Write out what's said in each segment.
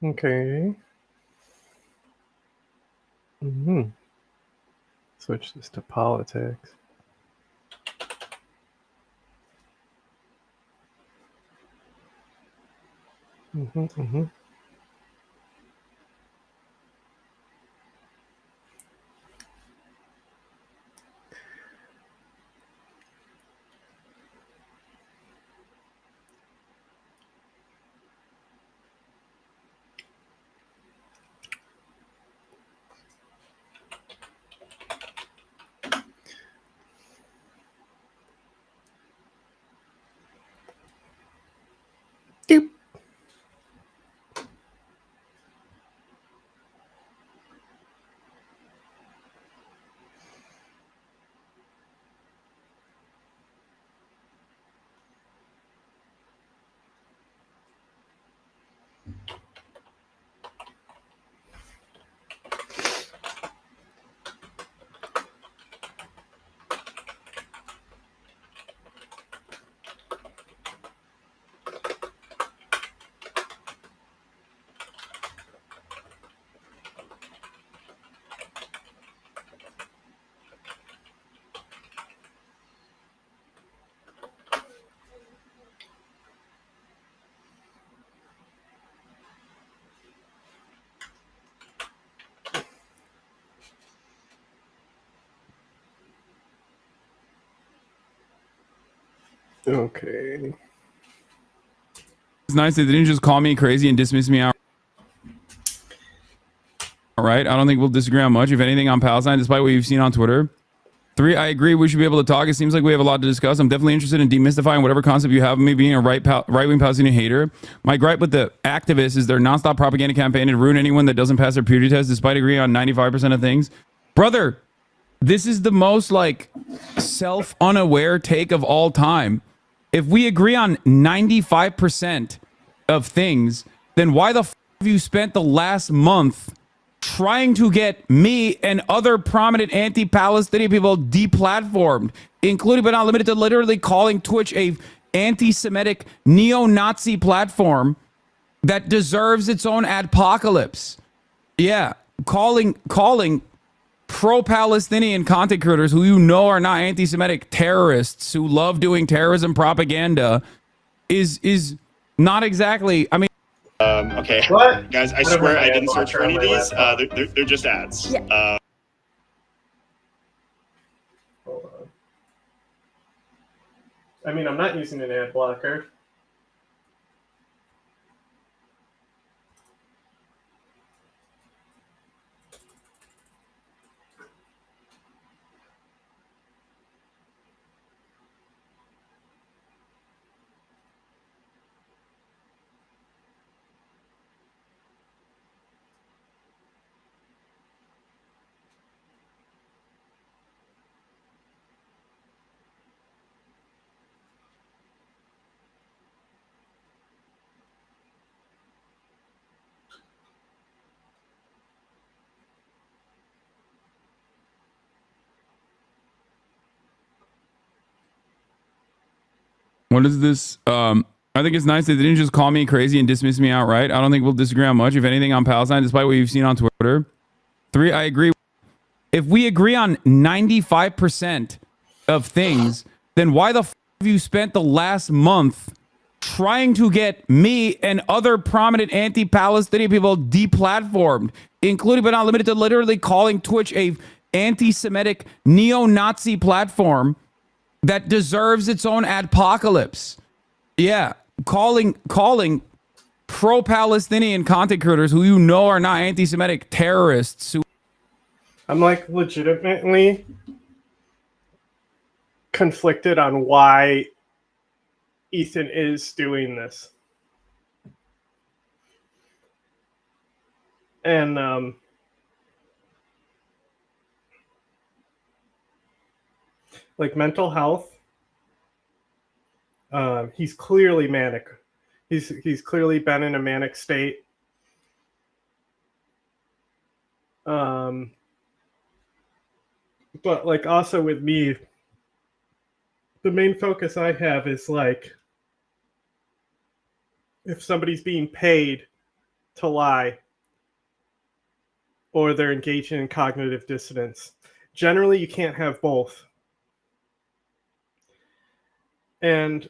Okay. Mm-hmm. Switch this to politics. Mm-hmm, mm-hmm. Doop. Okay. It's nice that they didn't just call me crazy and dismiss me out. All right. I don't think we'll disagree on much. If anything, on Palestine, despite what you've seen on Twitter. 3, I agree. We should be able to talk. It seems like we have a lot to discuss. I'm definitely interested in demystifying whatever concept you have of me being a right-wing Palestinian hater. My gripe with the activists is their nonstop propaganda campaign to ruin anyone that doesn't pass their purity test, despite agreeing on 95% of things. Brother, this is the most like self-unaware take of all time. If we agree on 95% of things, then why the f have you spent the last month trying to get me and other prominent anti-Palestinian people deplatformed, including but not limited to literally calling Twitch a anti-Semitic neo-Nazi platform that deserves its own adpocalypse? Yeah, calling pro-Palestinian content creators who you know are not anti-Semitic terrorists who love doing terrorism propaganda is not exactly. I mean. Okay, what? Guys, I swear I didn't search for any of these. They're just ads. Yeah. Hold on. I mean, I'm not using an ad blocker. What is this? I think it's nice that they didn't just call me crazy and dismiss me outright. I don't think we'll disagree on much. If anything, on Palestine, despite what you've seen on Twitter. 3, I agree. If we agree on 95% of things, then why the f have you spent the last month trying to get me and other prominent anti-Palestinian people deplatformed, including but not limited to literally calling Twitch a anti-Semitic neo-Nazi platform that deserves its own adpocalypse? Yeah, calling pro-Palestinian content creators who you know are not anti-Semitic terrorists who. I'm like legitimately conflicted on why Ethan is doing this. And like mental health, he's clearly manic. He's clearly been in a manic state. But like also with me, the main focus I have is like if somebody's being paid to lie, or they're engaging in cognitive dissonance. Generally, you can't have both. And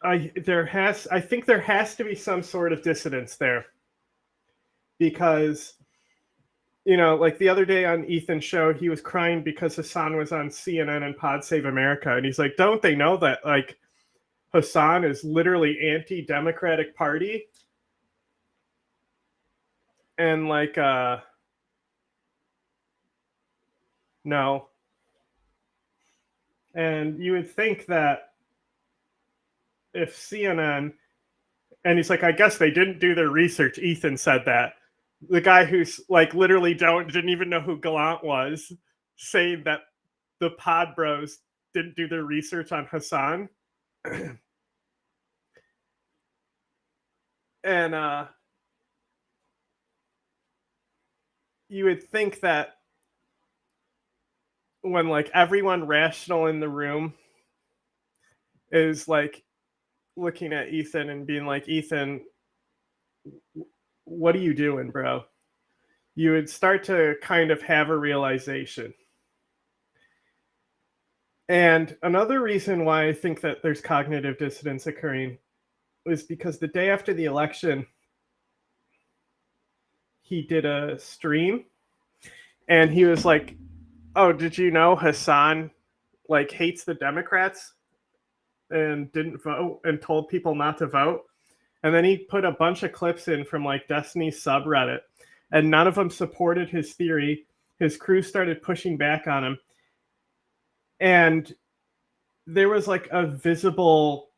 I think there has to be some sort of dissonance there, because, you know, like the other day on Ethan's show, he was crying because Hasan was on CNN and Pod Save America, and he's like, don't they know that like Hasan is literally anti-Democratic Party? And like, no. And you would think that if CNN, and he's like, I guess they didn't do their research. Ethan said that. The guy who's like literally didn't even know who Gallant was, saying that the Pod Bros didn't do their research on Hasan. And you would think that when like everyone rational in the room is like looking at Ethan and being like, Ethan, what are you doing, bro? You would start to kind of have a realization. And another reason why I think that there's cognitive dissonance occurring is because the day after the election, he did a stream and he was like, oh, did you know Hasan like hates the Democrats and didn't vote and told people not to vote? And then he put a bunch of clips in from like Destiny's subreddit, and none of them supported his theory. His crew started pushing back on him. And there was like a visible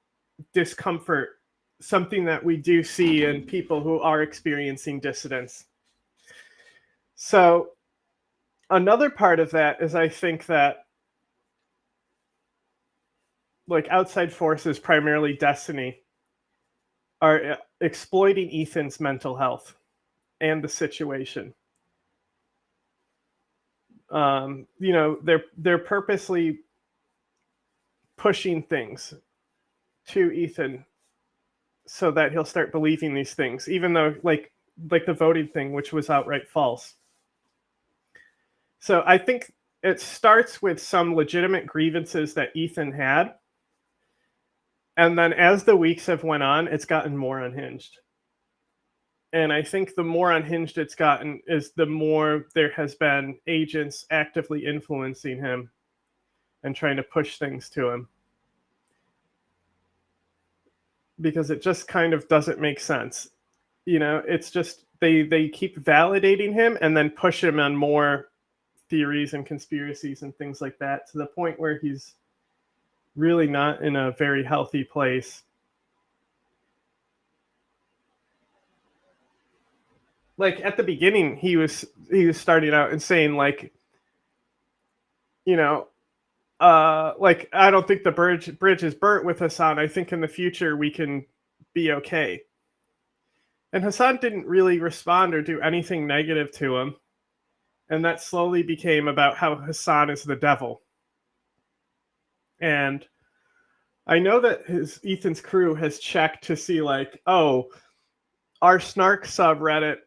discomfort, something that we do see in people who are experiencing dissidence. So another part of that is I think that like outside forces, primarily Destiny, are exploiting Ethan's mental health and the situation. You know, they're purposely pushing things to Ethan so that he'll start believing these things, even though like the voting thing, which was outright false. So I think it starts with some legitimate grievances that Ethan had. And then as the weeks have went on, it's gotten more unhinged. And I think the more unhinged it's gotten is the more there has been agents actively influencing him and trying to push things to him. Because it just kind of doesn't make sense. You know, it's just they keep validating him and then push him on more theories and conspiracies and things like that, to the point where he's really not in a very healthy place. Like at the beginning, he was starting out and saying like, you know, like, I don't think the bridge is burnt with Hasan. I think in the future we can be okay. And Hasan didn't really respond or do anything negative to him. And that slowly became about how Hasan is the devil. And I know that Ethan's crew has checked to see like, oh, our Snark subreddit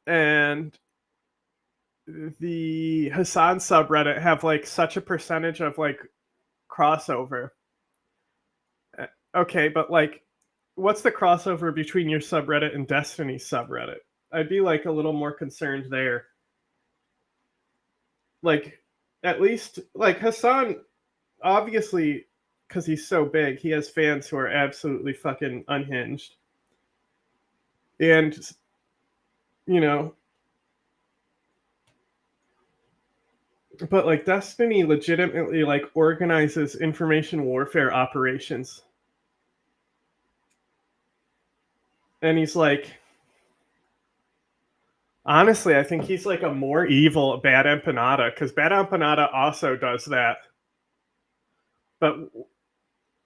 and the Hasan subreddit have like such a percentage of like crossover. Okay, but like, what's the crossover between your subreddit and Destiny's subreddit? I'd be like a little more concerned there. Like, at least like Hasan, obviously, because he's so big, he has fans who are absolutely fucking unhinged. And, you know, but like Destiny legitimately like organizes information warfare operations. And he's like, honestly, I think he's like a more evil Bad Empanada, because Bad Empanada also does that. But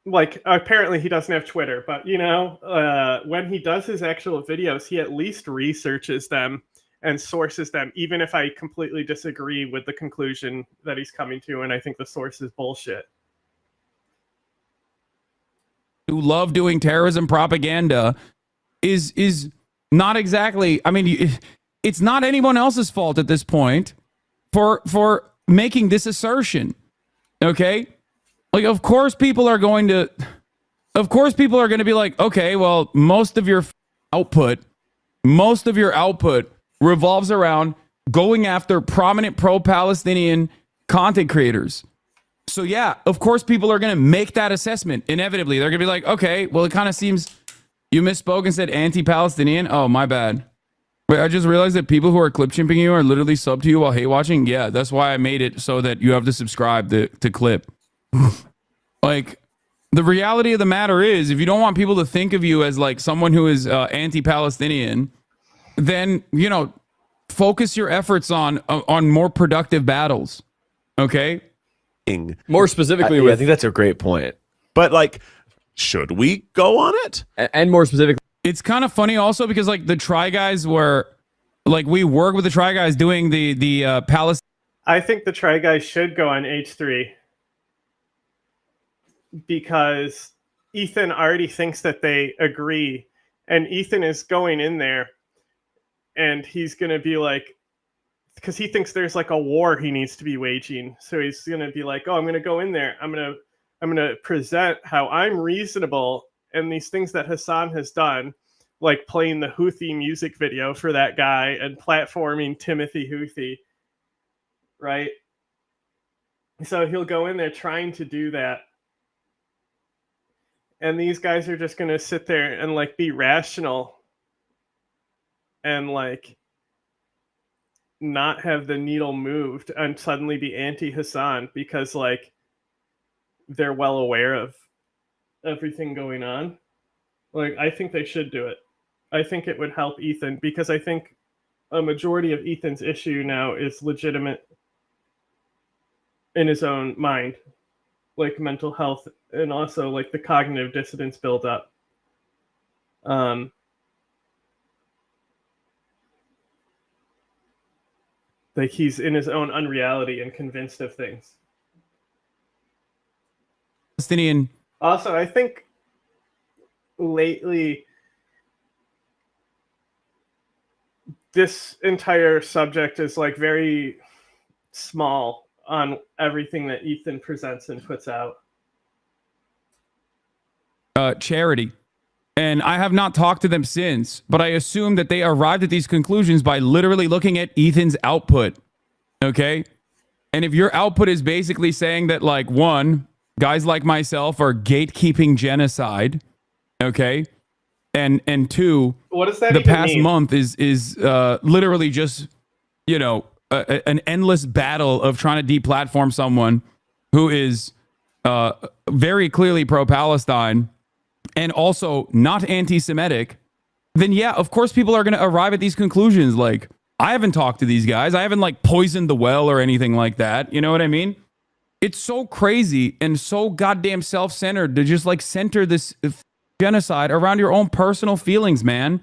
like, apparently he doesn't have Twitter, but you know, when he does his actual videos, he at least researches them and sources them, even if I completely disagree with the conclusion that he's coming to, and I think the source is bullshit. who love doing terrorism propaganda is not exactly. I mean, it's not anyone else's fault at this point for making this assertion. Okay, like of course people are going to be like, okay, well, most of your output revolves around going after prominent pro-Palestinian content creators. So yeah, of course people are going to make that assessment. Inevitably, they're going to be like, okay, well, it kind of seems you misspoke and said anti-Palestinian. Oh, my bad. Wait, I just realized that people who are clip chimping you are literally sub to you while hate watching. Yeah, that's why I made it so that you have to subscribe to clip. Like, the reality of the matter is, if you don't want people to think of you as like someone who is anti-Palestinian, then, you know, focus your efforts on more productive battles. Okay? More specifically, I think that's a great point. But like, should we go on it? And more specifically, it's kind of funny also because like the Try Guys were like, we work with the Try Guys doing the Palestine. I think the Try Guys should go on H3 because Ethan already thinks that they agree, and Ethan is going in there and he's going to be like, because he thinks there's like a war he needs to be waging. So he's going to be like, oh, I'm going to go in there. I'm going to present how I'm reasonable, and these things that Hasan has done, like playing the Houthi music video for that guy and platforming Timothy Houthi, right? So he'll go in there trying to do that. And these guys are just going to sit there and like be rational and like not have the needle moved and suddenly be anti-Hasan because like they're well aware of everything going on. Like, I think they should do it. I think it would help Ethan because I think a majority of Ethan's issue now is legitimate in his own mind, like mental health and also like the cognitive dissonance buildup. Like he's in his own unreality and convinced of things. Palestinian. Also, I think lately this entire subject is like very small on everything that Ethan presents and puts out. Charity. And I have not talked to them since, but I assume that they arrived at these conclusions by literally looking at Ethan's output. Okay? And if your output is basically saying that, like, one, guys like myself are gatekeeping genocide, okay? And two, what does that the even past mean? month is literally just, you know, an endless battle of trying to deplatform someone who is very clearly pro-Palestine and also not anti-Semitic, then yeah, of course people are going to arrive at these conclusions. Like, I haven't talked to these guys. I haven't like poisoned the well or anything like that. You know what I mean? It's so crazy and so goddamn self-centered to just like center this genocide around your own personal feelings, man.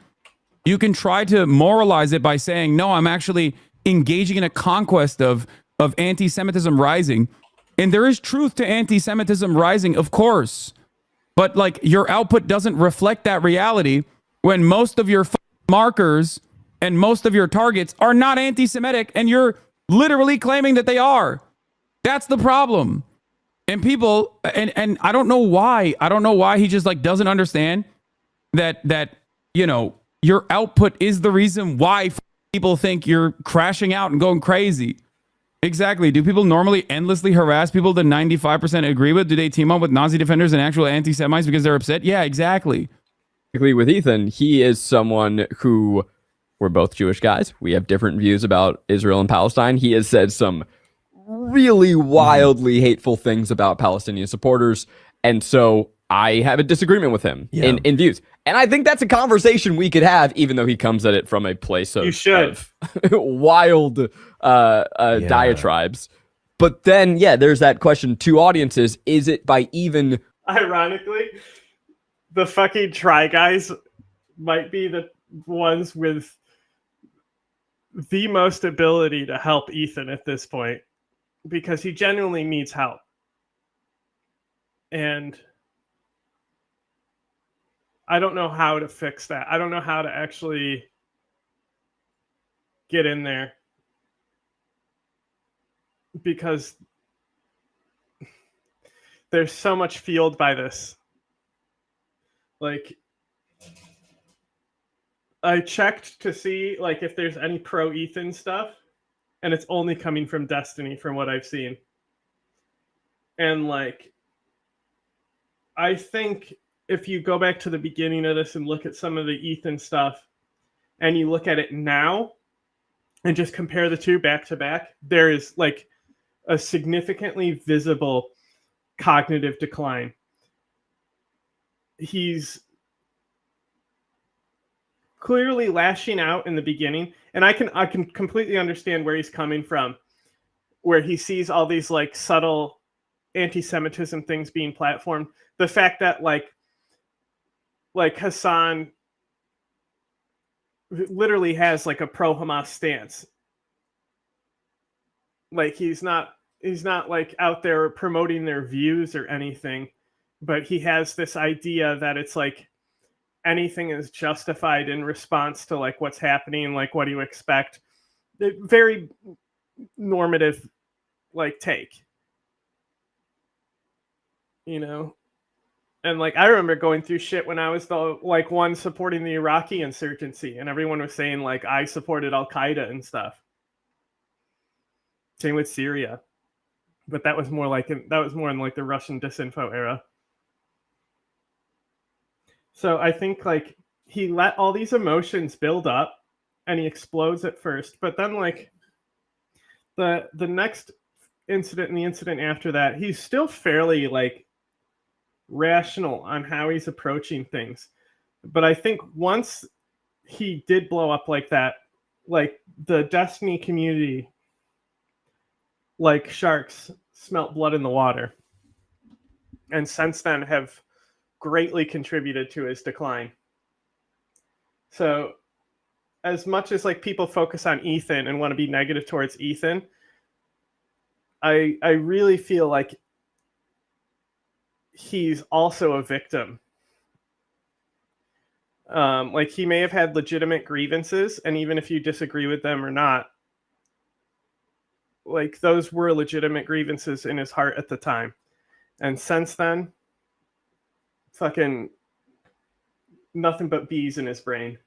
You can try to moralize it by saying, no, I'm actually engaging in a conquest of anti-Semitism rising. And there is truth to anti-Semitism rising, of course. But like your output doesn't reflect that reality when most of your markers and most of your targets are not anti-Semitic and you're literally claiming that they are. That's the problem. And people, and I don't know why. I don't know why he just like doesn't understand that you know, your output is the reason why people think you're crashing out and going crazy. Exactly. Do people normally endlessly harass people that 95% agree with? Do they team up with Nazi defenders and actual anti-Semites because they're upset? Yeah, exactly. with Ethan, he is someone who, we're both Jewish guys. We have different views about Israel and Palestine. He has said some really wildly hateful things about Palestinian supporters. And so I have a disagreement with him in views. And I think that's a conversation we could have, even though he comes at it from a place of, of wild diatribes. But then, yeah, there's that question to audiences. Is it by even... Ironically, the fucking Try Guys might be the ones with the most ability to help Ethan at this point, because he genuinely needs help. And I don't know how to fix that. I don't know how to actually get in there, because there's so much fueled by this. Like, I checked to see like if there's any pro Ethan stuff, and it's only coming from Destiny from what I've seen. And like, I think if you go back to the beginning of this and look at some of the Ethan stuff, and you look at it now and just compare the two back to back, there is like a significantly visible cognitive decline. He's clearly lashing out in the beginning, and I can completely understand where he's coming from, where he sees all these like subtle anti-Semitism things being platformed. The fact that like Hasan literally has like a pro-Hamas stance. Like he's not like out there promoting their views or anything, but he has this idea that it's like anything is justified in response to like what's happening, like what do you expect? Very normative like take. You know? And like I remember going through shit when I was the like one supporting the Iraqi insurgency, and everyone was saying like I supported Al Qaeda and stuff. Same with Syria, but that was more in like the Russian disinfo era. So I think like he let all these emotions build up, and he explodes at first, but then like the next incident and the incident after that, he's still fairly like rational on how he's approaching things. But I think once he did blow up like that, like the Destiny community, like sharks, smelt blood in the water, and since then have greatly contributed to his decline. So as much as like people focus on Ethan and want to be negative towards Ethan, I really feel like he's also a victim. Like he may have had legitimate grievances, and even if you disagree with them or not, like those were legitimate grievances in his heart at the time. And since then, fucking nothing but bees in his brain.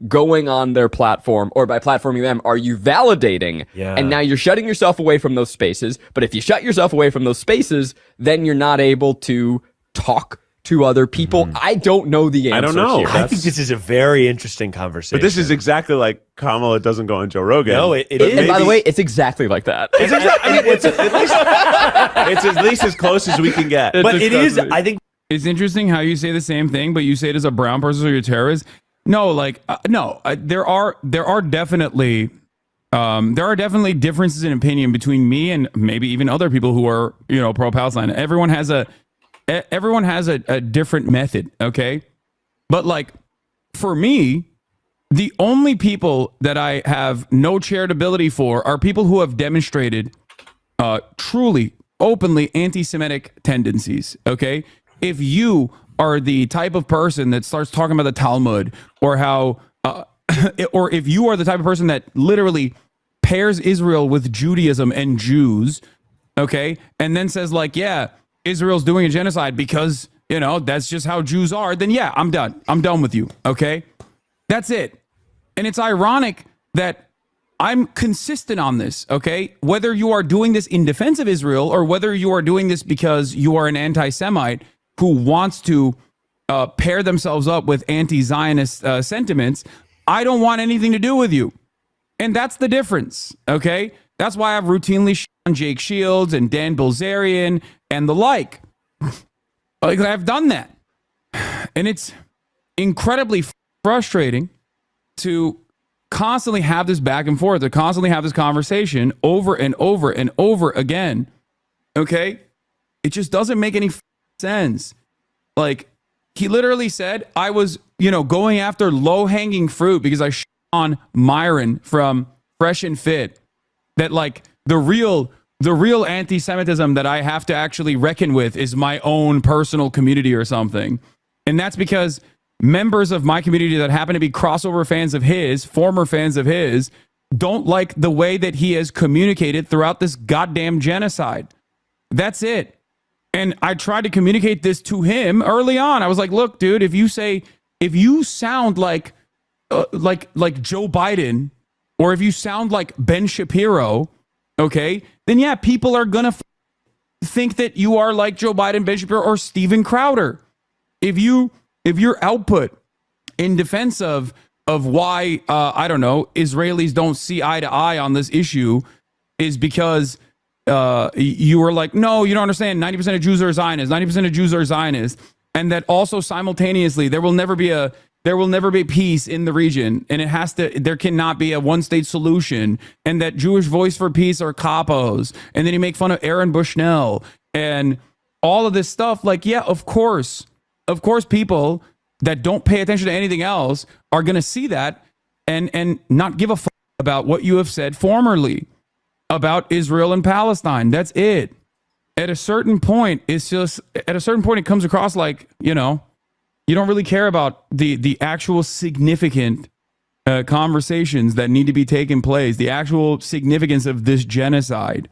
Going on their platform, or by platforming them, are you validating? Yeah. And now you're shutting yourself away from those spaces. But if you shut yourself away from those spaces, then you're not able to talk to other people. I don't know the answer. I don't know. Here. I think this is a very interesting conversation. But this is exactly like Kamala doesn't go on Joe Rogan. No, it And is. by the way, it's exactly like that. It's at least as close as we can get. But it is, I think, It's interesting how you say the same thing, but you say it as a brown person, so you're a terrorist. No, like there are definitely differences in opinion between me and maybe even other people who are pro-Palestine. Everyone has a different method, okay? But like for me, the only people that I have no charitability for are people who have demonstrated truly openly anti-Semitic tendencies, okay? If you are the type of person that starts talking about the Talmud, or how, or if you are the type of person that literally pairs Israel with Judaism and Jews, okay, and then says like, yeah, Israel's doing a genocide because, that's just how Jews are, then yeah, I'm done. I'm done with you, okay? That's it. And it's ironic that I'm consistent on this, okay? Whether you are doing this in defense of Israel or whether you are doing this because you are an anti-Semite who wants to pair themselves up with anti-Zionist sentiments, I don't want anything to do with you. And that's the difference, okay? That's why I've routinely shit on Jake Shields and Dan Bilzerian and the like. Like, I've done that. And it's incredibly frustrating to constantly have this back and forth, to constantly have this conversation over and over and over again, okay? It just doesn't make any sense. Like, he literally said I was, going after low-hanging fruit because I shit on Myron from Fresh and Fit. That like the real anti-Semitism that I have to actually reckon with is my own personal community or something. And that's because members of my community that happen to be crossover fans of his, former fans of his, don't like the way that he has communicated throughout this goddamn genocide. That's it. And I tried to communicate this to him early on. I was like, look, dude, if you sound like Joe Biden, or if you sound like Ben Shapiro, okay, then yeah, people are going to think that you are like Joe Biden, Ben Shapiro, or Steven Crowder. If your output in defense of why, I don't know, Israelis don't see eye to eye on this issue is because you were like, no, you don't understand. 90% of Jews are Zionists. 90% of Jews are Zionists. And that also simultaneously, there will never be peace in the region. And there cannot be a one-state solution. And that Jewish Voice for Peace are capos. And then you make fun of Aaron Bushnell and all of this stuff. Like, yeah, of course, people that don't pay attention to anything else are going to see that and not give a fuck about what you have said formerly about Israel and Palestine. That's it. At a certain point, it comes across like, you know, you don't really care about the actual significant conversations that need to be taking place, the actual significance of this genocide.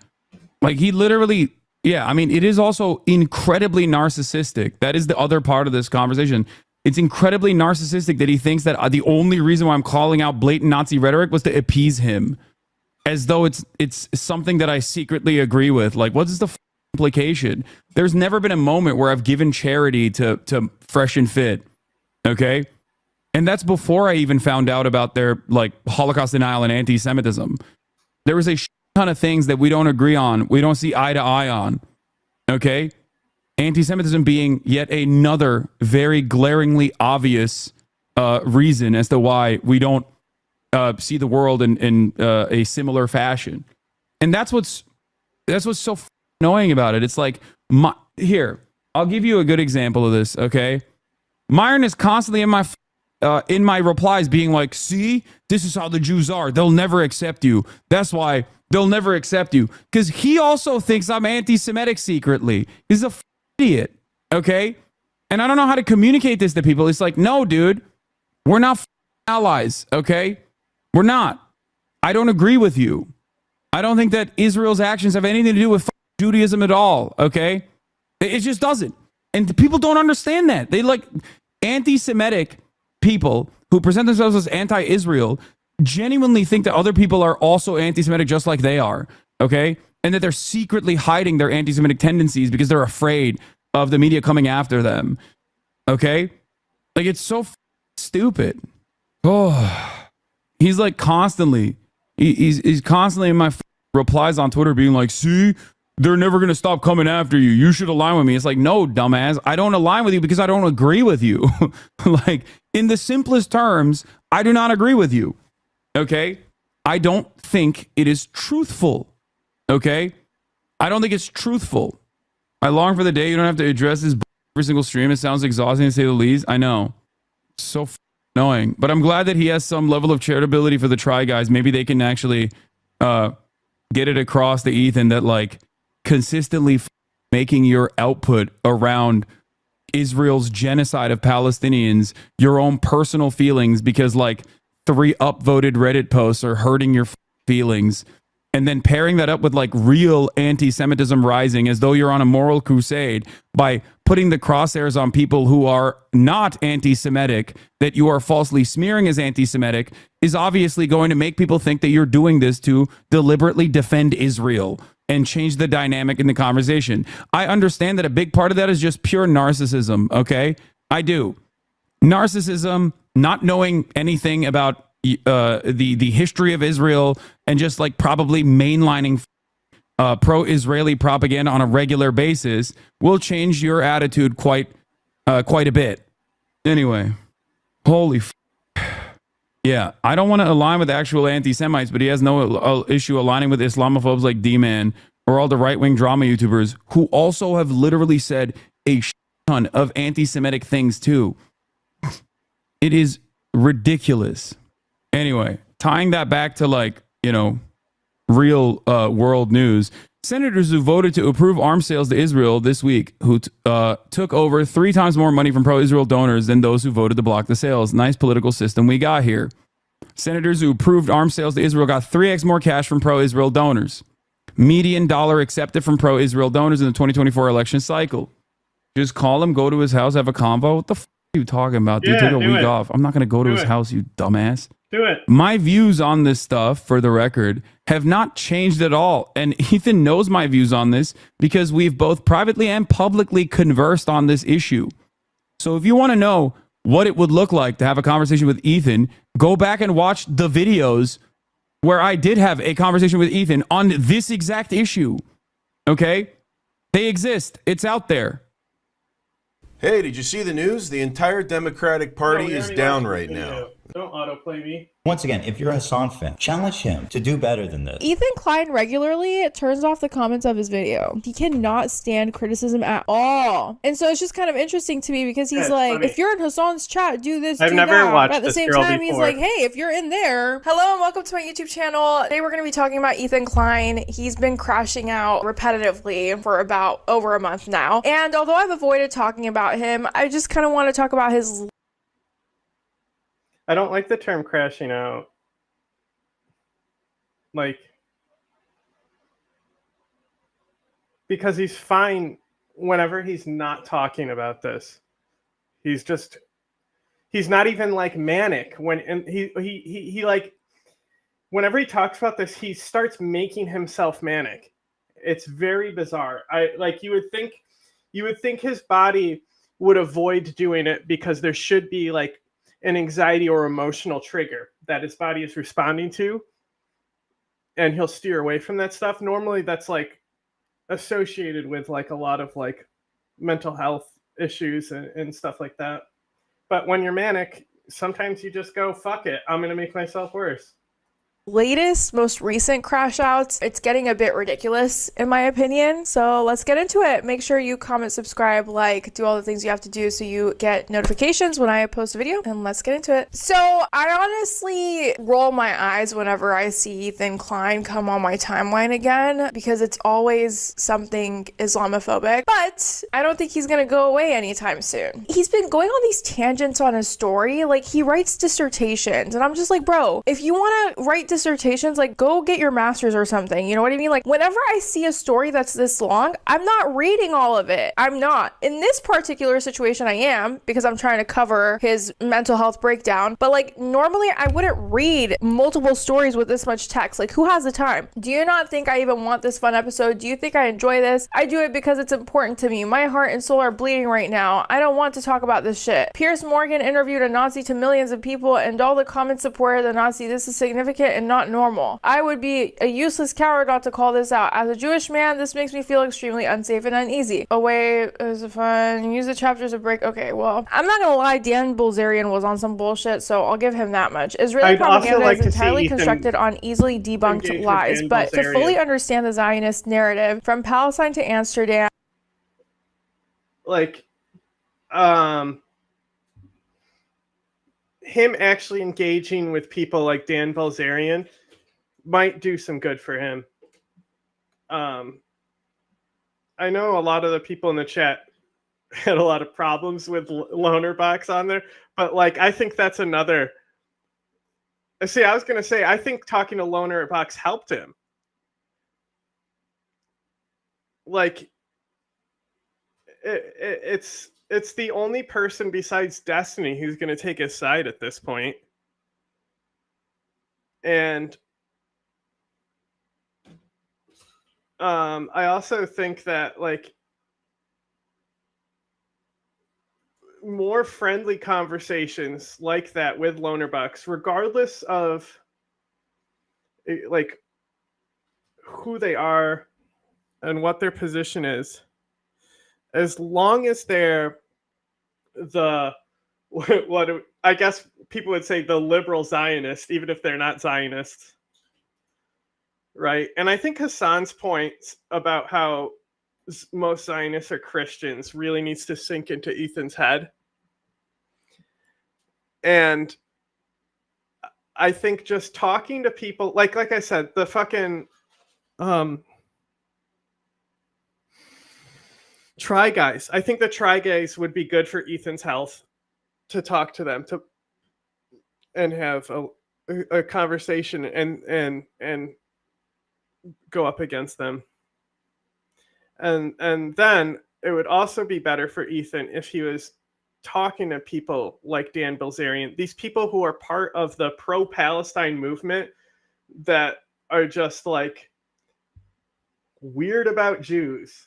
Like, he literally, yeah, I mean, it is also incredibly narcissistic. That is the other part of this conversation. It's incredibly narcissistic that he thinks that the only reason why I'm calling out blatant Nazi rhetoric was to appease him, as though it's something that I secretly agree with. Like, what is the implication? There's never been a moment where I've given charity to Fresh and Fit, okay? And that's before I even found out about their, like, Holocaust denial and anti-Semitism. There was a ton of things that we don't agree on, we don't see eye to eye on, okay? Anti-Semitism being yet another very glaringly obvious reason as to why we don't see the world in a similar fashion. And that's what's so annoying about it. It's like, here, I'll give you a good example of this, okay? Myron is constantly in my replies being like, see, this is how the Jews are. They'll never accept you. That's why they'll never accept you. Because he also thinks I'm anti-Semitic secretly. He's a idiot, okay? And I don't know how to communicate this to people. It's like, no, dude, we're not allies, okay? We're not. I don't agree with you. I don't think that Israel's actions have anything to do with Judaism at all, okay? It just doesn't. And people don't understand that. They like anti-Semitic people who present themselves as anti-Israel genuinely think that other people are also anti-Semitic just like they are, okay? And that they're secretly hiding their anti-Semitic tendencies because they're afraid of the media coming after them, okay? Like, it's so stupid. Oh, he's like constantly, he's constantly in my replies on Twitter being like, see, they're never going to stop coming after you. You should align with me. It's like, no, dumbass. I don't align with you because I don't agree with you. Like, in the simplest terms, I do not agree with you. Okay? I don't think it is truthful. Okay? I don't think it's truthful. I long for the day you don't have to address this every single stream. It sounds exhausting to say the least. I know. So annoying. But I'm glad that he has some level of charitability for the Try Guys. Maybe they can actually get it across to Ethan that, like, consistently making your output around Israel's genocide of Palestinians your own personal feelings because, like, 3 upvoted Reddit posts are hurting your feelings, and then pairing that up with, like, real anti-Semitism rising as though you're on a moral crusade by putting the crosshairs on people who are not anti-Semitic that you are falsely smearing as anti-Semitic is obviously going to make people think that you're doing this to deliberately defend Israel and change the dynamic in the conversation. I understand that a big part of that is just pure narcissism, okay? I do. Narcissism, not knowing anything about the history of Israel, and just, like, probably mainlining pro-Israeli propaganda on a regular basis will change your attitude quite a bit. Anyway, holy yeah, I don't want to align with actual anti-Semites, but he has no issue aligning with Islamophobes like D-Man or all the right-wing drama YouTubers who also have literally said a ton of anti-Semitic things too. It is ridiculous. Anyway, tying that back to, like, you know, real world news, Senators who voted to approve arms sales to Israel this week, who took over 3 times more money from pro-Israel donors than those who voted to block the sales. Nice political system we got here. Senators who approved arms sales to Israel got 3x more cash from pro-Israel donors. Median dollar accepted from pro-Israel donors in the 2024 election cycle. Just call him, go to his house, have a convo. What the f*** are you talking about, dude? Yeah, Take a do week it. off. I'm not going to go to Do his it. house, you dumbass. Do it. My views on this stuff, for the record, have not changed at all. And Ethan knows my views on this because we've both privately and publicly conversed on this issue. So if you want to know what it would look like to have a conversation with Ethan, go back and watch the videos where I did have a conversation with Ethan on this exact issue. Okay? They exist. It's out there. Hey, did you see the news? The entire Democratic Party is down right now. Don't autoplay me. Once again, if you're a Hasan fan, challenge him to do better than this. Ethan Klein regularly turns off the comments of his video. He cannot stand criticism at all. And so it's just kind of interesting to me because he's That's like, funny. if you're in Hasan's chat, do this, I've do never that. watched But at the this same girl time, he's before. like, hey, if you're in there. Hello and welcome to my YouTube channel. Today we're going to be talking about Ethan Klein. He's been crashing out repetitively for about over a month now. And although I've avoided talking about him, I just kind of want to talk about his I don't like the term crashing out. Like, because he's fine whenever he's not talking about this. He's not even like manic when, and he like, whenever he talks about this, he starts making himself manic. It's very bizarre. You would think his body would avoid doing it because there should be like an anxiety or emotional trigger that his body is responding to, and he'll steer away from that stuff. Normally that's like associated with like a lot of like mental health issues and stuff like that. But when you're manic, sometimes you just go, fuck it, I'm gonna make myself worse. latest, most recent crash outs. It's getting a bit ridiculous in my opinion. So let's get into it. Make sure you comment, subscribe, like, do all the things you have to do so you get notifications when I post a video, and let's get into it. So I honestly roll my eyes whenever I see Ethan Klein come on my timeline again because it's always something Islamophobic, but I don't think he's gonna go away anytime soon. He's been going on these tangents on his story. Like, he writes dissertations and I'm just like, bro, if you want to write dissertations, like, go get your master's or something, you know what I mean? Like, whenever I see a story that's this long, I'm not reading all of it. I'm not. In this particular situation I am, because I'm trying to cover his mental health breakdown, but like normally I wouldn't read multiple stories with this much text. Like, who has the time? Do you not think I even want this fun episode? Do you think I enjoy this? I do it because it's important to me. My heart and soul are bleeding right now. I don't want to talk about this shit. Piers Morgan interviewed a Nazi to millions of people and all the comments supported the Nazi. This is significant and not normal. I would be a useless coward not to call this out. As a Jewish man, this makes me feel extremely unsafe and uneasy. Away is fun. Use the chapters of break. Okay, well, I'm not gonna lie, Dan Bilzerian was on some bullshit, so I'll give him that much. Israeli I'd also propaganda like is to see entirely Ethan constructed on easily engage debunked with lies, Dan but to Bilzerian. fully understand the Zionist narrative from Palestine to Amsterdam, Like, him actually engaging with people like Dan Bilzerian might do some good for him. I know a lot of the people in the chat had a lot of problems with Loner Box on there, but like, I think that's another. See, I was gonna say, I think talking to Loner Box helped him. Like, it's the only person besides Destiny who's going to take his side at this point. And I also think that, like, more friendly conversations like that with Loner Bucks, regardless of like who they are and what their position is, as long as they're the what I guess people would say the liberal Zionist, even if they're not Zionists, right? And I think Hasan's point about how most Zionists are Christians really needs to sink into Ethan's head. And I think just talking to people, like I said, the fucking Try Guys. I think the Try Guys would be good for Ethan's health, to talk to them and have a conversation and go up against them. And then it would also be better for Ethan if he was talking to people like Dan Bilzerian, these people who are part of the pro-Palestine movement that are just like weird about Jews.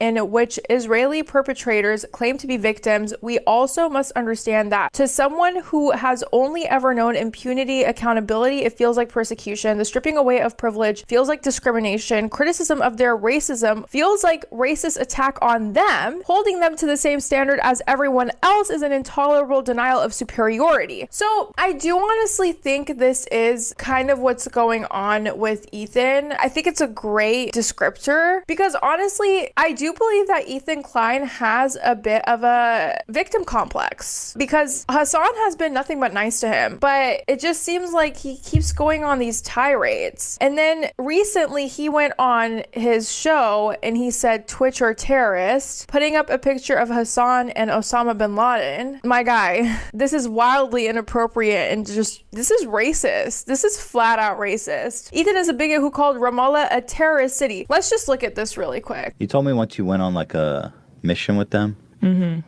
In which Israeli perpetrators claim to be victims, we also must understand that to someone who has only ever known impunity, accountability, it feels like persecution. The stripping away of privilege feels like discrimination. Criticism of their racism feels like racist attack on them. Holding them to the same standard as everyone else is an intolerable denial of superiority. So I do honestly think this is kind of what's going on with Ethan. I think it's a great descriptor because honestly, I do believe that Ethan Klein has a bit of a victim complex because Hasan has been nothing but nice to him, but it just seems like he keeps going on these tirades. And then recently he went on his show and he said Twitch or terrorist, putting up a picture of Hasan and Osama bin Laden. My guy, this is wildly inappropriate and just, this is racist. This is flat out racist. Ethan is a bigot who called Ramallah a terrorist city. Let's just look at this really quick. You told me once you went on like a mission with them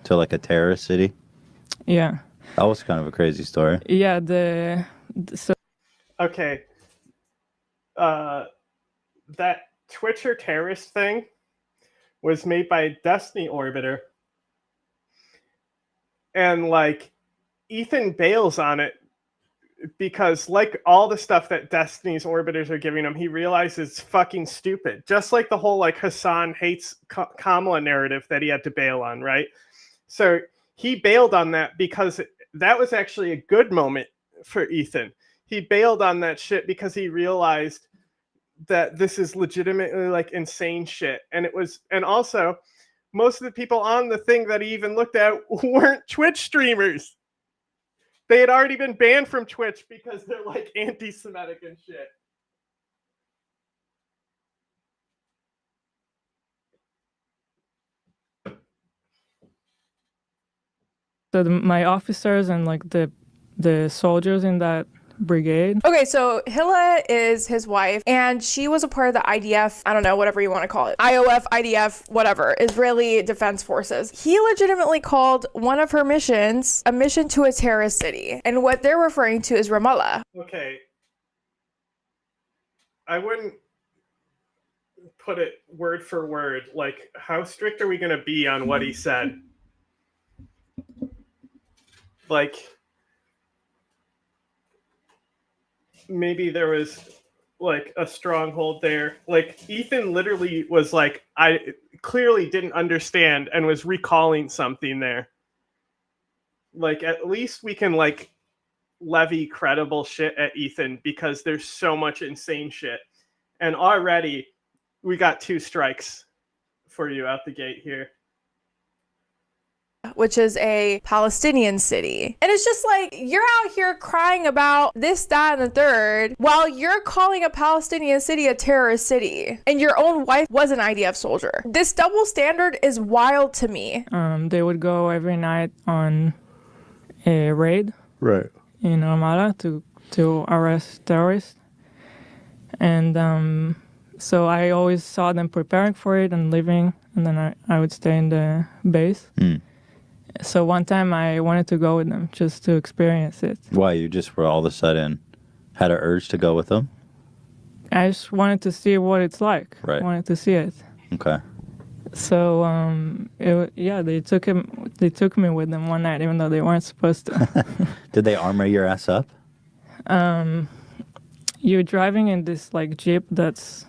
to like a terrorist city. Yeah. That was kind of a crazy story. Yeah, Okay. That Twitch or terrorist thing was made by Destiny Orbiter. And like Ethan bails on it because like all the stuff that Destiny's orbiters are giving him, he realizes it's fucking stupid. Just like the whole like Hasan hates Kamala narrative that he had to bail on, right? So he bailed on that because that was actually a good moment for Ethan. He bailed on that shit because he realized that this is legitimately like insane shit. And also most of the people on the thing that he even looked at weren't Twitch streamers. They had already been banned from Twitch because they're like anti-Semitic and shit. so my officers and like the soldiers in that brigade. Okay, so Hilla is his wife, and she was a part of the IDF, I don't know, whatever you want to call it. IOF, IDF, whatever, Israeli Defense Forces. He legitimately called one of her missions a mission to a terrorist city. And what they're referring to is Ramallah. Okay. I wouldn't put it word for word. Like, how strict are we going to be on what he said? Like, maybe there was like a stronghold there. Like Ethan literally was like, I clearly didn't understand and was recalling something there. Like at least we can like levy credible shit at Ethan because there's so much insane shit. And already we got 2 strikes for you out the gate here. Which is a Palestinian city. And it's just like, you're out here crying about this, that, and the third, while you're calling a Palestinian city a terrorist city. And your own wife was an IDF soldier. This double standard is wild to me. They would go every night on a raid Right. in Ramallah to arrest terrorists. And so I always saw them preparing for it and leaving, and then I would stay in the base. So one time I wanted to go with them just to experience it. Why? You just were all of a sudden had an urge to go with them? I just wanted to see what it's like. Right. I wanted to see it. Okay. So they took me with them one night, even though they weren't supposed to. Did they armor your ass up? You're driving in this like Jeep that's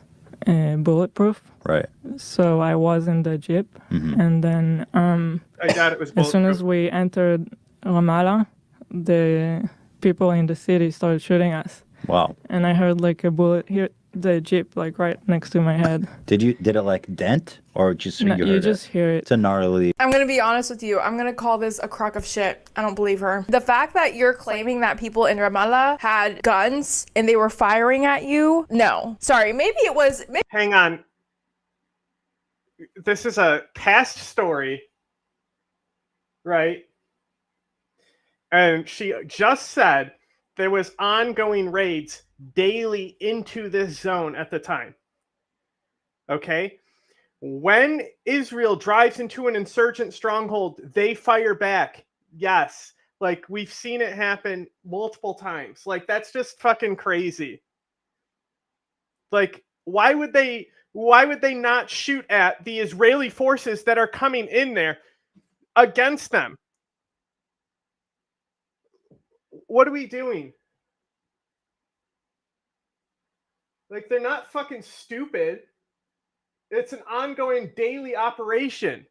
bulletproof. Right. So I was in the Jeep, and then I doubt it was as soon as bulletproof. we entered Ramallah, the people in the city started shooting us. Wow. And I heard like a bullet hit the Jeep like right next to my head. Did it like dent or just No, you you heard just it? hear it. It's a gnarly. I'm gonna be honest with you. I'm gonna call this a crock of shit. I don't believe her. The fact that you're claiming that people in Ramallah had guns and they were firing at you, no. Sorry, maybe it was... Hang on. this is a past story, right? And she just said there was ongoing raids daily into this zone at the time. Okay? When Israel drives into an insurgent stronghold, they fire back. Yes. Like, we've seen it happen multiple times. Like, that's just fucking crazy. Like, why would they not shoot at the Israeli forces that are coming in there against them? What are we doing? Like, they're not fucking stupid. It's an ongoing daily operation.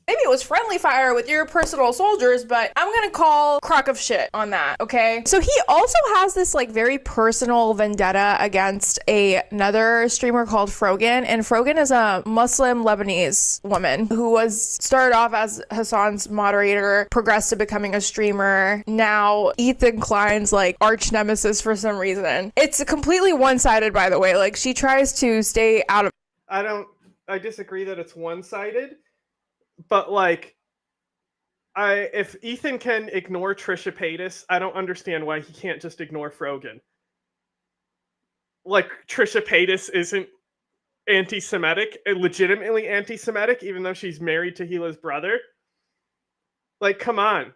Maybe it was friendly fire with your personal soldiers, but I'm gonna call crock of shit on that, okay? So he also has this like very personal vendetta against another streamer called Frogan, and Frogan is a Muslim Lebanese woman who started off as Hasan's moderator, progressed to becoming a streamer. Now Ethan Klein's like arch nemesis for some reason. It's completely one-sided, by the way. Like, she tries to stay out of. I disagree that it's one-sided. But like, if Ethan can ignore Trisha Paytas, I don't understand why he can't just ignore Frogan. Like, Trisha Paytas isn't anti-Semitic, legitimately anti-Semitic, even though she's married to Gila's brother. Like, come on.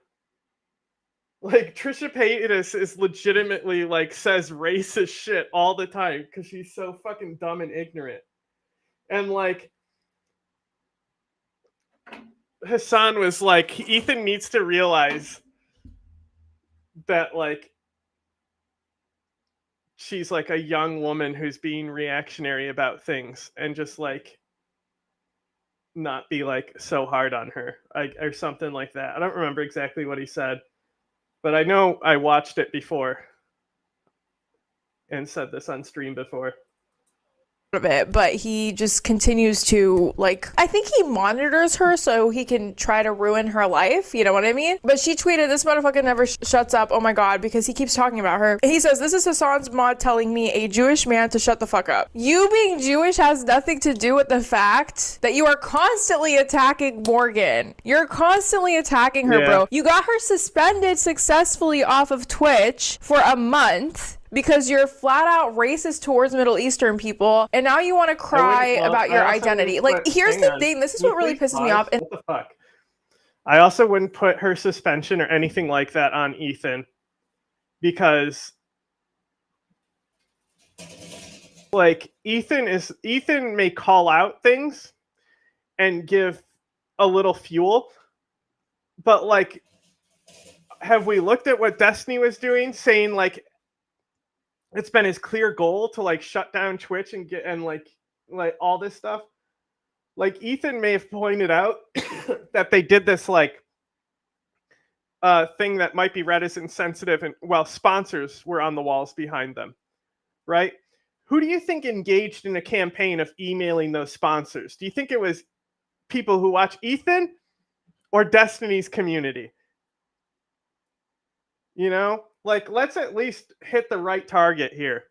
Like, Trisha Paytas is legitimately like says racist shit all the time because she's so fucking dumb and ignorant. And like, Hasan was like, Ethan needs to realize that like she's like a young woman who's being reactionary about things, and just like not be like so hard on her, or something like that. I don't remember exactly what he said, but I know I watched it before and said this on stream before. Of it, but he just continues to like, I think he monitors her so he can try to ruin her life, you know what I mean? But she tweeted, "This motherfucker never shuts up, oh my god," because he keeps talking about her. He says, "This is Hasan's mod telling me, a Jewish man, to shut the fuck up." You being Jewish has nothing to do with the fact that you are constantly attacking Morgan. You're constantly attacking her, bro. You got her suspended successfully off of Twitch for a month because you're flat out racist towards Middle Eastern people, and now you want to cry about your identity. Like, here's the thing. This is what really pisses me off. What the fuck? I also wouldn't put her suspension or anything like that on Ethan, because like, Ethan may call out things and give a little fuel, but like, have we looked at what Destiny was doing, saying like it's been his clear goal to like shut down Twitch and get and like all this stuff? Like, Ethan may have pointed out that they did this like thing that might be read as insensitive, and while sponsors were on the walls behind them, right? Who do you think engaged in a campaign of emailing those sponsors? Do you think it was people who watch Ethan or Destiny's community? You know, like, let's at least hit the right target here.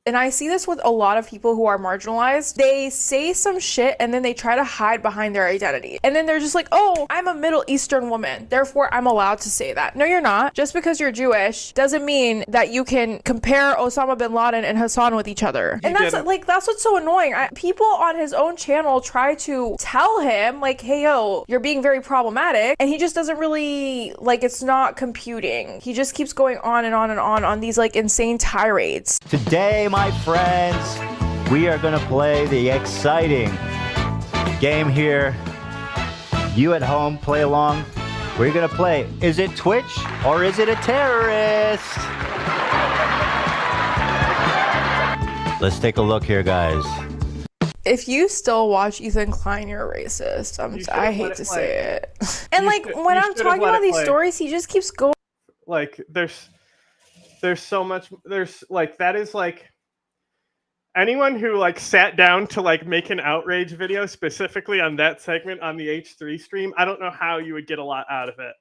And I see this with a lot of people who are marginalized. They say some shit and then they try to hide behind their identity. And then they're just like, oh, I'm a Middle Eastern woman, therefore I'm allowed to say that. No, you're not. Just because you're Jewish doesn't mean that you can compare Osama bin Laden and Hasan with each other. And that's like, that's what's so annoying. People on his own channel try to tell him like, hey, yo, you're being very problematic. And he just doesn't really, like, it's not computing. He just keeps going on and on and on these like insane tirades. Today, my friends, we are going to play the exciting game here. You at home, play along. We're going to play, is it Twitch or is it a terrorist? Let's take a look here, guys. If you still watch Ethan Klein, you're a racist. I hate to say it. And like, when I'm talking about these stories, he just keeps going. Like, there's so much, there's like, that is like, anyone who like sat down to like make an outrage video specifically on that segment on the H3 stream, I don't know how you would get a lot out of it.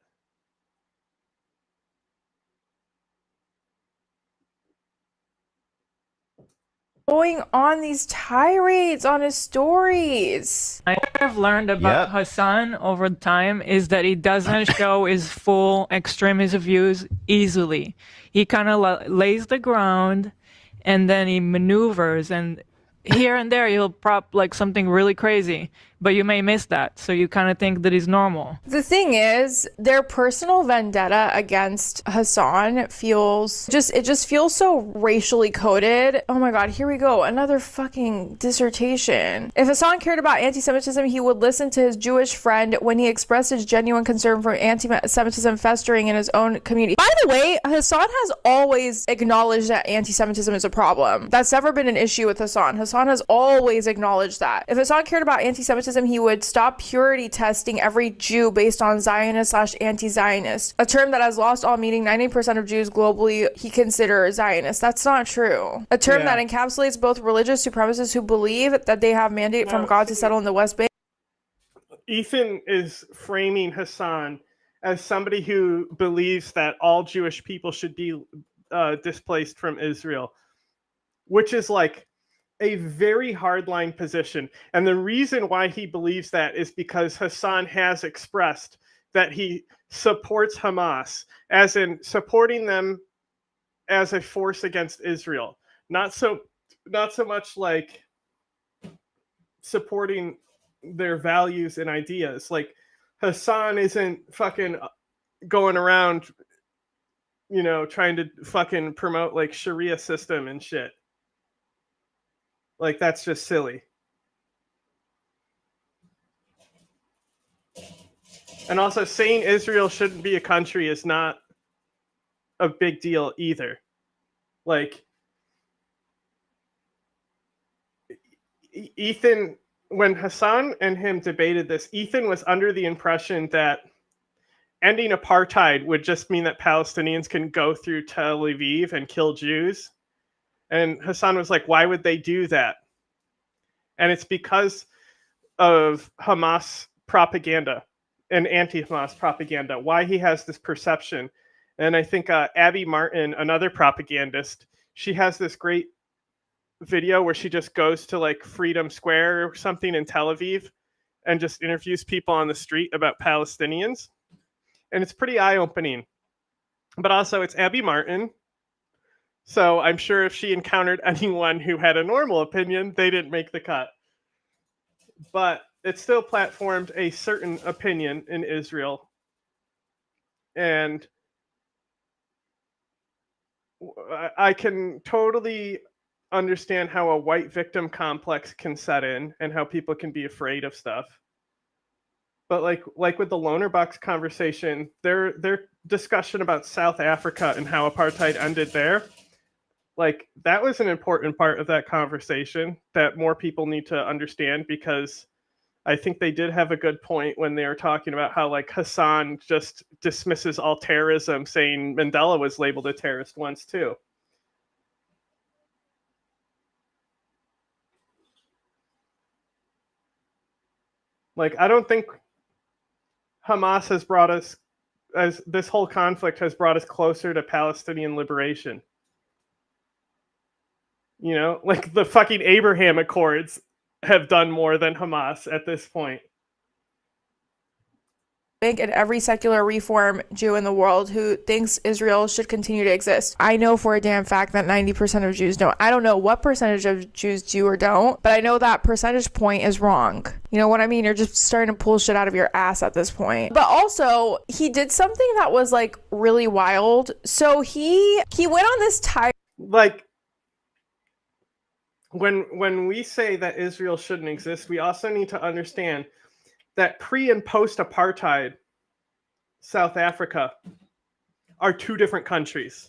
going on these tirades on his stories. I have learned about Hasan over time is that he doesn't show his full extremist views easily. He kind of lays the ground and then he maneuvers, and here and there he'll prop like something really crazy, but you may miss that, so you kind of think that he's normal. The thing is, their personal vendetta against Hasan feels just feels so racially coded. Oh my god, here we go, another fucking dissertation. If Hasan cared about anti-Semitism, he would listen to his Jewish friend when he expressed his genuine concern for anti-Semitism festering in his own community. By the way, Hasan has always acknowledged that anti-Semitism is a problem. That's never been an issue with Hasan. Hasan has always acknowledged that. If Hasan cared about anti-Semitism, he would stop purity testing every Jew based on Zionist/anti-Zionist, a term that has lost all meaning. 90% of Jews globally he considers Zionist. That's not true. A term that encapsulates both religious supremacists who believe that they have mandate from God to settle in the West Bank. Ethan is framing Hasan as somebody who believes that all Jewish people should be displaced from Israel, which is like a very hardline position. And the reason why he believes that is because Hasan has expressed that he supports Hamas, as in supporting them as a force against Israel. Not so much like supporting their values and ideas. Like, Hasan isn't fucking going around, trying to fucking promote like Sharia system and shit. Like, that's just silly. And also, saying Israel shouldn't be a country is not a big deal either. Like, Ethan, when Hasan and him debated this, Ethan was under the impression that ending apartheid would just mean that Palestinians can go through Tel Aviv and kill Jews. And Hasan was like, why would they do that? And it's because of Hamas propaganda and anti-Hamas propaganda, why he has this perception. And I think Abby Martin, another propagandist, she has this great video where she just goes to like Freedom Square or something in Tel Aviv and just interviews people on the street about Palestinians. And it's pretty eye-opening. But also, it's Abby Martin. So I'm sure if she encountered anyone who had a normal opinion, they didn't make the cut. But it still platformed a certain opinion in Israel. And I can totally understand how a white victim complex can set in and how people can be afraid of stuff. But like with the Loner Box conversation, their discussion about South Africa and how apartheid ended there, like, that was an important part of that conversation that more people need to understand, because I think they did have a good point when they were talking about how like Hasan just dismisses all terrorism, saying Mandela was labeled a terrorist once too. Like, I don't think Hamas has brought us, as this whole conflict has brought us closer to Palestinian liberation. Like the fucking Abraham Accords have done more than Hamas at this point. And every secular reform Jew in the world who thinks Israel should continue to exist. I know for a damn fact that 90% of Jews don't. I don't know what percentage of Jews do or don't, but I know that percentage point is wrong. You know what I mean? You're just starting to pull shit out of your ass at this point. But also, he did something that was like really wild. So he went on this like, when we say that Israel shouldn't exist, we also need to understand that pre and post apartheid South Africa are two different countries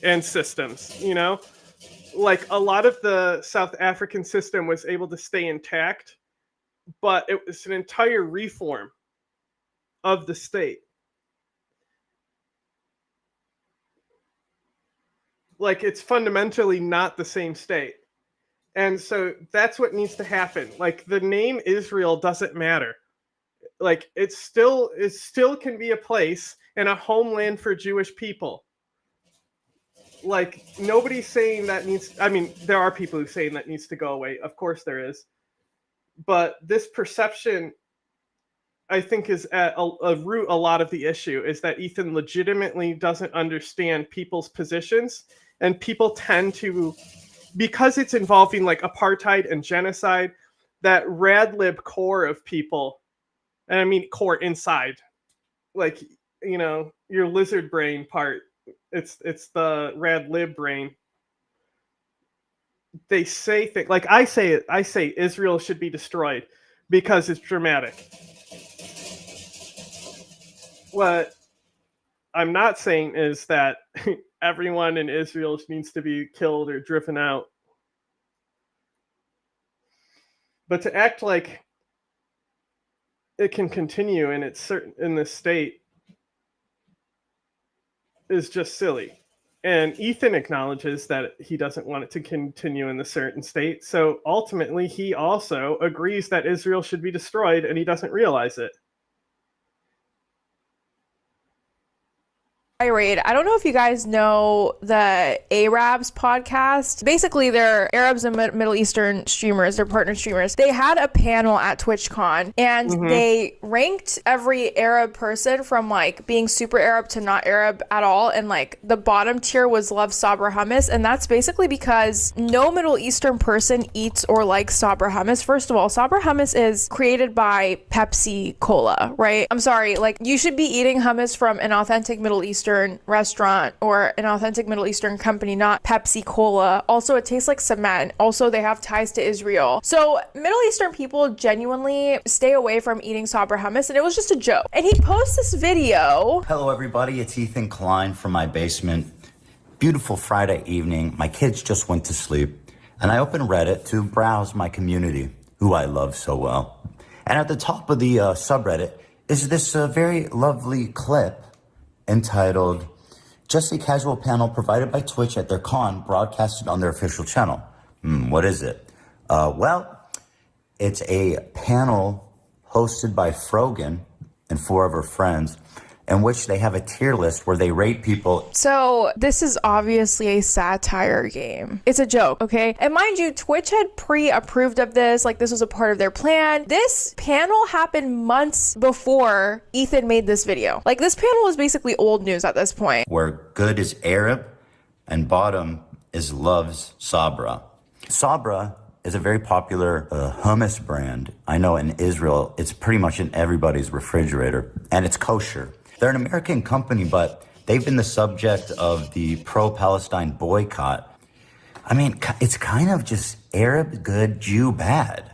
and systems. Like, a lot of the South African system was able to stay intact, but it was an entire reform of the state. Like, it's fundamentally not the same state. And so that's what needs to happen. Like, the name Israel doesn't matter. Like, it still can be a place and a homeland for Jewish people. like, nobody's saying that needs, I mean, there are people who saying that needs to go away. Of course there is. But this perception, I think, is at a root a lot of the issue, is that Ethan legitimately doesn't understand people's positions, and people tend to, because it's involving like apartheid and genocide, that rad lib core of people, and I mean core inside, like, you know, your lizard brain part, it's the rad lib brain. They say things like, I say Israel should be destroyed because it's dramatic. What I'm not saying is that everyone in Israel needs to be killed or driven out. But to act like it can continue in this state is just silly. And Ethan acknowledges that he doesn't want it to continue in the certain state. So ultimately, he also agrees that Israel should be destroyed, and he doesn't realize it. Tirade. I don't know if you guys know the Arabs podcast. Basically, they're Arabs and Middle Eastern streamers. They're partner streamers. They had a panel at TwitchCon, and they ranked every Arab person from like being super Arab to not Arab at all. And like the bottom tier was love Sabra hummus. And that's basically because no Middle Eastern person eats or likes Sabra hummus. First of all, Sabra hummus is created by Pepsi Cola, right? I'm sorry, like you should be eating hummus from an authentic Middle Eastern restaurant or an authentic Middle Eastern company, not Pepsi Cola. Also, it tastes like cement. Also, they have ties to Israel. So Middle Eastern people genuinely stay away from eating Sabra hummus, and it was just a joke. And he posts this video. Hello everybody, it's Ethan Klein from my basement. Beautiful Friday evening. My kids just went to sleep, and I opened Reddit to browse my community, who I love so well. And at the top of the subreddit is this very lovely clip entitled, "Just a casual panel provided by Twitch at their con, broadcasted on their official channel." What is it? Well, it's a panel hosted by Frogan and 4 of her friends, in which they have a tier list where they rate people. So this is obviously a satire game. It's a joke, okay? And mind you, Twitch had pre-approved of this, like this was a part of their plan. This panel happened months before Ethan made this video. Like this panel is basically old news at this point. Where good is Arab and bottom is loves Sabra. Sabra is a very popular hummus brand. I know in Israel, it's pretty much in everybody's refrigerator, and it's kosher. They're an American company, but they've been the subject of the pro-Palestine boycott. I mean, it's kind of just Arab good, Jew bad.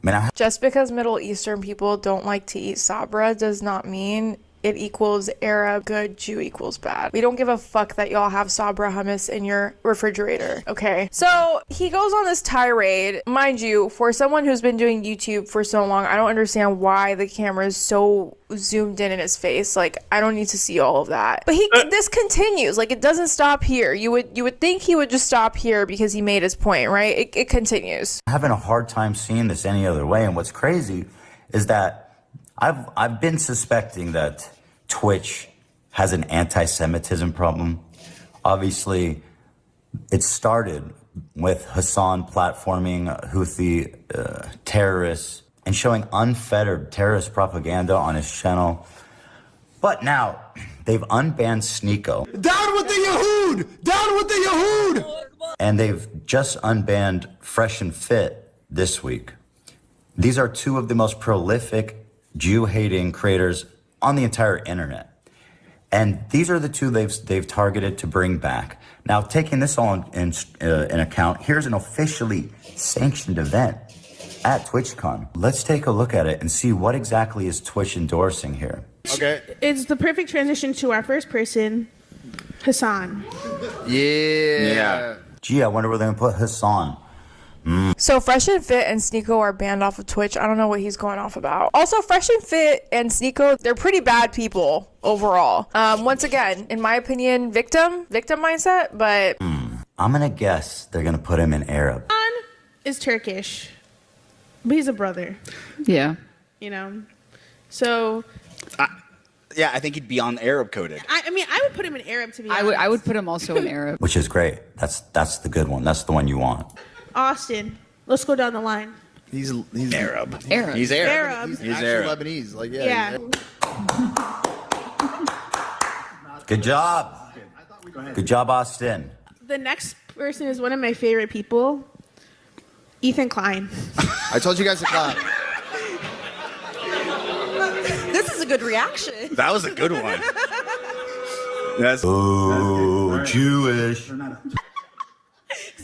I mean, just because Middle Eastern people don't like to eat Sabra does not mean it equals Arab good, Jew equals bad. We don't give a fuck that y'all have Sabra hummus in your refrigerator, okay? So he goes on this tirade. Mind you, for someone who's been doing YouTube for so long, I don't understand why the camera is so zoomed in his face. Like, I don't need to see all of that. But this continues. Like, it doesn't stop here. You would think he would just stop here because he made his point, right? It continues. I'm having a hard time seeing this any other way. And what's crazy is that I've been suspecting that Twitch has an anti-Semitism problem. Obviously, it started with Hasan platforming Houthi terrorists and showing unfettered terrorist propaganda on his channel. But now, they've unbanned Sneeko. Down with the Yahud! Down with the Yahud! And they've just unbanned Fresh and Fit this week. These are 2 of the most prolific Jew-hating creators on the entire internet. And these are the 2 they've targeted to bring back. Now, taking this all in account, here's an officially sanctioned event at TwitchCon. Let's take a look at it and see what exactly is Twitch endorsing here. Okay. It's the perfect transition to our first person, Hasan. Yeah. Gee, I wonder where they're gonna put Hasan. So Fresh and Fit and Sneeko are banned off of Twitch. I don't know what he's going off about. Also, Fresh and Fit and Sneeko, they're pretty bad people overall. Once again, in my opinion, victim mindset, but I'm gonna guess they're gonna put him in Arab. Hasan is Turkish, but he's a brother. Yeah. You know? So Yeah, I think he'd be on Arab coded. I mean, I would put him in Arab, to be honest. I would put him also in Arab. Which is great. That's the good one. That's the one you want. Austin. Let's go down the line. He's Arab. Arab. He's Arab. Arab. He's actual Arab. Lebanese. Like, Yeah. Good job. Good job, Austin. The next person is one of my favorite people, Ethan Klein. I told you guys to clap. This is a good reaction. That was a good one. Oh, Jewish.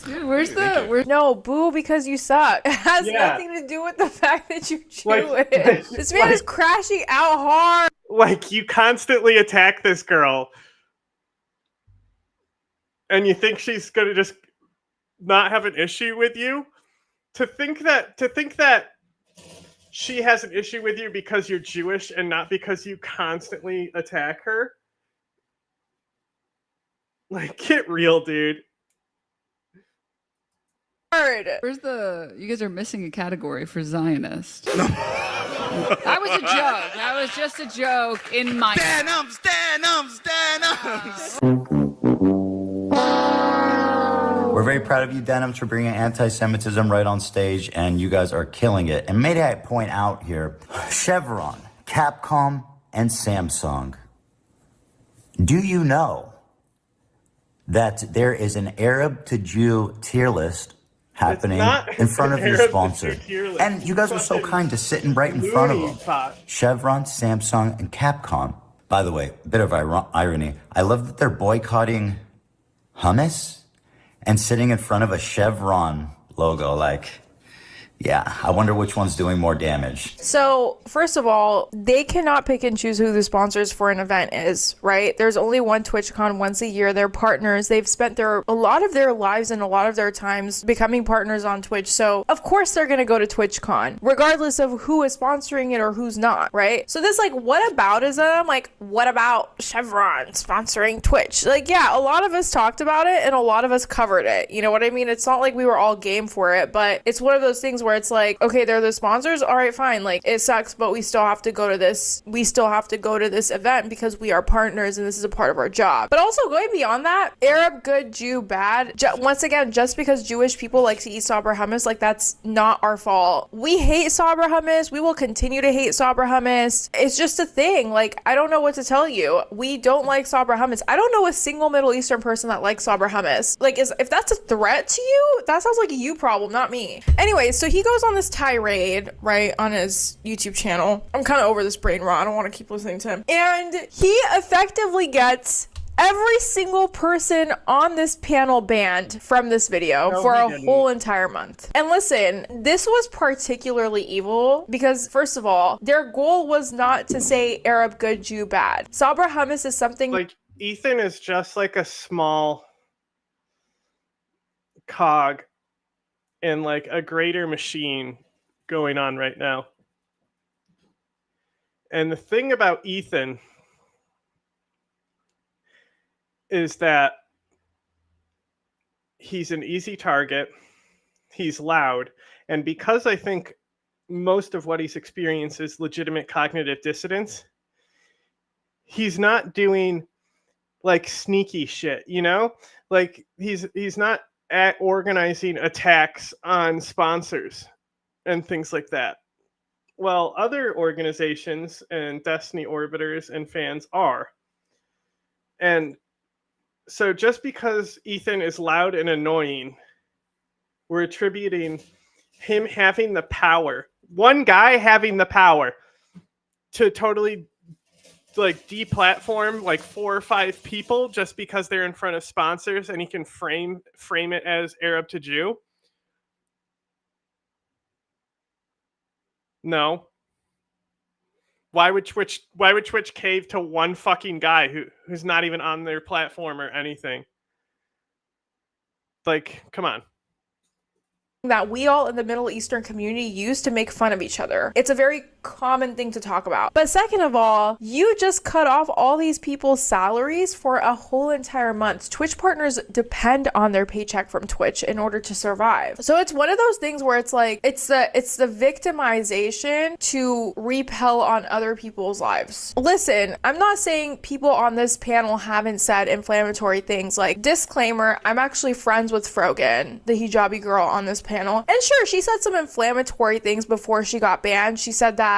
Dude, where's No, boo because you suck. It has Yeah. nothing to do with the fact that you're Jewish. Like- This man is crashing out hard. Like, you constantly attack this girl, and you think she's gonna just not have an issue with you. To think that she has an issue with you because you're Jewish and not because you constantly attack her. Like, get real, dude. Where's the? You guys are missing a category for Zionist. That was a joke. That was just a joke in my. Stand up. We're very proud of you, Denims, for bringing anti-Semitism right on stage, and you guys are killing it. And may I point out here, Chevron, Capcom, and Samsung. Do you know that there is an Arab to Jew tier list happening not in front of an your Arab to sponsor? Jew tier list. And you guys were so kind to sitting right in front of them. Pot. Chevron, Samsung, and Capcom. By the way, a bit of irony. I love that they're boycotting hummus and sitting in front of a Chevron logo. Like, yeah, I wonder which one's doing more damage. So, first of all, they cannot pick and choose who the sponsors for an event is, right? There's only one TwitchCon once a year. They're partners. They've spent a lot of their lives and a lot of their times becoming partners on Twitch. So, of course, they're going to go to TwitchCon, regardless of who is sponsoring it or who's not, right? So, this, like, whataboutism, like, what about Chevron sponsoring Twitch? Like, yeah, a lot of us talked about it and a lot of us covered it. You know what I mean? It's not like we were all game for it, but it's one of those things where it's like, okay, they're the sponsors. All right, fine. Like, it sucks, but we still have to go to this. We still have to go to this event because we are partners and this is a part of our job. But also going beyond that, Arab good, Jew bad. Once again, just because Jewish people like to eat Sabra hummus, like, that's not our fault. We hate Sabra hummus. We will continue to hate Sabra hummus. It's just a thing. Like, I don't know what to tell you. We don't like Sabra hummus. I don't know a single Middle Eastern person that likes Sabra hummus. Like, if that's a threat to you, that sounds like a you problem, not me. Anyway, so he goes on this tirade, right, on his YouTube channel. I'm kind of over this brain rot. I don't want to keep listening to him. And he effectively gets every single person on this panel banned from this video for a whole entire month. And listen, this was particularly evil because, first of all, their goal was not to say Arab good, Jew bad. Sabra hummus is something Like, Ethan is just like a small cog in, like, a greater machine going on right now. And the thing about Ethan is that he's an easy target, he's loud, and because I think most of what he's experienced is legitimate cognitive dissonance, he's not doing, like, sneaky shit, you know? Like, he's not organizing attacks on sponsors and things like that. Well, other organizations and Destiny orbiters and fans are. And so just because Ethan is loud and annoying, we're attributing him having the power, one guy having the power to totally, like, deplatform like 4 or 5 people just because they're in front of sponsors and he can frame it as Arab to Jew. No. Why would Twitch cave to one fucking guy who's not even on their platform or anything? Like, come on. that we all in the Middle Eastern community use to make fun of each other. It's a very common thing to talk about. But second of all, you just cut off all these people's salaries for a whole entire month. Twitch partners depend on their paycheck from Twitch in order to survive. So it's one of those things where it's like, it's the victimization to repel on other people's lives. Listen, I'm not saying people on this panel haven't said inflammatory things. Like, disclaimer, I'm actually friends with Frogan, the hijabi girl on this panel. And sure, she said some inflammatory things before she got banned. She said that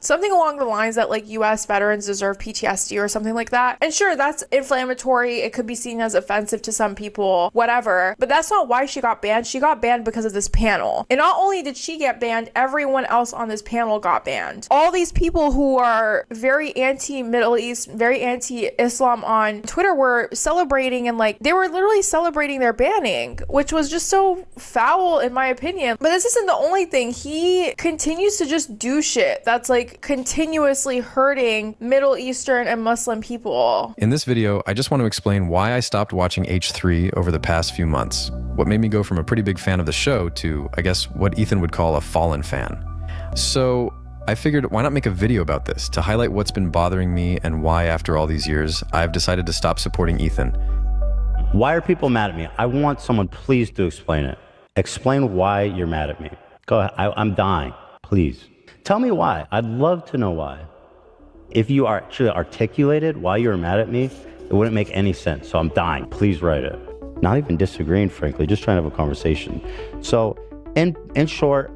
something along the lines that like US veterans deserve PTSD or something like that. And sure, that's inflammatory. It could be seen as offensive to some people, whatever. But that's not why she got banned. She got banned because of this panel. And not only did she get banned, everyone else on this panel got banned. All these people who are very anti-Middle East, very anti-Islam on Twitter were celebrating, and like they were literally celebrating their banning, which was just so foul in my opinion. But this isn't the only thing. He continues to just do shit that's like continuously hurting Middle Eastern and Muslim people. In this video, I just want to explain why I stopped watching H3 over the past few months. What made me go from a pretty big fan of the show to, I guess, what Ethan would call a fallen fan. So I figured, why not make a video about this to highlight what's been bothering me and why, after all these years, I've decided to stop supporting Ethan. Why are people mad at me? I want someone please to explain it. Explain why you're mad at me. Go ahead. I'm dying. Please. Tell me why. I'd love to know why. If you are actually articulated why you're mad at me, it wouldn't make any sense. So I'm dying. Please write it. Not even disagreeing, frankly, just trying to have a conversation. So in short,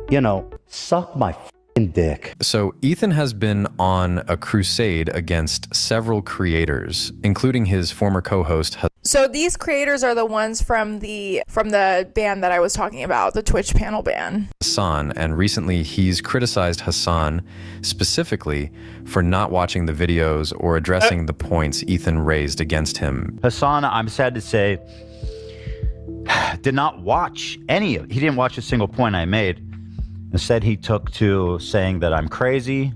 you know, suck my f***ing dick. So Ethan has been on a crusade against several creators, including his former co-host. So these creators are the ones from the ban that I was talking about, the Twitch panel ban. Hasan, and recently he's criticized Hasan specifically for not watching the videos or addressing the points Ethan raised against him. Hasan, I'm sad to say, did not watch any of it. He didn't watch a single point I made. Instead, he took to saying that I'm crazy.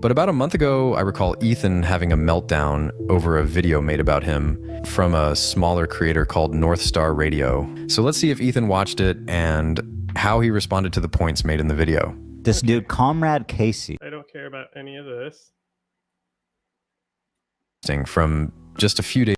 But about a month ago, I recall Ethan having a meltdown over a video made about him from a smaller creator called North Star Radio. So let's see if Ethan watched it and how he responded to the points made in the video. This dude, Comrade Casey. I don't care about any of this. From just a few days.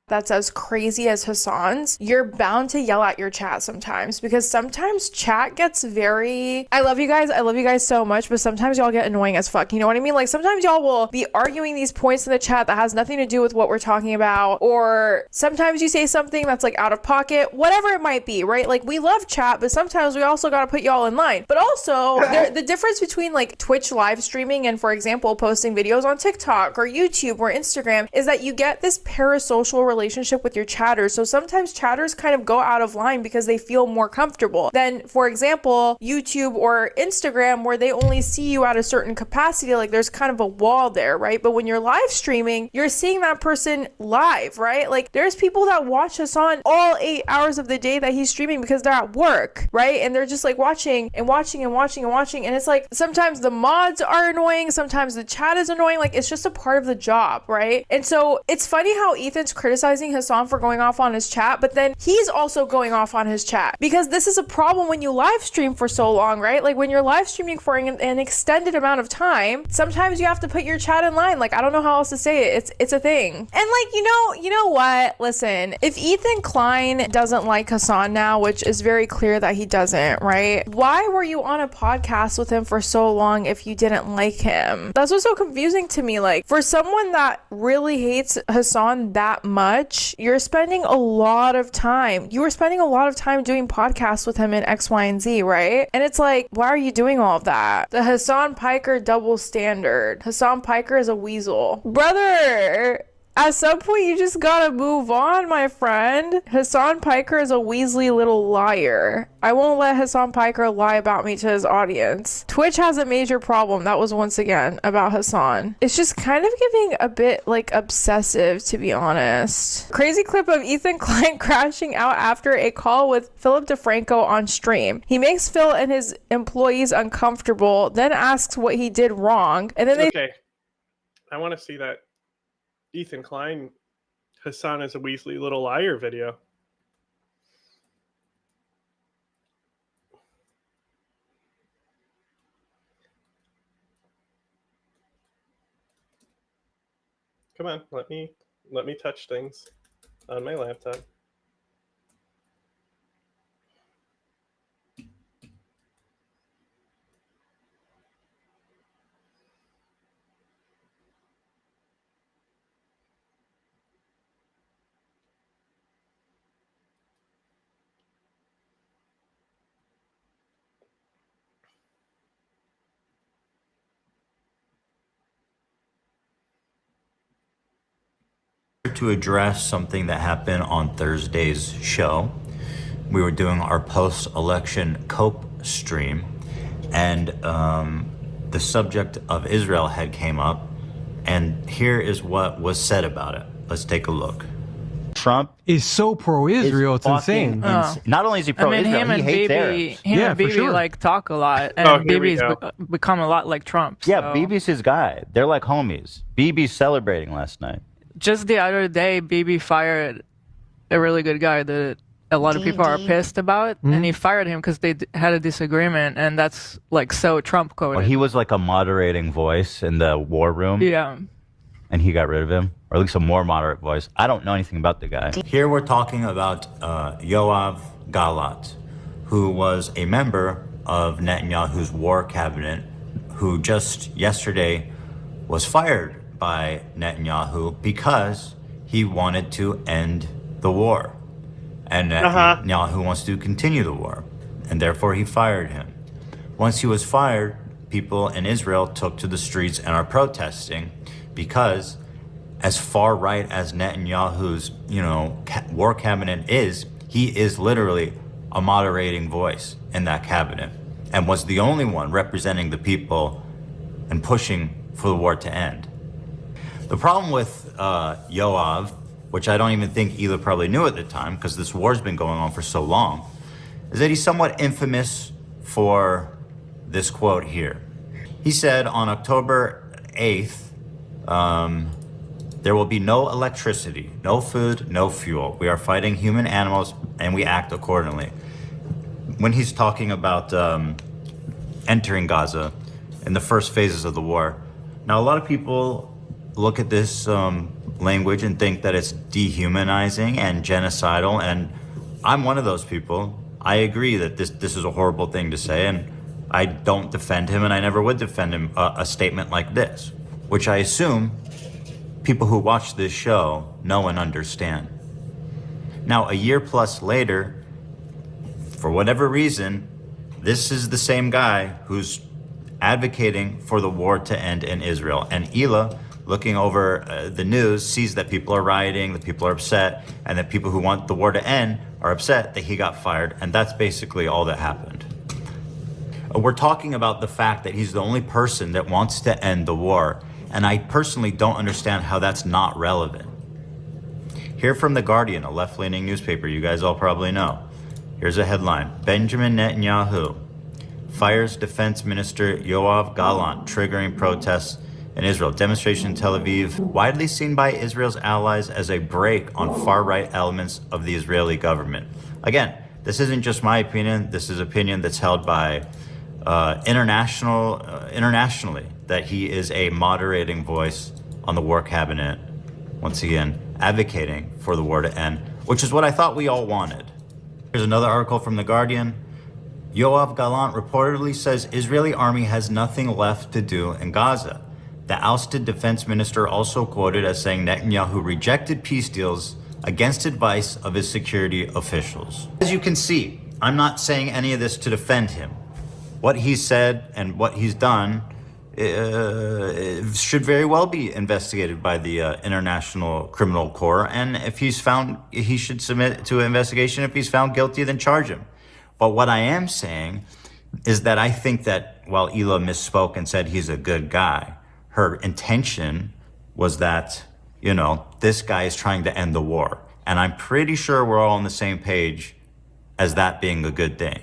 That's as crazy as Hasan's, you're bound to yell at your chat sometimes, because sometimes chat gets very, I love you guys so much, but sometimes y'all get annoying as fuck, you know what I mean? Like sometimes y'all will be arguing these points in the chat that has nothing to do with what we're talking about, or sometimes you say something that's like out of pocket, whatever it might be, right? Like we love chat, but sometimes we also gotta put y'all in line. But also the difference between like Twitch live streaming and, for example, posting videos on TikTok or YouTube or Instagram is that you get this parasocial relationship with your chatters. So sometimes chatters kind of go out of line because they feel more comfortable than, for example, YouTube or Instagram, where they only see you at a certain capacity. Like there's kind of a wall there, right? But when you're live streaming, you're seeing that person live, right? Like there's people that watch Hasan all 8 hours of the day that he's streaming because they're at work, right? And they're just like watching and watching and watching and watching. And it's like sometimes the mods are annoying, sometimes the chat is annoying. Like it's just a part of the job, right? And so it's funny how Ethan's criticizing Hasan for going off on his chat, but then he's also going off on his chat, because this is a problem when you live stream for so long, right? Like when you're live streaming for an extended amount of time, sometimes you have to put your chat in line. Like I don't know how else to say it. It's a thing. And like, you know what? Listen, if Ethan Klein doesn't like Hasan now, which is very clear that he doesn't, right? Why were you on a podcast with him for so long if you didn't like him? That's what's so confusing to me. Like for someone that really hates Hasan that much, you're spending a lot of time. You were spending a lot of time doing podcasts with him in X, Y, and Z, right? And it's like, why are you doing all of that? The Hasan Piker double standard. Hasan Piker is a weasel. Brother, at some point you just gotta move on, my friend. Hasan Piker is a Weasley little liar. I won't let Hasan Piker lie about me to his audience. Twitch has a major problem. That was once again about Hasan. It's just kind of giving a bit like obsessive, to be honest. Crazy clip of Ethan Klein crashing out after a call with Philip DeFranco on stream. He makes Phil and his employees uncomfortable, then asks what he did wrong, and then Okay, I want to see that Ethan Klein, Hasan is a Weasley little liar video. Come on, let me touch things on my laptop. To address something that happened on Thursday's show. We were doing our post-election cope stream, and the subject of Israel had came up, and here is what was said about it. Let's take a look. Trump is so pro-Israel, it's insane. Not only is he pro-Israel, him he and hates Bibi, Arabs. him and Bibi like talk a lot, and Bibi's become a lot like Trump. Yeah, so. Bibi's his guy. They're like homies. Bibi's celebrating last night. Just the other day, Bibi fired a really good guy that a lot of people are pissed about, and he fired him because they had a disagreement, and that's like so Trump coded. Well, he was like a moderating voice in the war room. Yeah. And he got rid of him, or at least a more moderate voice. I don't know anything about the guy. Here we're talking about Yoav Gallant, who was a member of Netanyahu's war cabinet, who just yesterday was fired by Netanyahu because he wanted to end the war. And Netanyahu wants to continue the war, and therefore he fired him. Once he was fired, people in Israel took to the streets and are protesting because as far right as Netanyahu's, war cabinet is, he is literally a moderating voice in that cabinet and was the only one representing the people and pushing for the war to end. The problem with Yoav, which I don't even think Ela probably knew at the time because this war's been going on for so long, is that he's somewhat infamous for this quote here. He said on October 8th, there will be no electricity, no food, no fuel. We are fighting human animals and we act accordingly. When he's talking about entering Gaza in the first phases of the war. Now, a lot of people look at this language and think that it's dehumanizing and genocidal, and I'm one of those people. I agree that this is a horrible thing to say, and I don't defend him, and I never would defend him, a statement like this, which I assume people who watch this show know and understand. Now, a year plus later, for whatever reason, this is the same guy who's advocating for the war to end in Israel. And Ela, looking over the news, sees that people are rioting, that people are upset, and that people who want the war to end are upset that he got fired. And that's basically all that happened. We're talking about the fact that he's the only person that wants to end the war. And I personally don't understand how that's not relevant. Here from The Guardian, a left-leaning newspaper you guys all probably know. Here's a headline: Benjamin Netanyahu fires Defense Minister Yoav Gallant, triggering protests in Israel. Demonstration in Tel Aviv, widely seen by Israel's allies as a break on far-right elements of the Israeli government. Again, this isn't just my opinion. This is opinion that's held by internationally, that he is a moderating voice on the war cabinet, once again, advocating for the war to end, which is what I thought we all wanted. Here's another article from The Guardian. Yoav Gallant reportedly says Israeli army has nothing left to do in Gaza. The ousted defense minister also quoted as saying Netanyahu rejected peace deals against advice of his security officials. As you can see, I'm not saying any of this to defend him. What he said and what he's done should very well be investigated by the International Criminal Court, and if he's found, he should submit to an investigation. If he's found guilty, then charge him. But what I am saying is that I think that while Ela misspoke and said he's a good guy, her intention was that, this guy is trying to end the war. And I'm pretty sure we're all on the same page as that being a good thing.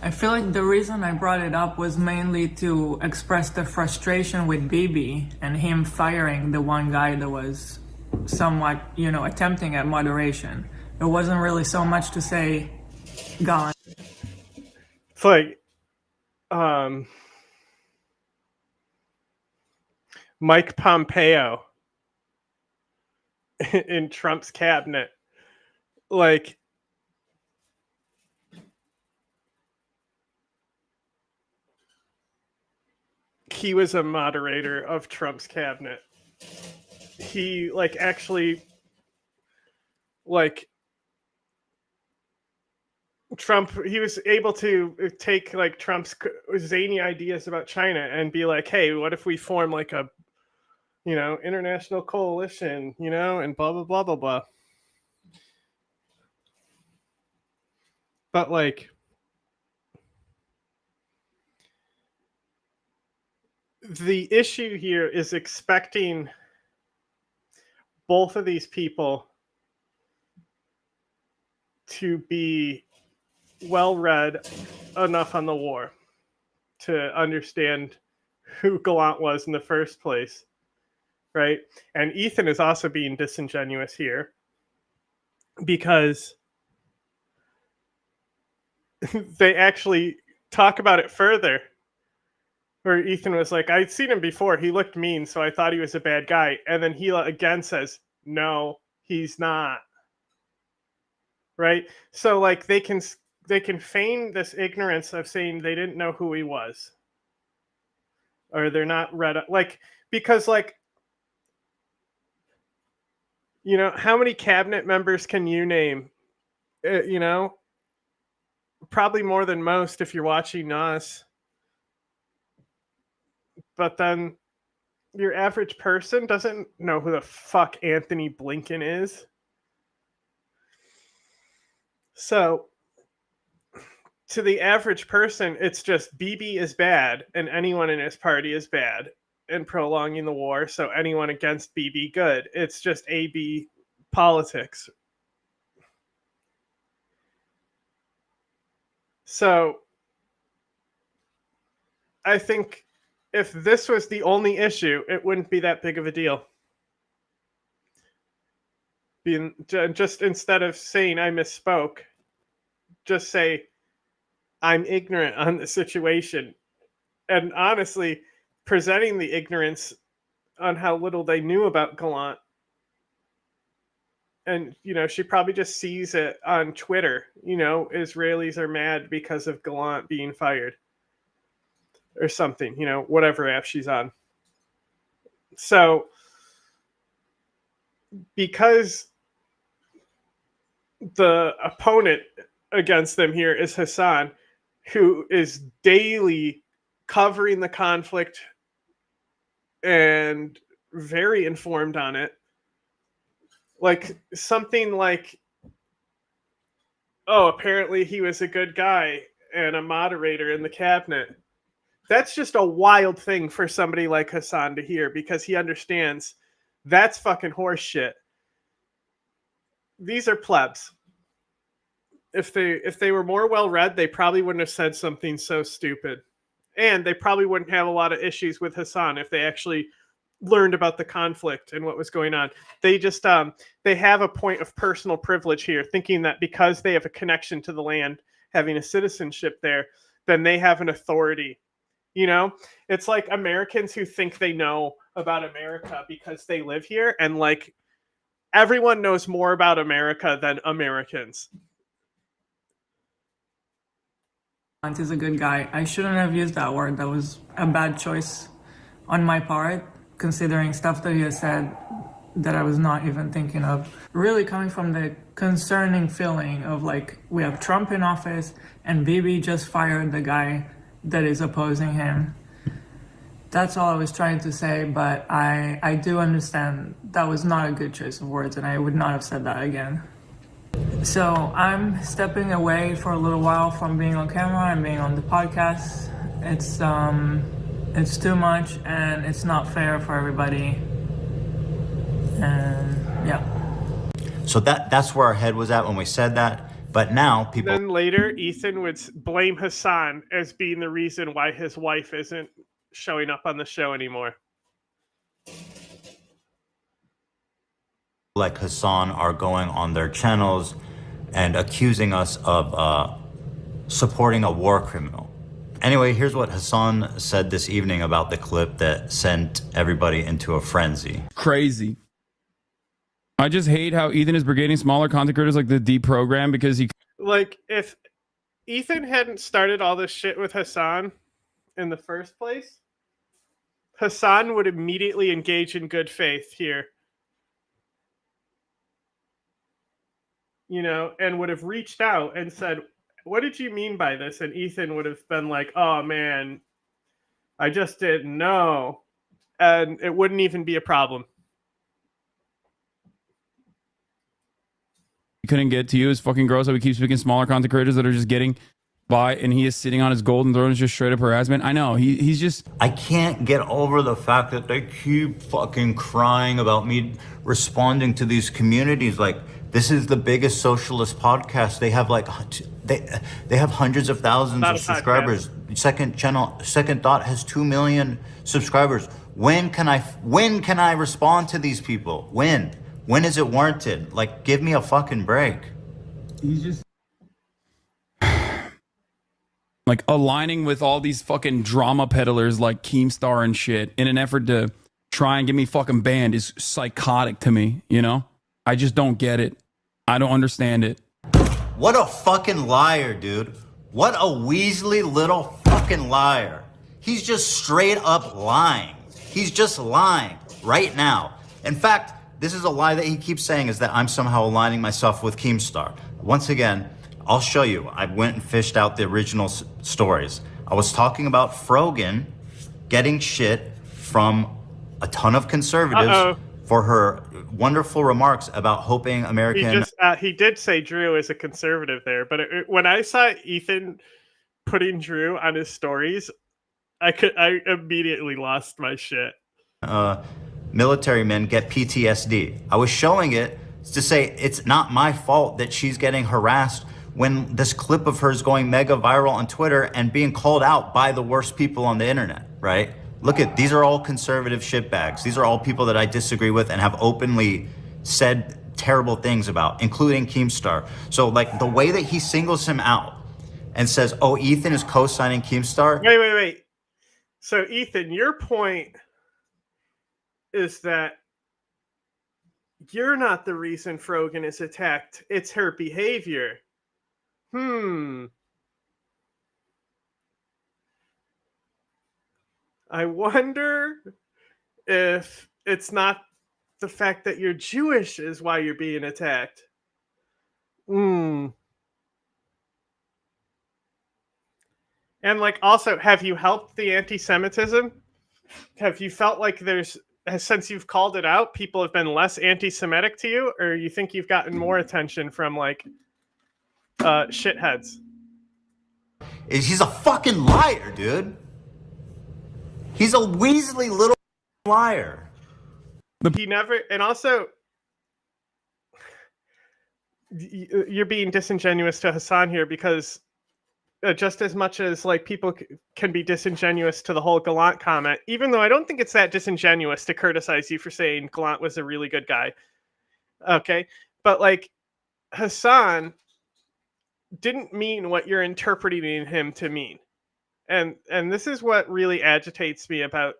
I feel like the reason I brought it up was mainly to express the frustration with Bibi and him firing the one guy that was somewhat, attempting at moderation. There wasn't really so much to say, gone. It's like, Mike Pompeo in Trump's cabinet. Like, he was a moderator of Trump's cabinet. He like actually like Trump, he was able to take like Trump's zany ideas about China and be like, hey, what if we form like a, international coalition, and blah, blah, blah, blah, blah. But like, the issue here is expecting both of these people to be well read enough on the war to understand who Gallant was in the first place, right? And Ethan is also being disingenuous here because they actually talk about it further. Where Ethan was like, I'd seen him before. He looked mean, so I thought he was a bad guy. And then he again says, no, he's not. Right? So like they can feign this ignorance of saying they didn't know who he was. Or they're not read up. Like, because like, how many cabinet members can you name? Probably more than most if you're watching us. But then your average person doesn't know who the fuck Anthony Blinken is. So, to the average person, it's just Bibi is bad and anyone in his party is bad and prolonging the war. So anyone against Bibi, good. It's just AB politics. So, I think if this was the only issue, it wouldn't be that big of a deal. Just instead of saying I misspoke, just say I'm ignorant on the situation. And honestly, presenting the ignorance on how little they knew about Gallant. And, she probably just sees it on Twitter. Israelis are mad because of Gallant being fired. Or something, whatever app she's on. So, because the opponent against them here is Hasan, who is daily covering the conflict and very informed on it. Like, something like, oh, apparently he was a good guy and a moderator in the cabinet. That's just a wild thing for somebody like Hasan to hear because he understands that's fucking horse shit. These are plebs. If they were more well read, they probably wouldn't have said something so stupid. And they probably wouldn't have a lot of issues with Hasan if they actually learned about the conflict and what was going on. They just they have a point of personal privilege here, thinking that because they have a connection to the land, having a citizenship there, then they have an authority. It's like Americans who think they know about America because they live here, and like everyone knows more about America than Americans. Is a good guy. I shouldn't have used that word. That was a bad choice on my part, considering stuff that he has said that I was not even thinking of. Really coming from the concerning feeling of like, we have Trump in office and Bibi just fired the guy that is opposing him. That's all I was trying to say, but I do understand that was not a good choice of words, and I would not have said that again. So I'm stepping away for a little while from being on camera and being on the podcast. It's too much, and it's not fair for everybody. And yeah. So that's where our head was at when we said that. But now people. Then later, Ethan would blame Hasan as being the reason why his wife isn't showing up on the show anymore. Like Hasan are going on their channels and accusing us of supporting a war criminal. Anyway, here's what Hasan said this evening about the clip that sent everybody into a frenzy. Crazy. I just hate how Ethan is brigading smaller content creators like the deprogram because he. Like, if Ethan hadn't started all this shit with Hasan in the first place, Hasan would immediately engage in good faith here. You know, and would have reached out and said, what did you mean by this? And Ethan would have been like, oh man, I just didn't know. And it wouldn't even be a problem. He couldn't get to you. It's fucking gross how he keeps picking smaller content creators that are just getting by, and he is sitting on his golden throne. Is just straight up harassment. I know. He's just. I can't get over the fact that they keep fucking crying about me responding to these communities. Like, this is the biggest socialist podcast. They have like they have hundreds of thousands of subscribers. Second Thought has 2 million subscribers. When can I respond to these people? When is it warranted? Like, give me a fucking break. He's just like aligning with all these fucking drama peddlers like Keemstar and shit in an effort to try and get me fucking banned is psychotic to me, you know? I just don't get it. I don't understand it. What a fucking liar, dude. What a Weasley little fucking liar. He's just straight up lying. He's just lying right now. In fact, this is a lie that he keeps saying, is that I'm somehow aligning myself with Keemstar. Once again, I'll show you. I went and fished out the original stories. I was talking about Frogan getting shit from a ton of conservatives for her wonderful remarks about hoping American... He did say Drew is a conservative there, but when I saw Ethan putting Drew on his stories, I immediately lost my shit. Military men get PTSD. I was showing it to say it's not my fault that she's getting harassed when this clip of hers going mega viral on Twitter and being called out by the worst people on the internet, right? Look at, these are all conservative shitbags. These are all people that I disagree with and have openly said terrible things about, including Keemstar. So like the way that he singles him out and says, oh, Ethan is co-signing Keemstar. Wait. So Ethan, your point is that you're not the reason Frogan is attacked. It's her behavior. I wonder if it's not the fact that you're Jewish is why you're being attacked. And like, also, have you helped the anti-Semitism? Have you felt like since you've called it out, people have been less anti-Semitic to you, or you think you've gotten more attention from like shitheads? He's a fucking liar, dude. He's a Weasley little liar. He never, and also, you're being disingenuous to Hasan here because just as much as like people can be disingenuous to the whole Gallant comment, even though I don't think it's that disingenuous to criticize you for saying Gallant was a really good guy. Okay. But like Hasan didn't mean what you're interpreting him to mean. And this is what really agitates me about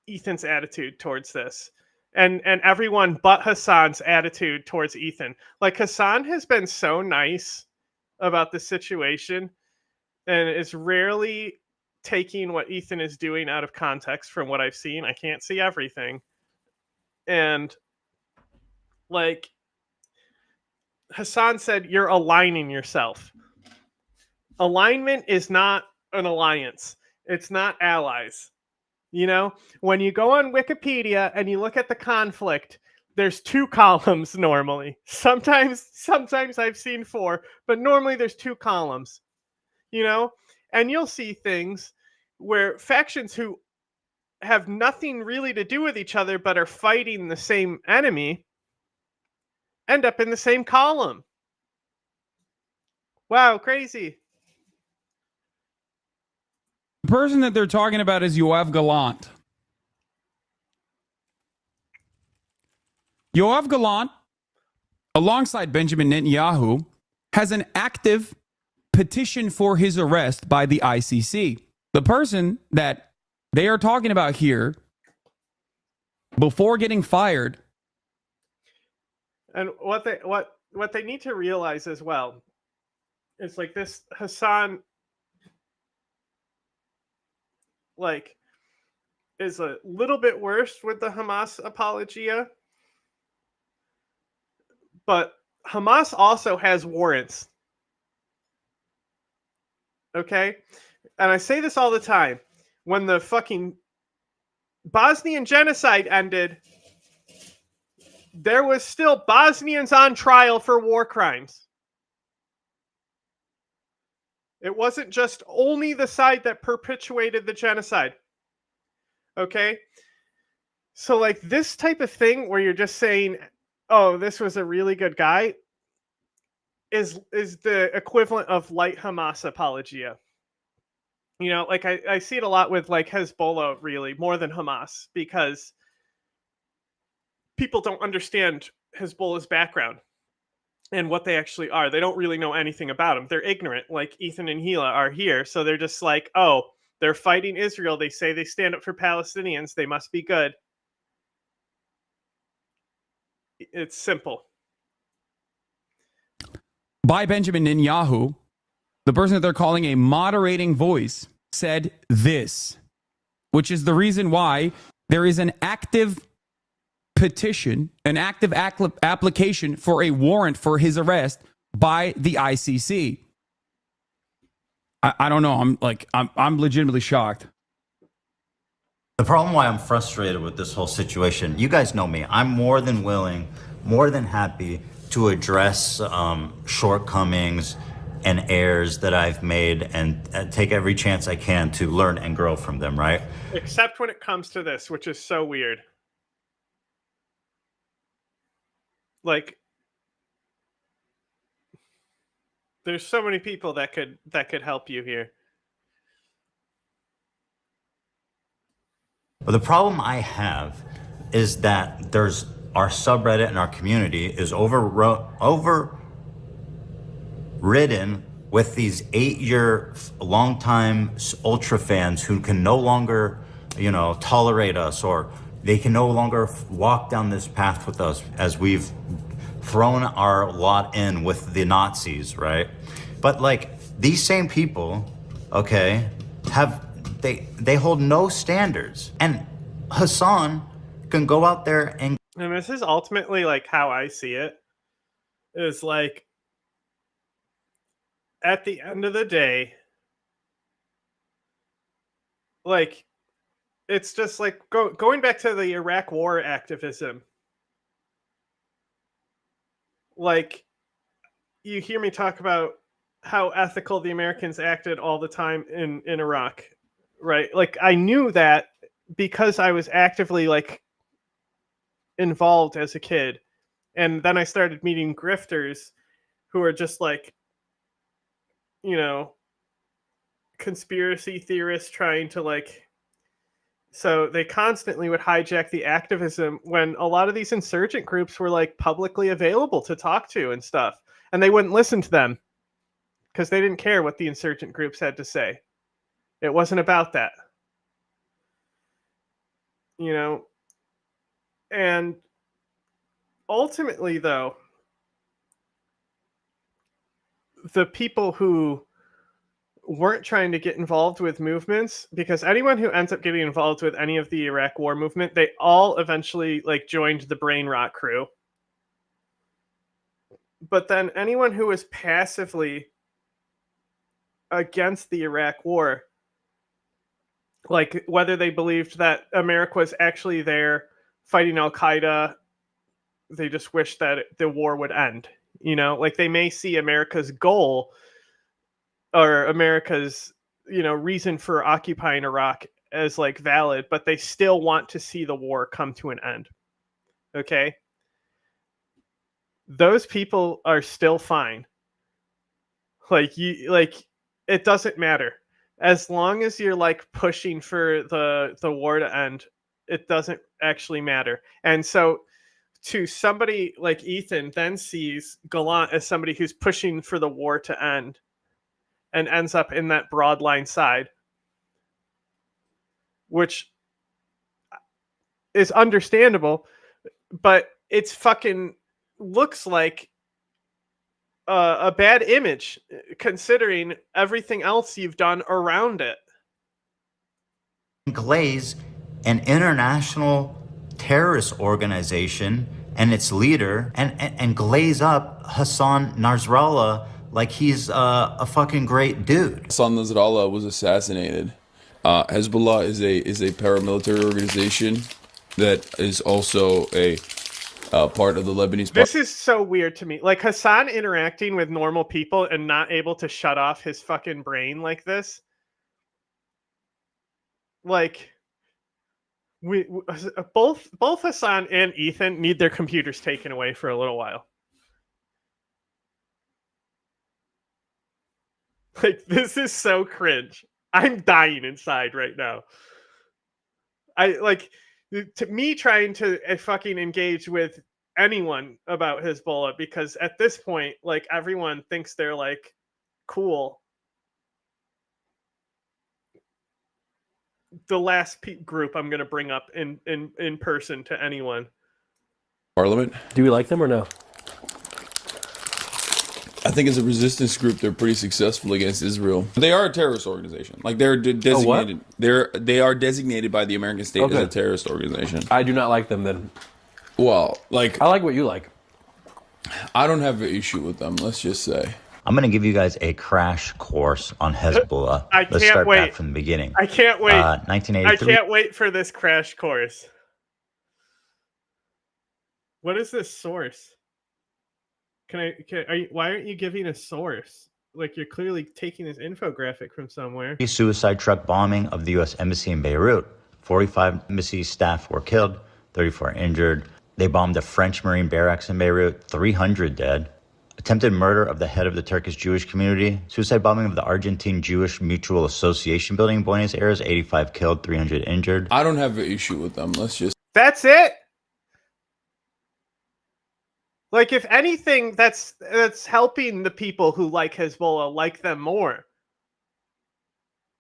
Ethan's attitude towards this. And everyone but Hasan's attitude towards Ethan. Like Hasan has been so nice about the situation and is rarely taking what Ethan is doing out of context from what I've seen. I can't see everything. And like Hasan said, you're aligning yourself. Alignment is not an alliance. It's not allies. You know, when you go on Wikipedia and you look at the conflict, there's 2 columns normally. Sometimes I've seen 4, but normally there's 2 columns. You know, and you'll see things where factions who have nothing really to do with each other but are fighting the same enemy end up in the same column. Wow, crazy. The person that they're talking about is Yoav Gallant. Yoav Gallant, alongside Benjamin Netanyahu, has an active petition for his arrest by the ICC. The person that they are talking about here, before getting fired, And what they need to realize as well is like this Hasan like is a little bit worse with the Hamas apologia, but Hamas also has warrants. Okay? And I say this all the time. When the fucking Bosnian genocide ended, there was still Bosnians on trial for war crimes. It wasn't just only the side that perpetuated the genocide. Okay? So like this type of thing where you're just saying, "Oh, this was a really good guy," is the equivalent of light Hamas apologia. You know, like I see it a lot with like Hezbollah, really, more than Hamas, because people don't understand Hezbollah's background and what they actually are. They don't really know anything about them. They're ignorant, like Ethan and Gila are here. So they're just like, oh, they're fighting Israel. They say they stand up for Palestinians. They must be good. It's simple. By Benjamin Netanyahu, the person that they're calling a moderating voice, said this, which is the reason why there is an active petition, an active application for a warrant for his arrest by the ICC. I don't know. I'm legitimately shocked. The problem why I'm frustrated with this whole situation, you guys know me. I'm more than willing, more than happy to address shortcomings and errors that I've made and take every chance I can to learn and grow from them, right? Except when it comes to this, which is so weird. Like, there's so many people that could help you here. But the problem I have is that there's our subreddit and our community is overridden with these 8-year longtime ultra fans who can no longer, tolerate us, or they can no longer walk down this path with us as we've thrown our lot in with the Nazis, right? But like these same people, okay, they hold no standards. And Hasan can go out there and this is ultimately like how I see it. Is like at the end of the day, like it's just like going back to the Iraq war activism. Like you hear me talk about how ethical the Americans acted all the time in Iraq, right? Like I knew that because I was actively like involved as a kid. And then I started meeting grifters who are just like, conspiracy theorists trying to like, so they constantly would hijack the activism when a lot of these insurgent groups were like publicly available to talk to and stuff. And they wouldn't listen to them because they didn't care what the insurgent groups had to say. It wasn't about that. And ultimately, though, the people who weren't trying to get involved with movements, because anyone who ends up getting involved with any of the Iraq war movement, they all eventually like joined the brain rot crew. But then anyone who was passively against the Iraq war, like whether they believed that America was actually there fighting Al-Qaeda, they just wish that the war would end. Like they may see America's goal or America's, reason for occupying Iraq as like valid, but they still want to see the war come to an end. Okay? Those people are still fine. Like it doesn't matter. As long as you're like pushing for the war to end, it doesn't actually matter. And so to somebody like Ethan then sees Gallant as somebody who's pushing for the war to end and ends up in that broadline side, which is understandable, but it's fucking looks like a bad image, considering everything else you've done around it. Glaze, an international terrorist organization, and its leader, and glaze up Hasan Nasrallah like he's a fucking great dude. Hasan Nasrallah was assassinated. Hezbollah is a paramilitary organization that is also a part of the Lebanese. This is so weird to me. Like Hasan interacting with normal people and not able to shut off his fucking brain like this. Like we both Hasan and Ethan need their computers taken away for a little while. Like this is so cringe. I'm dying inside right now. I like to me trying to fucking engage with anyone about Hezbollah, because at this point, like, everyone thinks they're like cool. The last group I'm going to bring up in person to anyone. Parliament. Do we like them or no? I think as a resistance group, they're pretty successful against Israel. They are a terrorist organization. Like they're designated. They are designated by the American state as a terrorist organization. I do not like them then. Well, like I like what you like. I don't have an issue with them. Let's just say. I'm going to give you guys a crash course on Hezbollah. Let's start back from the beginning. I can't wait. 1983. I can't wait for this crash course. What is this source? Why aren't you giving a source? Like, you're clearly taking this infographic from somewhere. Suicide truck bombing of the U.S. Embassy in Beirut. 45 embassy staff were killed, 34 injured. They bombed the French Marine barracks in Beirut, 300 dead. Attempted murder of the head of the Turkish Jewish community. Suicide bombing of the Argentine Jewish Mutual Association building in Buenos Aires, 85 killed, 300 injured. I don't have an issue with them. Let's just. That's it. Like, if anything, that's helping the people who like Hezbollah like them more.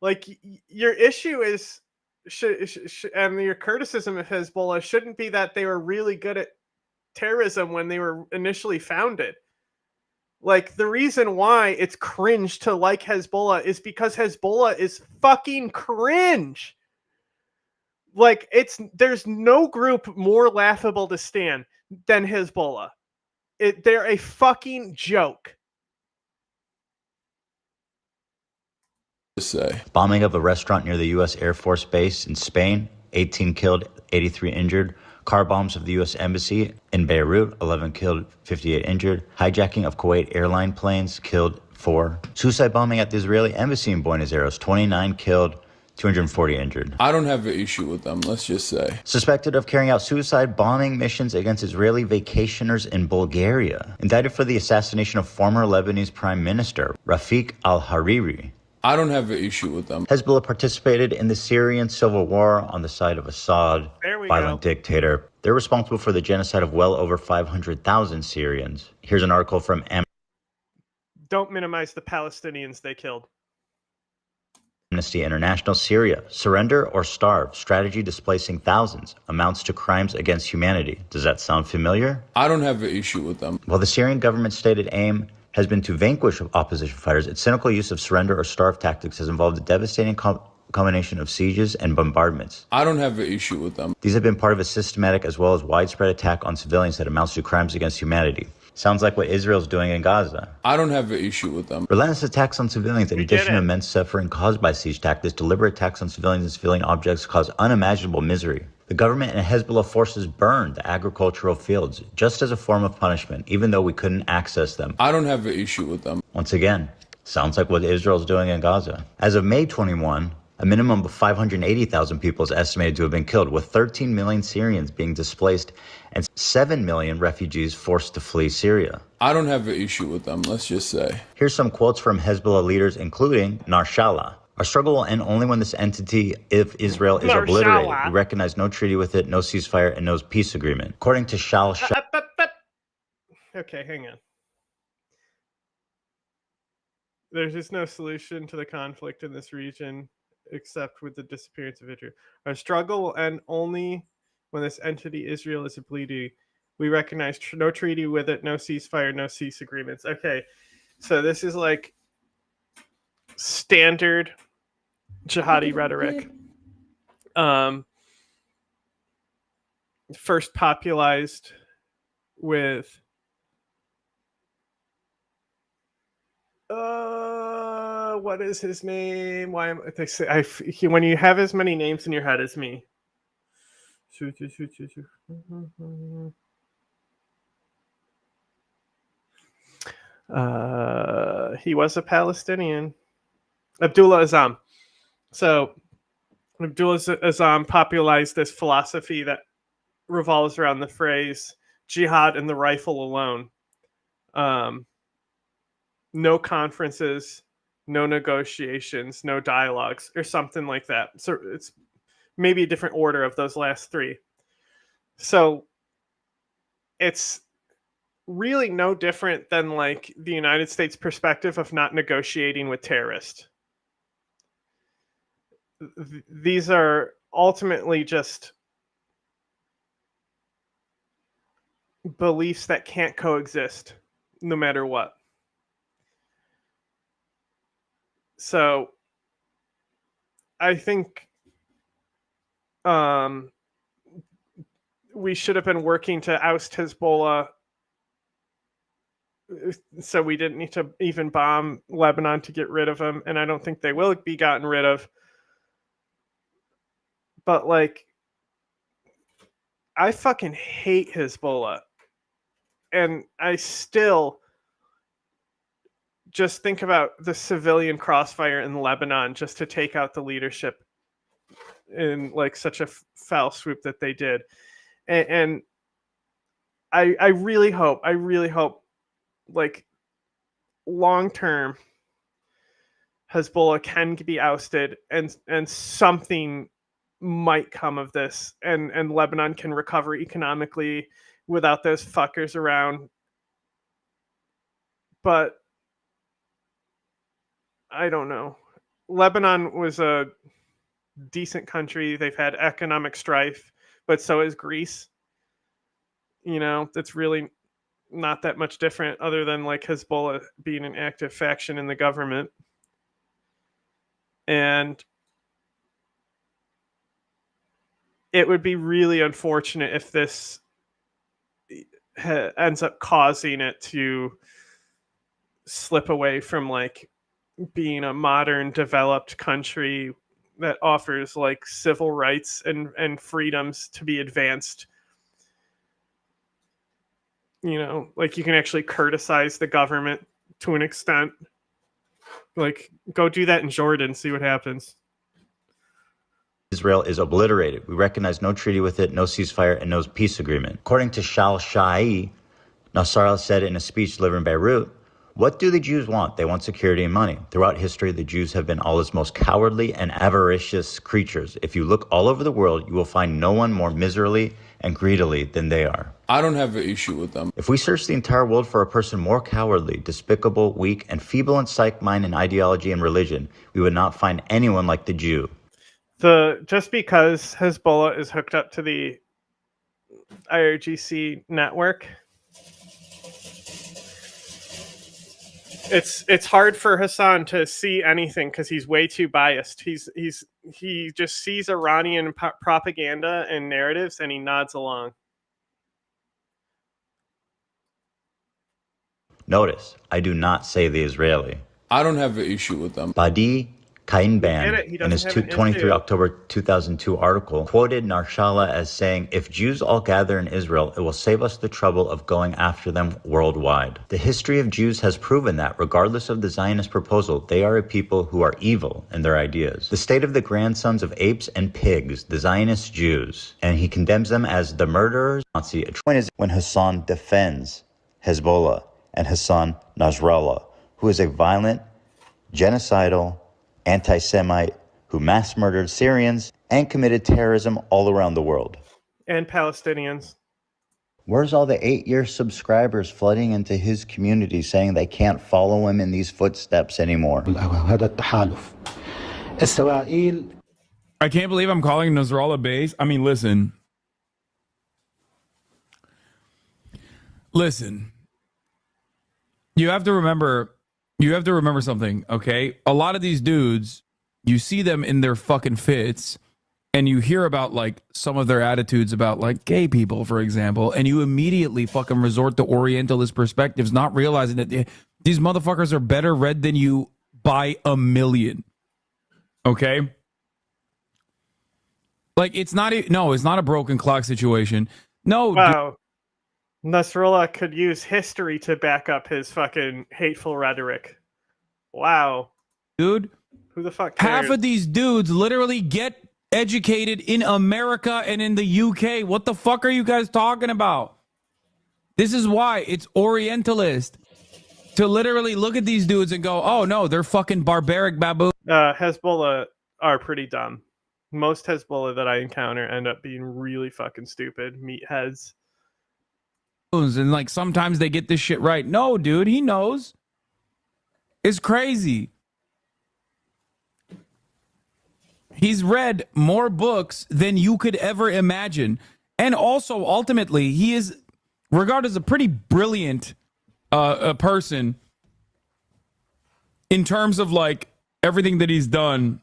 Like, your issue is, and your criticism of Hezbollah shouldn't be that they were really good at terrorism when they were initially founded. Like, the reason why it's cringe to like Hezbollah is because Hezbollah is fucking cringe. Like, there's no group more laughable to stand than Hezbollah. They're a fucking joke. Say. Bombing of a restaurant near the U.S. Air Force Base in Spain, 18 killed, 83 injured. Car bombs of the U.S. Embassy in Beirut, 11 killed, 58 injured. Hijacking of Kuwait airline planes, killed 4. Suicide bombing at the Israeli Embassy in Buenos Aires, 29 killed, 240 injured. I don't have an issue with them, let's just say. Suspected of carrying out suicide bombing missions against Israeli vacationers in Bulgaria. Indicted for the assassination of former Lebanese Prime Minister Rafik al-Hariri. I don't have an issue with them. Hezbollah participated in the Syrian civil war on the side of Assad, violent dictator. They're responsible for the genocide of well over 500,000 Syrians. Here's an article from Don't minimize the Palestinians they killed. Amnesty International. Syria, surrender or starve, strategy displacing thousands, amounts to crimes against humanity. Does that sound familiar? I don't have an issue with them. While the Syrian government's stated aim has been to vanquish opposition fighters, its cynical use of surrender or starve tactics has involved a devastating combination of sieges and bombardments. I don't have an issue with them. These have been part of a systematic as well as widespread attack on civilians that amounts to crimes against humanity. Sounds like what Israel's doing in Gaza. I don't have an issue with them. Relentless attacks on civilians, in addition to immense suffering caused by siege tactics, deliberate attacks on civilians and civilian objects cause unimaginable misery. The government and Hezbollah forces burned the agricultural fields just as a form of punishment, even though we couldn't access them. I don't have an issue with them. Once again, sounds like what Israel's doing in Gaza. As of May 21, a minimum of 580,000 people is estimated to have been killed, with 13 million Syrians being displaced and 7 million refugees forced to flee Syria. I don't have an issue with them, let's just say. Here's some quotes from Hezbollah leaders, including Nasrallah. Our struggle will end only when this entity, if Israel, is obliterated. We recognize no treaty with it, no ceasefire, and no peace agreement. According to Okay, hang on. There's just no solution to the conflict in this region except with the disappearance of Israel. Our struggle will end only when this entity, Israel, is obliterated. We recognize no treaty with it, no ceasefire, no cease agreements. Okay, so this is like standard jihadi rhetoric. First popularized with what is his name? Why am they say when you have as many names in your head as me? He was a Palestinian. Abdullah Azzam. So Abdullah Azzam popularized this philosophy that revolves around the phrase jihad and the rifle alone. No conferences, no negotiations, no dialogues, or something like that. So it's maybe a different order of those last three. So it's really no different than like the United States perspective of not negotiating with terrorists. These are ultimately just beliefs that can't coexist no matter what. So I think we should have been working to oust Hezbollah, so we didn't need to even bomb Lebanon to get rid of them, and I don't think they will be gotten rid of. But like, I fucking hate Hezbollah, and I still just think about the civilian crossfire in Lebanon just to take out the leadership in like such a foul swoop that they did. And I really hope like long term Hezbollah can be ousted and something might come of this, and Lebanon can recover economically without those fuckers around. But I don't know. Lebanon was a decent country. They've had economic strife, but so is Greece. You know, that's really not that much different other than like Hezbollah being an active faction in the government. And it would be really unfortunate if this ends up causing it to slip away from like being a modern developed country that offers like civil rights and freedoms to be advanced. You know, like you can actually criticize the government to an extent. Like, go do that in Jordan, see what happens. Israel is obliterated. We recognize no treaty with it, no ceasefire, and no peace agreement. According to Shal Shai, Nasrallah said in a speech delivered in Beirut, "What do the Jews want? They want security and money. Throughout history, the Jews have been Allah's most cowardly and avaricious creatures. If you look all over the world, you will find no one more miserly and greedily than they are." I don't have an issue with them. If we search the entire world for a person more cowardly, despicable, weak, and feeble in psyche, mind, and ideology and religion, we would not find anyone like the Jew. Just because Hezbollah is hooked up to the IRGC network, it's hard for Hasan to see anything because he's way too biased. He just sees Iranian propaganda and narratives and he nods along. Notice, I do not say the Israeli. I don't have an issue with them. Badi Kainban, in his 23 issue. October 2002 article, quoted Nasrallah as saying, "If Jews all gather in Israel, it will save us the trouble of going after them worldwide." The history of Jews has proven that, regardless of the Zionist proposal, they are a people who are evil in their ideas. The state of the grandsons of apes and pigs, the Zionist Jews, and he condemns them as the murderers. The point is when Hasan defends Hezbollah and Hasan Nasrallah, who is a violent, genocidal, anti-Semite who mass murdered Syrians and committed terrorism all around the world. And Palestinians. Where's all the 8-year subscribers flooding into his community saying they can't follow him in these footsteps anymore? I can't believe I'm calling Nasrallah base. I mean, listen. Listen, you have to remember something, okay? A lot of these dudes, you see them in their fucking fits, and you hear about like some of their attitudes about like gay people, for example, and you immediately fucking resort to Orientalist perspectives, not realizing that these motherfuckers are better read than you by a million. Okay? Like it's not a broken clock situation. No, wow. Nasrallah could use history to back up his fucking hateful rhetoric. Wow. Dude. Who the fuck cares? Half of these dudes literally get educated in America and in the UK. What the fuck are you guys talking about? This is why it's Orientalist to literally look at these dudes and go, oh no, they're fucking barbaric baboons. Hezbollah are pretty dumb. Most Hezbollah that I encounter end up being really fucking stupid meatheads. And like sometimes they get this shit right. No, dude, he knows. It's crazy. He's read more books than you could ever imagine. And also, ultimately, he is regarded as a pretty brilliant a person in terms of like everything that he's done.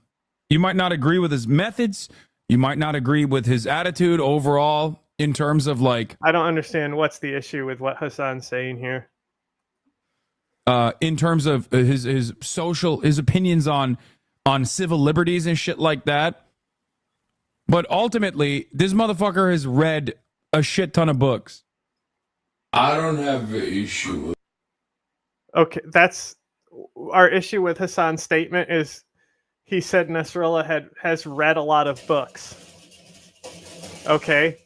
You might not agree with his methods. You might not agree with his attitude overall in terms of like... I don't understand what's the issue with what Hasan's saying here. In terms of his opinions on civil liberties and shit like that. But ultimately, this motherfucker has read a shit ton of books. I don't have an issue with... Okay, that's our issue with Hasan's statement is he said Nasrallah has read a lot of books. Okay.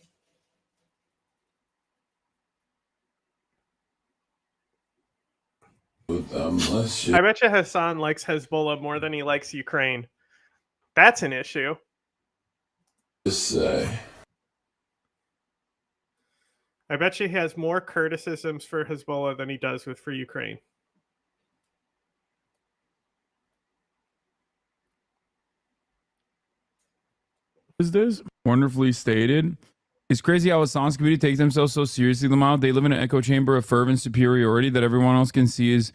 I bet you Hasan likes Hezbollah more than he likes Ukraine. That's an issue. Just say. I bet you he has more criticisms for Hezbollah than he does for Ukraine. Is this wonderfully stated? It's crazy how Hasan's community takes themselves so seriously, Lamau. They live in an echo chamber of fervent superiority that everyone else can see is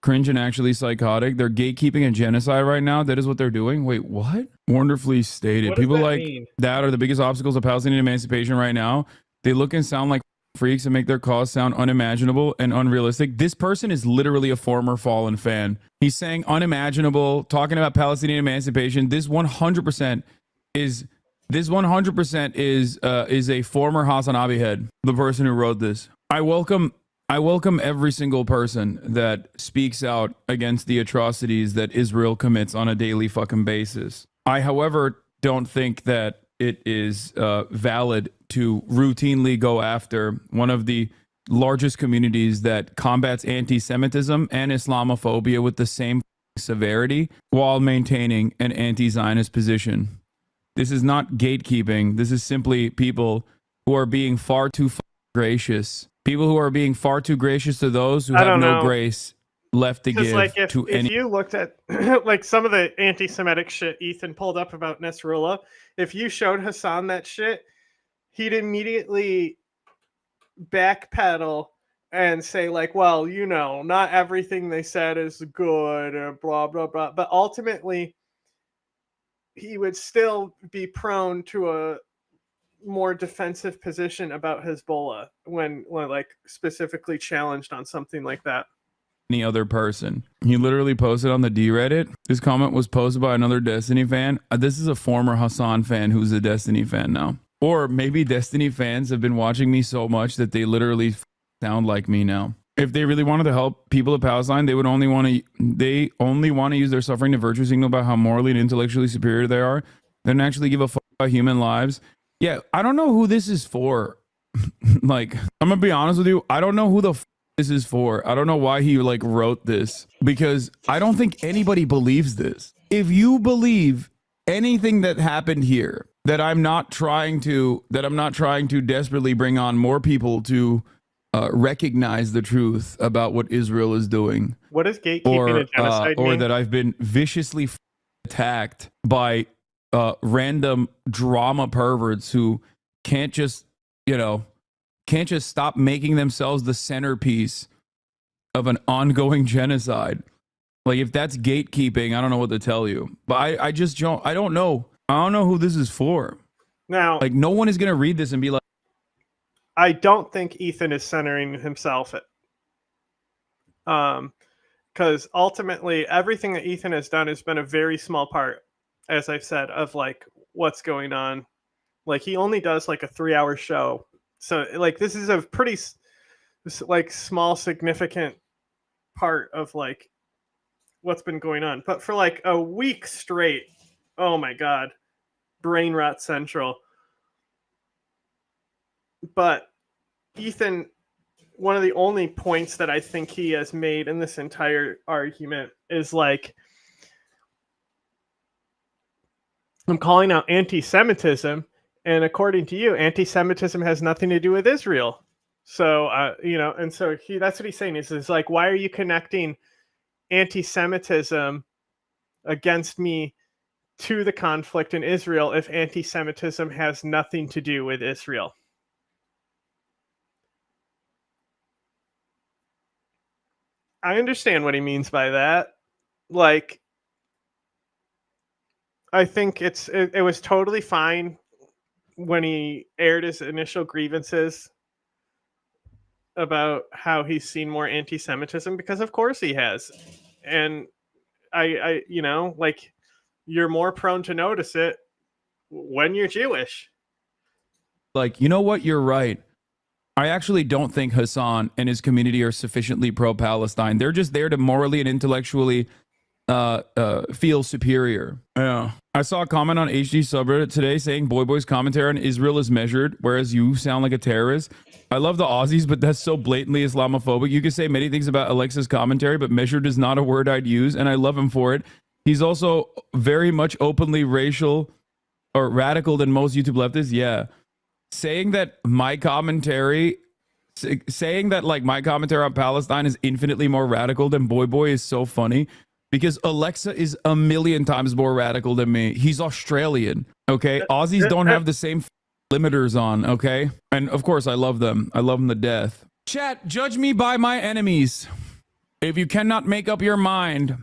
cringe and actually psychotic. They're gatekeeping and genocide right now. That is what they're doing. Wait, what? Wonderfully stated. People like that are the biggest obstacles of Palestinian emancipation right now. They look and sound like freaks and make their cause sound unimaginable and unrealistic. This person is literally a former Fallen fan. He's saying unimaginable, talking about Palestinian emancipation. This 100% is a former Hasan Abi head, the person who wrote this. I welcome every single person that speaks out against the atrocities that Israel commits on a daily fucking basis. I, however, don't think that it is valid to routinely go after one of the largest communities that combats anti-Semitism and Islamophobia with the same severity while maintaining an anti-Zionist position. This is not gatekeeping. This is simply people who are being far too gracious. People who are being far too gracious to those who have no grace left to give like to if any. If you looked at like some of the anti-Semitic shit Ethan pulled up about Nasrallah, if you showed Hasan that shit, he'd immediately backpedal and say like, well, you know, not everything they said is good or blah, blah, blah. But ultimately, he would still be prone to a more defensive position about Hezbollah when like specifically challenged on something like that. Any other person. He literally posted on the D-Reddit. This comment was posted by another Destiny fan. This is a former Hasan fan who's a Destiny fan now. Or maybe Destiny fans have been watching me so much that they literally sound like me now. If they really wanted to help people of Palestine, they only want to use their suffering to virtue signal about how morally and intellectually superior they are. They don't actually give a fuck about human lives. Yeah, I don't know who this is for. Like, I'm gonna be honest with you. I don't know who the this is for. I don't know why he like wrote this, because I don't think anybody believes this. If you believe anything that happened here, that I'm not trying to desperately bring on more people to recognize the truth about what Israel is doing. What is gatekeeping and genocide or mean? that I've been viciously attacked by random drama perverts who can't just can't just stop making themselves the centerpiece of an ongoing genocide. Like, if that's gatekeeping, I don't know what to tell you. But I just don't, I don't know. I don't know who this is for. Now, like, no one is going to read this and be like, I don't think Ethan is centering himself because ultimately everything that Ethan has done has been a very small part, as I've said, of like what's going on. Like, he only does like a 3-hour show, so like this is a pretty like small significant part of like what's been going on. But for like a week straight, oh my god, brain rot central. But Ethan, one of the only points that I think he has made in this entire argument is like, I'm calling out anti-Semitism, and according to you, anti-Semitism has nothing to do with Israel. So, and so that's what he's saying is like, why are you connecting anti-Semitism against me to the conflict in Israel if anti-Semitism has nothing to do with Israel? I understand what he means by that. Like, I think it was totally fine when he aired his initial grievances about how he's seen more anti-Semitism, because of course he has. And I like, you're more prone to notice it when you're Jewish. like, you know what? You're right. I actually don't think Hasan and his community are sufficiently pro-Palestine. They're just there to morally and intellectually feel superior. Yeah. I saw a comment on HD subreddit today saying Boy Boy's commentary on Israel is measured, whereas you sound like a terrorist. I love the Aussies, but that's so blatantly Islamophobic. You can say many things about Alexa's commentary, but measured is not a word I'd use, and I love him for it. He's also very much openly racial or radical than most YouTube leftists. Yeah. Saying that my commentary on Palestine is infinitely more radical than Boy Boy is so funny, because Alexa is a million times more radical than me. He's Australian, okay? Aussies don't have the same limiters on, okay? And of course, I love them. I love them to death. Chat, judge me by my enemies. If you cannot make up your mind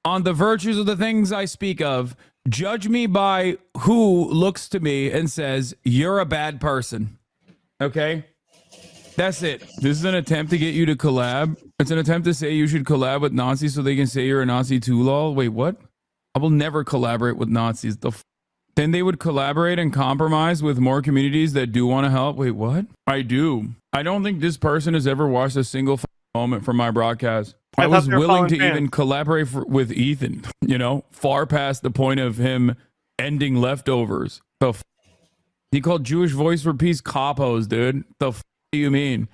on the virtues of the things I speak of, judge me by who looks to me and says, you're a bad person. Okay? That's it. This is an attempt to get you to collab. It's an attempt to say you should collab with Nazis so they can say you're a Nazi too, lol. Wait, what? I will never collaborate with Nazis. Then they would collaborate and compromise with more communities that do want to help. Wait, what? I do. I don't think this person has ever watched a single moment from my broadcast. I was willing to even collaborate with Ethan, far past the point of him ending leftovers. He called Jewish Voice for Peace capos, dude. The do you mean?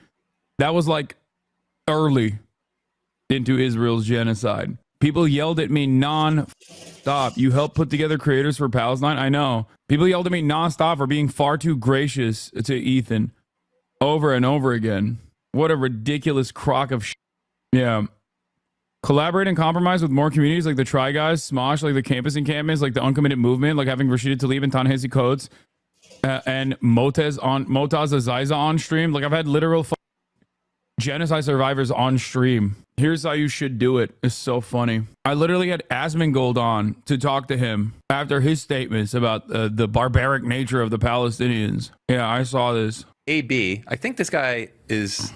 That was like early into Israel's genocide. People yelled at me non-stop. You helped put together creators for Palestine? I know. People yelled at me non-stop for being far too gracious to Ethan over and over again. What a ridiculous crock of shit. Yeah. Collaborate and compromise with more communities like the Try Guys, Smosh, like the Campus Encampments, like the Uncommitted Movement, like having Rashida Tlaib and Ta-Nehisi Coates and Motaz Aziza on stream. Like, I've had literal genocide survivors on stream. Here's how you should do it. It's so funny. I literally had Asmongold on to talk to him after his statements about the barbaric nature of the Palestinians. Yeah, I saw this. AB, I think this guy is...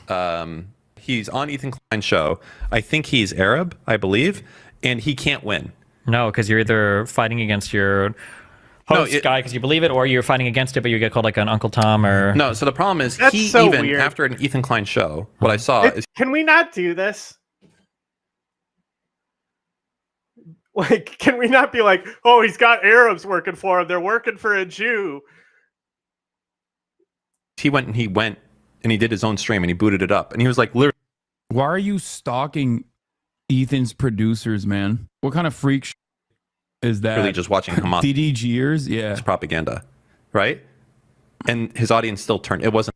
he's on Ethan Klein's show. I think he's Arab, I believe, and he can't win. No, because you're either fighting against your host guy because you believe it, or you're fighting against it, but you get called like an Uncle Tom or... No, so the problem is weird. After an Ethan Klein show, what I saw is... Can we not do this? Like, can we not be like, oh, he's got Arabs working for him. They're working for a Jew. He went and he did his own stream and he booted it up. And he was like, literally... Why are you stalking Ethan's producers, man? What kind of freak is that? Really just watching Hamas. DDGers? Yeah. It's propaganda, right? And his audience still turned. It wasn't...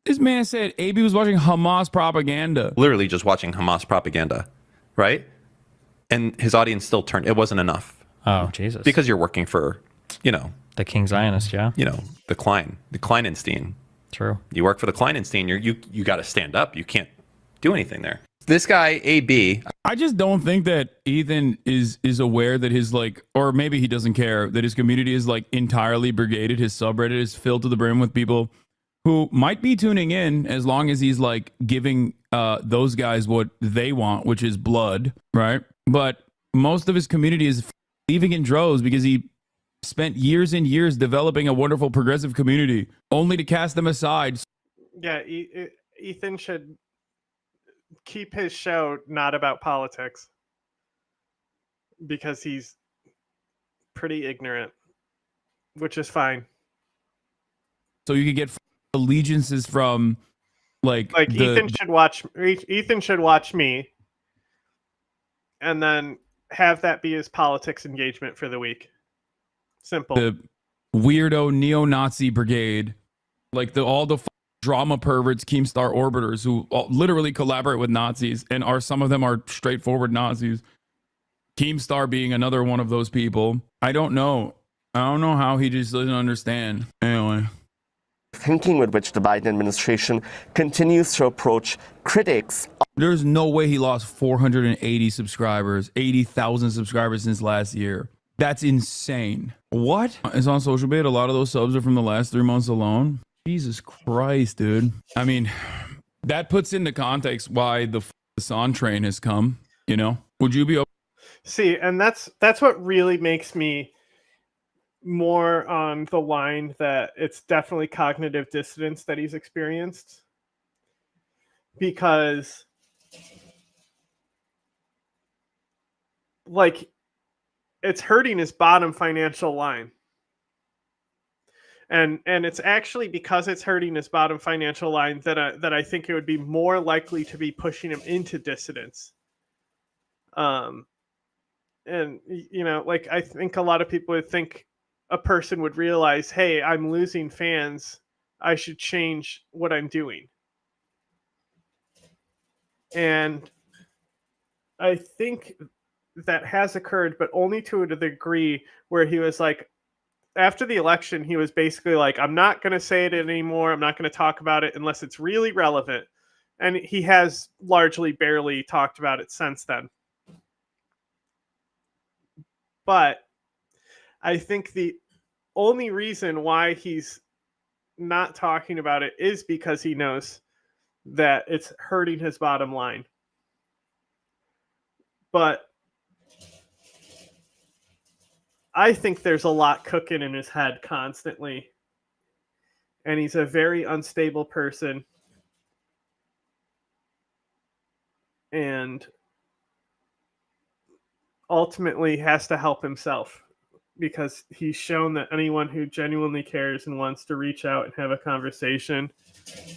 This man said AB was watching Hamas propaganda. Literally just watching Hamas propaganda, right? And his audience still turned. It wasn't enough. Oh, Jesus. Because you're working for, the King Zionist, yeah? The Kleinenstein. True. You work for the Kleinenstein, you got to stand up. You can't do anything there. This guy, AB. I just don't think that Ethan is aware that his like, or maybe he doesn't care that his community is like entirely brigaded. His subreddit is filled to the brim with people who might be tuning in as long as he's like giving those guys what they want, which is blood, right? But most of his community is leaving in droves because he spent years and years developing a wonderful progressive community only to cast them aside. Yeah, Ethan should keep his show not about politics because he's pretty ignorant, which is fine. So you could get allegiances from like Ethan should watch me and then have that be his politics engagement for the week. Simple. The weirdo neo-Nazi brigade, like all the drama perverts, Keemstar orbiters who literally collaborate with Nazis, and some of them are straightforward Nazis. Keemstar being another one of those people. I don't know how he just doesn't understand. Anyway. Thinking with which the Biden administration continues to approach critics. There's no way he lost 480 subscribers, 80,000 subscribers since last year. That's insane. What? It's on social bit. A lot of those subs are from the last 3 months alone. Jesus Christ, dude. I mean, that puts into context why the Hasan train has come, you know? Would you be open? See, and that's what really makes me more on the line that it's definitely cognitive dissonance that he's experienced. Because like it's hurting his bottom financial line. And it's actually because it's hurting his bottom financial line that I think it would be more likely to be pushing him into dissidence. And you know, like I think a lot of people would think a person would realize, hey, I'm losing fans. I should change what I'm doing. And I think that has occurred, but only to a degree where he was like, after the election, he was basically like, I'm not going to say it anymore. I'm not going to talk about it unless it's really relevant. And he has largely barely talked about it since then. But I think the only reason why he's not talking about it is because he knows that it's hurting his bottom line. But I think there's a lot cooking in his head constantly. And he's a very unstable person. And ultimately has to help himself. Because he's shown that anyone who genuinely cares and wants to reach out and have a conversation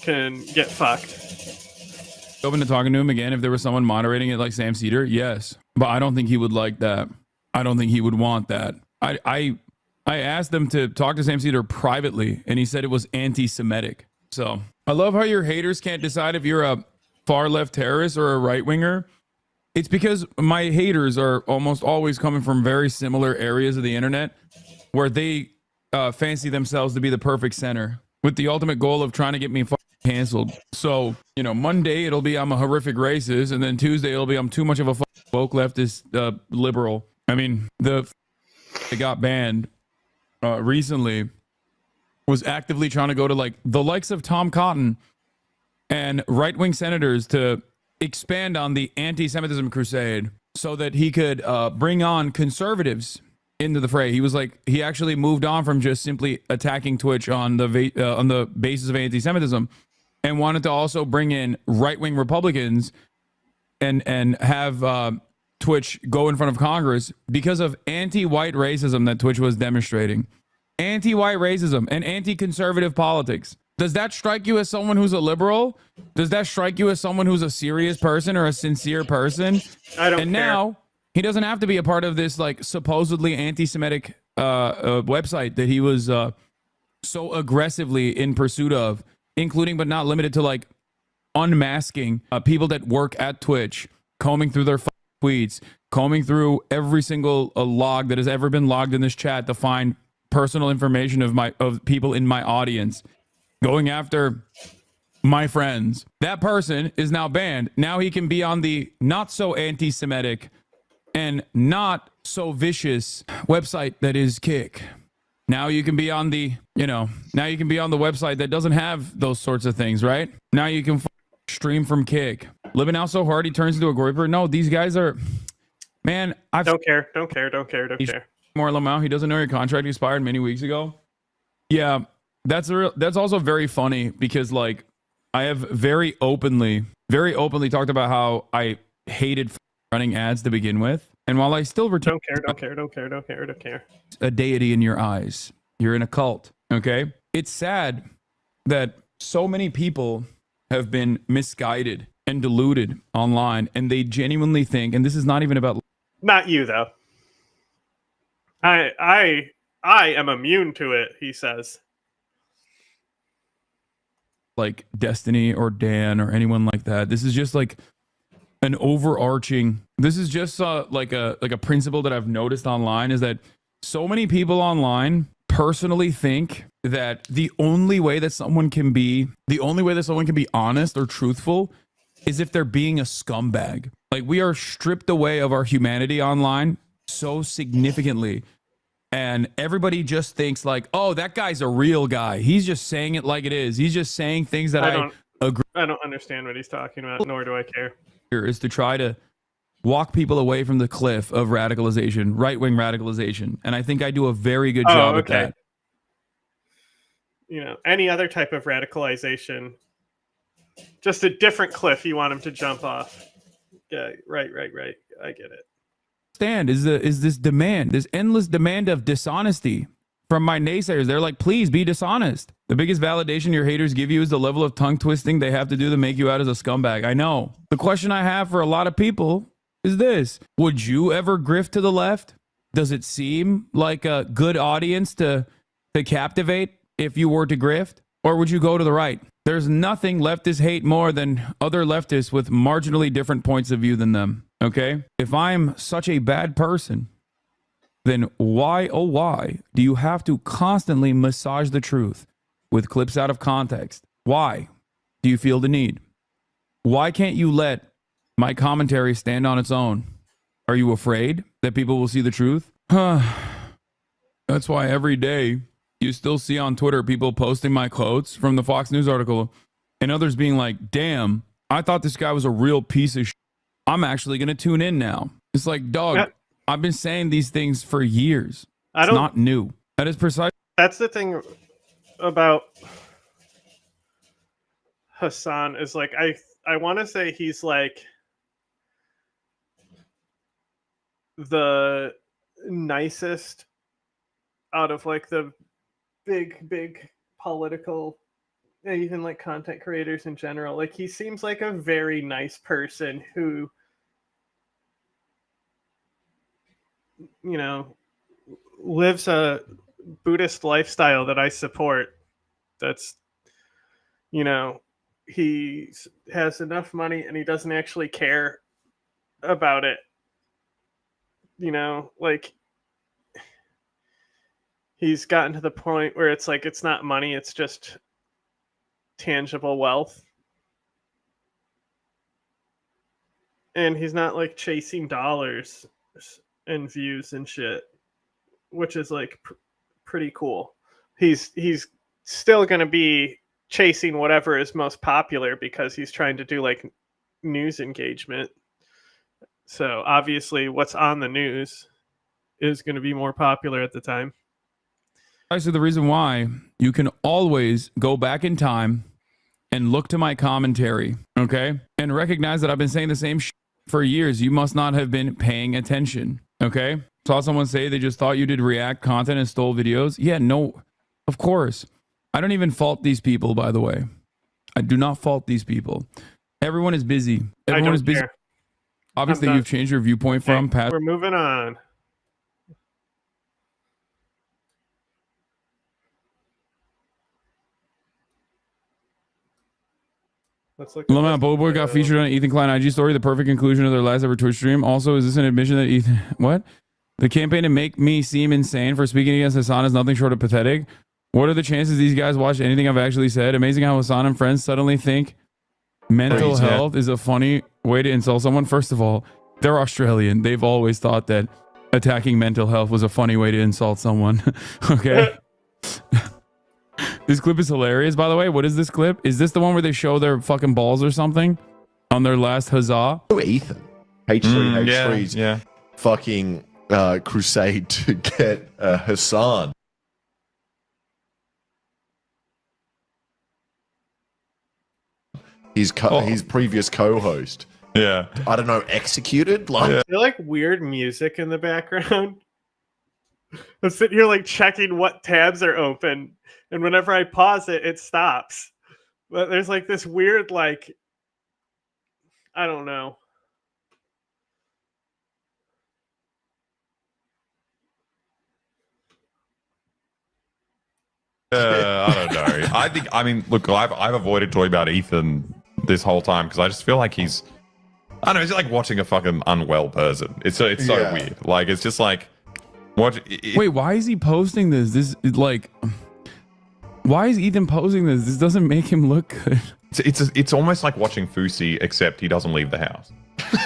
can get fucked. Open to talking to him again if there was someone moderating it like Sam Cedar? Yes. But I don't think he would like that. I don't think he would want that. I asked him to talk to Sam Cedar privately, and he said it was anti-Semitic. So I love how your haters can't decide if you're a far-left terrorist or a right-winger. It's because my haters are almost always coming from very similar areas of the internet where they fancy themselves to be the perfect center with the ultimate goal of trying to get me canceled. So, you know, Monday it'll be I'm a horrific racist, and then Tuesday it'll be I'm too much of a woke leftist liberal. I mean, that got banned recently was actively trying to go to like the likes of Tom Cotton and right-wing senators to expand on the anti-Semitism crusade so that he could bring on conservatives into the fray. He was like, he actually moved on from just simply attacking Twitch on the basis of anti-Semitism and wanted to also bring in right-wing Republicans and have Twitch go in front of Congress because of anti-white racism that Twitch was demonstrating. Anti-white racism and anti-conservative politics. Does that strike you as someone who's a liberal? Does that strike you as someone who's a serious person or a sincere person? I don't care. And now he doesn't have to be a part of this like supposedly anti-Semitic website that he was so aggressively in pursuit of, including but not limited to like unmasking people that work at Twitch, combing through their tweets, combing through every single log that has ever been logged in this chat to find personal information of people in my audience. going after my friends. That person is now banned. Now he can be on the not so anti-Semitic and not so vicious website that is Kick. Now you can be on the, now you can be on the website that doesn't have those sorts of things, right? Now you can stream from Kick. Living out so hard, he turns into a groiper. No, these guys are, man, I don't care. More Lamau, he doesn't know your contract expired many weeks ago. Yeah, that's also very funny because like I have very openly talked about how I hated running ads to begin with. And while I still return, don't care. A deity in your eyes. You're in a cult. Okay. It's sad that so many people have been misguided and deluded online, and they genuinely think, and this is not even about. Not you though. I am immune to it, he says. Like Destiny or Dan or anyone like that. This is just like an overarching. This is just like a principle that I've noticed online is that so many people online personally think that the only way that someone can be honest or truthful is if they're being a scumbag. Like we are stripped away of our humanity online so significantly. And everybody just thinks like, oh, that guy's a real guy. He's just saying it like it is. He's just saying things that I agree. I don't understand what he's talking about, nor do I care. Is to try to walk people away from the cliff of radicalization, right-wing radicalization. And I think I do a very good job at that. Any other type of radicalization, just a different cliff you want him to jump off. Yeah, right. I get it. Is this demand, this endless demand of dishonesty from my naysayers. They're like, please be dishonest. The biggest validation your haters give you is the level of tongue twisting they have to do to make you out as a scumbag. I know. The question I have for a lot of people is this: would you ever grift to the left? Does it seem like a good audience to captivate if you were to grift? Or would you go to the right? There's nothing leftists hate more than other leftists with marginally different points of view than them. Okay? If I'm such a bad person, then why, oh why, do you have to constantly massage the truth with clips out of context? Why do you feel the need? Why can't you let my commentary stand on its own? Are you afraid that people will see the truth? That's why every day you still see on Twitter people posting my quotes from the Fox News article and others being like, damn, I thought this guy was a real piece of shit. I'm actually going to tune in now. It's like, dog, I've been saying these things for years. It's not new. That is precise. That's the thing about Hasan is like, I want to say he's like the nicest out of like the big political and even like content creators in general. Like he seems like a very nice person who, you know, lives a Buddhist lifestyle that I support. That's, you know, he has enough money and he doesn't actually care about it. You know, like he's gotten to the point where it's like, it's not money, it's just tangible wealth. And he's not like chasing dollars and views and shit, which is like pretty cool. He's still going to be chasing whatever is most popular because he's trying to do like news engagement. So obviously what's on the news is going to be more popular at the time. So the reason why you can always go back in time and look to my commentary, okay? And recognize that I've been saying the same shit for years. You must not have been paying attention, okay? Saw someone say they just thought you did React content and stole videos. Yeah, no, of course. I don't even fault these people, by the way. I do not fault these people. Everyone is busy. Everyone is busy. Care. Obviously, you've changed your viewpoint from past. We're moving on. Lama Boboy got featured on Ethan Klein IG story, the perfect conclusion of their last ever Twitch stream. Also, is this an admission that Ethan... What? The campaign to make me seem insane for speaking against Hasan is nothing short of pathetic. What are the chances these guys watch anything I've actually said? Amazing how Hasan and friends suddenly think mental health is a funny way to insult someone. First of all, they're Australian. They've always thought that attacking mental health was a funny way to insult someone. Okay. This clip is hilarious, by the way. What is this clip? Is this the one where they show their fucking balls or something on their last huzzah? Oh, Ethan. H3's fucking crusade to get Hasan. His previous co-host. Yeah. I don't know, executed? Like, I feel like weird music in the background. I'm sitting here like checking what tabs are open, and whenever I pause it, it stops. But there's like this weird, like, I don't know. I don't know. I mean, look, I've avoided talking about Ethan this whole time because I just feel like he's, I don't know, it's like watching a fucking unwell person. It's so weird. Like, it's just like, wait, why is he posting this? This is like, why is Ethan posting this? This doesn't make him look good. It's almost like watching Fusi, except he doesn't leave the house.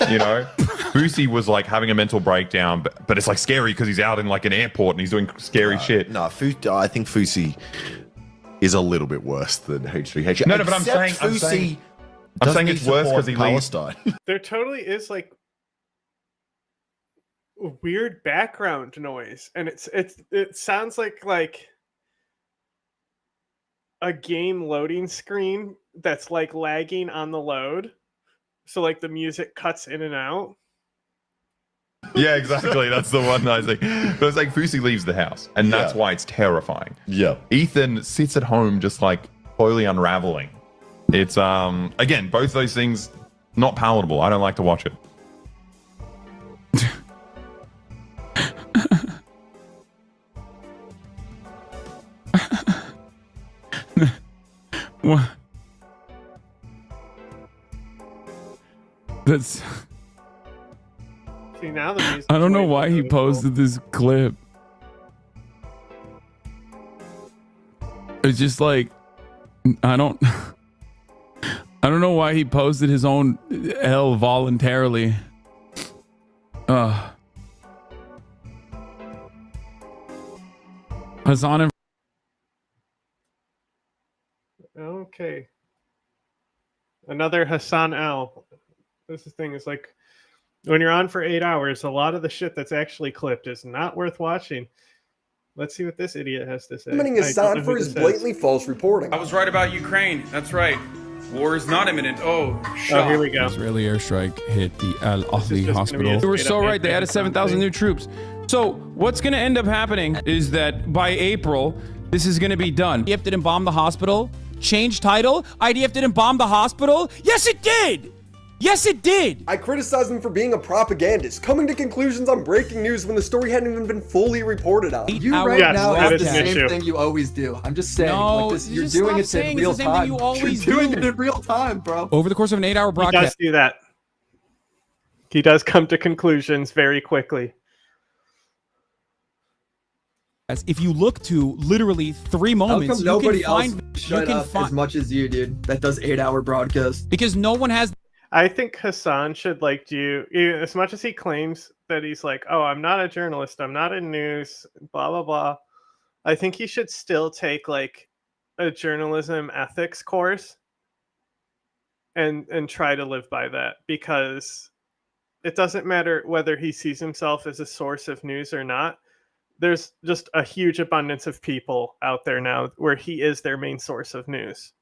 You know, Fusi was like having a mental breakdown, but it's like scary because he's out in like an airport and he's doing scary shit. No, I think Fusi is a little bit worse than H3H. No, but I'm saying it's worse because he leaves. There totally is like weird background noise, and it sounds like a game loading screen that's like lagging on the load, so like the music cuts in and out. Yeah, exactly. That's the one I was like. But it's like Fusi leaves the house, and that's why it's terrifying. Yeah. Ethan sits at home just like slowly unraveling. It's again, both those things not palatable. I don't like to watch it. What? That's. See, now the music. I don't know why he posted this clip. It's just like, I don't know why he posted his own L voluntarily. Hasan and okay. Another Hasan L. This thing is like, when you're on for 8 hours, a lot of the shit that's actually clipped is not worth watching. Let's see what this idiot has to say. Limiting Hasan for his blatantly false reporting. I was right about Ukraine. That's right. War is not imminent. Oh, shock. Here we go. Israeli airstrike hit the Al Ahli hospital. You were so right. They added 7,000 new troops. So what's going to end up happening is that by April, this is going to be done. IDF didn't bomb the hospital. Change title. IDF didn't bomb the hospital. Yes, it did. Yes, it did! I criticized him for being a propagandist, coming to conclusions on breaking news when the story hadn't even been fully reported on. You right now have the same thing you always do. I'm just saying, no, like this, you're doing it in real time. You're doing it in real time, bro. Over the course of an 8-hour broadcast. He does do that. He does come to conclusions very quickly. If you look to literally 3 moments, how come nobody else shut up as much as you, dude? That does 8-hour broadcast. Because no one has. I think Hasan should like do, as much as he claims that he's like, oh, I'm not a journalist, I'm not in news, blah blah blah. I think he should still take like a journalism ethics course and try to live by that, because it doesn't matter whether he sees himself as a source of news or not. There's just a huge abundance of people out there now where he is their main source of news.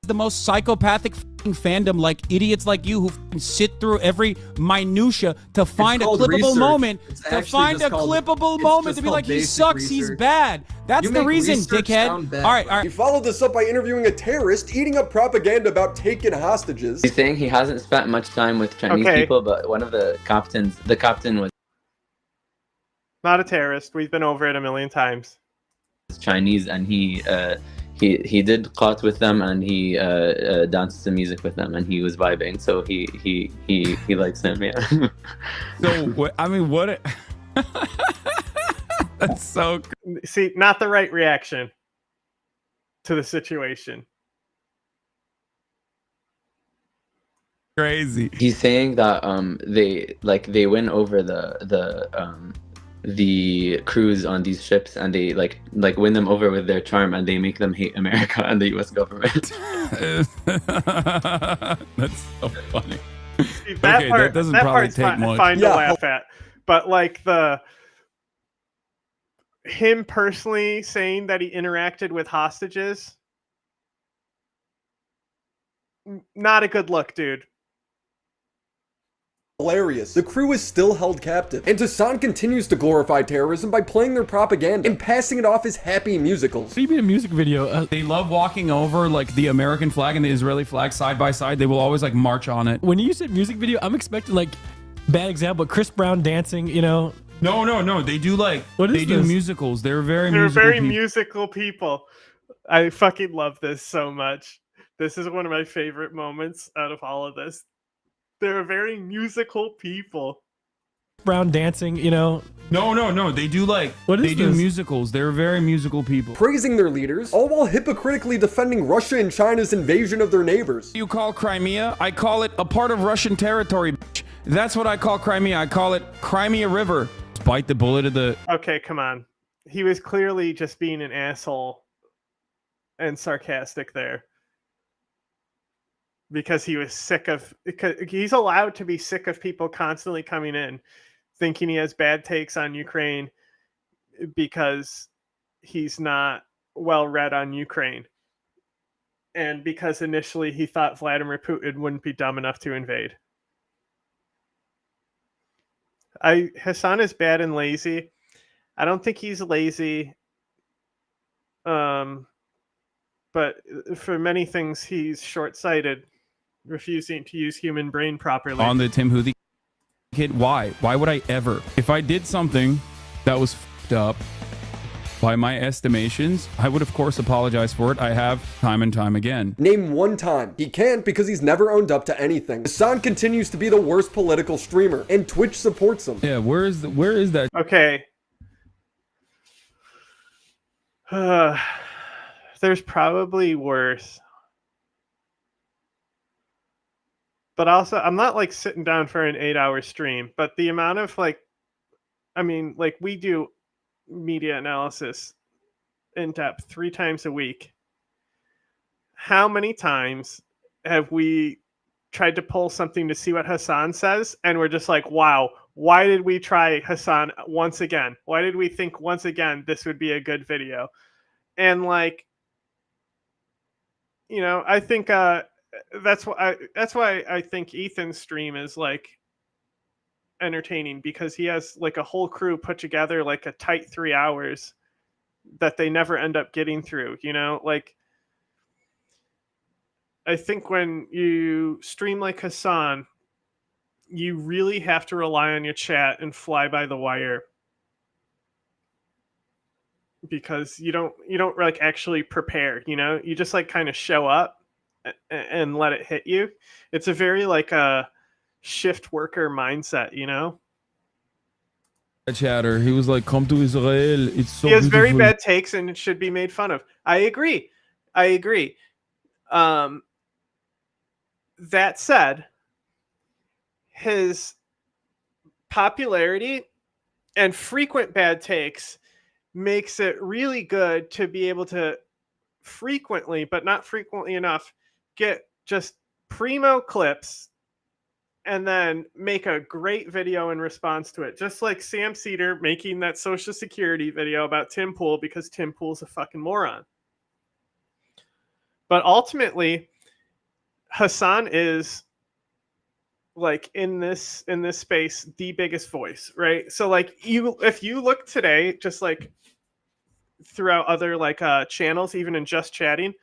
The most psychopathic fandom, like idiots like you who sit through every minutia to find a clippable moment, to be like, he sucks, he's bad. That's the reason, dickhead. All right. He followed this up by interviewing a terrorist, eating up propaganda about taking hostages. He's saying he hasn't spent much time with Chinese people, but one of the captain was not a terrorist. We've been over it a million times. Chinese, and he did qat with them, and he danced to music with them, and he was vibing. So he likes them, yeah. So I mean, what? That's so see, not the right reaction to the situation. Crazy. He's saying that they win over the crews on these ships, and they like win them over with their charm, and they make them hate America and the U.S. government. That's so funny. See, that Okay, part, that doesn't that probably part's take much. fine to laugh at, but like him personally saying that he interacted with hostages, not a good look, dude. Hilarious. The crew is still held captive, and Hasan continues to glorify terrorism by playing their propaganda and passing it off as happy musicals. What do you mean a music video? They love walking over like the American flag and the Israeli flag side by side. They will always like march on it. When you said music video, I'm expecting like, bad example, Chris Brown dancing, you know? No. They do like, they do musicals. They're very musical people. I fucking love this so much. This is one of my favorite moments out of all of this. They're very musical people. Brown dancing, you know? No. They do like, they do musicals. They're very musical people. Praising their leaders, all while hypocritically defending Russia and China's invasion of their neighbors. You call Crimea? I call it a part of Russian territory, bitch. That's what I call Crimea. I call it Crimea River. Bite the bullet of the... Okay, come on. He was clearly just being an asshole and sarcastic there. Because he was sick of... He's allowed to be sick of people constantly coming in, thinking he has bad takes on Ukraine because he's not well read on Ukraine. And because initially he thought Vladimir Putin wouldn't be dumb enough to invade. Hasan is bad and lazy. I don't think he's lazy. But for many things, he's short-sighted, refusing to use human brain properly. On the Tim Houthi kid, why? Why would I ever? If I did something that was fucked up, by my estimations, I would of course apologize for it. I have time and time again. Name one time. He can't because he's never owned up to anything. Hasan continues to be the worst political streamer, and Twitch supports him. Yeah, where is that? Okay. There's probably worse. But also, I'm not like sitting down for an 8-hour stream, but the amount of like, I mean, like we do media analysis in depth 3 times a week. How many times have we tried to pull something to see what Hasan says, and we're just like, wow, why did we try Hasan once again? Why did we think once again this would be a good video? And like, you know, I think that's why I think Ethan's stream is like entertaining, because he has like a whole crew put together like a tight 3 hours that they never end up getting through, you know? Like, I think when you stream like Hasan, you really have to rely on your chat and fly by the wire, because you don't like actually prepare, you know? You just like kind of show up and let it hit you. It's a very like a shift worker mindset, you know? Chatter. He was like, come to Israel. It's so He has beautiful. very bad takes and it should be made fun of. I agree. That said, his popularity and frequent bad takes makes it really good to be able to frequently, but not frequently enough, get just primo clips and then make a great video in response to it. Just like Sam Cedar making that Social Security video about Tim Pool because Tim Pool's a fucking moron. But ultimately, Hasan is like in this space the biggest voice, right? So like if you look today, just like throughout other like channels, even in just chatting,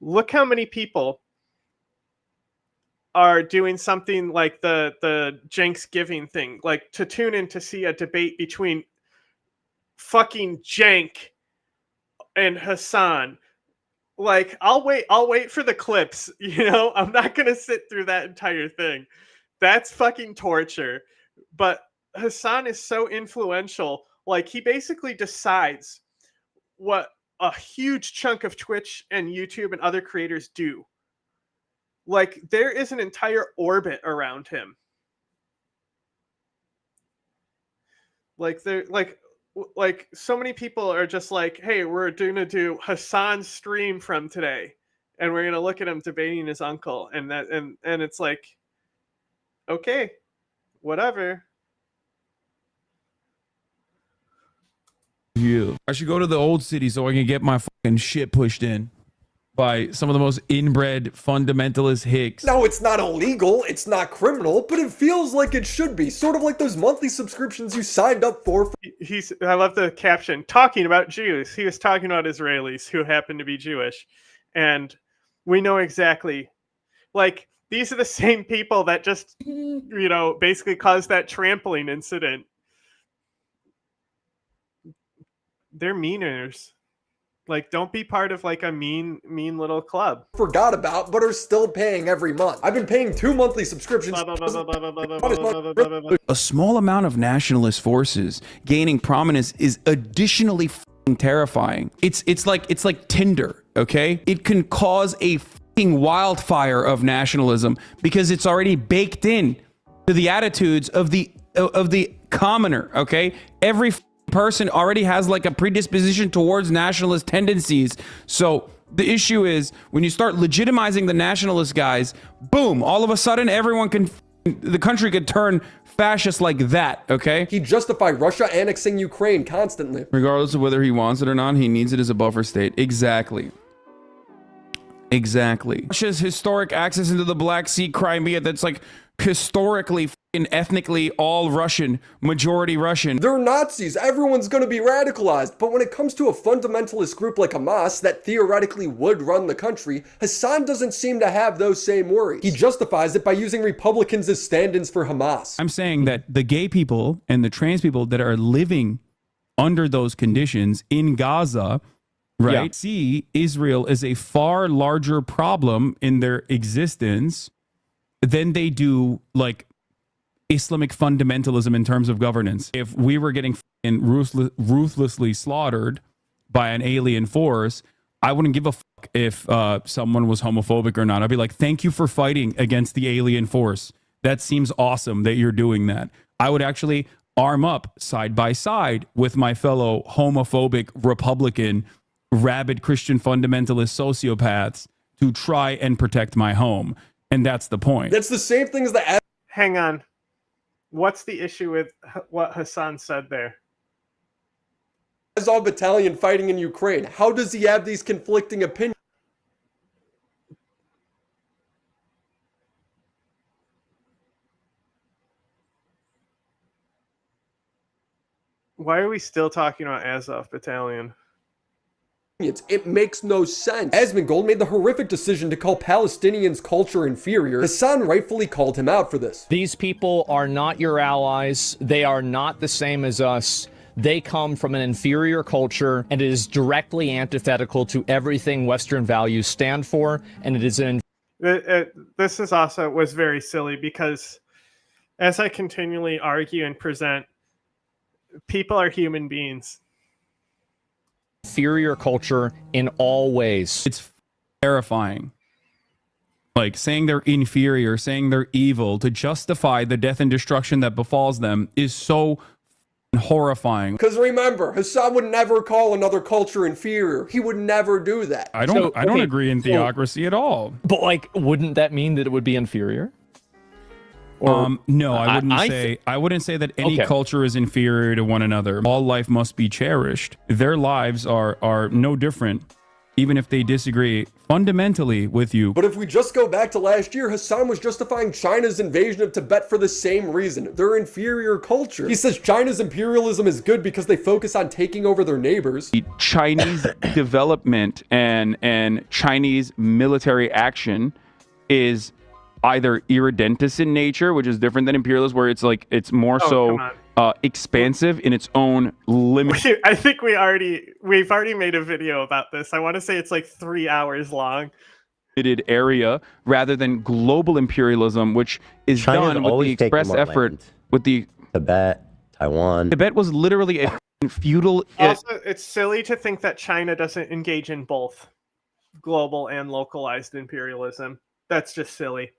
look how many people are doing something like the Jenksgiving thing, like to tune in to see a debate between fucking Jank and Hasan. Like, I'll wait for the clips, you know? I'm not gonna sit through that entire thing. That's fucking torture. But Hasan is so influential. Like, he basically decides what a huge chunk of Twitch and YouTube and other creators do. Like, there is an entire orbit around him. Like, like so many people are just like, hey, we're gonna do Hasan's stream from today, and we're gonna look at him debating his uncle, and it's like, okay, whatever. I should go to the old city so I can get my fucking shit pushed in by some of the most inbred fundamentalist hicks. No, it's not illegal, it's not criminal, but it feels like it should be. Sort of like those monthly subscriptions you signed up for. I love the caption, talking about Jews. He was talking about Israelis who happen to be Jewish. And we know exactly, like, these are the same people that just, you know, basically caused that trampling incident. They're meaners. Like, don't be part of like a mean little club. Forgot about, but are still paying every month. I've been paying 2 monthly subscriptions. A small amount of nationalist forces gaining prominence is additionally fucking terrifying. It's like Tinder, okay? It can cause a fucking wildfire of nationalism because it's already baked in to the attitudes of the commoner, okay? Every person already has like a predisposition towards nationalist tendencies. So the issue is when you start legitimizing the nationalist guys, boom, all of a sudden the country could turn fascist like that, okay? He justified Russia annexing Ukraine constantly. Regardless of whether he wants it or not, he needs it as a buffer state. Exactly. Russia's historic access into the Black Sea, Crimea, that's like historically and ethnically all Russian, majority Russian. They're Nazis. Everyone's going to be radicalized. But when it comes to a fundamentalist group like Hamas that theoretically would run the country, Hasan doesn't seem to have those same worries. He justifies it by using Republicans as stand-ins for Hamas. I'm saying that the gay people and the trans people that are living under those conditions in Gaza, right, see Israel as a far larger problem in their existence than they do like Islamic fundamentalism in terms of governance. If we were getting ruthlessly slaughtered by an alien force, I wouldn't give a fuck if someone was homophobic or not. I'd be like, thank you for fighting against the alien force. That seems awesome that you're doing that. I would actually arm up side by side with my fellow homophobic Republican, rabid Christian fundamentalist sociopaths to try and protect my home. And that's the point. That's the same thing as the... Hang on. What's the issue with what Hasan said there? Azov battalion fighting in Ukraine. How does he have these conflicting opinions? Why are we still talking about Azov battalion? It makes no sense. Asmongold made the horrific decision to call Palestinians' culture inferior. Hasan rightfully called him out for this. These people are not your allies. They are not the same as us. They come from an inferior culture, and it is directly antithetical to everything Western values stand for, and it is an... This is also was very silly because as I continually argue and present, people are human beings. Inferior culture in all ways. It's terrifying. Like saying they're inferior, saying they're evil to justify the death and destruction that befalls them is so horrifying. Because remember, Hasan would never call another culture inferior. He would never do that. I don't agree in theocracy at all. But like, wouldn't that mean that it would be inferior? Or, no, I wouldn't say that any culture is inferior to one another. All life must be cherished. Their lives are no different, even if they disagree fundamentally with you. But if we just go back to last year, Hasan was justifying China's invasion of Tibet for the same reason. Their inferior culture. He says China's imperialism is good because they focus on taking over their neighbors. Chinese development and Chinese military action is either irredentist in nature, which is different than imperialist, where it's like it's more expansive in its own limit. I think we've already made a video about this. I want to say it's like 3 hours long. Area rather than global imperialism, which is done with the express effort with the Tibet, Taiwan. Tibet was literally a feudal. Also, it's silly to think that China doesn't engage in both global and localized imperialism. That's just silly.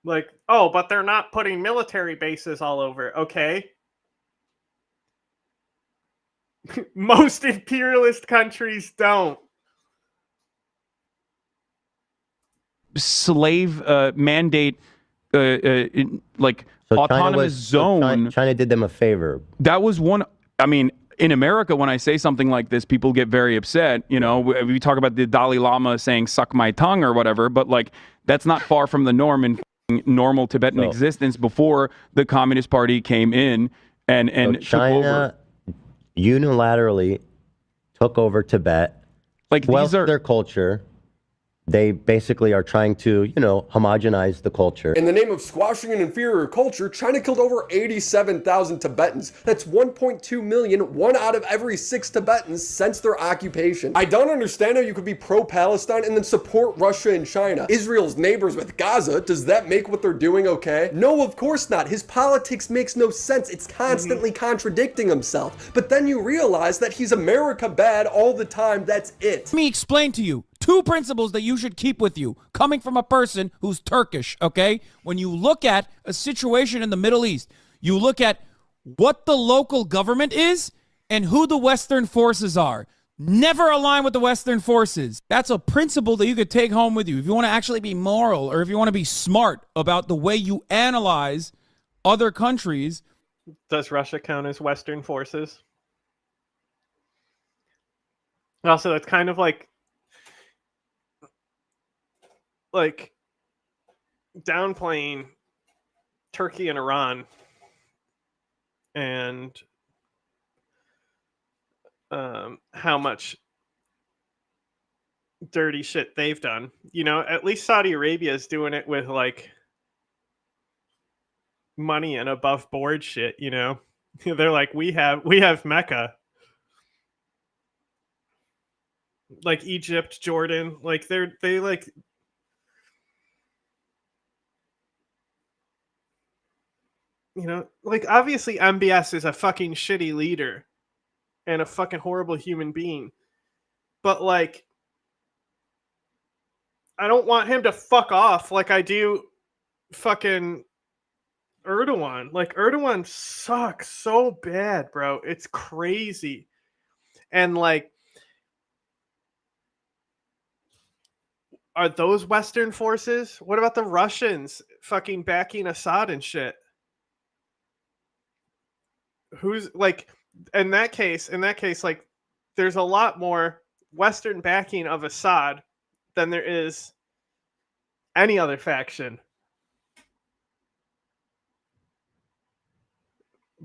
Like, oh, but they're not putting military bases all over. Okay. Most imperialist countries don't. Slave mandate, like So autonomous zone. China did them a favor. That was one. I mean, in America, when I say something like this, people get very upset. You know, we talk about the Dalai Lama saying "suck my tongue" or whatever, but like that's not far from the norm in normal Tibetan existence before the Communist Party came in and So China unilaterally took over Tibet, like these are their culture. They basically are trying to, homogenize the culture. In the name of squashing an inferior culture, China killed over 87,000 Tibetans. That's 1.2 million, 1 out of every 6 Tibetans since their occupation. I don't understand how you could be pro-Palestine and then support Russia and China. Israel's neighbors with Gaza, does that make what they're doing okay? No, of course not. His politics makes no sense. It's constantly contradicting himself. But then you realize that he's America bad all the time. That's it. Let me explain to you 2 principles that you should keep with you, coming from a person who's Turkish, okay? When you look at a situation in the Middle East, you look at what the local government is and who the Western forces are. Never align with the Western forces. That's a principle that you could take home with you. If you want to actually be moral or if you want to be smart about the way you analyze other countries. Does Russia count as Western forces? Also, it's kind of like downplaying Turkey and Iran and how much dirty shit they've done. You know, at least Saudi Arabia is doing it with like money and above board shit, you know. They're like, we have Mecca. Like Egypt, Jordan, like they like you know, like obviously MBS is a fucking shitty leader and a fucking horrible human being. But like I don't want him to fuck off like I do fucking Erdogan. Like Erdogan sucks so bad, bro. It's crazy. And like are those Western forces? What about the Russians fucking backing Assad and shit? Who's like in that case, like there's a lot more Western backing of Assad than there is any other faction.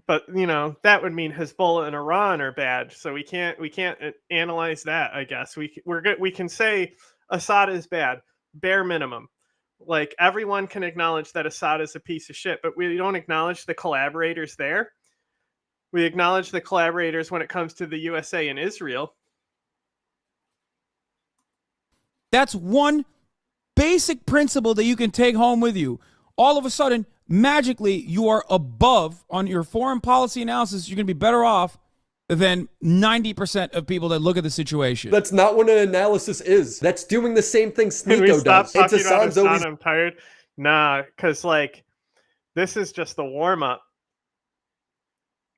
But you know, that would mean Hezbollah and Iran are bad. So we can't analyze that, I guess. We can say Assad is bad, bare minimum. Like everyone can acknowledge that Assad is a piece of shit, but we don't acknowledge the collaborators there. We acknowledge the collaborators when it comes to the USA and Israel. That's one basic principle that you can take home with you. All of a sudden, magically, you are above on your foreign policy analysis. You're going to be better off than 90% of people that look at the situation. That's not what an analysis is. That's doing the same thing Sneeko does. It's Hassan's always... I'm tired. Nah, because like this is just the warm up.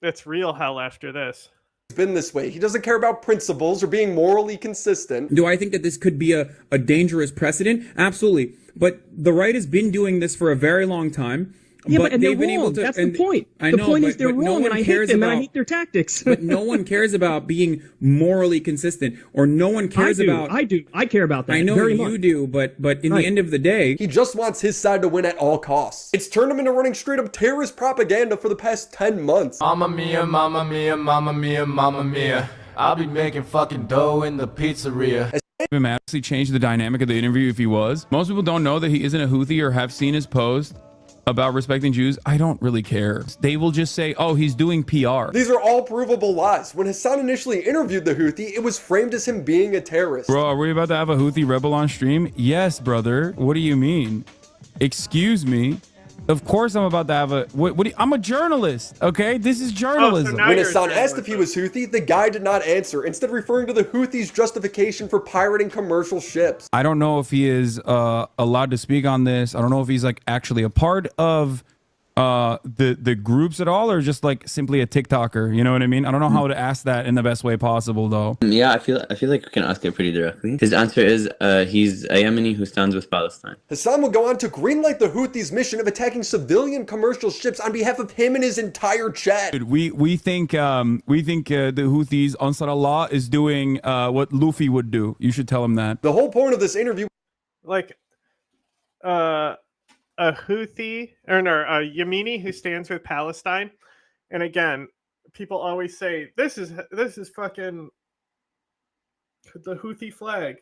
It's real hell after this. It's been this way. He doesn't care about principles or being morally consistent. Do I think that this could be a dangerous precedent? Absolutely. But the right has been doing this for a very long time. Yeah, but they've been able to. That's the point. The point is they're wrong, and I hate them, and I hate their tactics. But no one cares about being morally consistent, or no one cares about. I do. I care about that. I know you do, but in the end of the day, he just wants his side to win at all costs. It's turned him into running straight up terrorist propaganda for the past 10 months. Mamma mia, mamma mia, mamma mia, mamma mia. I'll be making fucking dough in the pizzeria. Him actually changed the dynamic of the interview if he was. Most people don't know that he isn't a Houthi or have seen his post about respecting Jews. I don't really care. They will just say, oh, he's doing PR. These are all provable lies. When Hasan initially interviewed the Houthi, it was framed as him being a terrorist. Bro, are we about to have a Houthi rebel on stream? Yes, brother. What do you mean? Excuse me. Of course, I'm about to have a. I'm a journalist. Okay, this is journalism. When Hasan asked if he was Houthi, the guy did not answer, instead referring to the Houthis' justification for pirating commercial ships. I don't know if he is allowed to speak on this. I don't know if he's like actually a part of the groups at all, or just like simply a TikToker. You know what I mean? I don't know how to ask that in the best way possible, though. Yeah, I feel like we can ask it pretty directly. His answer is he's a Yemeni who stands with Palestine. Hasan would go on to greenlight the Houthis' mission of attacking civilian commercial ships on behalf of him and his entire chat. Dude, we think the Houthis, Ansar Allah, is doing what Luffy would do. You should tell him that. The whole point of this interview, like, a Houthi or no, a Yemeni who stands with Palestine, and again, people always say this is fucking the Houthi flag,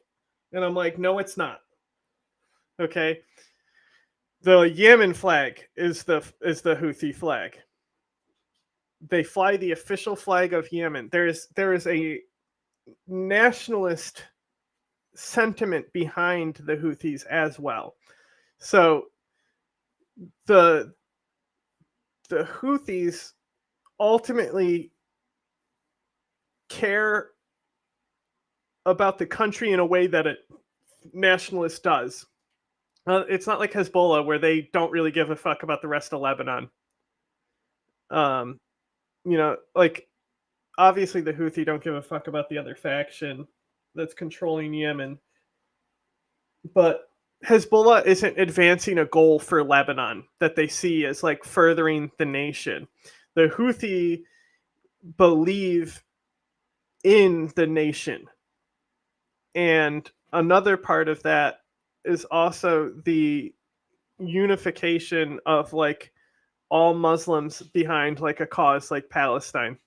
and I'm like, no, it's not. Okay, the Yemen flag is the Houthi flag. They fly the official flag of Yemen. There is a nationalist sentiment behind the Houthis as well. So the Houthis ultimately care about the country in a way that a nationalist does. It's not like Hezbollah, where they don't really give a fuck about the rest of Lebanon. You know, like, obviously the Houthi don't give a fuck about the other faction that's controlling Yemen, but Hezbollah isn't advancing a goal for Lebanon that they see as like furthering the nation. The Houthi believe in the nation. And another part of that is also the unification of like all Muslims behind like a cause like Palestine.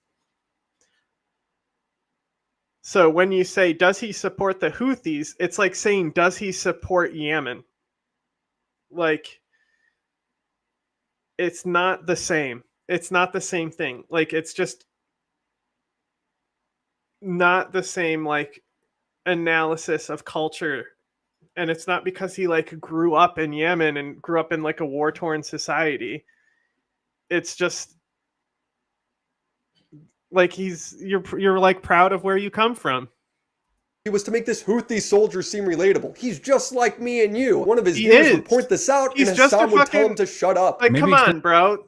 So when you say, does he support the Houthis? It's like saying, does he support Yemen? Like, it's not the same. It's not the same thing. Like, it's just not the same, like, analysis of culture. And it's not because he, like, grew up in Yemen and grew up in, like, a war-torn society. It's just like you're like proud of where you come from. It was to make this Houthi soldier seem relatable. He's just like me and you. One of his viewers would point this out, and Hasan would tell him to shut up. Like, come on, bro.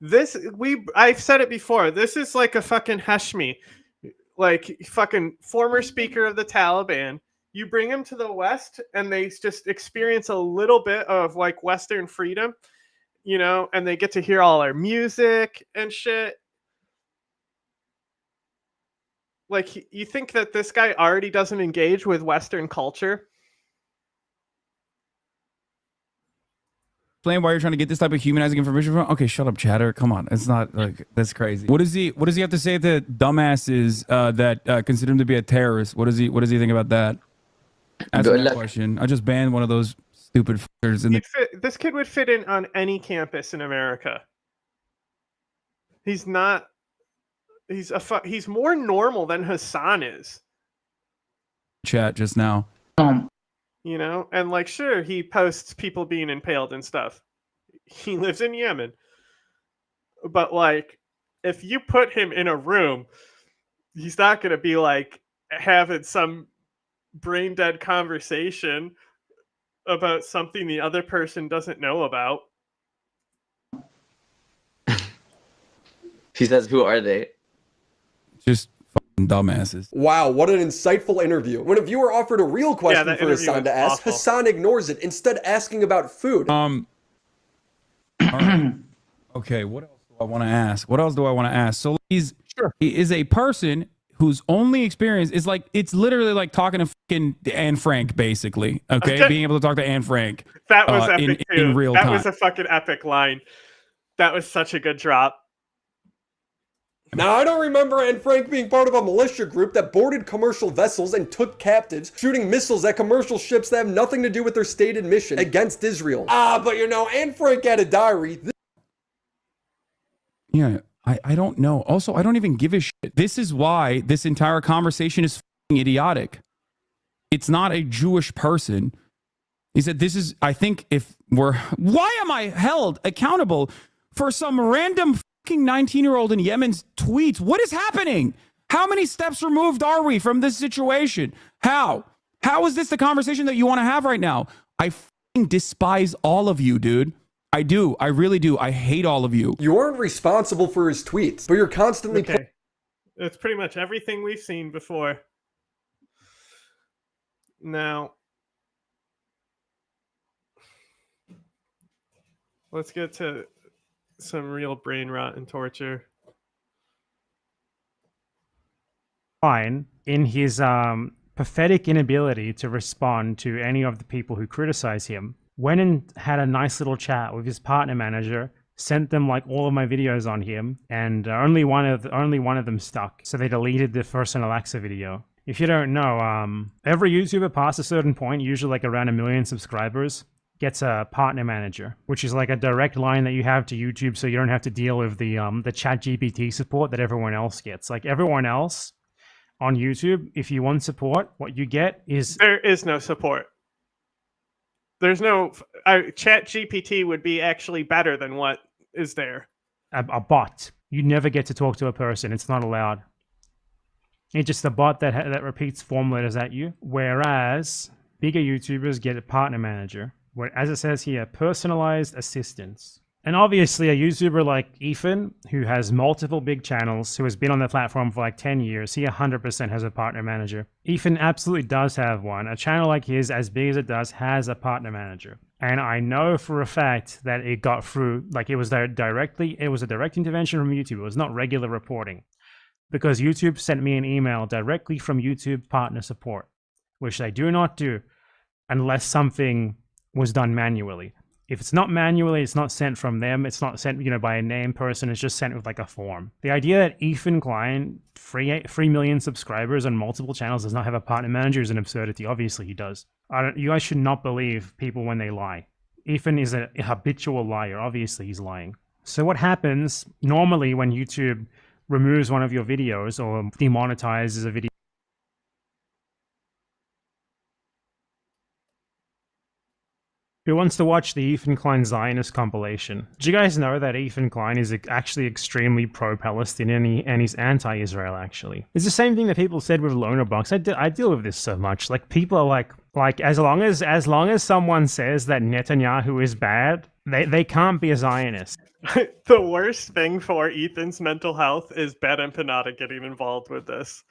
I've said it before. This is like a fucking Hashmi, like fucking former speaker of the Taliban. You bring him to the West, and they just experience a little bit of like Western freedom. You know, and they get to hear all our music and shit. Like, you think that this guy already doesn't engage with Western culture? Explain why you're trying to get this type of humanizing information from. Okay, shut up, chatter. Come on, it's not like that's crazy. What does he have to say to dumbasses that consider him to be a terrorist? What does he think about that? Ask me that question. I just banned one of those stupid fuckers in the. This kid would fit in on any campus in America. He's not. He's more normal than Hasan is. Chat just now. You know, and like, sure, he posts people being impaled and stuff. He lives in Yemen. But like, if you put him in a room, he's not going to be like having some brain dead conversation about something the other person doesn't know about. He says, who are they? Just fucking dumbasses. Wow, what an insightful interview. When a viewer offered a real question for Hasan to ask, awful. Hasan ignores it, instead asking about food. Right. Okay, what else do I want to ask? So he is a person whose only experience is like, it's literally like talking to fucking Anne Frank, basically. Okay, being able to talk to Anne Frank. That was epic too. In real time. That was a fucking epic line. That was such a good drop. Now, I don't remember Anne Frank being part of a militia group that boarded commercial vessels and took captives, shooting missiles at commercial ships that have nothing to do with their stated mission against Israel. But you know, Anne Frank had a diary. Yeah, I don't know. Also, I don't even give a shit. This is why this entire conversation is f***ing idiotic. It's not a Jewish person He said, this is, I think if we're, why am I held accountable for some random fucking 19-year-old in Yemen's tweets? What is happening? How many steps removed are we from this situation? How is this the conversation that you want to have right now? I fucking despise all of you, dude. I do. I really do. I hate all of you. You aren't responsible for his tweets, but you're constantly... Okay. It's pretty much everything we've seen before. Now, let's get to some real brain rot and torture. In his pathetic inability to respond to any of the people who criticize him, went and had a nice little chat with his partner manager, sent them like all of my videos on him, and only one of them stuck. So they deleted the first Alexa video. If you don't know, every YouTuber past a certain point, usually like around 1 million subscribers, gets a partner manager, which is like a direct line that you have to YouTube, so you don't have to deal with the ChatGPT support that everyone else gets. Like everyone else on YouTube, if you want support, what you get is... There is no support. There's no... ChatGPT would be actually better than what is there. A bot. You never get to talk to a person. It's not allowed. It's just a bot that repeats form letters at you. Whereas bigger YouTubers get a partner manager, where, as it says here, personalized assistance. And obviously a YouTuber like Ethan, who has multiple big channels, who has been on the platform for like 10 years, he 100% has a partner manager. Ethan absolutely does have one. A channel like his, as big as it does, has a partner manager. And I know for a fact that it got through, like it was a direct intervention from YouTube. It was not regular reporting. Because YouTube sent me an email directly from YouTube partner support, which they do not do unless something was done manually. If it's not manually, it's not sent from them. It's not sent, by a named person. It's just sent with like a form. The idea that Ethan Klein, 3 million subscribers on multiple channels, does not have a partner manager is an absurdity. Obviously he does. You guys should not believe people when they lie. Ethan is a habitual liar. Obviously he's lying. So what happens normally when YouTube removes one of your videos or demonetizes a video? Who wants to watch the Ethan Klein Zionist compilation? Do you guys know that Ethan Klein is actually extremely pro-Palestinian and he's anti-Israel, actually? It's the same thing that people said with Lonerbox. I deal with this so much. Like, people are like as long as someone says that Netanyahu is bad, they can't be a Zionist. The worst thing for Ethan's mental health is Ben Empanada getting involved with this.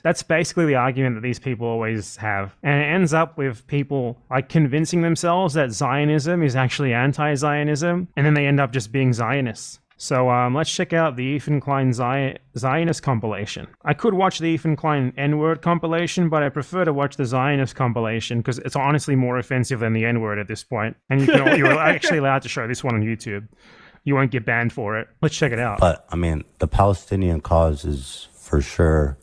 That's basically the argument that these people always have. And it ends up with people like convincing themselves that Zionism is actually anti-Zionism, and then they end up just being Zionists. So let's check out the Ethan Klein Zionist compilation. I could watch the Ethan Klein N-word compilation, but I prefer to watch the Zionist compilation because it's honestly more offensive than the N-word at this point. And you're actually allowed to show this one on YouTube. You won't get banned for it. Let's check it out. But, I mean, the Palestinian cause is for sure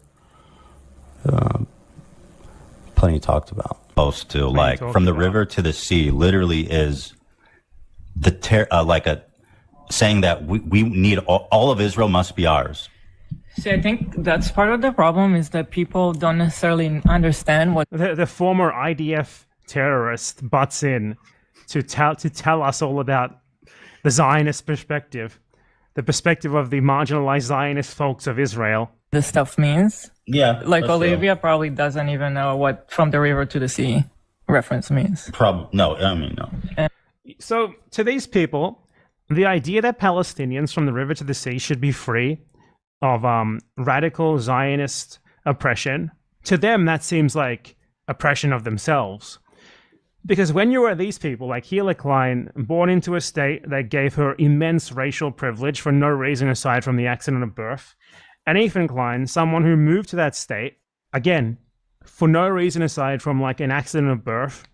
plenty talked about. Supposed to, like, from the river to the sea, literally is the saying that we need all of Israel must be ours. See, I think that's part of the problem is that people don't necessarily understand what the former IDF terrorist butts in to tell us all about the Zionist perspective, the perspective of the marginalized Zionist folks of Israel. this stuff means. Yeah. Like Olivia probably doesn't even know what from the river to the sea reference means. No, I mean, no. So to these people, the idea that Palestinians from the river to the sea should be free of radical Zionist oppression, to them that seems like oppression of themselves. Because when you are these people, like Hila Klein, born into a state that gave her immense racial privilege for no reason aside from the accident of birth, and Ethan Klein, someone who moved to that state, again, for no reason aside from like an accident of birth,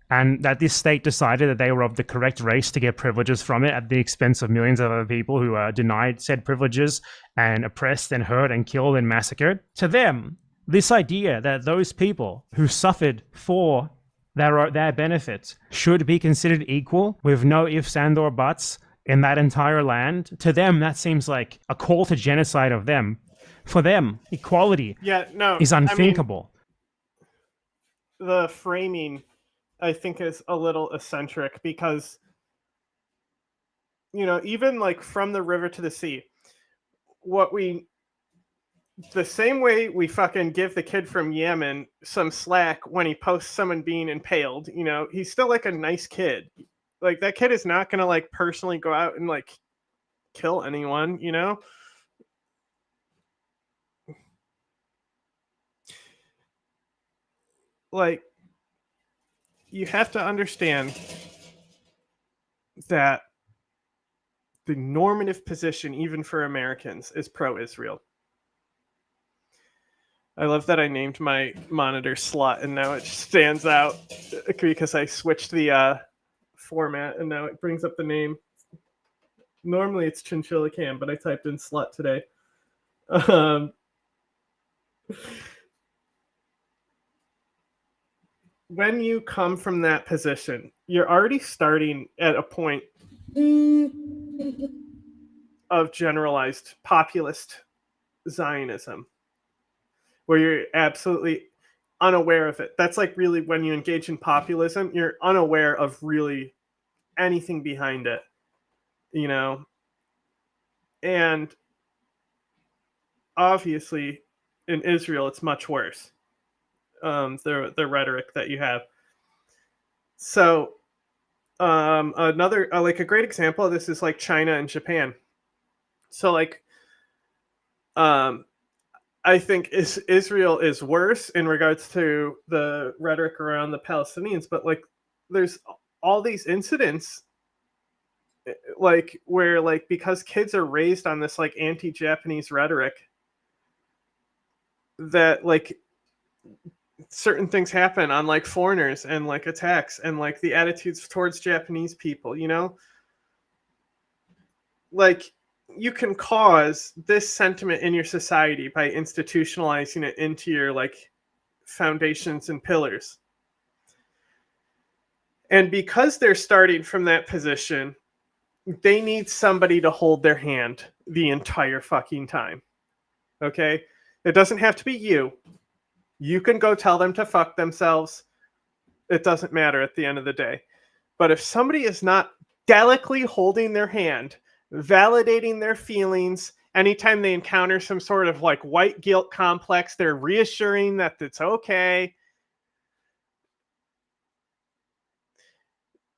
and that this state decided that they were of the correct race to get privileges from it at the expense of millions of other people who are denied said privileges and oppressed and hurt and killed and massacred. To them, this idea that those people who suffered for their benefits should be considered equal with no ifs and or buts in that entire land, to them that seems like a call to genocide of them. For them, equality is unthinkable. the framing, I think, is a little eccentric because, you know, even like from the river to the sea, the same way we fucking give the kid from Yemen some slack when he posts someone being impaled, you know, he's still like a nice kid. Like that kid is not gonna like personally go out and like kill anyone, you know? Like, you have to understand that the normative position, even for Americans, is pro-Israel. I love that I named my monitor Slut, and now it just stands out because I switched the format, and now it brings up the name. Normally it's Chinchilla Cam, but I typed in Slut today. When you come from that position, you're already starting at a point of generalized populist Zionism, where you're absolutely unaware of it. That's like really when you engage in populism, you're unaware of really anything behind it, you know? And obviously in Israel, it's much worse. The rhetoric that you have. So another like a great example of this is like China and Japan. So like I think Israel is worse in regards to the rhetoric around the Palestinians, but like there's all these incidents like where like because kids are raised on this like anti-Japanese rhetoric that like certain things happen on like foreigners and like attacks and like the attitudes towards Japanese people, you know? Like you can cause this sentiment in your society by institutionalizing it into your like foundations and pillars. And because they're starting from that position, they need somebody to hold their hand the entire fucking time. Okay? It doesn't have to be you. You can go tell them to fuck themselves. It doesn't matter at the end of the day. But if somebody is not delicately holding their hand, validating their feelings, anytime they encounter some sort of like white guilt complex, they're reassuring that it's okay.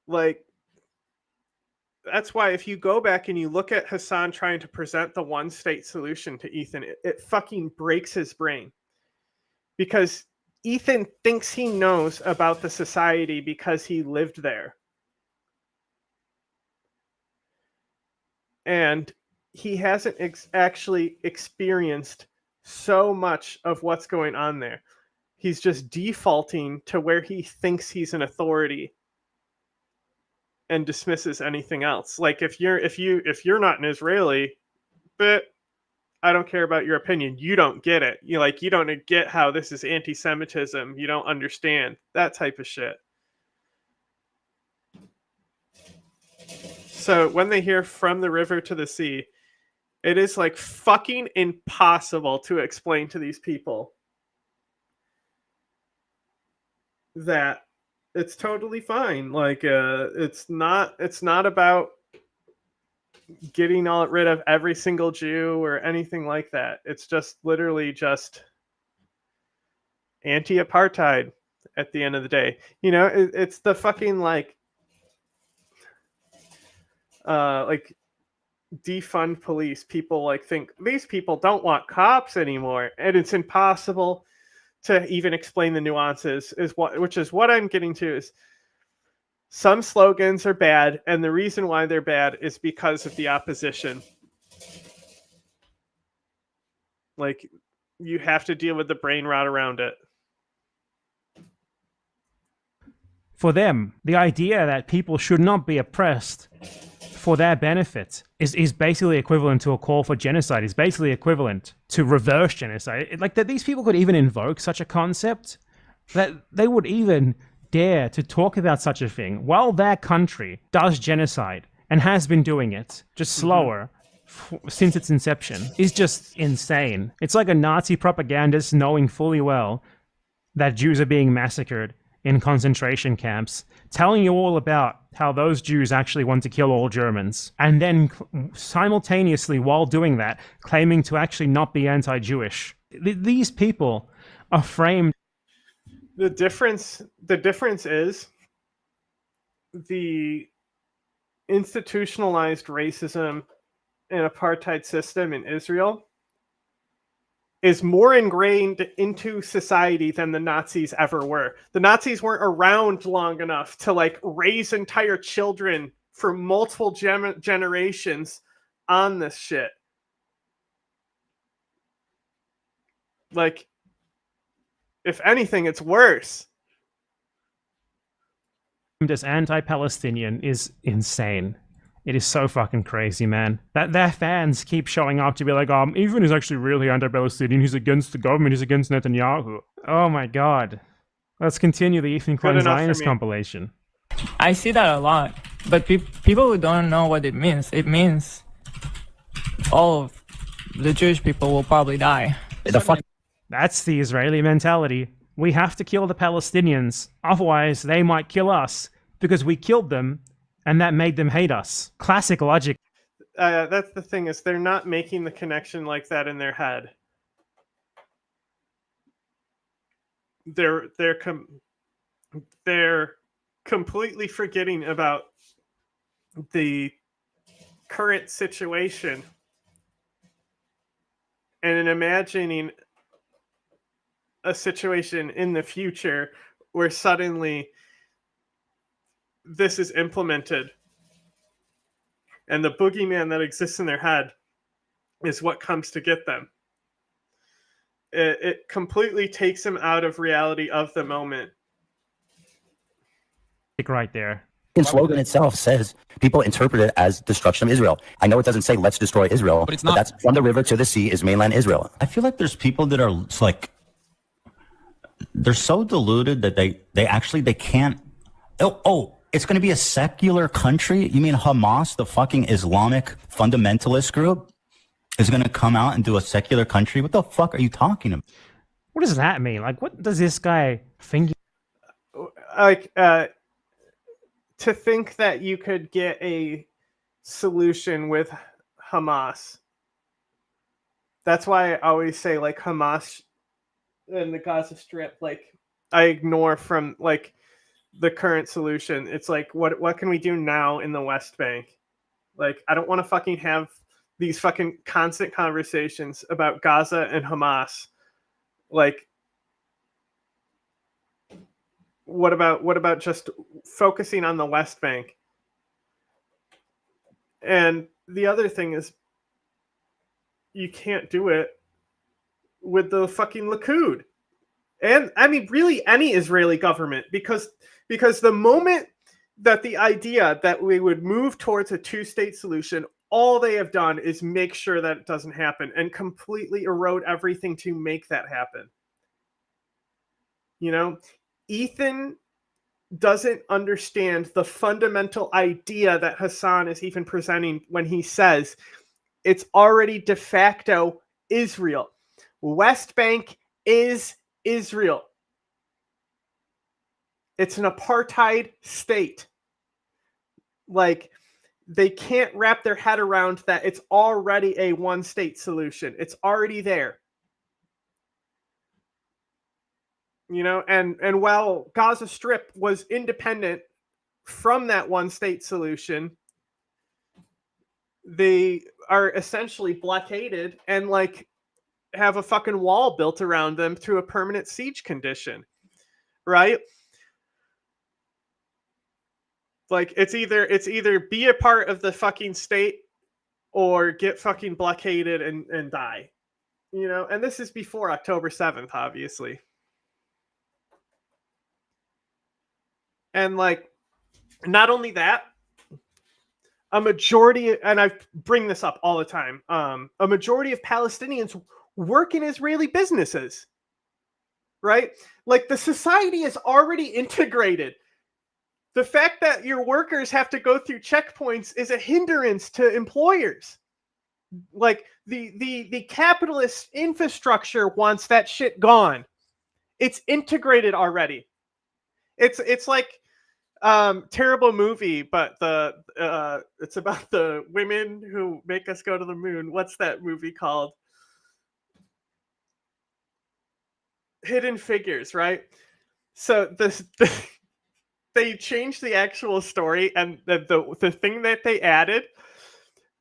Like, that's why if you go back and you look at Hasan trying to present the one state solution to Ethan, it fucking breaks his brain. Because Ethan thinks he knows about the society because he lived there. And he hasn't actually experienced so much of what's going on there. He's just defaulting to where he thinks he's an authority and dismisses anything else. Like if you're not an Israeli, but I don't care about your opinion. You don't get it. You don't get how this is anti-Semitism. You don't understand that type of shit. So when they hear from the river to the sea, it is like fucking impossible to explain to these people that it's totally fine. Like it's not about getting rid of every single Jew or anything like that. It's just literally just anti-apartheid at the end of the day. You know, it's the fucking like defund police. People like think these people don't want cops anymore, and it's impossible to even explain the nuances. Which is what I'm getting to is some slogans are bad, and the reason why they're bad is because of the opposition. Like, you have to deal with the brain rot around it. For them, the idea that people should not be oppressed for their benefit is basically equivalent to a call for genocide. Is basically equivalent to reverse genocide. Like that, these people could even invoke such a concept, that they would even dare to talk about such a thing while their country does genocide and has been doing it, just slower since its inception, is just insane. It's like a Nazi propagandist knowing fully well that Jews are being massacred in concentration camps, telling you all about how those Jews actually want to kill all Germans, and then simultaneously, while doing that, claiming to actually not be anti-Jewish. These people are framed. The difference is the institutionalized racism and apartheid system in Israel is more ingrained into society than the Nazis ever were. The Nazis weren't around long enough to like raise entire children for multiple generations on this shit. Like, if anything, it's worse. As anti-Palestinian is insane. It is so fucking crazy, man. That their fans keep showing up to be like, Ethan is actually really anti-Palestinian. He's against the government. He's against Netanyahu. Oh my god. Let's continue the Ethan Klein Zionist compilation. I see that a lot, but people who don't know what it means all of the Jewish people will probably die. That's the Israeli mentality. We have to kill the Palestinians, otherwise they might kill us because we killed them and that made them hate us. Classic logic. That's the thing, is they're not making the connection like that in their head. They're completely forgetting about the current situation and imagining a situation in the future where suddenly this is implemented and the boogeyman that exists in their head is what comes to get them. It completely takes them out of reality of the moment. Right there. The slogan itself says people interpret it as destruction of Israel. I know it doesn't say let's destroy Israel, but that's from the river to the sea is mainland Israel. I feel like there's people that are like, they're so deluded that they can't. It's going to be a secular country? You mean Hamas, the fucking Islamic fundamentalist group, is going to come out and do a secular country? What the fuck are you talking about? What does that mean? Like, what does this guy think? Like, to think that you could get a solution with Hamas. That's why I always say, like, Hamas and the Gaza Strip, like, I ignore from, like, the current solution. It's like, what can we do now in the West Bank? Like, I don't want to fucking have these fucking constant conversations about Gaza and Hamas. Like, what about just focusing on the West Bank? And the other thing is, you can't do it with the fucking Likud. And I mean, really any Israeli government, because the moment that the idea that we would move towards a two-state solution, all they have done is make sure that it doesn't happen and completely erode everything to make that happen. You know, Ethan doesn't understand the fundamental idea that Hasan is even presenting when he says it's already de facto Israel. West Bank is Israel. It's an apartheid state. Like, they can't wrap their head around that it's already a one-state solution. It's already there. You know, and while Gaza Strip was independent from that one-state solution, they are essentially blockaded and, like, have a fucking wall built around them through a permanent siege condition, right? Like, it's either be a part of the fucking state or get fucking blockaded and die, you know? And this is before October 7th, obviously. And, like, not only that, a majority, and I bring this up all the time, a majority of Palestinians work in Israeli businesses, right? Like, the society is already integrated. The fact that your workers have to go through checkpoints is a hindrance to employers. Like, the capitalist infrastructure wants that shit gone. It's integrated already. It's like terrible movie, but it's about the women who make us go to the moon. What's that movie called? Hidden Figures, right? So they changed the actual story, and the thing that they added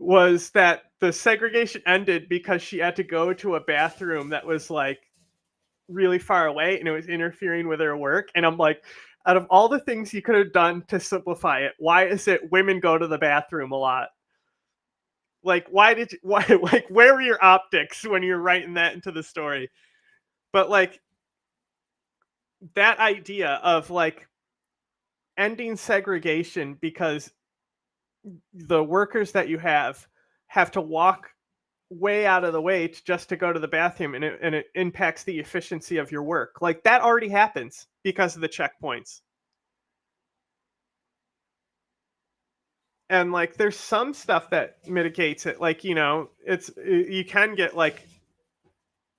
was that the segregation ended because she had to go to a bathroom that was like really far away, and it was interfering with her work. And I'm like, out of all the things you could have done to simplify it, why is it women go to the bathroom a lot? Like, why like, where were your optics when you're writing that into the story? But like, that idea of like ending segregation because the workers that you have to walk way out of the way just to go to the bathroom, and it impacts the efficiency of your work. Like, that already happens because of the checkpoints. And like, there's some stuff that mitigates it. Like, you know, you can get like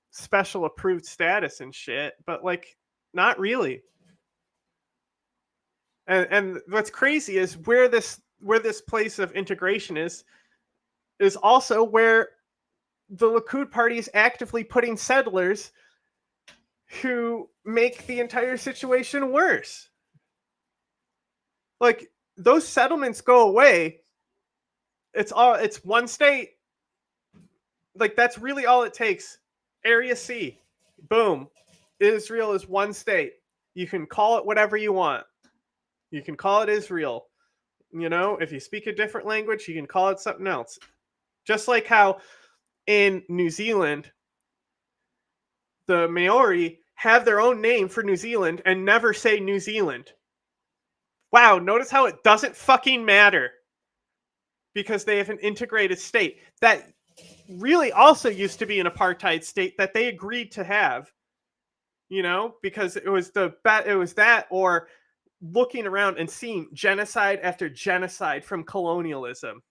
special approved status and shit, but like, not really. And what's crazy is where this place of integration is also where the Likud party is actively putting settlers who make the entire situation worse. Like, those settlements go away. It's one state. Like, that's really all it takes. Area C. Boom. Israel is one state. You can call it whatever you want. You can call it Israel. You know, if you speak a different language, you can call it something else. Just like how in New Zealand, the Maori have their own name for New Zealand and never say New Zealand. Wow, notice how it doesn't fucking matter. Because they have an integrated state that really also used to be an apartheid state that they agreed to have. You know, because it was that, or looking around and seeing genocide after genocide from colonialism.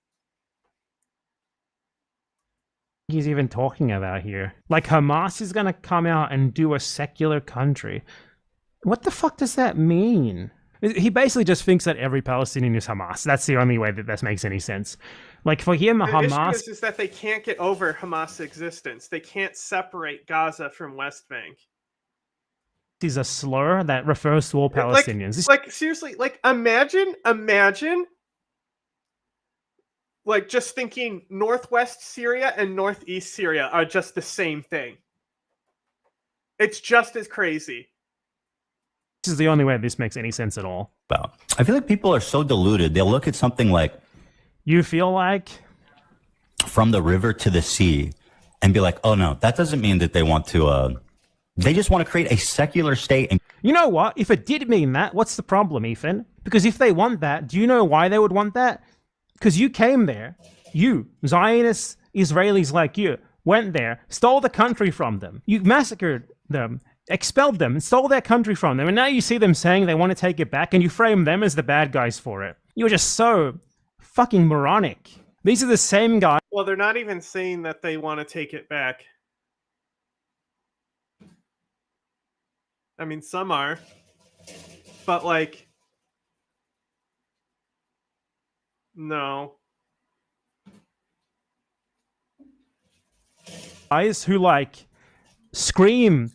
He's even talking about here. Like, Hamas is going to come out and do a secular country. What the fuck does that mean? He basically just thinks that every Palestinian is Hamas. That's the only way that this makes any sense. Like, for him, The Hamas issue is that they can't get over Hamas' existence. They can't separate Gaza from West Bank. is a slur that refers to all Palestinians. Like seriously, like imagine, like, just thinking Northwest Syria and Northeast Syria are just the same thing. It's just as crazy. This is the only way this makes any sense at all. I feel like people are so deluded. They'll look at something like, you feel like, from the river to the sea, and be like, oh no, that doesn't mean that they want to, they just want to create a secular state. And you know what? If it did mean that, what's the problem, Ethan? Because if they want that, do you know why they would want that? Because you came there. You, Zionist Israelis like you, went there, stole the country from them. You massacred them, expelled them, stole their country from them. And now you see them saying they want to take it back, and you frame them as the bad guys for it. You're just so fucking moronic. These are the same guys. Well, they're not even saying that they want to take it back. I mean, some are. But, like, no. Guys who, like, scream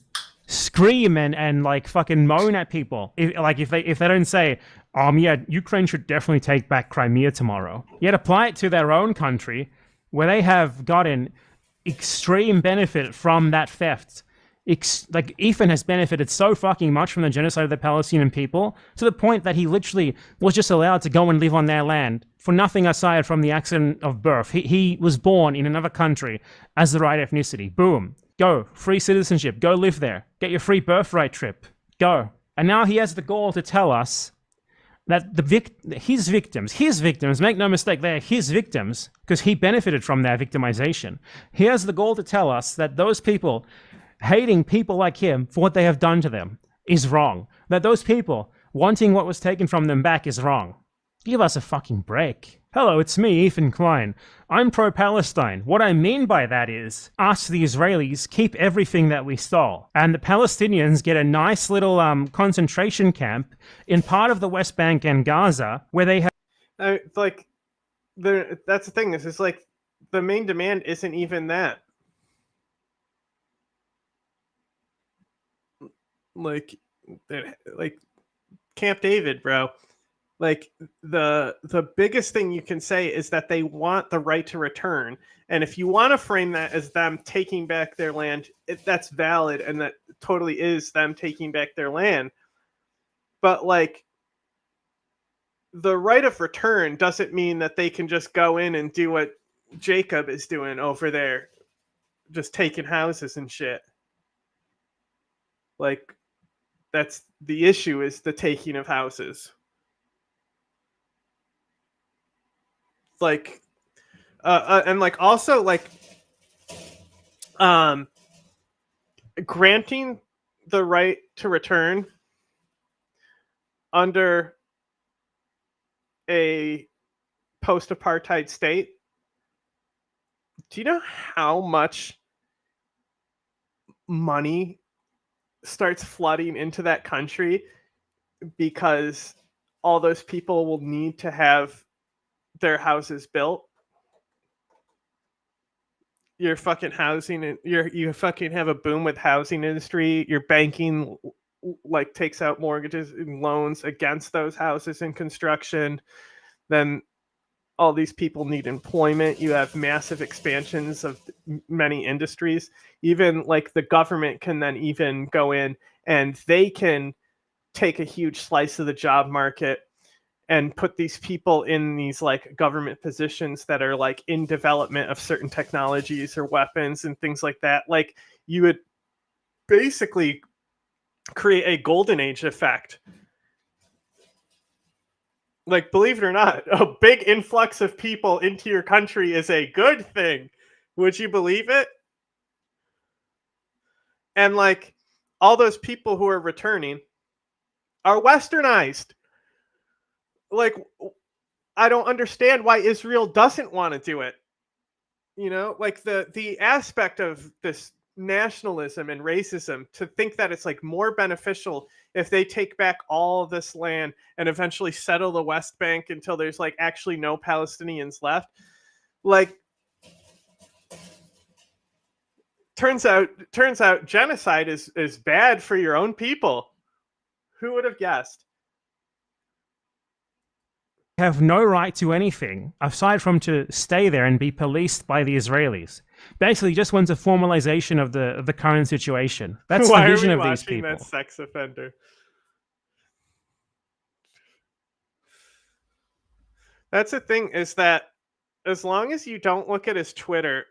and like fucking moan at people. If they don't say, yeah, Ukraine should definitely take back Crimea tomorrow. Yet apply it to their own country, where they have gotten extreme benefit from that theft. Like, Ethan has benefited so fucking much from the genocide of the Palestinian people, to the point that he literally was just allowed to go and live on their land for nothing aside from the accident of birth. He was born in another country as the right ethnicity. Boom. Go. Free citizenship. Go live there. Get your free birthright trip. Go. And now he has the gall to tell us that his victims, make no mistake, they're his victims, because he benefited from their victimization. He has the gall to tell us that those people hating people like him for what they have done to them is wrong. That those people wanting what was taken from them back is wrong. Give us a fucking break. Hello, it's me, Ethan Klein. I'm pro-Palestine. What I mean by that is, us, the Israelis, keep everything that we stole. And the Palestinians get a nice little concentration camp in part of the West Bank and Gaza, where they have... Like, that's the thing. Is like, the main demand isn't even that. Like Camp David, bro. Like, the biggest thing you can say is that they want the right to return. And if you want to frame that as them taking back their land, that's valid, and that totally is them taking back their land. But, like, the right of return doesn't mean that they can just go in and do what Jacob is doing over there, just taking houses and shit. Like, that's the issue, is the taking of houses. Like, and like, also, like, granting the right to return under a post-apartheid state. Do you know how much money starts flooding into that country because all those people will need to have their houses built? Your fucking housing, and you fucking have a boom with housing industry. Your banking, like, takes out mortgages and loans against those houses in construction. Then all these people need employment. You have massive expansions of many industries. Even, like, the government can then even go in and they can take a huge slice of the job market and put these people in these, like, government positions that are, like, in development of certain technologies or weapons and things like that. Like, you would basically create a golden age effect. Like, believe it or not, a big influx of people into your country is a good thing. Would you believe it? And, like, all those people who are returning are westernized. Like, I don't understand why Israel doesn't want to do it. You know, like, the aspect of this nationalism and racism, to think that it's, like, more beneficial if they take back all of this land and eventually settle the West Bank until there's, like, actually no Palestinians left. Like, turns out genocide is bad for your own people. Who would have guessed? have no right to anything aside from to stay there and be policed by the Israelis. Basically, just wants a formalization of the current situation. That's Why the vision are we of these watching people. that sex offender? That's the thing, is that as long as you don't look at his Twitter,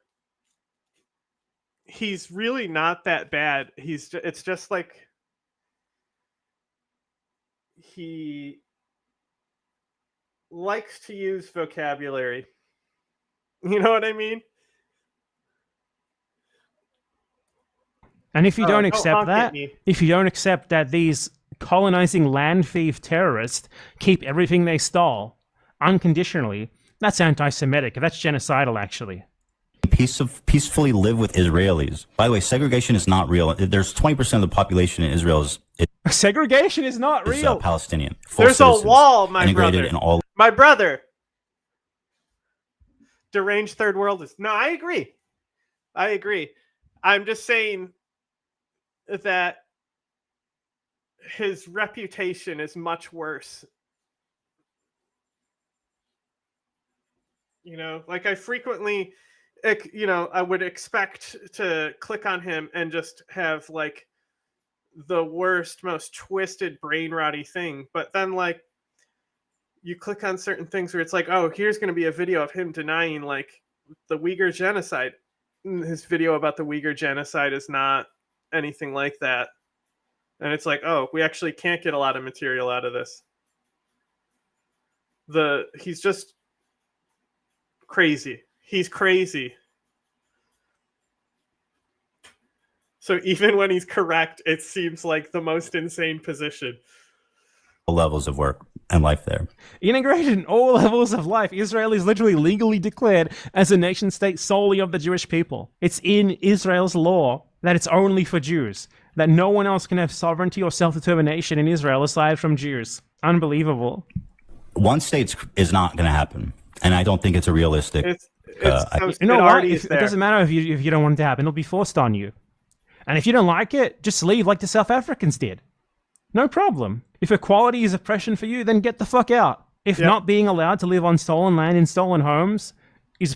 he's really not that bad. It's just like he likes to use vocabulary. You know what I mean? And if you don't don't accept honk at that, me. if you don't accept that these colonizing land thief terrorists keep everything they stole unconditionally, that's anti-Semitic. That's genocidal, actually. Peacefully live with Israelis. By the way, segregation is not real. There's 20% of the population in Israel is segregation is not real. Palestinian. Full There's a citizens, wall, my integrated brother. in all. My brother. Deranged third world is... No, I agree. I agree. I'm just saying that his reputation is much worse. You know, like, I frequently, you know, I would expect to click on him and just have, like, the worst, most twisted, brain rotty thing. But then, like, you click on certain things where it's like, oh, here's going to be a video of him denying, like, the Uyghur genocide. His video about the Uyghur genocide is not anything like that. And it's like, oh, we actually can't get a lot of material out of this. He's just crazy. He's crazy. So even when he's correct, it seems like the most insane position. levels of work and life there. Integrated in all levels of life. Israel is literally legally declared as a nation state solely of the Jewish people. It's in Israel's law that it's only for Jews, that no one else can have sovereignty or self-determination in Israel aside from Jews. Unbelievable. One state is not going to happen, and I don't think it's a realistic. You know what? It doesn't matter if you don't want it to happen. It'll be forced on you. And if you don't like it, just leave like the South Africans did. No problem. If equality is oppression for you, then get the fuck out. If not being allowed to live on stolen land in stolen homes is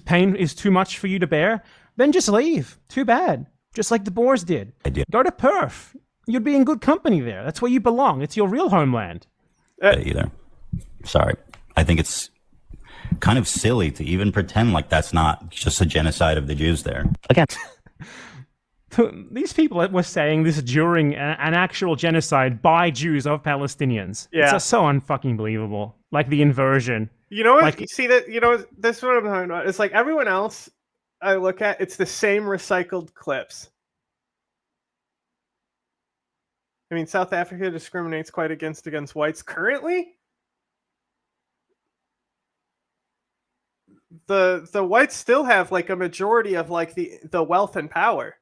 too much for you to bear, then just leave. Too bad. Just like the Boers did. Go to Perth. You'd be in good company there. That's where you belong. It's your real homeland. Either. Sorry. I think it's kind of silly to even pretend like that's not just a genocide of the Jews there. Again. These people were saying this during an actual genocide by Jews of Palestinians. Yeah. It's just so unfucking believable. Like the inversion. You know what? Like, You see that? You know, this is what I'm talking about. It's like everyone else I look at, it's the same recycled clips. I mean, South Africa discriminates quite against whites currently. The whites still have like a majority of like the wealth and power.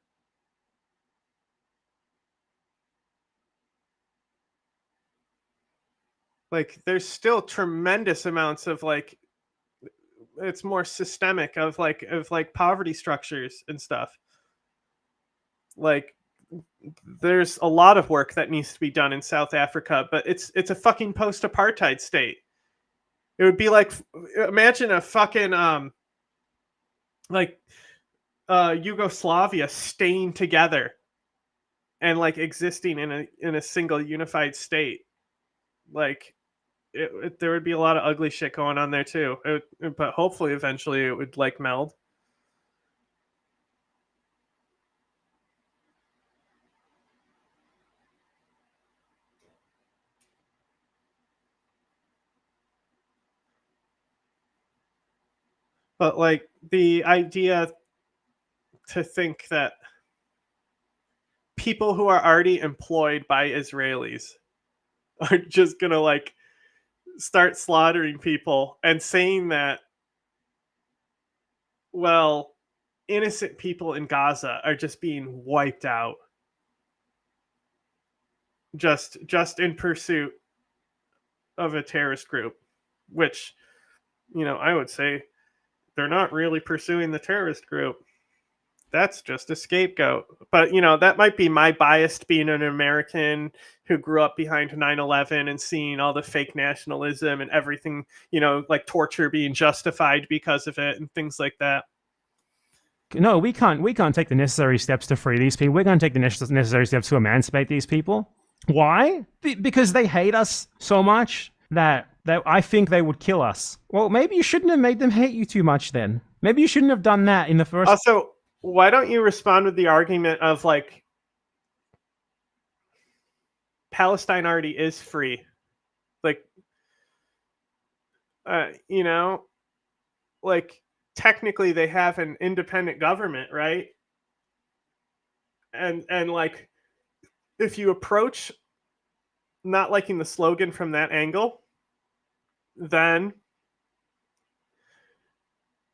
Like there's still tremendous amounts of like, it's more systemic of like poverty structures and stuff. Like there's a lot of work that needs to be done in South Africa, but it's a fucking post-apartheid state. It would be like, imagine a fucking Yugoslavia staying together and like existing in a single unified state. Like there would be a lot of ugly shit going on there too. But hopefully eventually it would like meld. But like the idea to think that people who are already employed by Israelis are just gonna like start slaughtering people and saying that, well, innocent people in Gaza are just being wiped out just in pursuit of a terrorist group, which, you know, I would say they're not really pursuing the terrorist group. That's just a scapegoat. But, you know, that might be my bias being an American who grew up behind 9/11 and seeing all the fake nationalism and everything, you know, like torture being justified because of it and things like that. No, we can't take the necessary steps to free these people. We're going to take the necessary steps to emancipate these people. Why? Because they hate us so much that I think they would kill us. Well, maybe you shouldn't have made them hate you too much then. Maybe you shouldn't have done that in the first... Also, why don't you respond with the argument of like, Palestine already is free. Like, you know, like technically they have an independent government, right? And like, if you approach not liking the slogan from that angle, then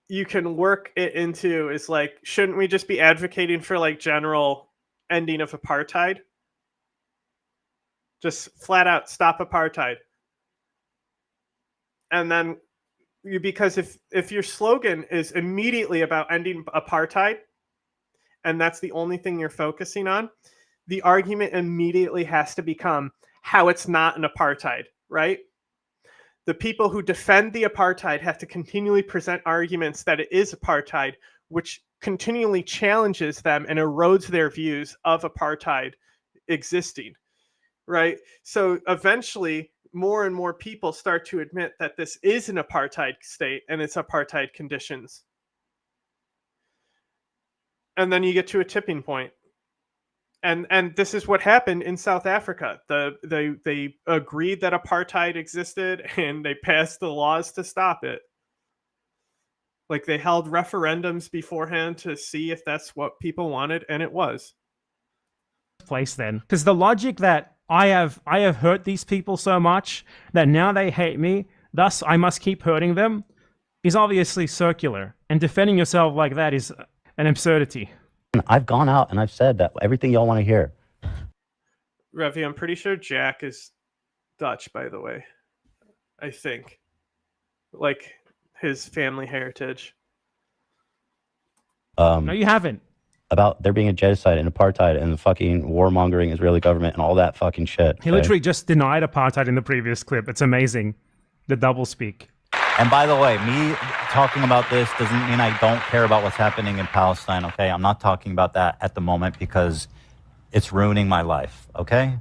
you can work it into is like, shouldn't we just be advocating for like general ending of apartheid? Just flat out stop apartheid. And then because if your slogan is immediately about ending apartheid, and that's the only thing you're focusing on, the argument immediately has to become how it's not an apartheid, right? The people who defend the apartheid have to continually present arguments that it is apartheid, which continually challenges them and erodes their views of apartheid existing, right? So eventually, more and more people start to admit that this is an apartheid state and it's apartheid conditions. And then you get to a tipping point. And this is what happened in South Africa. They agreed that apartheid existed and they passed the laws to stop it. Like they held referendums beforehand to see if that's what people wanted, and it was. Place then, because the logic that I have hurt these people so much that now they hate me, thus I must keep hurting them, is obviously circular. And defending yourself like that is an absurdity. I've gone out and I've said that everything y'all want to hear. Revi, I'm pretty sure Jack is Dutch, by the way. I think. Like, his family heritage. No, you haven't. About there being a genocide and apartheid and the fucking warmongering Israeli government and all that fucking shit. He literally just denied apartheid in the previous clip. It's amazing. The doublespeak. And by the way, me talking about this doesn't mean I don't care about what's happening in Palestine, okay? I'm not talking about that at the moment because it's ruining my life, okay?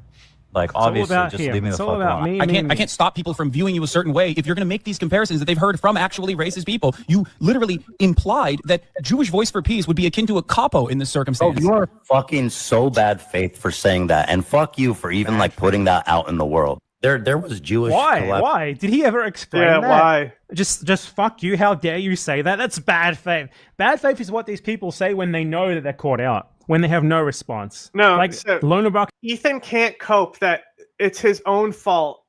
Like, obviously, just leave me the fuck alone. I can't stop people from viewing you a certain way if you're going to make these comparisons that they've heard from actually racist people. You literally implied that Jewish Voice for Peace would be akin to a capo in this circumstance. Oh, you are fucking so bad faith for saying that, and fuck you for even like putting that out in the world. There was Jewish. Why? Did he ever explain that? Why? Just fuck you. How dare you say that? That's bad faith. Bad faith is what these people say when they know that they're caught out, when they have no response. No, like so Lonerbach. Ethan can't cope that it's his own fault.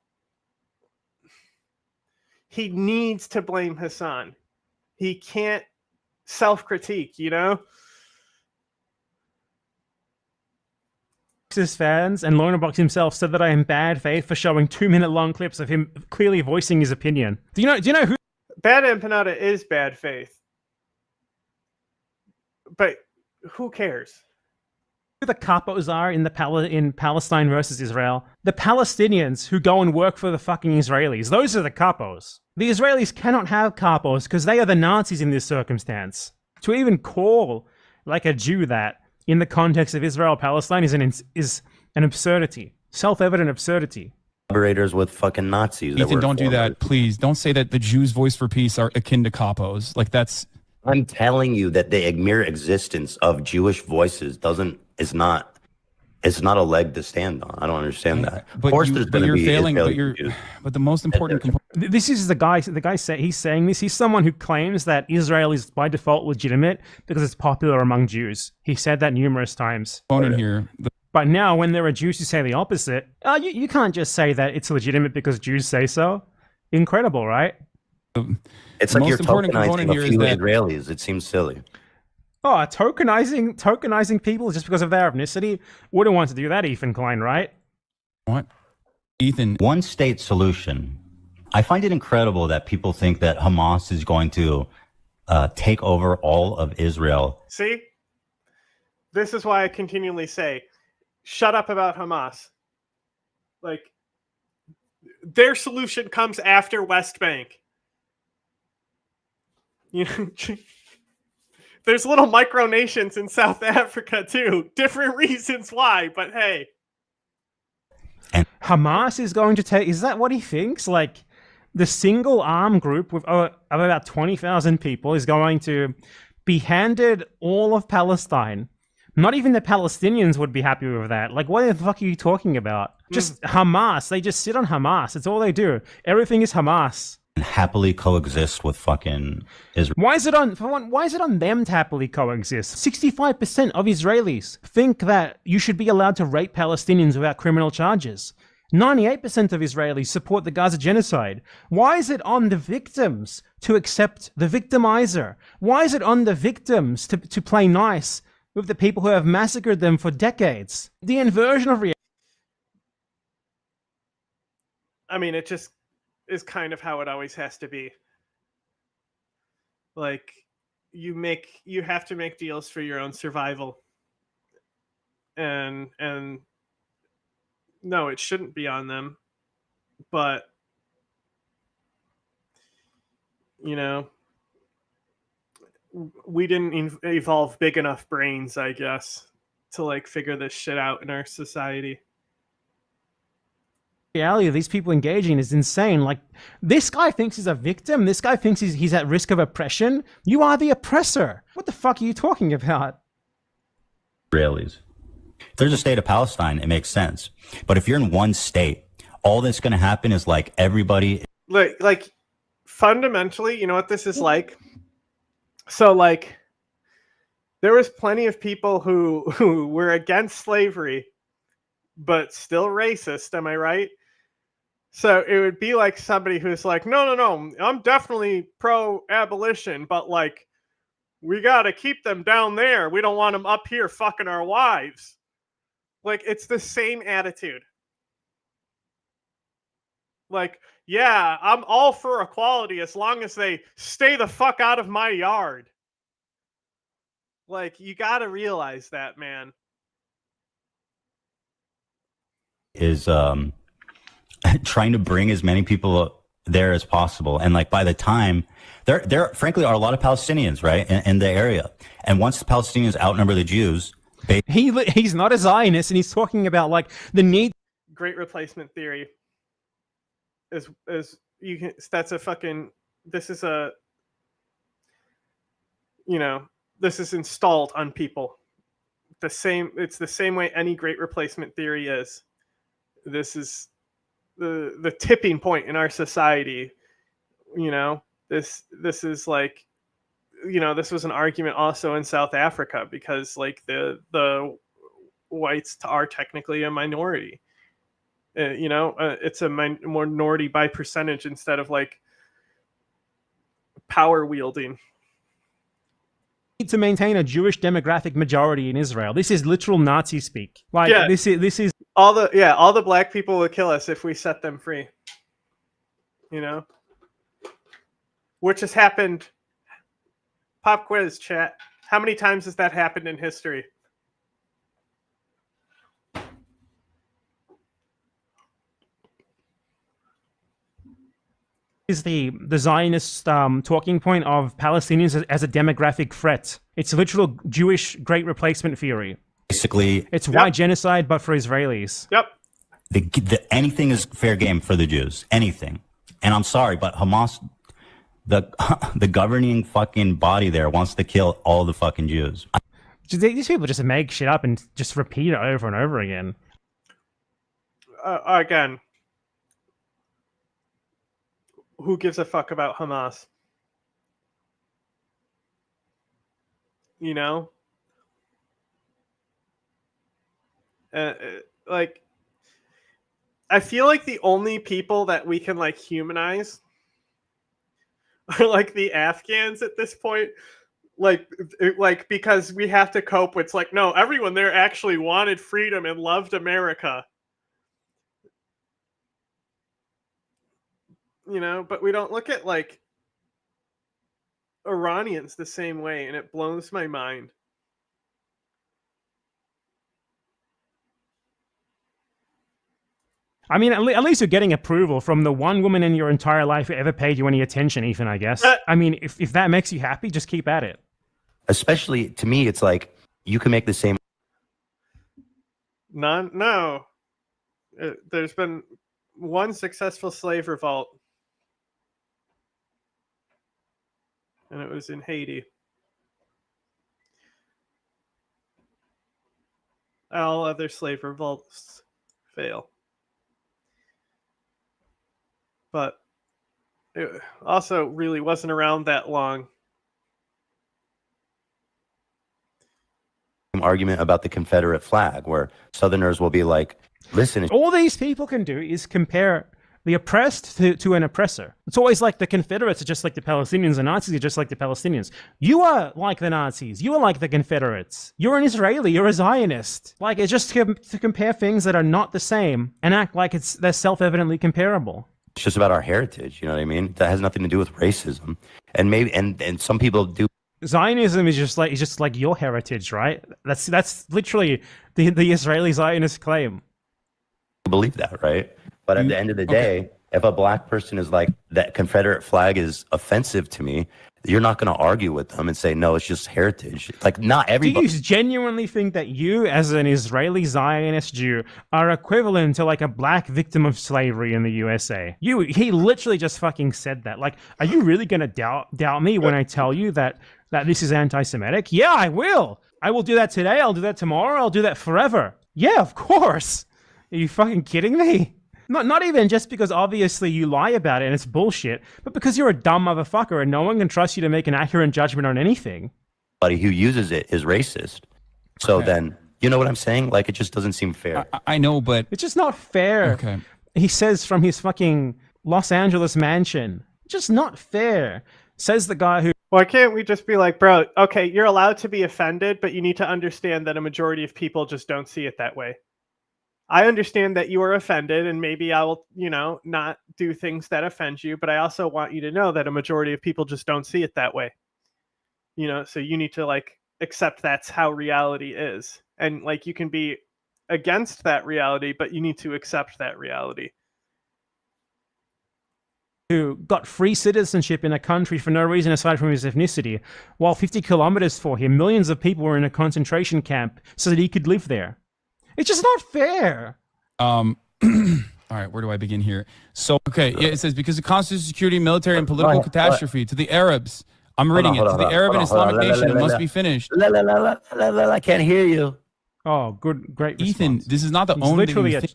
He needs to blame Hasan. He can't self-critique, you know? His fans and Lonerbox himself said that I am bad faith for showing 2-minute long clips of him clearly voicing his opinion. Do you know who? Bad Empanada is bad faith. But who cares? Who the capos are in Palestine versus Israel? The Palestinians who go and work for the fucking Israelis. Those are the capos. The Israelis cannot have capos because they are the Nazis in this circumstance. To even call like a Jew that in the context of Israel-Palestine is an absurdity. Self-evident absurdity. Collaborators with fucking Nazis. Ethan, don't do that, please. Don't say that the Jews' Voice for Peace are akin to capos. Like, that's... I'm telling you that the mere existence of Jewish voices is not a leg to stand on. I don't understand that. But of course, there's going to be failing. Jews. But the most important component. This is the guy. The guy he's saying this. He's someone who claims that Israel is by default legitimate because it's popular among Jews. He said that numerous times. Here. But now, when there are Jews who say the opposite, you can't just say that it's legitimate because Jews say so. Incredible, right? It's like you're tokenizing a few Israelis. It seems silly. Oh, tokenizing people just because of their ethnicity? Wouldn't want to do that, Ethan Klein, right? What? Ethan. One state solution. I find it incredible that people think that Hamas is going to take over all of Israel. See? This is why I continually say, shut up about Hamas. Like, their solution comes after West Bank. You know, there's little micronations in South Africa too. Different reasons why, but hey. And Hamas is going to take... Is that what he thinks? Like, the single arm group of about 20,000 people is going to be handed all of Palestine. Not even the Palestinians would be happy with that. Like, what the fuck are you talking about? Just Hamas. They just sit on Hamas. That's all they do. Everything is Hamas. And happily coexist with fucking Israel. Why is it on them to happily coexist? 65% of Israelis think that you should be allowed to rape Palestinians without criminal charges. 98% of Israelis support the Gaza genocide. Why is it on the victims to accept the victimizer? Why is it on the victims to play nice with the people who have massacred them for decades? The inversion of reality. I mean, it just is kind of how it always has to be. Like, you have to make deals for your own survival. And no, it shouldn't be on them. But, you know, we didn't evolve big enough brains, I guess, to like figure this shit out in our society. Reality of these people engaging is insane. Like, this guy thinks he's a victim. This guy thinks he's at risk of oppression. You are the oppressor. What the fuck are you talking about? Israelis. If there's a state of Palestine, it makes sense. But if you're in one state, all that's going to happen is like everybody. Like fundamentally, you know what this is like? So like, there was plenty of people who were against slavery but still racist. Am I right? So it would be like somebody who's like, no, I'm definitely pro-abolition, but like, we got to keep them down there. We don't want them up here fucking our wives. Like, it's the same attitude. Like, yeah, I'm all for equality as long as they stay the fuck out of my yard. Like, you got to realize that, man. Is trying to bring as many people there as possible, and like by the time there frankly are a lot of Palestinians, right, in the area, and once the Palestinians outnumber the Jews, he's not a Zionist, and he's talking about like the need. Great replacement theory is you can. That's a fucking. This is a. You know, this is installed on people. It's the same way any great replacement theory is. This is the tipping point in our society. You know, this is like, you know, this was an argument also in South Africa because like the whites are technically a minority. You know, it's a minority by percentage instead of like power wielding. To maintain a Jewish demographic majority in Israel. This is literal Nazi speak. Like, yeah, this is all the black people will kill us if we set them free. You know, which has happened. Pop quiz, chat. How many times has that happened in history? Is the Zionist talking point of Palestinians as a demographic threat. It's a literal Jewish great replacement theory. Basically, it's white genocide, but for Israelis. Yep. Anything is fair game for the Jews. Anything. And I'm sorry, but Hamas, the governing fucking body there wants to kill all the fucking Jews. These people just make shit up and just repeat it over and over again. Again. Who gives a fuck about Hamas? You know? Like, I feel like the only people that we can, like, humanize are, like, the Afghans at this point. Like, because we have to cope with, it's like, no, everyone there actually wanted freedom and loved America. You know, but we don't look at like Iranians the same way, and it blows my mind. I mean, at least you're getting approval from the one woman in your entire life who ever paid you any attention, Ethan, I guess. I mean, if that makes you happy, just keep at it. Especially, to me, it's like, you can make the same... No. There's been one successful slave revolt. And it was in Haiti. All other slave revolts fail. But it also really wasn't around that long. Argument about the Confederate flag, where Southerners will be like, listen... All these people can do is compare the oppressed to an oppressor. It's always like the Confederates are just like the Palestinians, the Nazis are just like the Palestinians. You are like the Nazis. You are like the Confederates. You're an Israeli. You're a Zionist. Like, it's just to compare things that are not the same and act like they're self-evidently comparable. It's just about our heritage, you know what I mean? That has nothing to do with racism. And maybe and some people do. Zionism is just like your heritage, right? That's literally the Israeli Zionist claim. I believe that, right? But at the end of the day, if a black person is like, that Confederate flag is offensive to me, you're not going to argue with them and say, no, it's just heritage. Like, not everybody. Do you genuinely think that you, as an Israeli Zionist Jew, are equivalent to like a black victim of slavery in the USA? He literally just fucking said that. Like, are you really going to doubt me when I tell you that this is anti-Semitic? Yeah, I will. I will do that today. I'll do that tomorrow. I'll do that forever. Yeah, of course. Are you fucking kidding me? Not even just because obviously you lie about it and it's bullshit, but because you're a dumb motherfucker and no one can trust you to make an accurate judgment on anything. Who uses it is racist. So then, You know what I'm saying? Like, it just doesn't seem fair. I know, but it's just not fair. Okay. He says from his fucking Los Angeles mansion. Just not fair. Says the guy who... Why can't we just be like, bro, okay, you're allowed to be offended, but you need to understand that a majority of people just don't see it that way. I understand that you are offended, and maybe I will, not do things that offend you, but I also want you to know that a majority of people just don't see it that way. So you need to, like, accept that's how reality is. And, like, you can be against that reality, but you need to accept that reality. Who got free citizenship in a country for no reason aside from his ethnicity, while 50 kilometers for him, millions of people were in a concentration camp so that he could live there. It's just not fair. All right, where do I begin here? So, okay, yeah, it says, because of constitutional security, military, and political catastrophe to the Arabs. I'm reading it. To the Arab and Islamic nation, it must be finished. I can't hear you. Oh, great response. Ethan, this is not the only thing.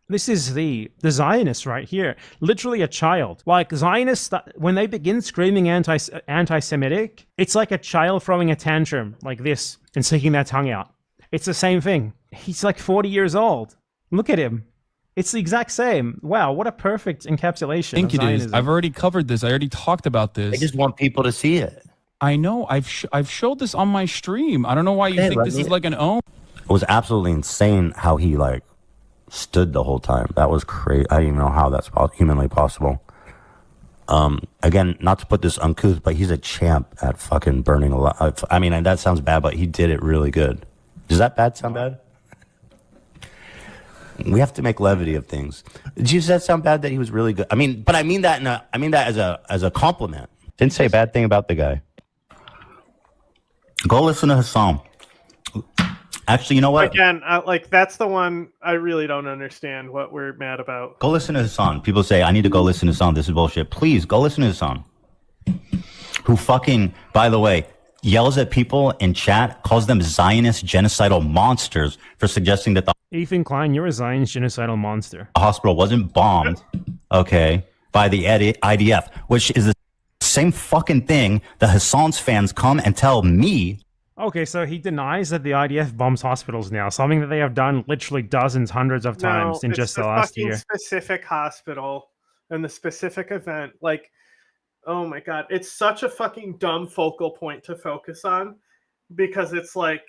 This is the Zionists right here. Literally a child. Like, Zionists, when they begin screaming anti-Semitic, it's like a child throwing a tantrum like this and sticking their tongue out. It's the same thing. He's like 40 years old. Look at him. It's the exact same. Wow, what a perfect encapsulation. I think it is. I've already covered this. I already talked about this. I just want people to see it. I know. I've showed this on my stream. I don't know why you think this is like an own. It was absolutely insane how he like stood the whole time. That was crazy. I don't even know how that's humanly possible. Again, not to put this uncouth, but he's a champ at fucking burning alive. I mean, that sounds bad, but he did it really good. Does that sound bad? We have to make levity of things. Does that sound bad that he was really good? I mean, but I mean that as a compliment. Didn't say a bad thing about the guy. Go listen to Hasan. Actually, you know what? Again, that's the one I really don't understand what we're mad about. Go listen to Hasan. People say, I need to go listen to Hasan. This is bullshit. Please, go listen to Hasan. Who fucking, by the way, yells at people in chat, calls them Zionist genocidal monsters for suggesting that the Ethan Klein, you're a Zionist genocidal monster. hospital wasn't bombed, okay, by the IDF, which is the same fucking thing the Hasan's fans come and tell me. Okay, so he denies that the IDF bombs hospitals now, something that they have done literally dozens, hundreds of times in just the last year. Specific hospital and the specific event, like, oh my god, it's such a fucking dumb focal point to focus on, because it's like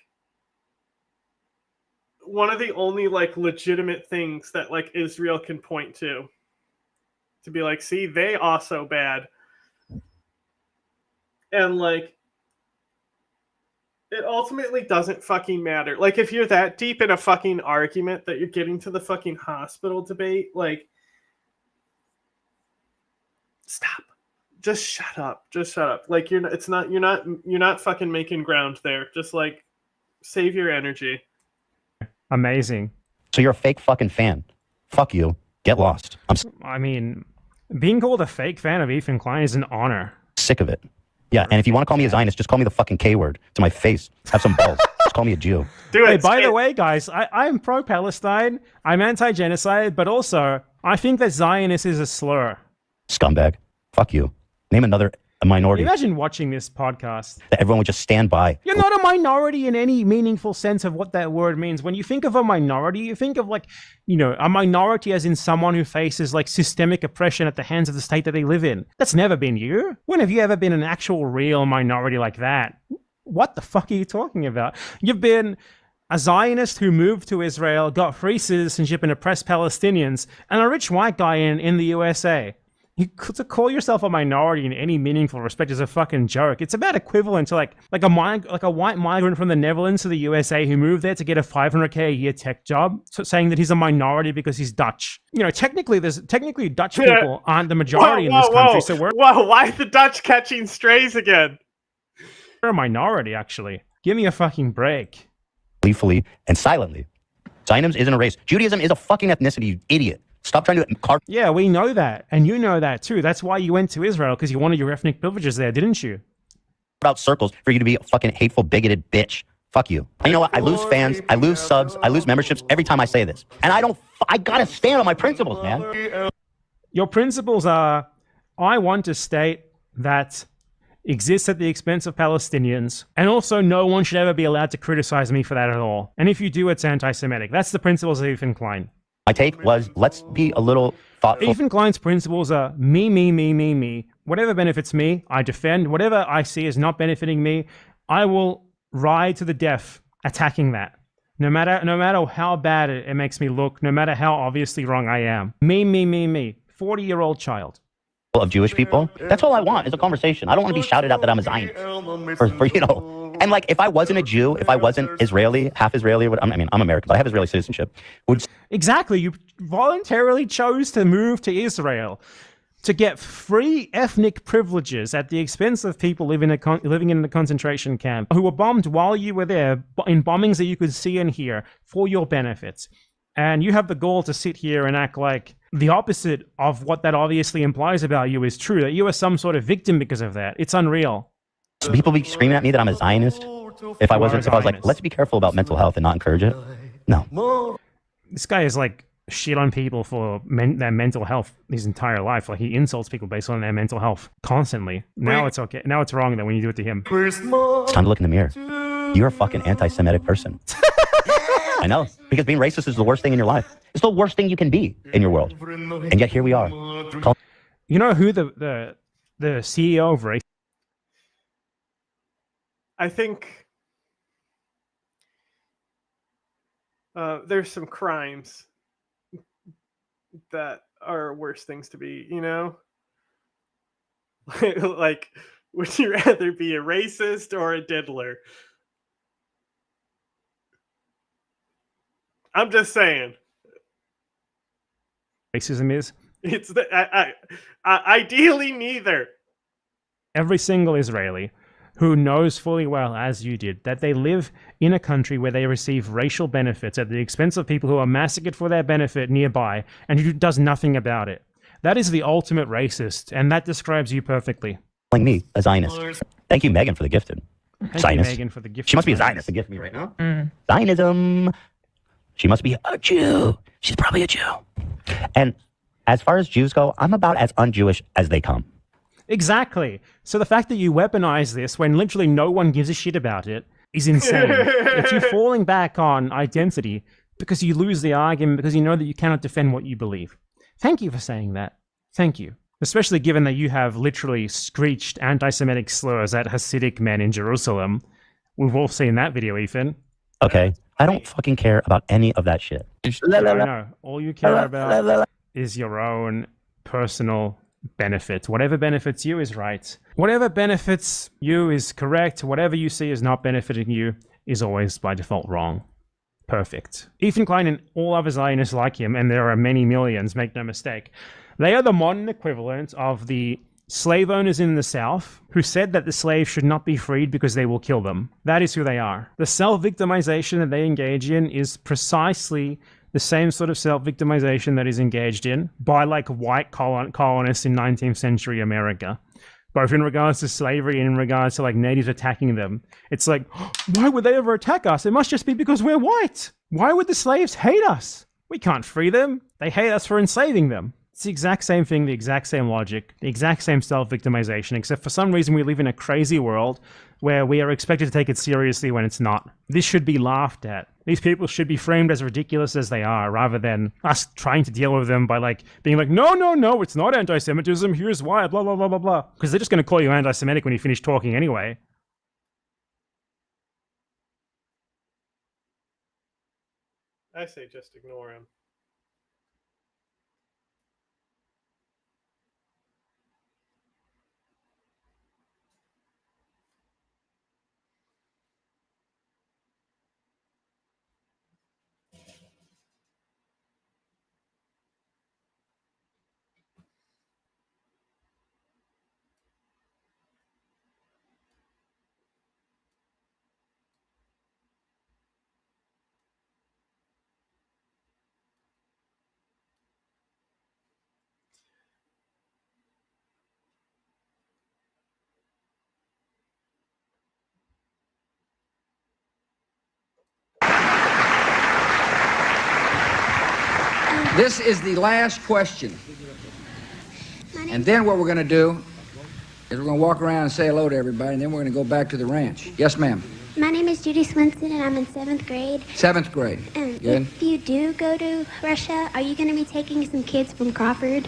one of the only like legitimate things that like Israel can point to be like, see, they also bad. And like, it ultimately doesn't fucking matter. Like, if you're that deep in a fucking argument that you're getting to the fucking hospital debate, like, stop. Just shut up. Just shut up. Like, you're not fucking making ground there. Just like, save your energy. Amazing. So you're a fake fucking fan. Fuck you. Get lost. I mean, being called a fake fan of Ethan Klein is an honor. Sick of it. Yeah, and if you want to call me a Zionist, just call me the fucking K word to my face. Have some balls. Just call me a Jew. Hey, by the way, guys, I'm pro-Palestine. I'm anti-genocide, but also, I think that Zionist is a slur. Scumbag. Fuck you. Name another minority. Imagine watching this podcast. That everyone would just stand by. You're not a minority in any meaningful sense of what that word means. When you think of a minority, you think of like, a minority as in someone who faces like systemic oppression at the hands of the state that they live in. That's never been you. When have you ever been an actual real minority like that? What the fuck are you talking about? You've been a Zionist who moved to Israel, got free citizenship and oppressed Palestinians, and a rich white guy in the USA. To call yourself a minority in any meaningful respect is a fucking joke. It's about equivalent to like a white migrant from the Netherlands to the USA who moved there to get a $500K a year tech job, saying that he's a minority because he's Dutch. Technically Dutch people aren't the majority in this country. So why the Dutch catching strays again? We're a minority, actually. Give me a fucking break. Gleefully and silently. Zionism isn't a race. Judaism is a fucking ethnicity, you idiot. Stop trying to carve. Yeah, we know that. And you know that too. That's why you went to Israel, because you wanted your ethnic privileges there, didn't you? About circles for you to be a fucking hateful, bigoted bitch. Fuck you. And you know what? I lose fans, I lose subs, I lose memberships every time I say this. And I gotta stand on my principles, man. Your principles are, I want to state that exists at the expense of Palestinians, and also no one should ever be allowed to criticize me for that at all. And if you do, it's anti-Semitic. That's the principles of Ethan Klein. My take was, let's be a little thoughtful. Ethan Klein's principles are me, me, me, me, me. Whatever benefits me, I defend. Whatever I see is not benefiting me, I will ride to the death attacking that. No matter how bad it makes me look, no matter how obviously wrong I am. Me, me, me, me. 40-year-old child. Of Jewish people. That's all I want is a conversation. I don't want to be shouted at that I'm a Zionist. For you know. And like, if I wasn't a Jew, if I wasn't Israeli, half Israeli, I mean, I'm American, but I have Israeli citizenship. Exactly. You voluntarily chose to move to Israel to get free ethnic privileges at the expense of people living in a concentration camp who were bombed while you were there in bombings that you could see and hear for your benefits. And you have the gall to sit here and act like the opposite of what that obviously implies about you is true, that you are some sort of victim because of that. It's unreal. So people be screaming at me that I'm a Zionist. If I was like, let's be careful about mental health and not encourage it. No. This guy is like shit on people for their mental health his entire life. Like, he insults people based on their mental health constantly. Now it's okay. Now it's wrong that when you do it to him. It's time to look in the mirror. You're a fucking anti-Semitic person. I know, because being racist is the worst thing in your life. It's the worst thing you can be in your world. And yet here we are. You know who the CEO of race? I think there's some crimes that are worse things to be, you know? Like, would you rather be a racist or a diddler? I'm just saying. Racism is? It's ideally neither. Every single Israeli who knows fully well, as you did, that they live in a country where they receive racial benefits at the expense of people who are massacred for their benefit nearby, and who does nothing about it. That is the ultimate racist, and that describes you perfectly. Like me, a Zionist. Thank you, Megan, for the gifted. Thank you, Megan, for the gift. She must be a Zionist to gift me right now. Zionism. She must be a Jew. She's probably a Jew. And as far as Jews go, I'm about as un-Jewish as they come. Exactly. So the fact that you weaponize this when literally no one gives a shit about it is insane. It's you falling back on identity because you lose the argument because you know that you cannot defend what you believe. Thank you for saying that. Thank you. Especially given that you have literally screeched anti-Semitic slurs at Hasidic men in Jerusalem. We've all seen that video, Ethan. Okay. I don't fucking care about any of that shit. I know. All you care about is your own personal benefit. Whatever benefits you is right. Whatever benefits you is correct. Whatever you see is not benefiting you is always by default wrong. Perfect. Ethan Klein and all other Zionists like him, and there are many millions, make no mistake, they are the modern equivalent of the slave owners in the South who said that the slaves should not be freed because they will kill them. That is who they are. The self-victimization that they engage in is precisely the same sort of self-victimization that is engaged in by like white colonists in 19th century America, both in regards to slavery and in regards to like natives attacking them. It's like, why would they ever attack us? It must just be because we're white. Why would the slaves hate us? We can't free them. They hate us for enslaving them. It's the exact same thing, the exact same logic, the exact same self-victimization, except for some reason we live in a crazy world where we are expected to take it seriously when it's not. This should be laughed at. These people should be framed as ridiculous as they are, rather than us trying to deal with them by like being like, no, it's not anti-Semitism, here's why, blah, blah, blah, blah, blah. Because they're just going to call you anti-Semitic when you finish talking anyway. I say just ignore him. This is the last question. And then what we're going to do is we're going to walk around and say hello to everybody, and then we're going to go back to the ranch. Yes, ma'am. My name is Judy Swinson, and I'm in 7th grade. 7th grade. Good. If you do go to Russia, are you going to be taking some kids from Crawford?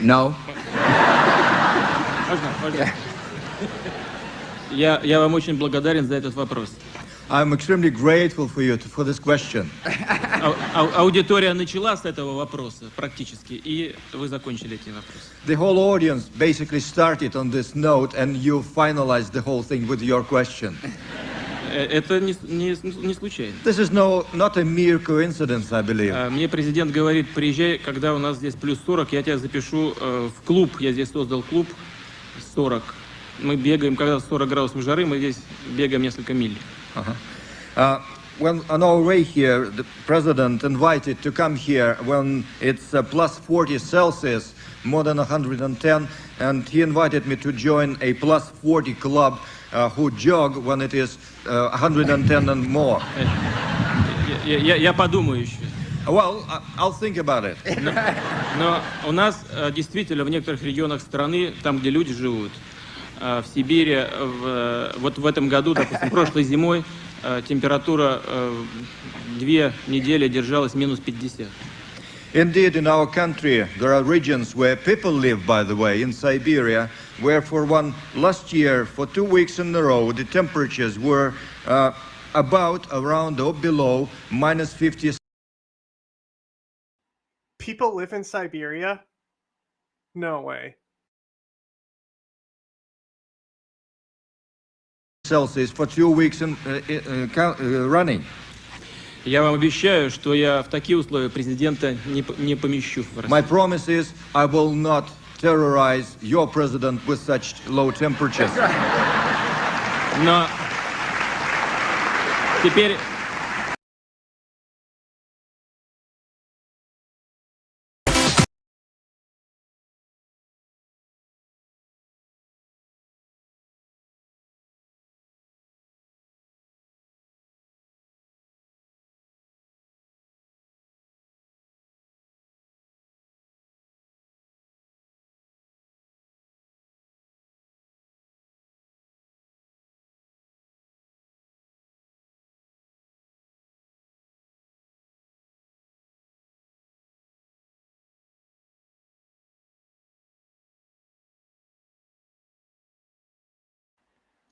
No. Можно? Я вам очень благодарен за этот вопрос. I'm extremely grateful for you for this question. Аудитория начала с этого вопроса практически, и вы закончили эти вопросы. The whole audience basically started on this note, and you finalized the whole thing with your question. Это не случайно. This is not a mere coincidence, I believe. Мне президент говорит, приезжай, когда у нас здесь плюс 40, я тебя запишу в клуб. Я здесь создал клуб 40. Мы бегаем, когда 40 градусов жары, мы здесь бегаем несколько миль. When on our way here, the president invited to come here when it's plus 40 Celsius, more than 110, and he invited me to join a plus 40 club who jog when it is 110 and more. Я подумаю еще. Well, I'll think about it. Но у нас действительно в некоторых регионах страны, там, где люди живут, в Сибири, вот в этом году, допустим, прошлой зимой, температура 2 недели держалась минус 50. Indeed, in our country, there are regions where people live, by the way, in Siberia, where last year, for 2 weeks in a row, the temperatures were around or below minus 50. People live in Siberia? No way. Celsius for 2 weeks running. Я вам обещаю, что я в такие условия президента не помещу в Россию. My promise is I will not terrorize your president with such low temperatures. Но теперь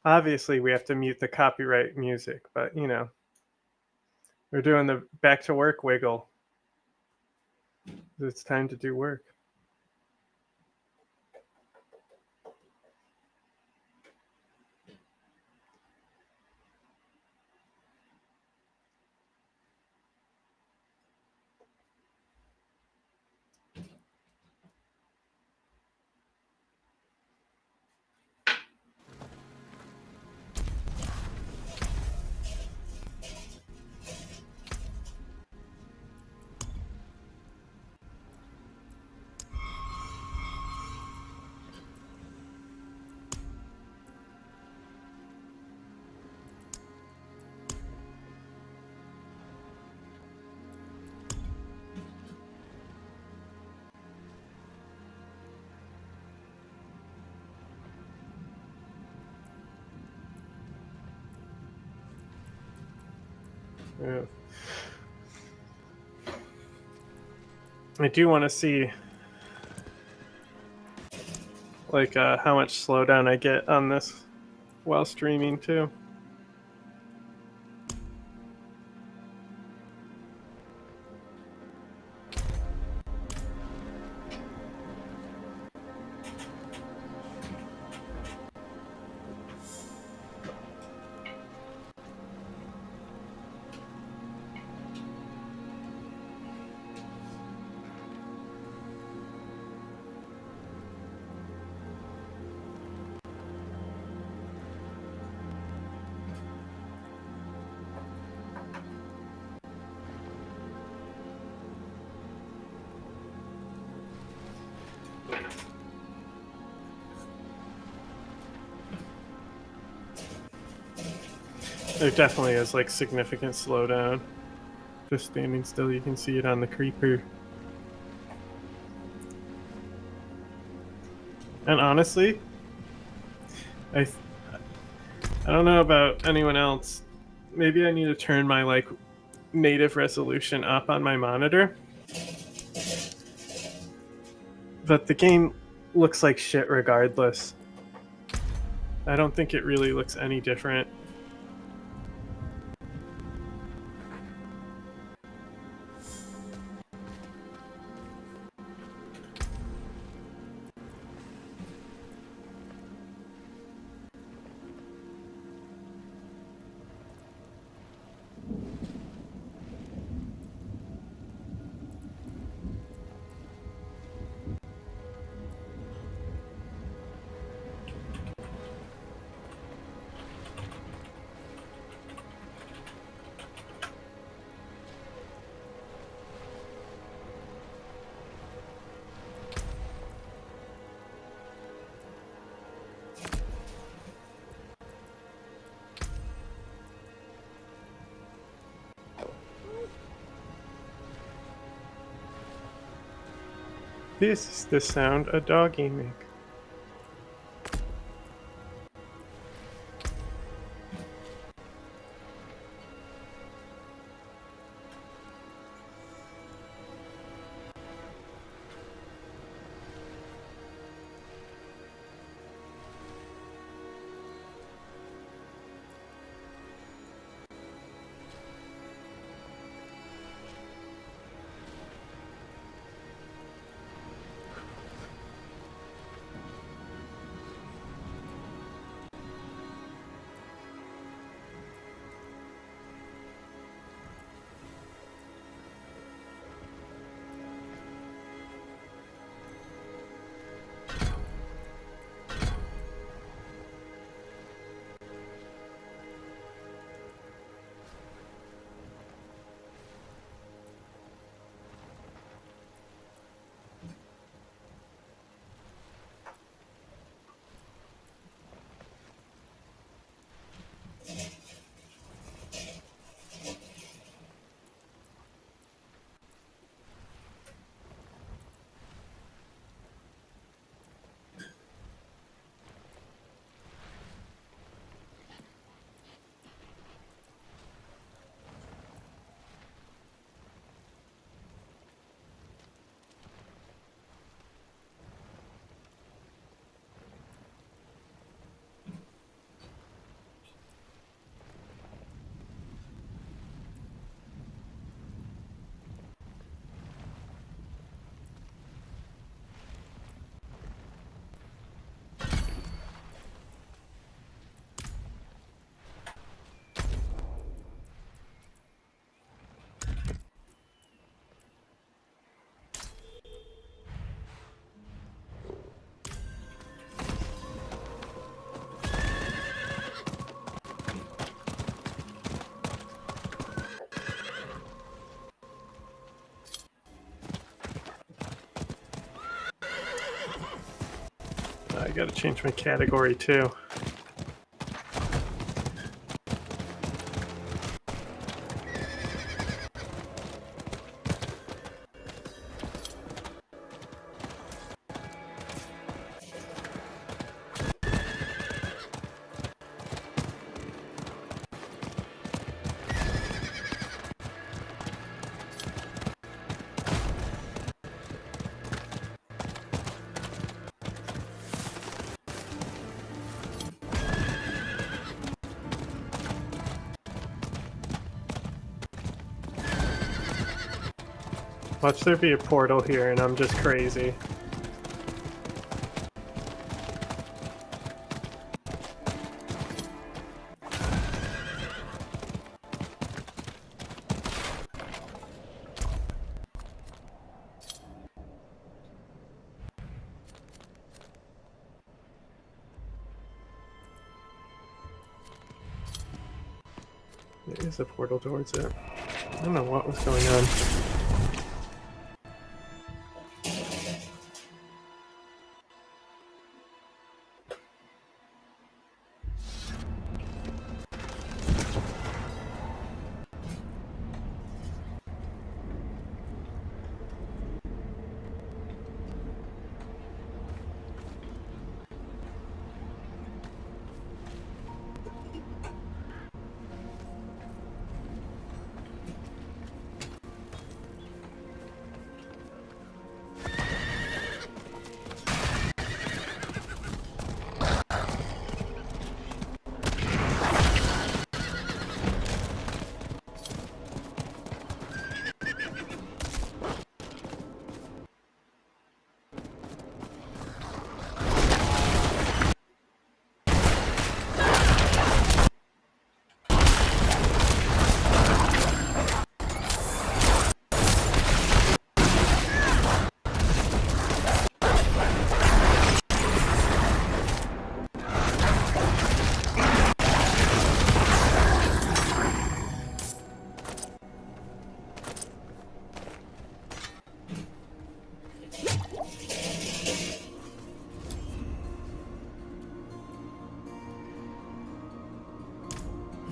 Obviously, we have to mute the copyright music, but you know, we're doing the back to work wiggle. It's time to do work. Yeah. I do want to see like how much slowdown I get on this while streaming too. There definitely is like significant slowdown. Just standing still, you can see it on the creeper. And honestly, I don't know about anyone else. Maybe I need to turn my like native resolution up on my monitor. But the game looks like shit regardless. I don't think it really looks any different. This is the sound a doggy make. I gotta change my category too. Watch there be a portal here and I'm just crazy. There is a portal towards it. I don't know what was going on.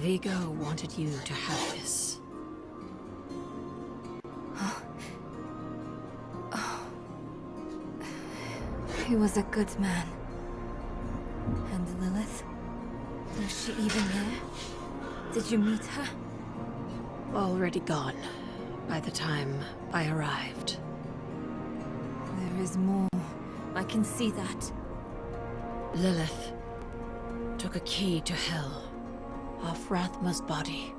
Vigo wanted you to have this. He was a good man. And Lilith? Was she even there? Did you meet her? Already gone by the time I arrived. There is more. I can see that. Lilith took a key to hell off Rathma's body.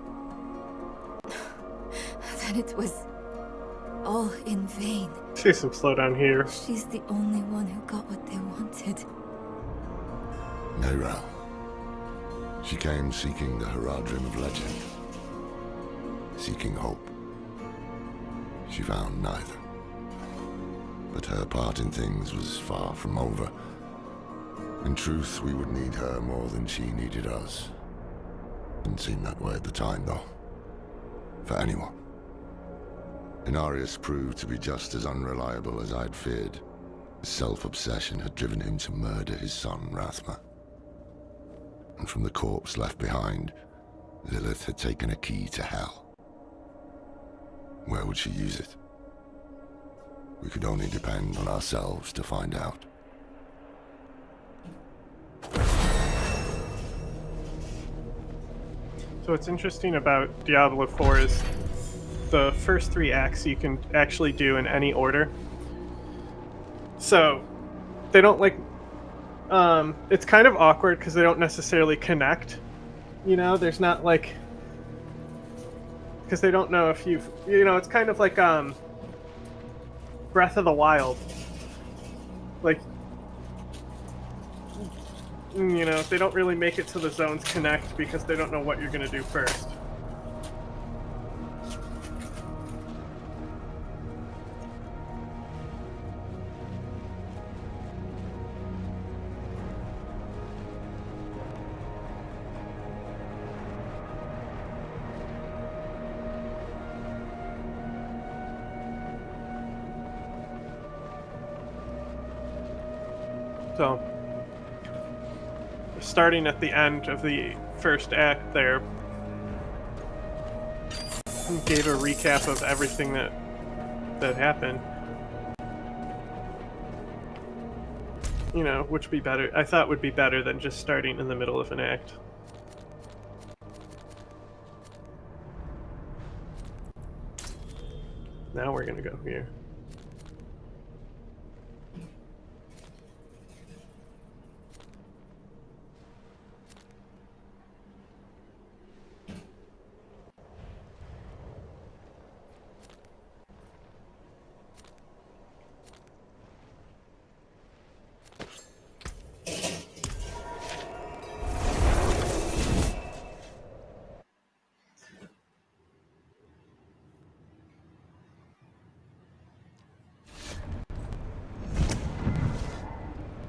Then it was all in vain. See some slowdown here. She's the only one who got what they wanted. Neyrel. She came seeking the Haradrim of legend. Seeking hope. She found neither. But her part in things was far from over. In truth, we would need her more than she needed us. Didn't seem that way at the time, though. For anyone. Inarius proved to be just as unreliable as I'd feared. His self-obsession had driven him to murder his son, Rathma. And from the corpse left behind, Lilith had taken a key to hell. Where would she use it? We could only depend on ourselves to find out. So what's interesting about Diablo 4 is the first 3 acts you can actually do in any order. So they don't like it's kind of awkward because they don't necessarily connect. You know, there's not like, because they don't know if you've, you know, it's kind of like Breath of the Wild. Like, you know, they don't really make it to the zones connect because they don't know what you're going to do first. So, starting at the end of the first act there, gave a recap of everything that happened. You know, which would be better. I thought would be better than just starting in the middle of an act. Now we're gonna go here.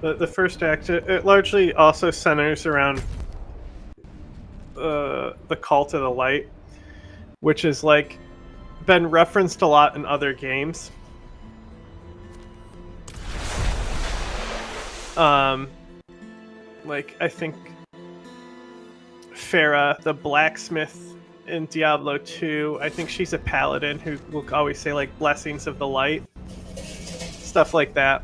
The first act, it largely also centers around the Cult of the Light, which is like been referenced a lot in other games. Like I think Farah, the blacksmith in Diablo 2, I think she's a paladin who will always say like blessings of the light, stuff like that.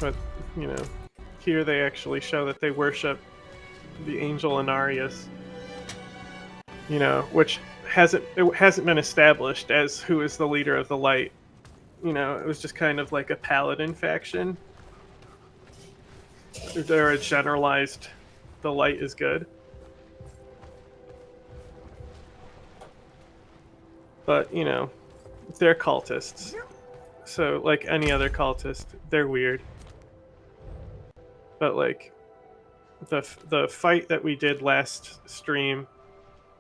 But, you know, here they actually show that they worship the angel Inarius. You know, which hasn't been established as who is the leader of the light. You know, it was just kind of like a paladin faction. They're a generalized, the light is good. But, you know, they're cultists. So, like any other cultist, they're weird. But like the fight that we did last stream,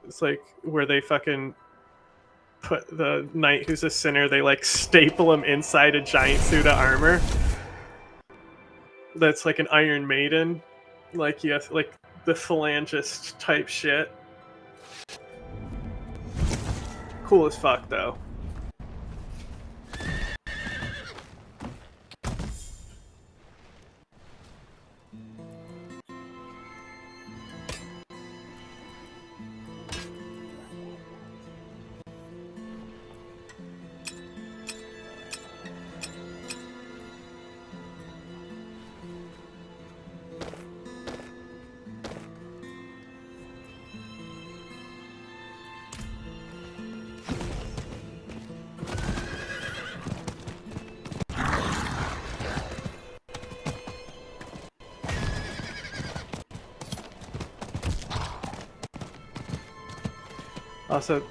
it's like where they fucking put the knight who's a sinner, they like staple him inside a giant suit of armor. That's like an Iron Maiden, like yes, like the phalangist type shit. Cool as fuck though. Also,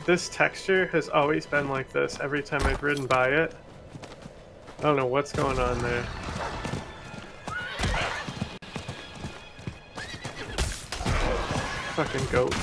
this texture has always been like this every time I've ridden by it. I don't know what's going on there. Fucking goat.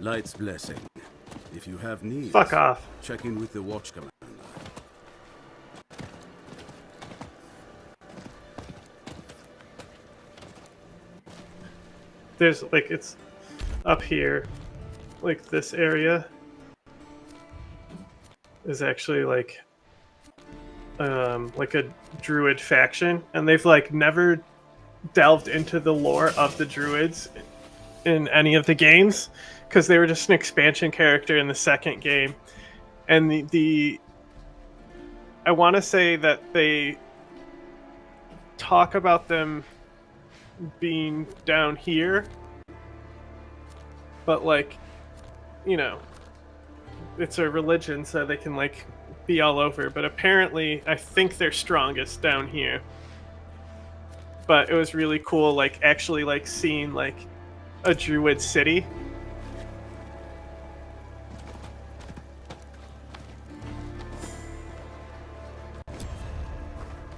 Light's blessing. If you have needs, fuck off. Check in with the watch commander. There's like it's up here, like this area is actually like a druid faction, and they've like never delved into the lore of the druids in any of the games because they were just an expansion character in the second game. And the I want to say that they talk about them being down here, but like, you know, it's a religion, so they can like be all over, but apparently I think they're strongest down here. But it was really cool, like actually like seeing like a druid city.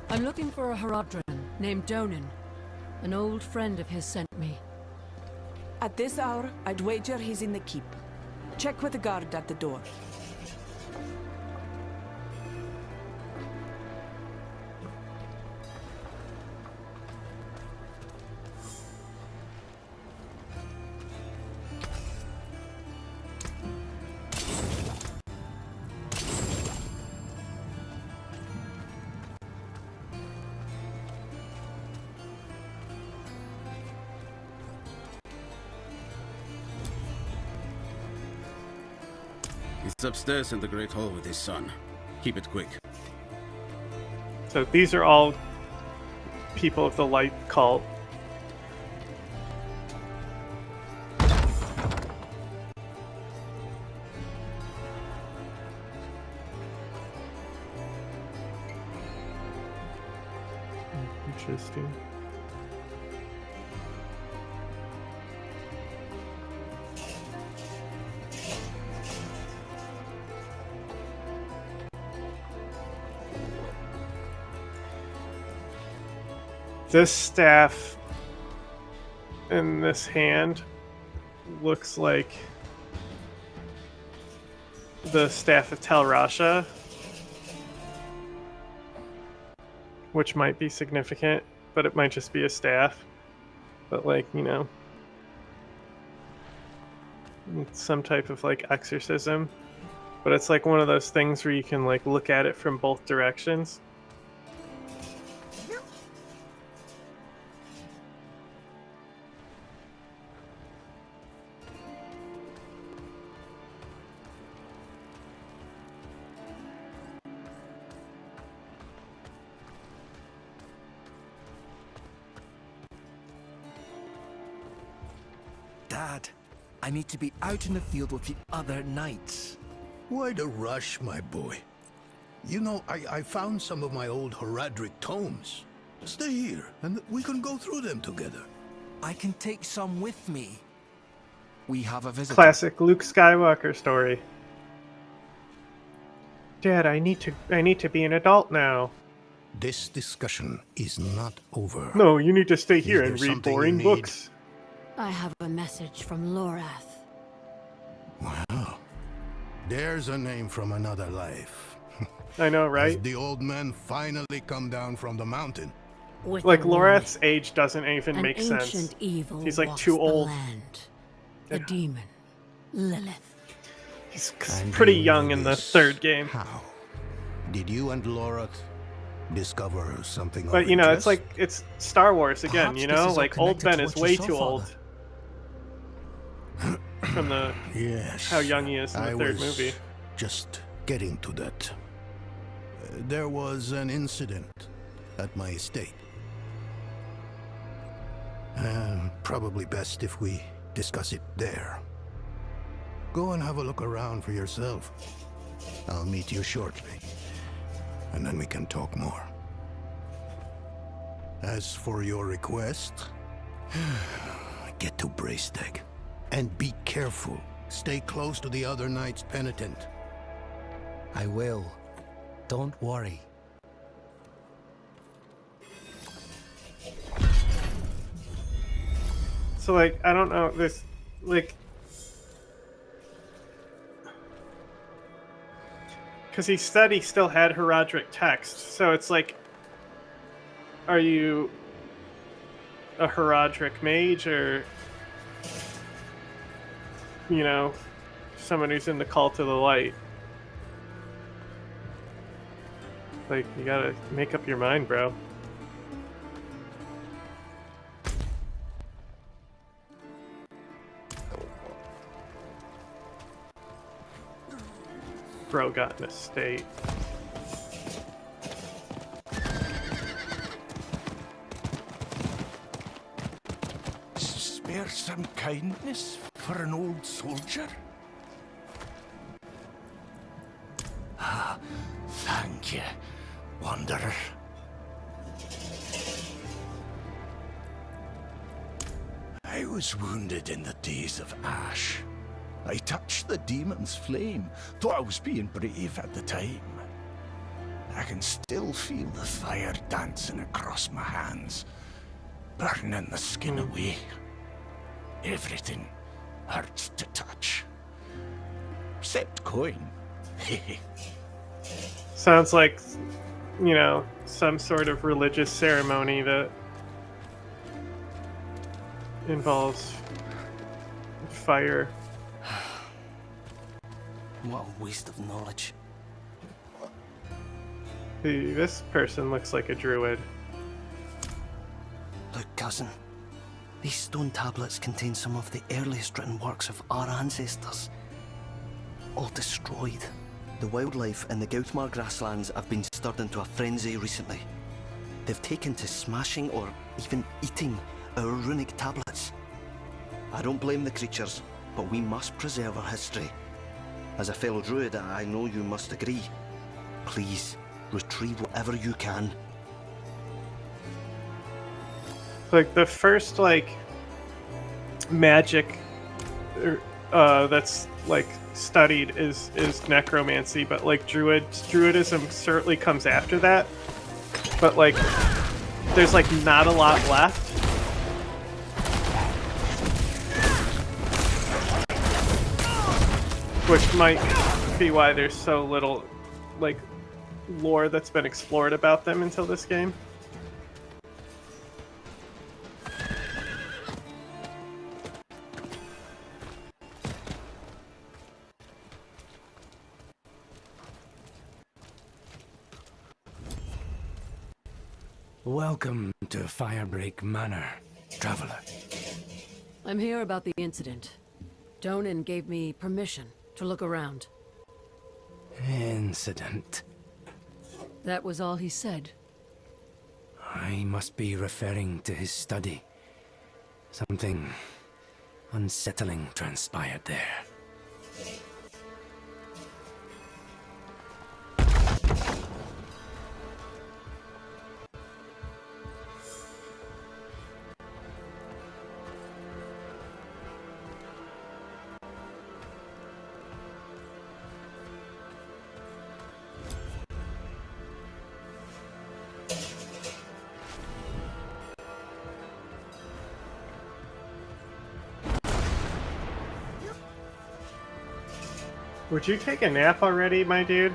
I'm looking for a Haradrim named Donan. An old friend of his sent me. At this hour, I'd wager he's in the keep. Check with the guard at the door. He's upstairs in the Great Hall with his son. Keep it quick. So these are all people of the Light cult. Interesting. This staff in this hand looks like the staff of Tal Rasha, which might be significant, but it might just be a staff. But like, you know, it's some type of like exorcism. But it's like one of those things where you can like look at it from both directions. Dad, I need to be out in the field with the other knights. Why the rush, my boy? You know, I found some of my old Horadric tomes. Stay here, and we can go through them together. I can take some with me. We have a visitor. Classic Luke Skywalker story. Dad, I need to be an adult now. This discussion is not over. No, you need to stay here and there read something boring you need? books. I have a message from Lorath. There's a name from another life. I know, right? Has the old man finally come down from the mountain? Like Lorath's age doesn't even make sense. Ancient evil He's like walks too the old. land. A demon, Lilith. He's And pretty you young knew in the this. third game. How? Did you and Lorath discover something But of you know, interest? it's like it's Star Wars again. Perhaps You this know, is all like old connected Ben to is what way you saw, too old from the Yes. how young he is in the I third was movie. Just getting to that. There was an incident at my estate. Probably best if we discuss it there. Go and have a look around for yourself. I'll meet you shortly, and then we can talk more. As for your request, get to Braysteg. And be careful. Stay close to the other Knights Penitent. I will. Don't worry. So like I don't know this like because he said he still had Herodric text, so it's like, are you a Herodric mage or you know someone who's in the cult of the light? Like you gotta make up your mind, bro. Bro got in a state. Spare some kindness for an old soldier? Ah, thank you, wanderer. I was wounded in the days of Ash. I touched the demon's flame, thought I was being brave at the time. I can still feel the fire dancing across my hands, burning the skin away. Everything hurts to touch. Except coin. Sounds like, you know, some sort of religious ceremony that involves fire. What a waste of knowledge. This person looks like a druid. Look, cousin. These stone tablets contain some of the earliest written works of our ancestors. All destroyed. The wildlife in the Gauthmar grasslands have been stirred into a frenzy recently. They've taken to smashing or even eating our runic tablets. I don't blame the creatures, but we must preserve our history. As a fellow druid, I know you must agree. Please, retrieve whatever you can. Like the first like magic that's like studied is necromancy, but like druidism certainly comes after that. But like there's like not a lot left. Which might be why there's so little like lore that's been explored about them until this game. Welcome to Firebreak Manor, traveler. I'm here about the incident. Donan gave me permission to look around. Incident. That was all he said. I must be referring to his study. Something unsettling transpired there. Would you take a nap already, my dude?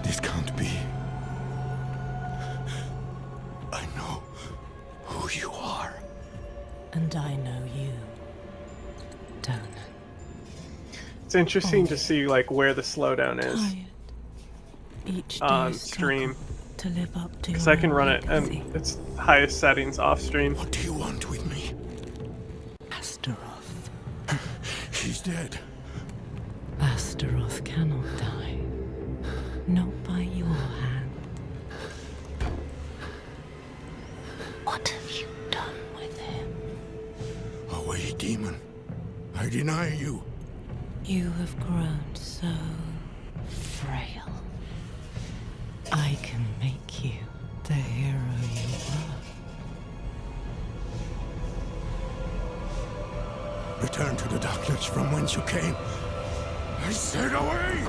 This can't be. I know who you are. And I know you, Don. It's interesting to see like where the slowdown is Each on day stream, to live up to because your I can own run it legacy. and it's highest settings off stream. What do you want with me? Astaroth. She's dead. Astaroth cannot die. Not by your hand. What have you done with him? Away, demon. I deny you. You have grown so frail. I can make you the hero you were. Return to the darkness from whence you came. I said away!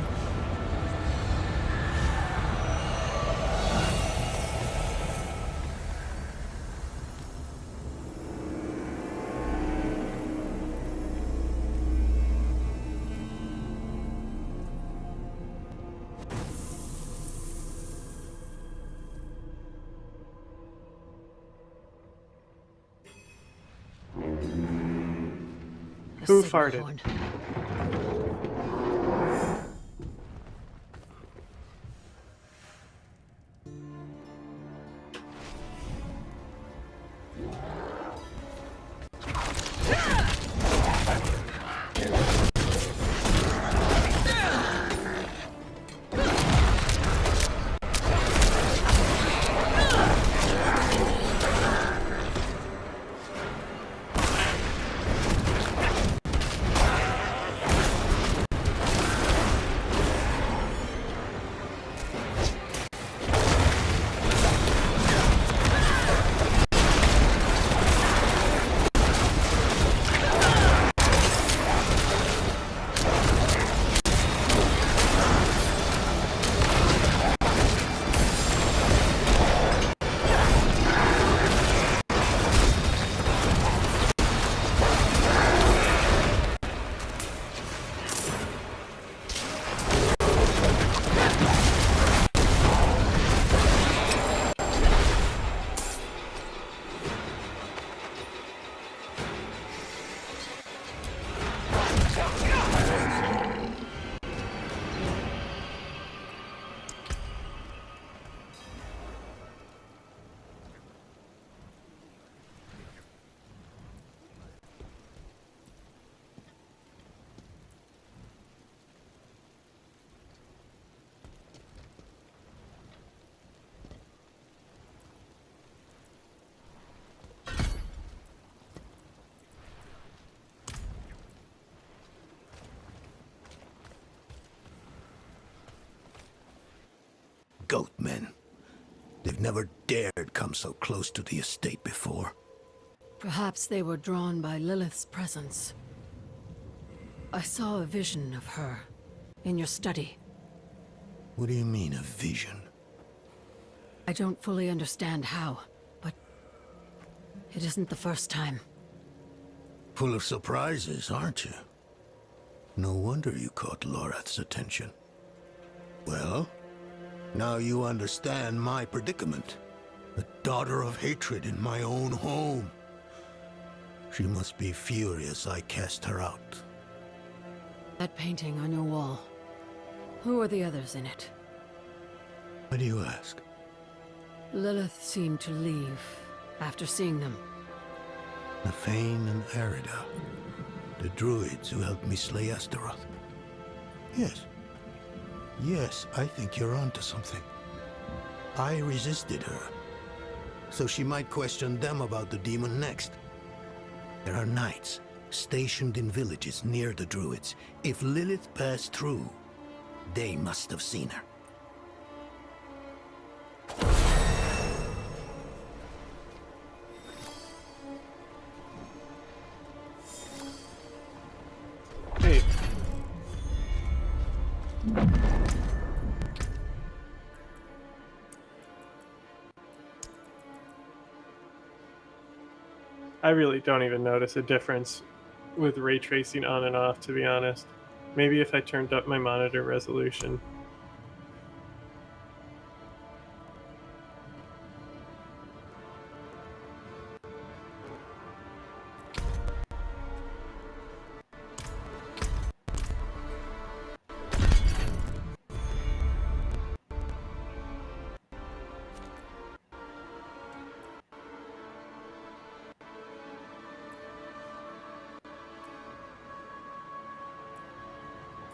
Who farted? Goatmen. They've never dared come so close to the estate before. Perhaps they were drawn by Lilith's presence. I saw a vision of her in your study. What do you mean, a vision? I don't fully understand how, but it isn't the first time. Full of surprises, aren't you? No wonder you caught Lorath's attention. Well, now you understand my predicament. The daughter of hatred in my own home. She must be furious I cast her out. That painting on your wall. Who are the others in it? Why do you ask? Lilith seemed to leave after seeing them. Nafane and Erida, the druids who helped me slay Astaroth. Yes. Yes, I think you're onto something. I resisted her, so she might question them about the demon next. There are knights stationed in villages near the druids. If Lilith passed through, they must have seen her. Hey. I really don't even notice a difference with ray tracing on and off, to be honest. Maybe if I turned up my monitor resolution.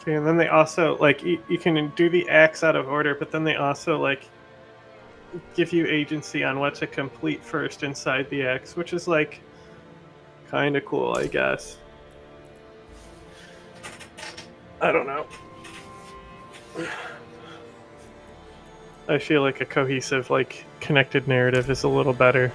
And then they also, like, you can do the acts out of order, but then they also, like, give you agency on what to complete first inside the acts, which is, like, kind of cool, I guess. I don't know. I feel like a cohesive, like, connected narrative is a little better.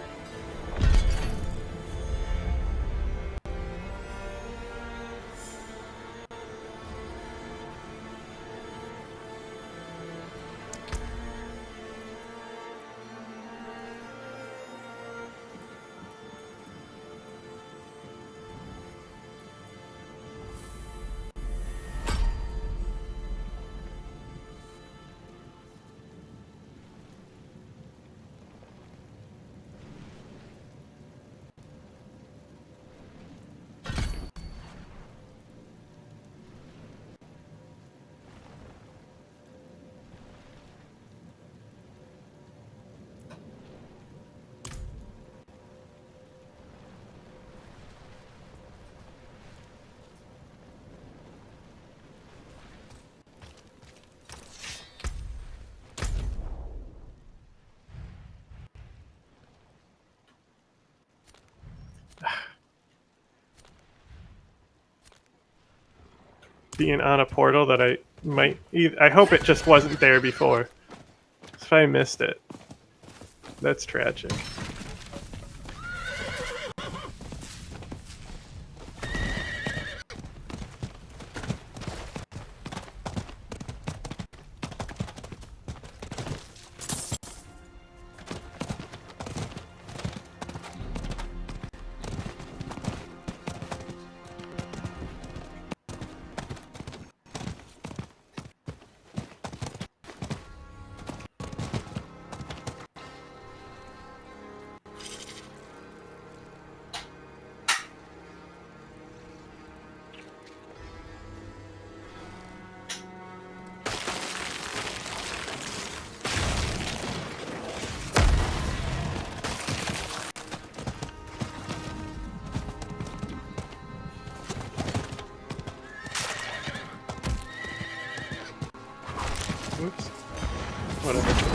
Being on a portal that I might... I hope it just wasn't there before. If I missed it. That's tragic. Oops. Whatever.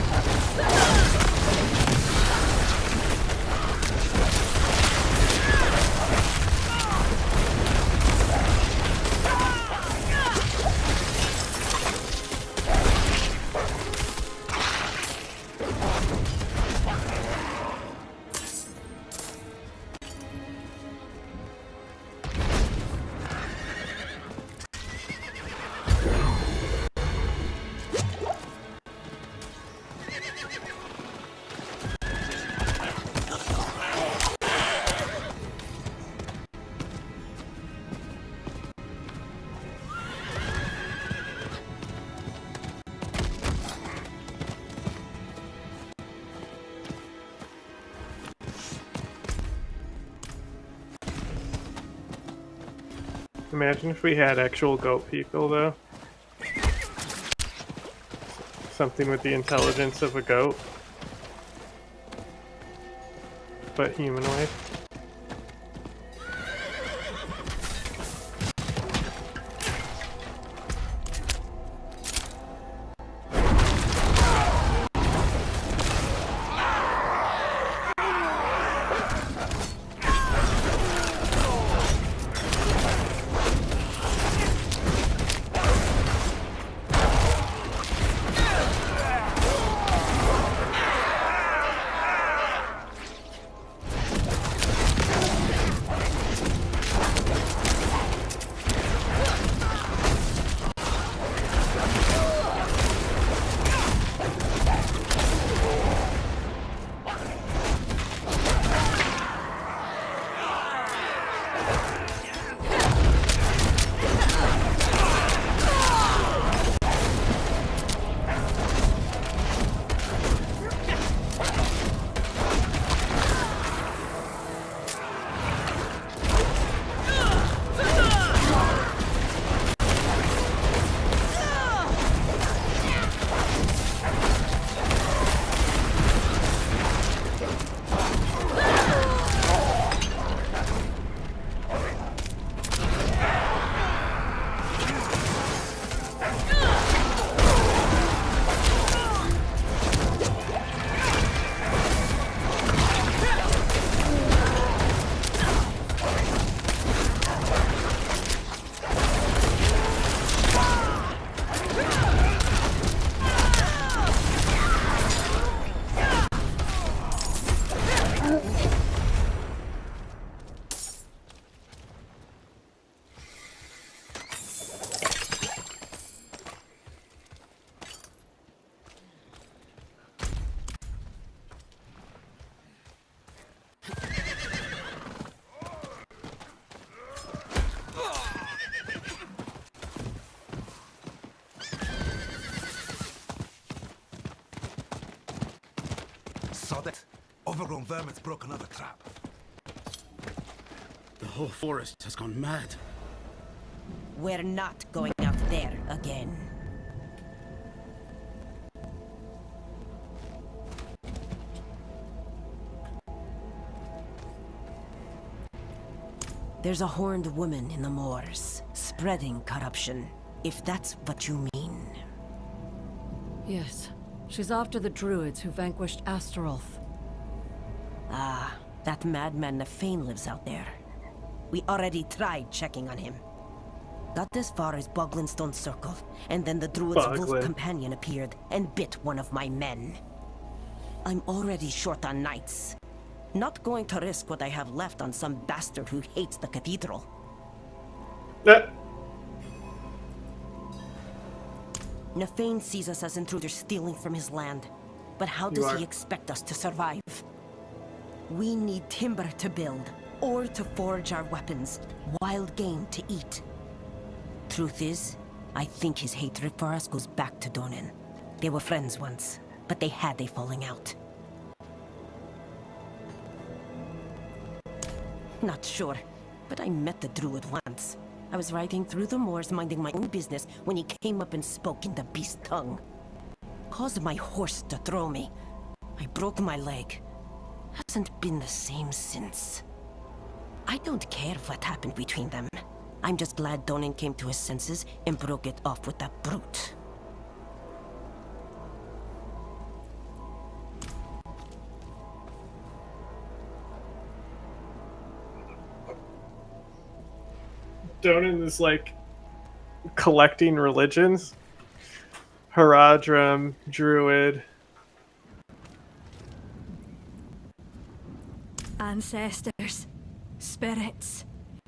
Imagine if we had actual goat people, though. Something with the intelligence of a goat. but humanoid. Sod it. Overgrown vermin's broke another trap. The whole forest has gone mad. We're not going out there again. There's a horned woman in the moors, spreading corruption, if that's what you mean. Yes. She's after the druids who vanquished Astaroth. Ah, that madman Nefane lives out there. We already tried checking on him. Got as far as Boglinstone Circle, and then the druid's wolf companion appeared and bit one of my men. I'm already short on knights. Not going to risk what I have left on some bastard who hates the cathedral. Nefane sees us as intruders stealing from his land. But how does he expect us to survive? We need timber to build, ore to forge our weapons, wild game to eat. Truth is, I think his hatred for us goes back to Donin. They were friends once, but they had a falling out. Not sure, but I met the druid once. I was riding through the moors minding my own business when he came up and spoke in the beast tongue. Caused my horse to throw me. I broke my leg. Hasn't been the same since. I don't care what happened between them. I'm just glad Donin came to his senses and broke it off with that brute. Donin is like collecting religions. Haradrim, Druid. Ancestors, spirits,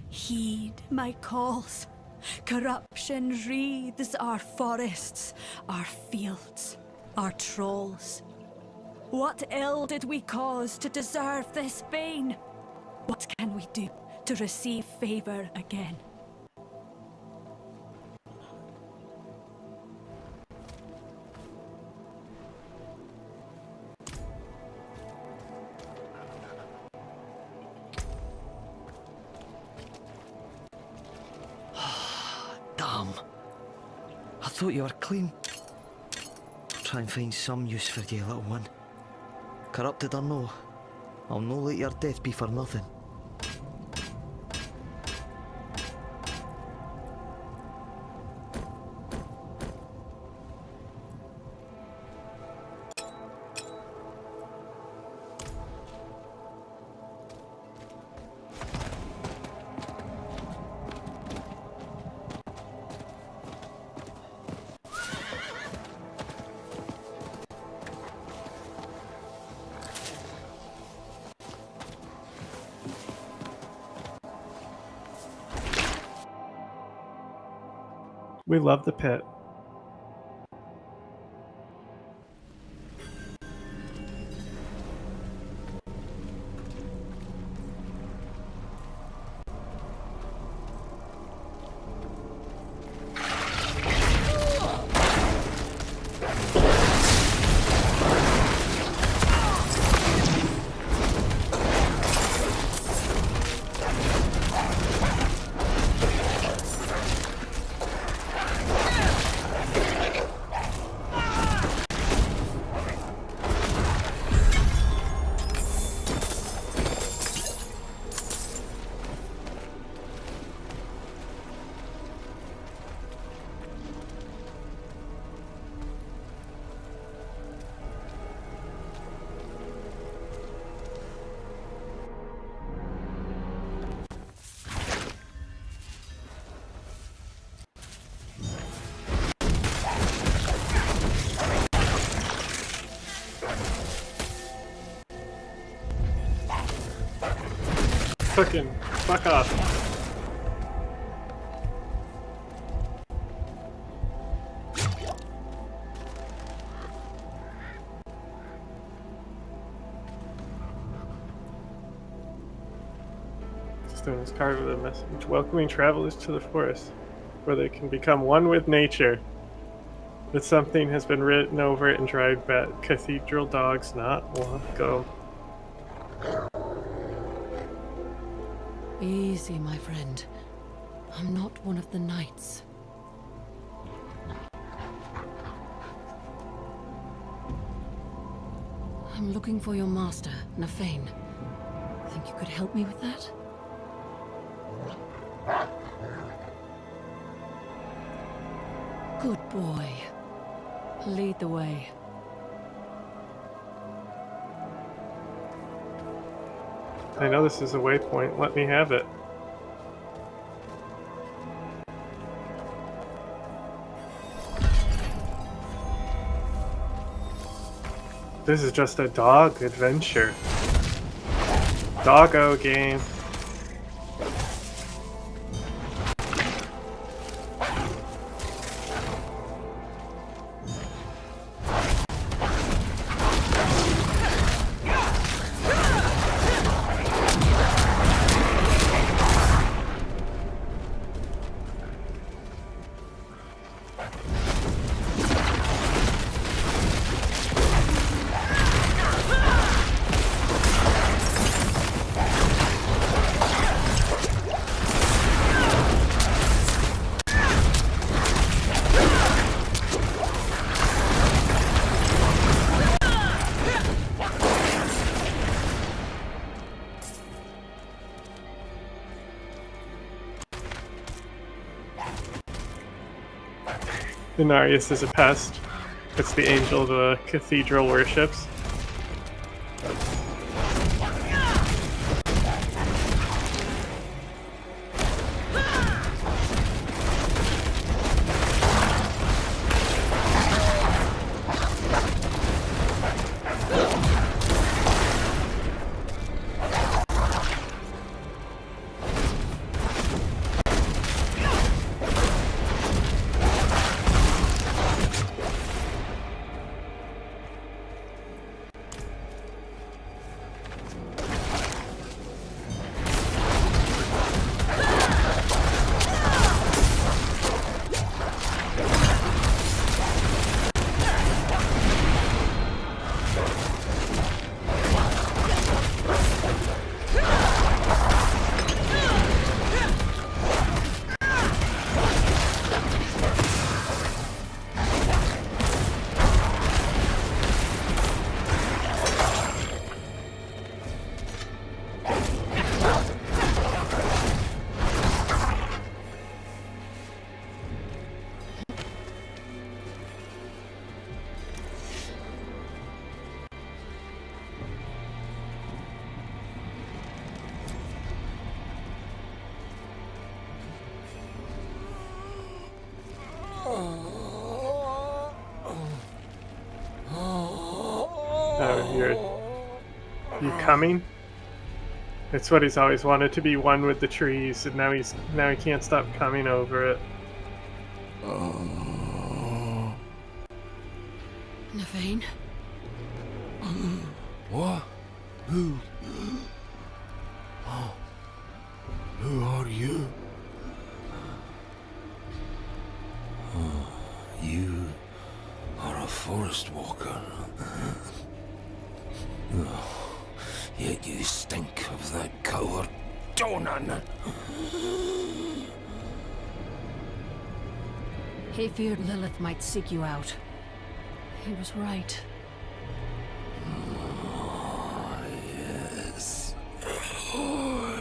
heed my calls. Corruption wreathes our forests, our fields, our trolls. What ill did we cause to deserve this bane? What can we do to receive favor again? Damn. I thought you were clean. Try and find some use for you, little one. Corrupted or no, I'll no let your death be for nothing. We love the pit. Fucking fuck off. Just doing this card with a message. Welcoming travelers to the forest, where they can become one with nature. But something has been written over it and drive back. Cathedral dogs not go. Easy, my friend. I'm not one of the knights. I'm looking for your master, Nafane. Think you could help me with that? Good boy. Lead the way. I know this is a waypoint. Let me have it. This is just a dog adventure. Doggo game. Inarius is a pest. It's the angel the cathedral worships. You coming? It's what he's always wanted, to be one with the trees, and now he can't stop coming over it. Naveen? What? Who? Oh. Who are you? You are a forest walker. Yet you stink of that coward Donan. He feared Lilith might seek you out. He was right. Yes.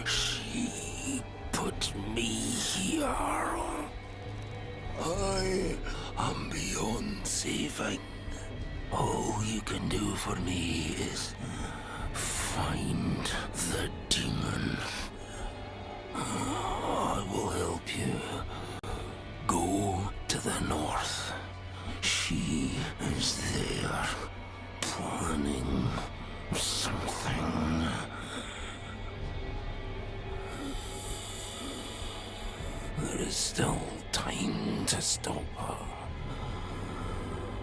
She put me here. I am beyond saving. All you can do for me is find the demon. I will help you. Go to the north. She is there, planning something. There is still time to stop her.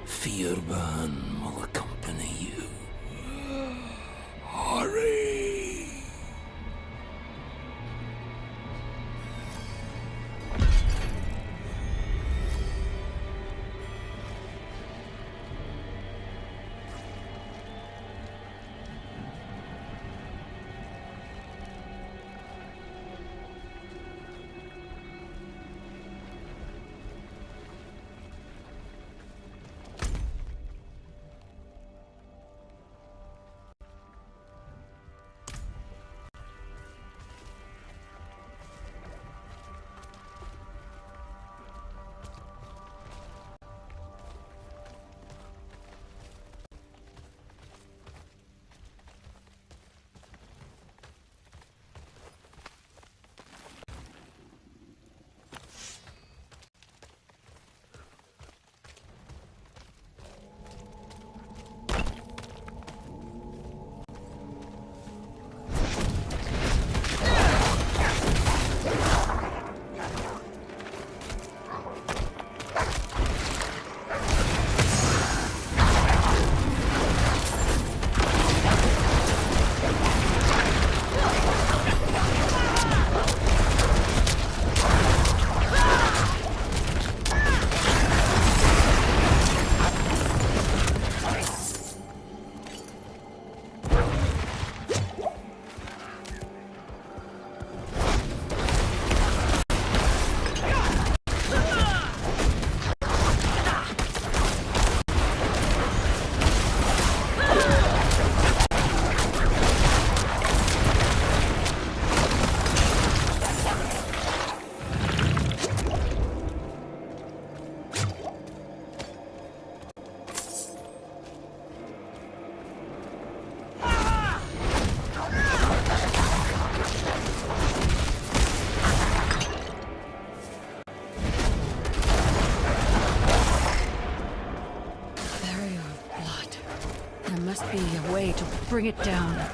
Fearban will accompany you. Hurry! Be a way to bring it down.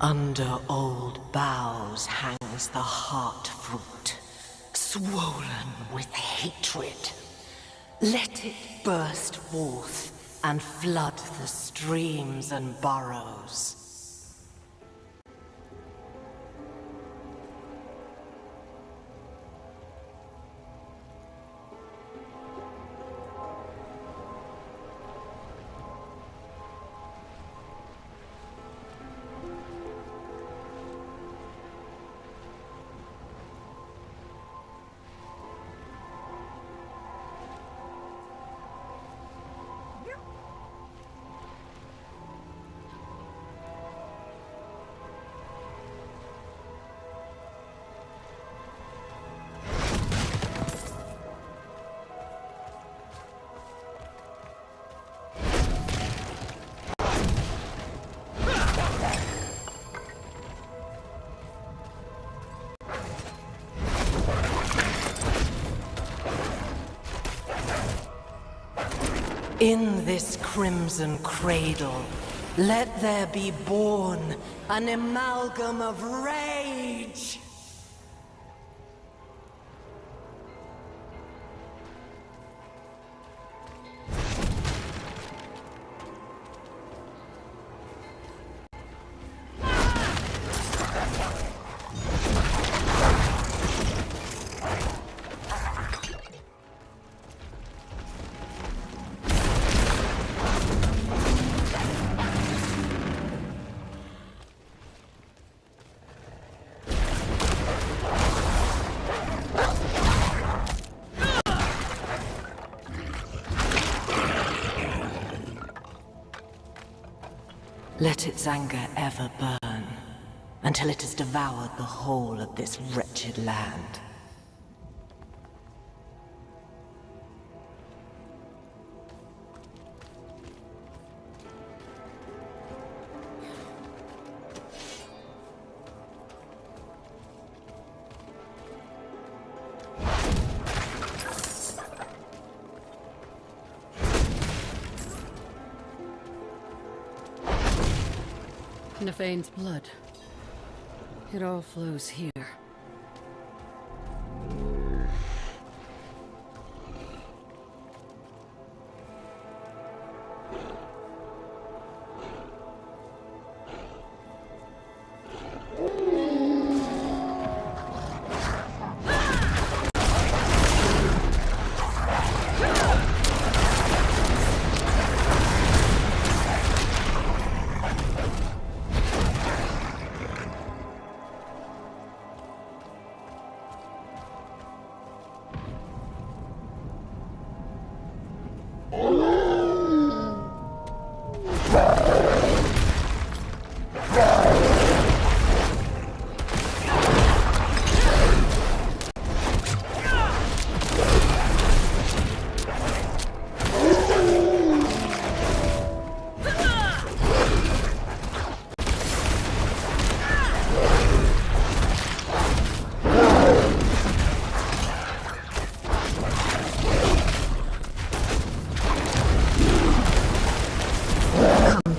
Under old boughs hangs the heart fruit, swollen with hatred. Let it burst forth and flood the streams and burrows. In this crimson cradle, let there be born an amalgam of rage. Let its anger ever burn, until it has devoured the whole of this wretched land. Nefane's blood. It all flows here.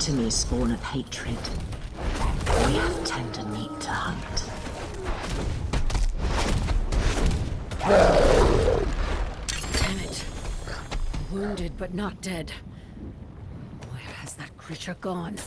To me, spawn of hatred. We have tender meat to hunt. Damn it. Wounded but not dead. Where has that creature gone?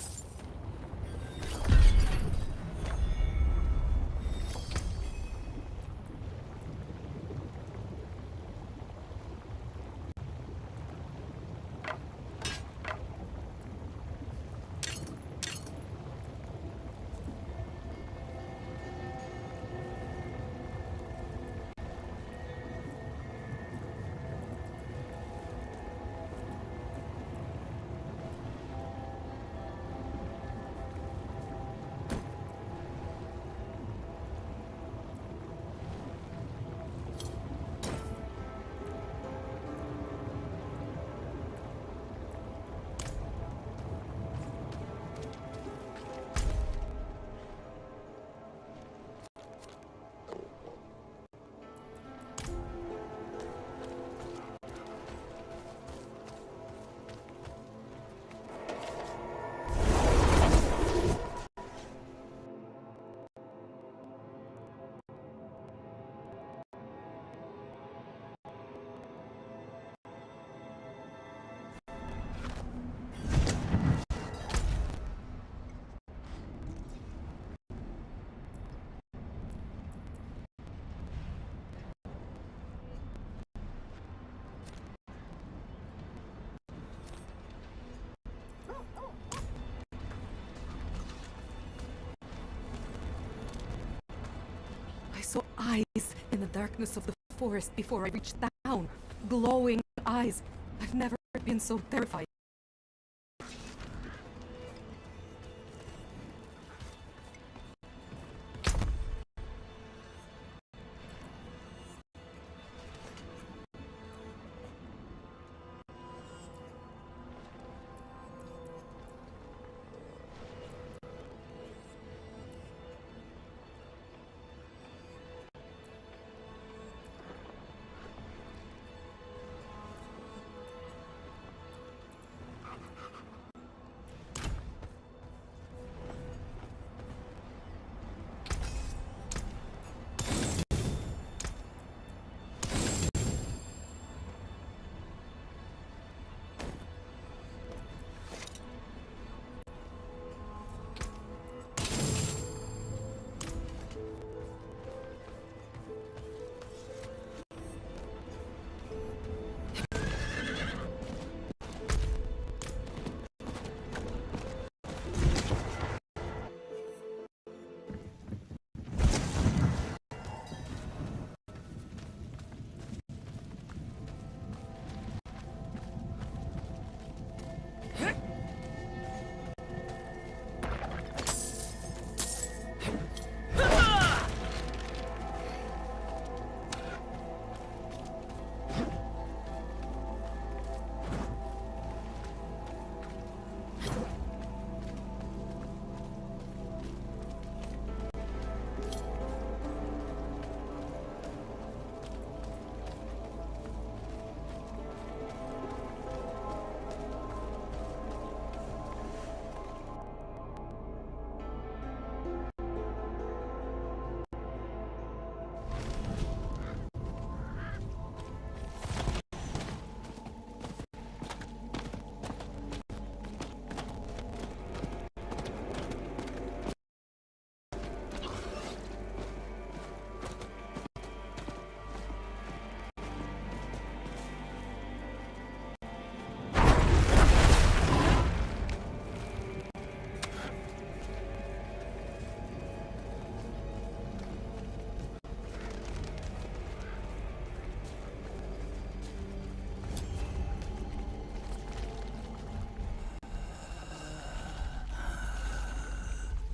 saw eyes in the darkness of the forest before I reached town. Glowing eyes. I've never been so terrified.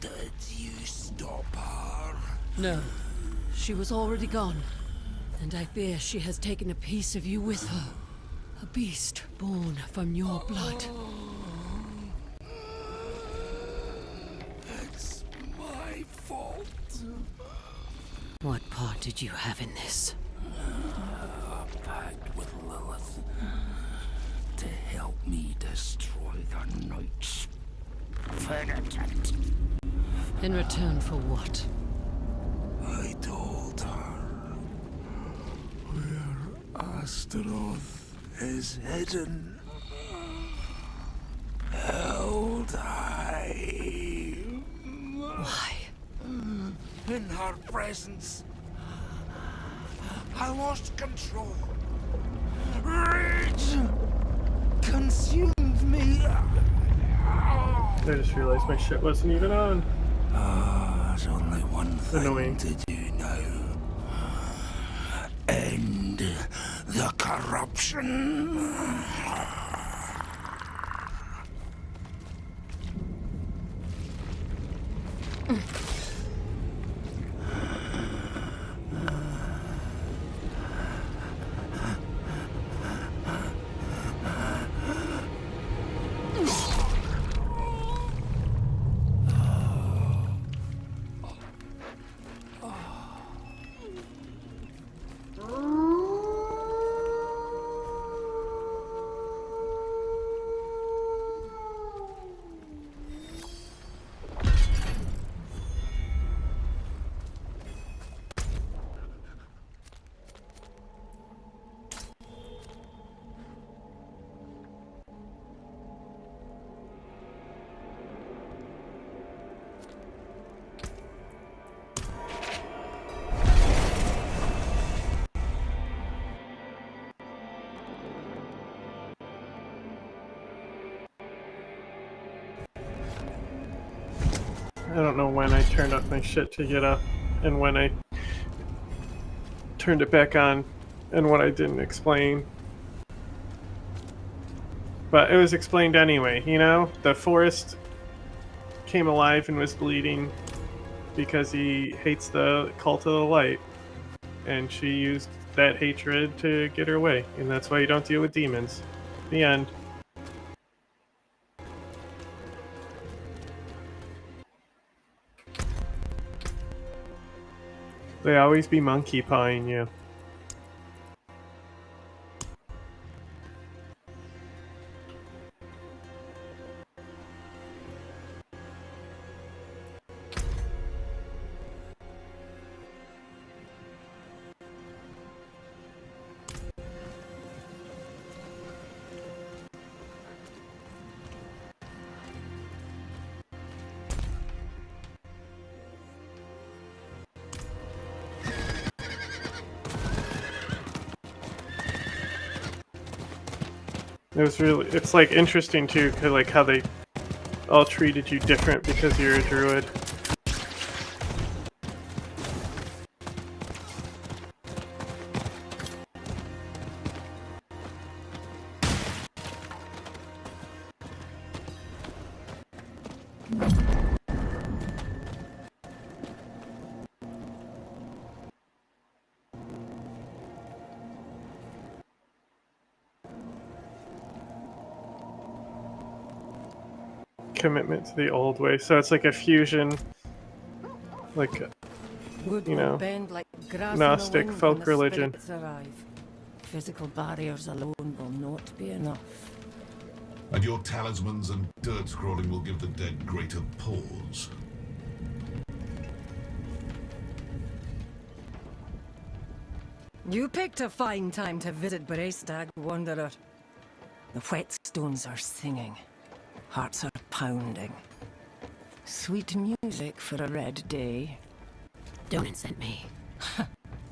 Did you stop her? No, she was already gone. And I fear she has taken a piece of you with her. A beast born from your blood. It's my fault. What part did you have in this? A pact with Lilith to help me destroy the Knight's penitent. In return for what? I told her where Astaroth is hidden, held high. Why? In her presence, I lost control. Rage consumed me. I just realized my shit wasn't even on. There's only one thing Annoying. to do now. End the corruption. I don't know when I turned up my shit to get up and when I turned it back on and what I didn't explain. But it was explained anyway, you know? The forest came alive and was bleeding because he hates the cult of the light. And she used that hatred to get her way. And that's why you don't deal with demons. The end. They always be monkey pawing you. It was really, it's like interesting too, 'cause like how they all treated you different because you're a druid. Commitment to the old way, so it's like a fusion, like you know, Gnostic folk religion. Physical barriers alone will not be enough. And your talismans and dirt scrolling will give the dead greater pause. You picked a fine time to visit Brestag, Wanderer. The whetstones are singing. Hearts are pounding. Sweet music for a red day. Don't incent me.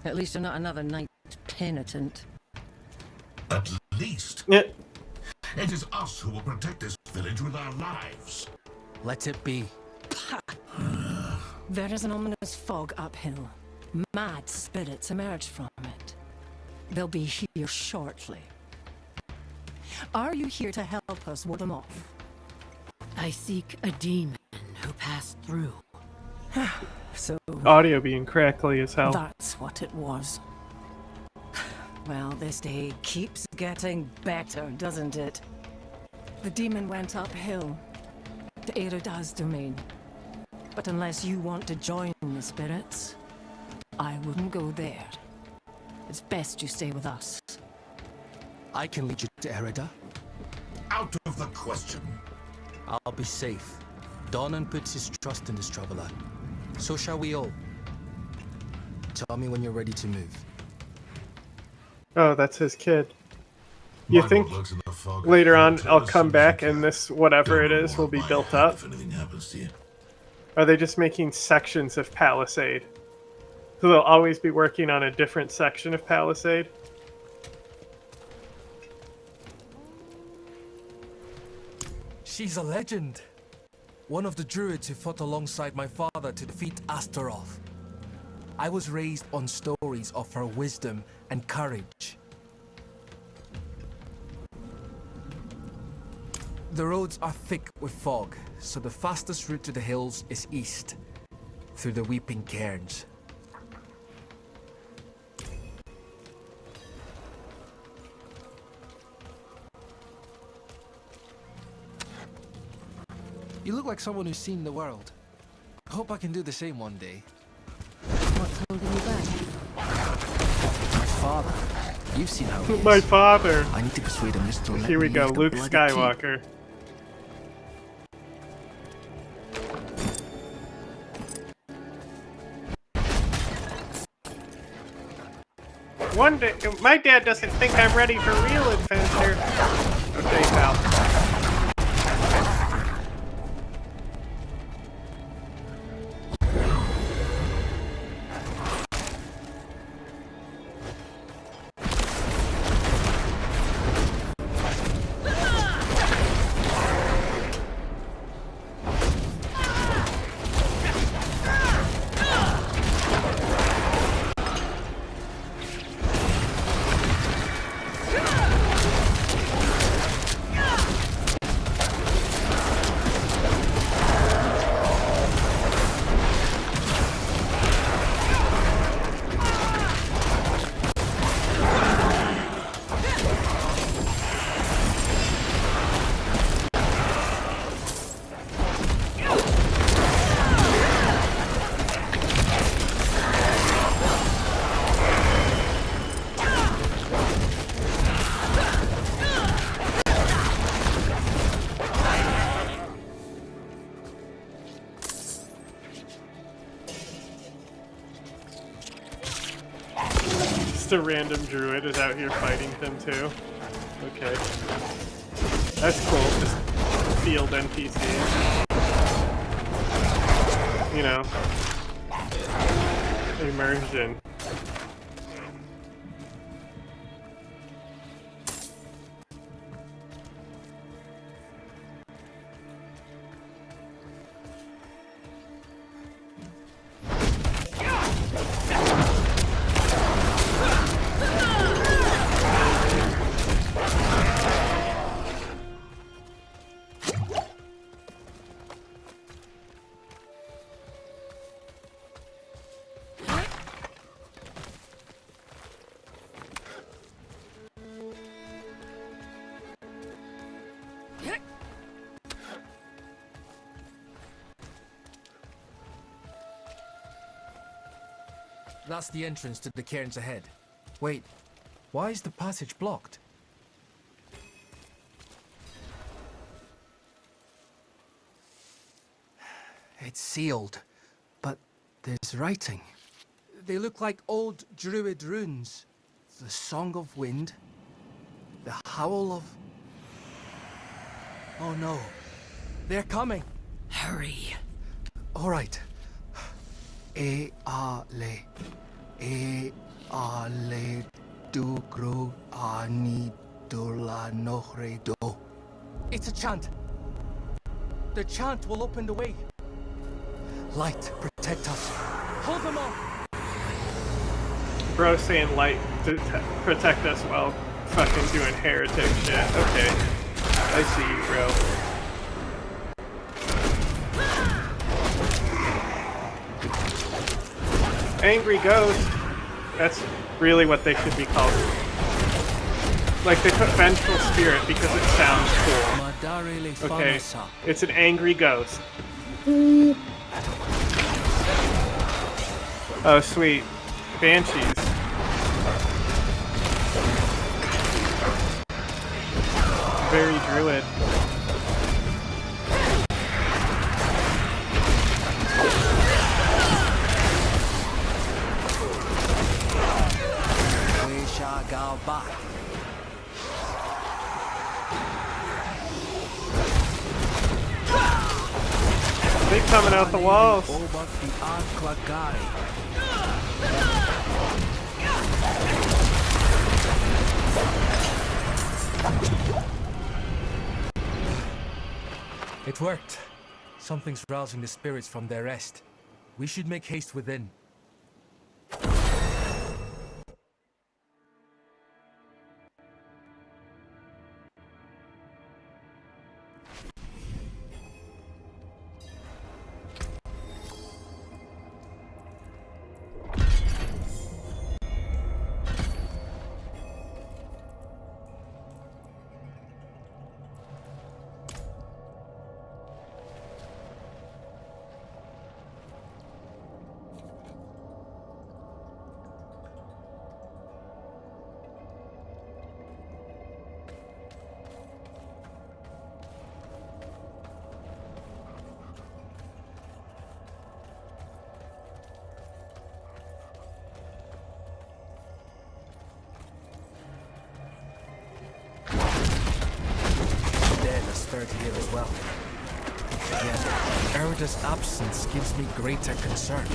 At least you're not another night penitent. At least. Yeah. It is us who will protect this village with our lives. Let it be. There is an ominous fog uphill. Mad spirits emerge from it. They'll be here shortly. Are you here to help us ward them off? I seek a demon who passed through. So Audio being crackly as hell. that's what it was. Well, this day keeps getting better, doesn't it? The demon went uphill to Erida's domain. But unless you want to join the spirits, I wouldn't go there. It's best you stay with us. I can lead you to Erida. Out of the question. I'll be safe. Donan puts his trust in this traveler. So shall we all. Tell me when you're ready to move. Oh, that's his kid. You think later on I'll come back and this whatever it is will be built up? Are they just making sections of Palisade? So they'll always be working on a different section of Palisade? She's a legend. One of the druids who fought alongside my father to defeat Astaroth. I was raised on stories of her wisdom and courage. The roads are thick with fog, so the fastest route to the hills is east, through the Weeping Cairns. You look like someone who's seen the world. I hope I can do the same one day. What's holding you back? My father. You've seen how he is. My father! I need to persuade him just to let Here we me go, use the Luke bloody Skywalker. One day, my dad doesn't think I'm ready for real adventure. Okay, pal. Just a random druid is out here fighting them too. Okay. That's cool. Just field NPCs. You know. Immersion. That's the entrance to the cairns ahead. Wait, why is the passage blocked? It's sealed, but there's writing. They look like old druid runes. The Song of Wind, the Howl of... Oh no, they're coming! Hurry. All right. E-a-le. E-a-le du-gru ani-dula-nohre-do. It's a chant. The chant will open the way. Light, protect us. Hold them off. Bro saying light to protect us while fucking doing heretic shit. Okay. I see you, bro. Angry Ghost. That's really what they should be called. Like, they put Vengeful Spirit because it sounds cool. Okay, it's an angry ghost. Oh, sweet. Banshees. Very druid. We shall go back. They coming out the walls. It worked. Something's rousing the spirits from their rest. We should make haste within. Here as well. Yet, Erida's absence gives me greater concern.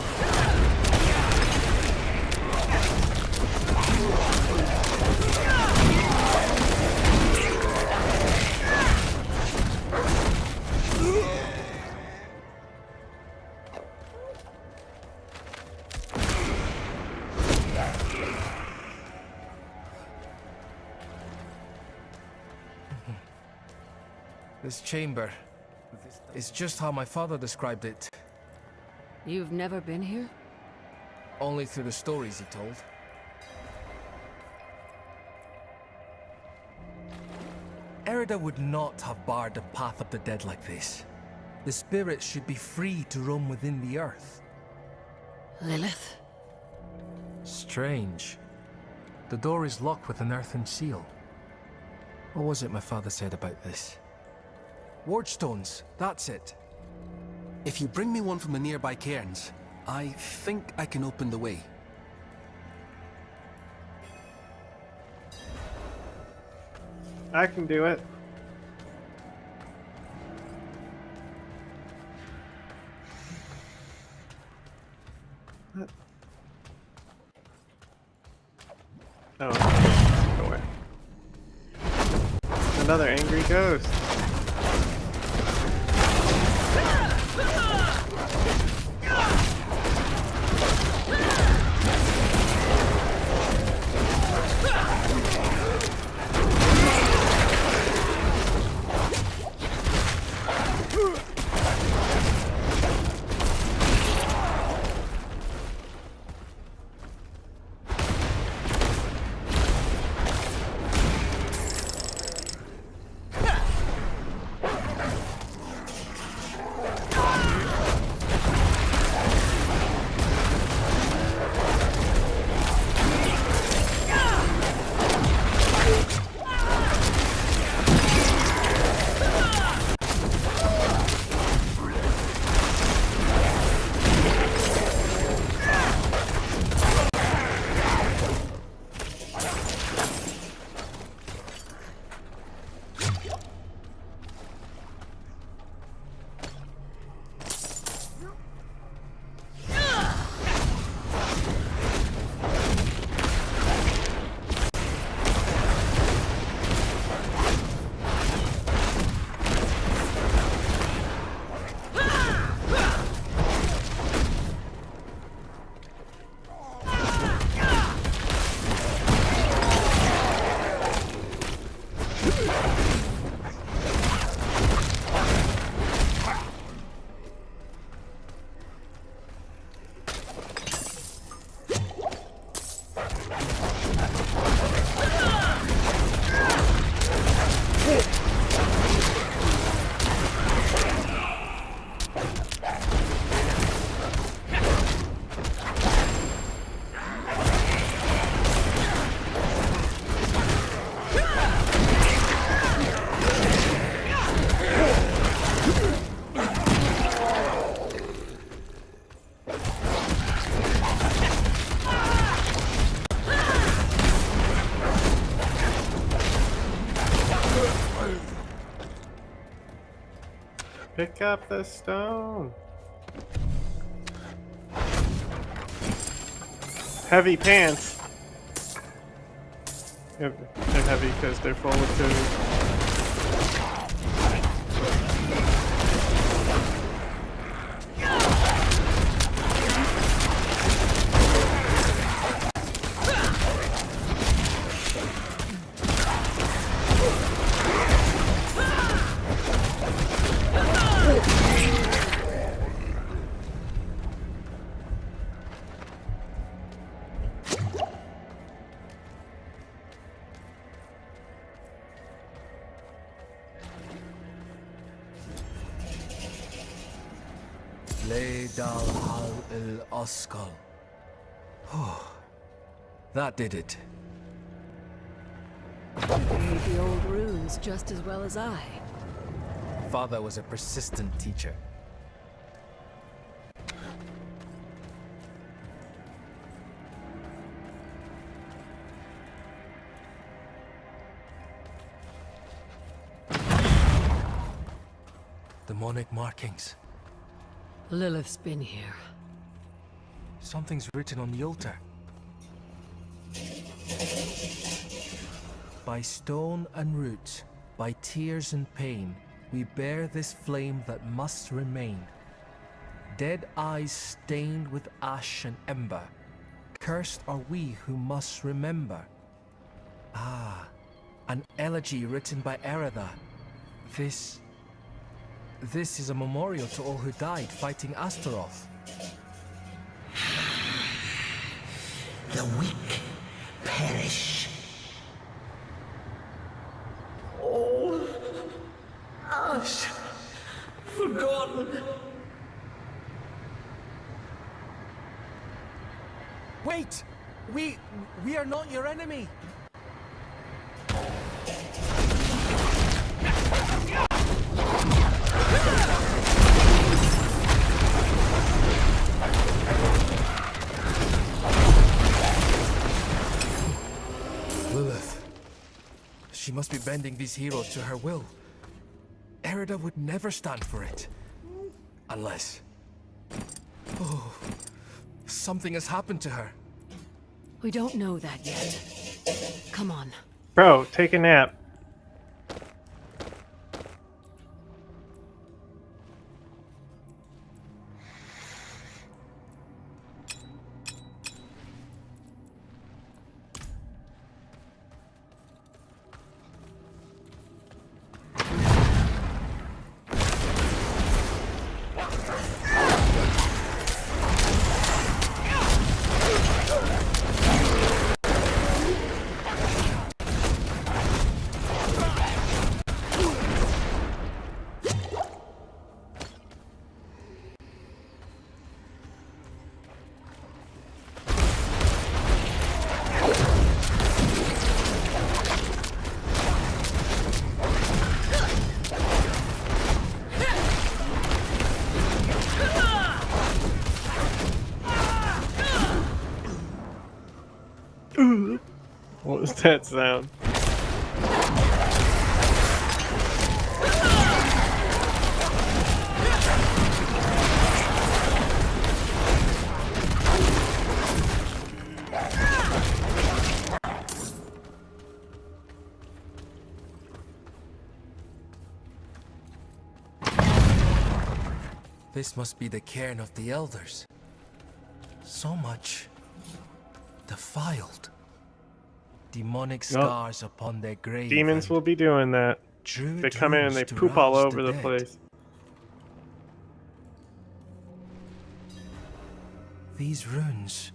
This chamber is just how my father described it. You've never been here? Only through the stories he told. Erida would not have barred the path of the dead like this. The spirits should be free to roam within the earth. Lilith? Strange. The door is locked with an earthen seal. What was it my father said about this? Ward stones, that's it. If you bring me one from the nearby cairns, I think I can open the way. I can do it. Oh, go away. Another angry ghost. Pick up the stone. Heavy pants. They're heavy because they're full of food. Dal Hal El Oskal. That did it. You read the old runes just as well as I. Father was a persistent teacher. Demonic markings. Lilith's been here. Something's written on the altar. By stone and root, by tears and pain, we bear this flame that must remain. Dead eyes stained with ash and ember, cursed are we who must remember. Ah, an elegy written by Eretha. This is a memorial to all who died fighting Astaroth. The weak perish. All ash forgotten. Wait! We are not your enemy! Lilith. She must be bending these heroes to her will. Erida would never stand for it. Unless... Oh, something has happened to her. We don't know that yet. Come on. Bro, take a nap. What was that sound? This must be the cairn of the elders. So much defiled. Demonic scars upon their grave. Demons will be doing that. They come in and they poop all over the place. These runes,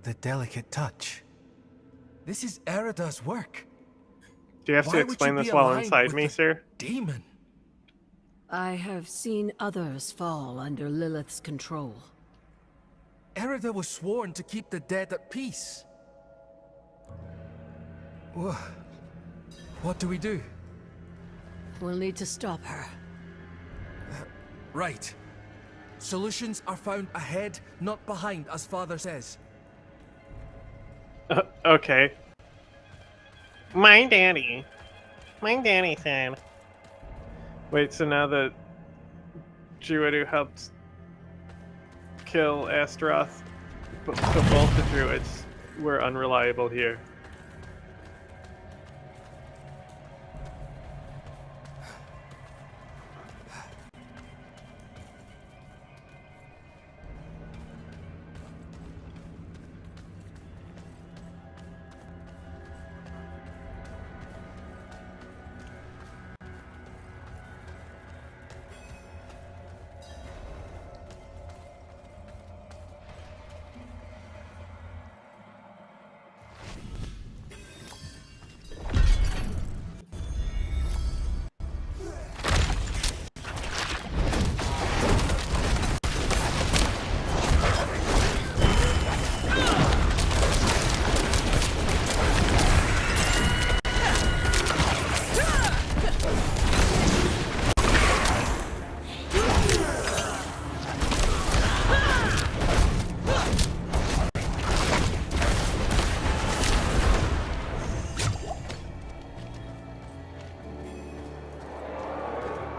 the delicate touch. This is Erida's work. Do you have to explain this while inside me, sir? Demon. I have seen others fall under Lilith's control. Erida was sworn to keep the dead at peace. What do we do? We'll need to stop her. Right. Solutions are found ahead, not behind, as Father says. Okay. My daddy said. Wait, so now the druid who helped kill Astaroth, so both the druids were unreliable here.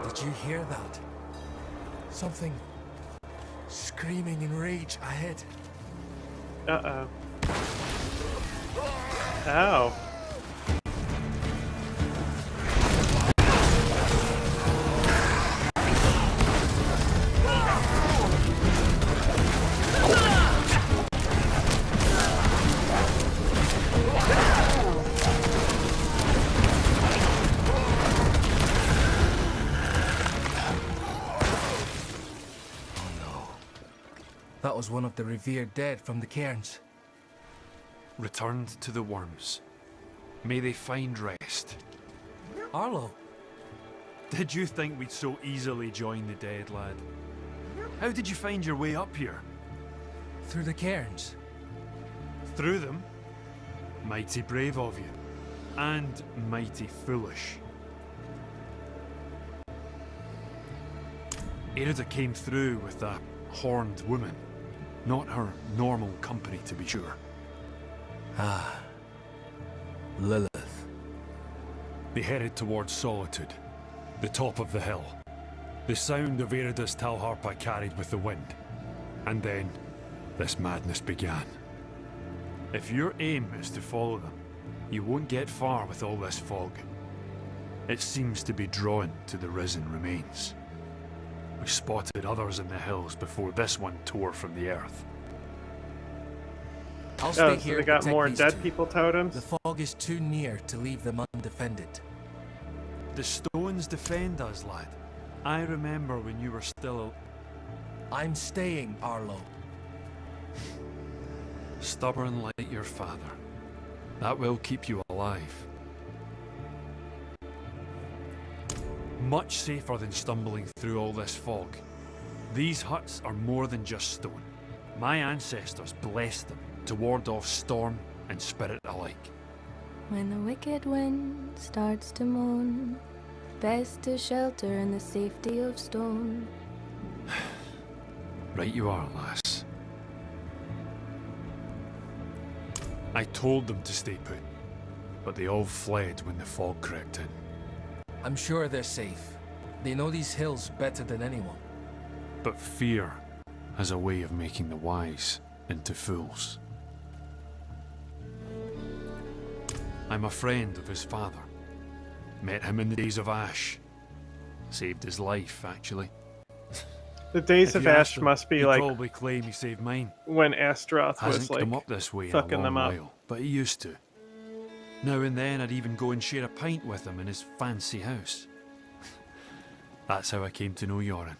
Did you hear that? Something screaming in rage ahead. Uh-oh. Ow. That was one of the revered dead from the cairns. Returned to the worms. May they find rest. Arlo. Did you think we'd so easily join the dead, lad? How did you find your way up here? Through the cairns. Through them? Mighty brave of you. And mighty foolish. Erida came through with a horned woman. Not her normal company, to be sure. Ah. Lilith. They headed towards Solitude, the top of the hill. The sound of Erida's Talharpa carried with the wind. And then, this madness began. If your aim is to follow them, you won't get far with all this fog. It seems to be drawn to the risen remains. We spotted others in the hills before this one tore from the earth. I'll stay so here they to got protect more these dead two. people totems? The fog is too near to leave them undefended. The stones defend us, lad. I remember when you were still... I'm staying, Arlo. Stubborn like your father. That will keep you alive. Much safer than stumbling through all this fog. These huts are more than just stone. My ancestors blessed them to ward off storm and spirit alike. When the wicked wind starts to moan, best to shelter in the safety of stone. Right you are, lass. I told them to stay put, but they all fled when the fog crept in. I'm sure they're safe. They know these hills better than anyone. But fear has a way of making the wise into fools. I'm a friend of his father. Met him in the days of Ash. Saved his life, actually. The days If of you ask Ash him, must be he'd like probably claim he saved mine. when Astaroth Hasn't was like come up this way in a fucking long them up. while, but he used to. Now and then I'd even go and share a pint with him in his fancy house. That's how I came to know Yoren.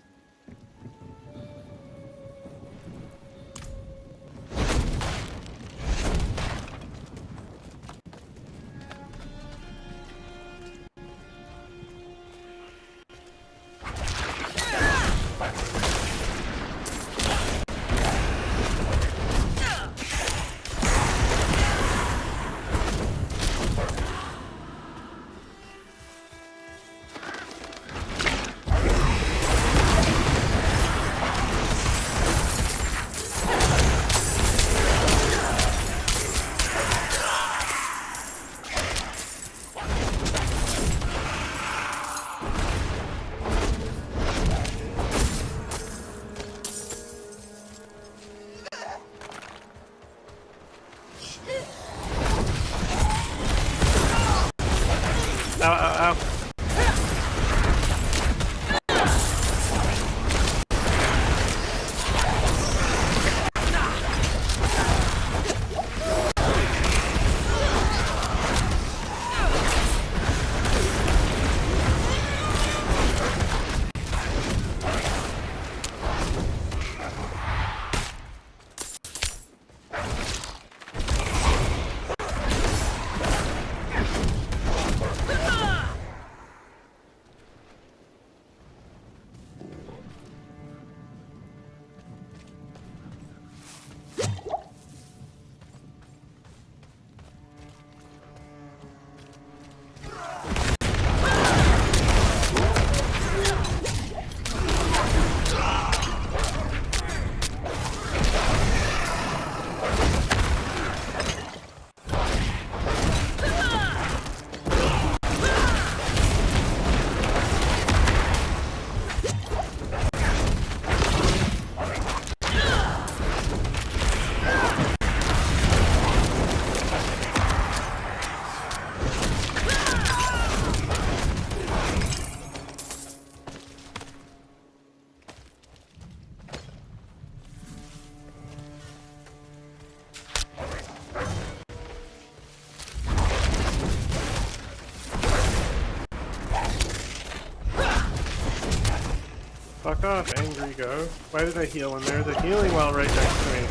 Ow, ow, ow. Fuck off, angry go. Why did I heal in there? The healing well right next to me.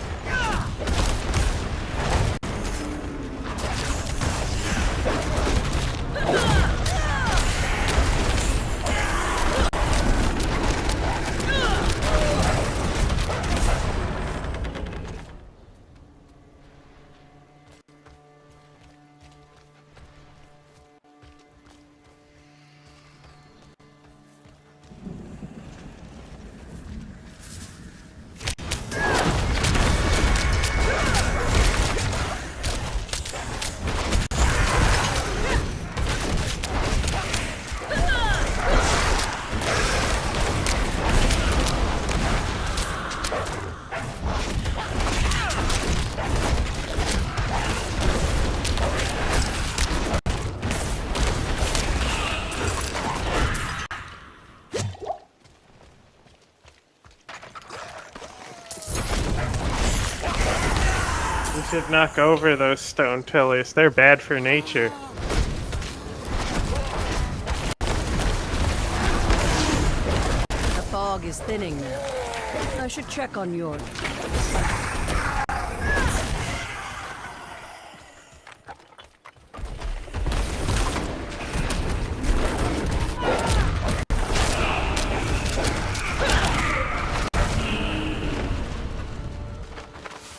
We should knock over those stone pillars. They're bad for nature. The fog is thinning now. I should check on your...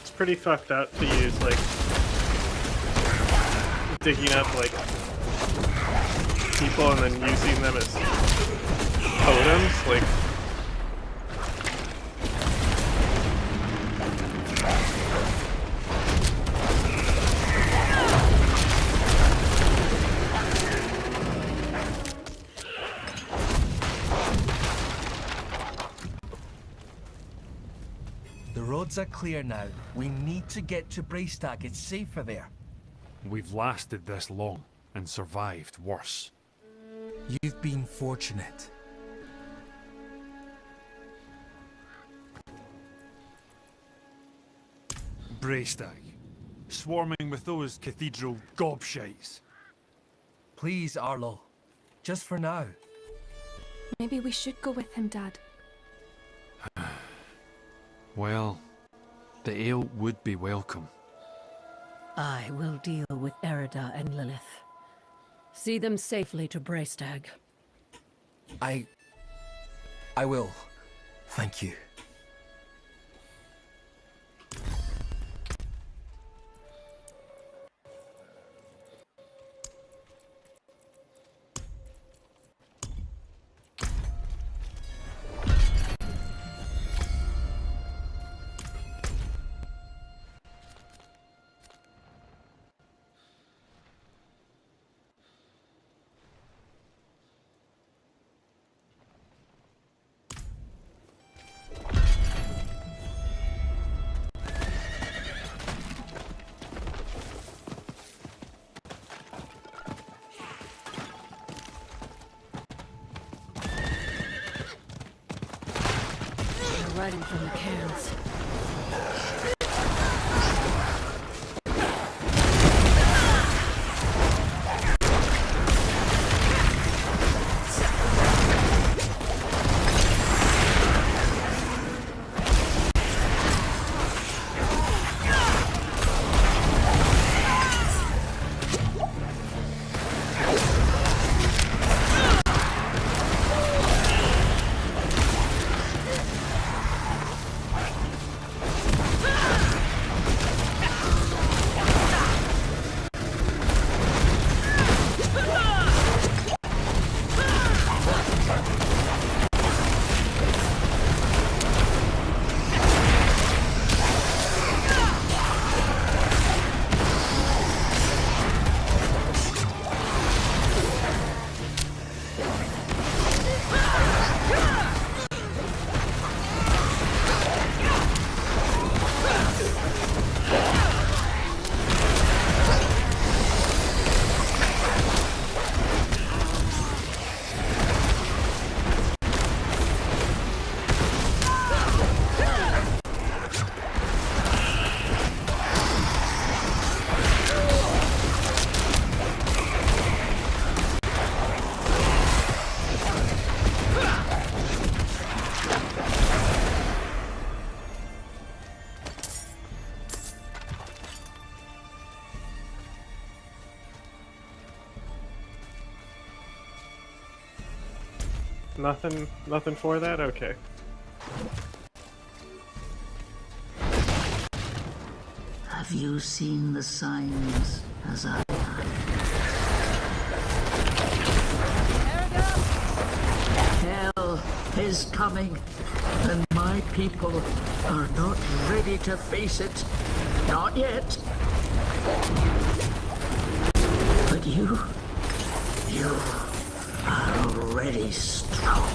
It's pretty fucked up to use, like, digging up, like, people and then using them as totems, like... The roads are clear now. We need to get to Braystag. It's safer there. We've lasted this long and survived worse. You've been fortunate. Braystag, swarming with those cathedral gobshites. Please, Arlo. Just for now. Maybe we should go with him, Dad. Well, the ale would be welcome. I will deal with Erida and Lilith. See them safely to Braystag. I will. Thank you. Riding from the cans. Nothing for that? Okay. Have you seen the signs as I have? Hell is coming, and my people are not ready to face it. Not yet. But you are already strong.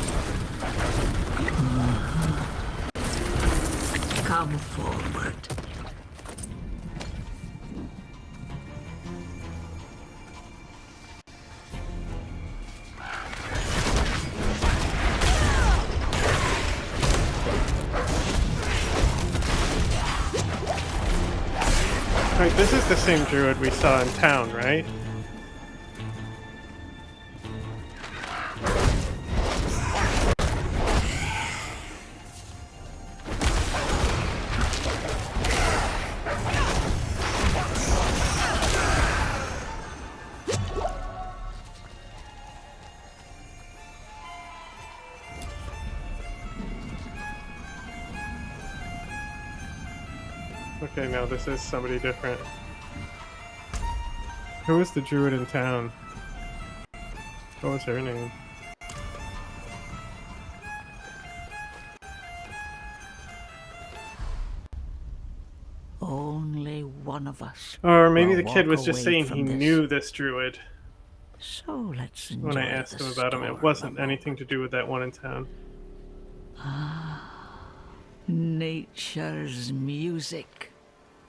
Come forward. Wait, this is the same druid we saw in town, right? Okay, no, this is somebody different. Who was the druid in town? What was her name? Only one of us. Or maybe will the kid walk was just away saying from he this. knew this druid. So let's enjoy When I asked the him about him, it storm wasn't a anything to do with that one in town. Nature's music.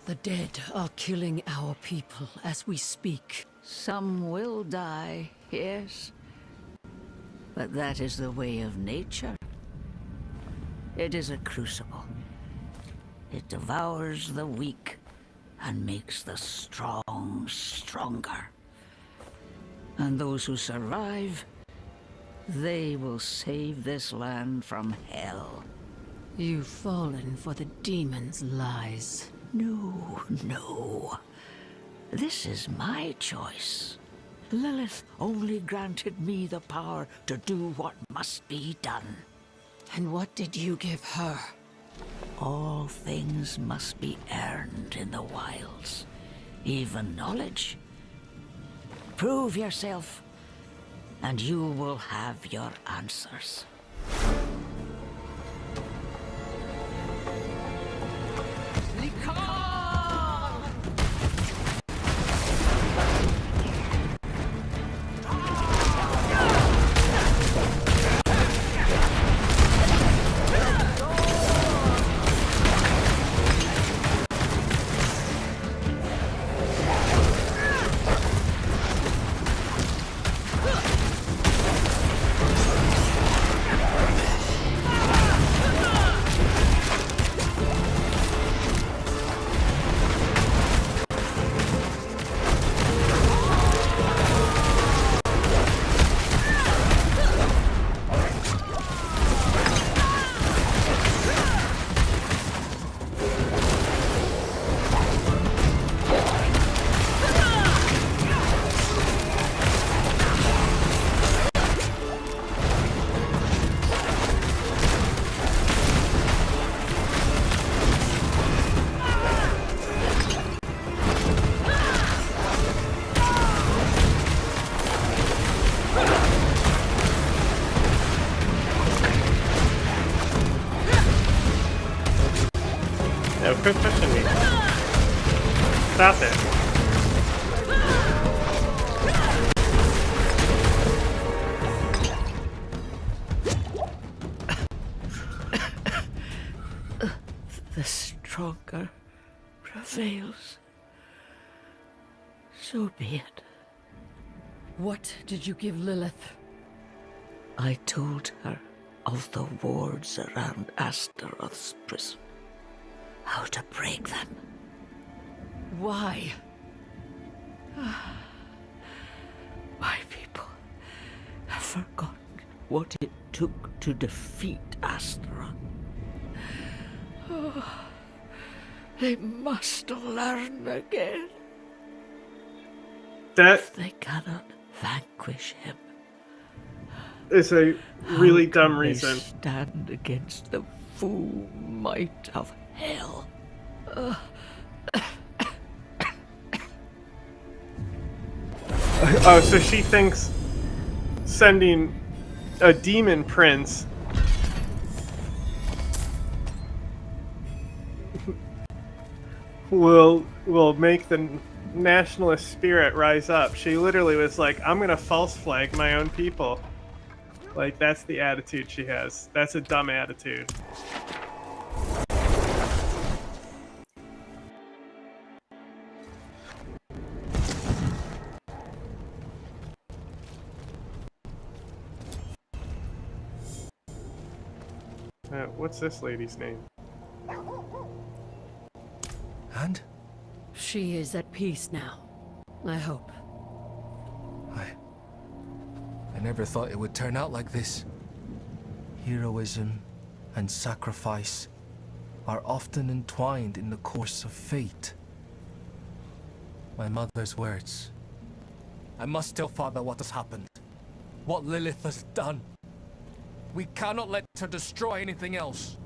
The dead are killing our people as we speak. Some will die, yes. But that is the way of nature. It is a crucible. It devours the weak and makes the strong stronger. And those who survive, they will save this land from hell. You've fallen for the demon's lies. No, no. This is my choice. Lilith only granted me the power to do what must be done. And what did you give her? All things must be earned in the wilds, even knowledge. Prove yourself, and you will have your answers. No, quit pushing me. Stop it. The stronger prevails. So be it. What did you give Lilith? I told her of the wards around Astaroth's prison. How to break them. Why? My people have forgotten what it took to defeat Astaroth. They must learn again. That they cannot vanquish him. Is a really How dumb can they reason. stand against the full might of hell. Oh, so she thinks sending a demon prince will make the nationalist spirit rise up. She literally was like, I'm gonna false flag my own people. Like, that's the attitude she has. That's a dumb attitude. What's this lady's name? And She is at peace now. I hope. I never thought it would turn out like this. Heroism and sacrifice are often entwined in the course of fate. My mother's words. I must tell Father what has happened. What Lilith has done. We cannot let her destroy anything else.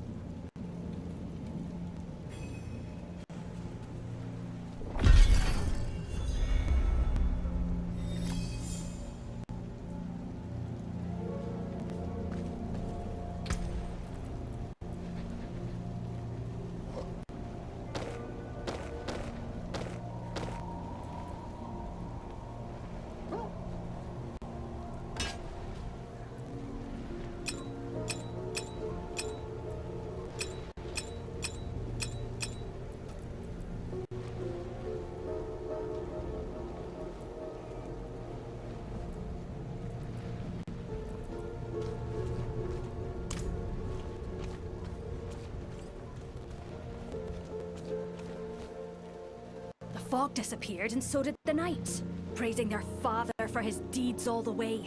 The fog disappeared and so did the knights, praising their father for his deeds all the way.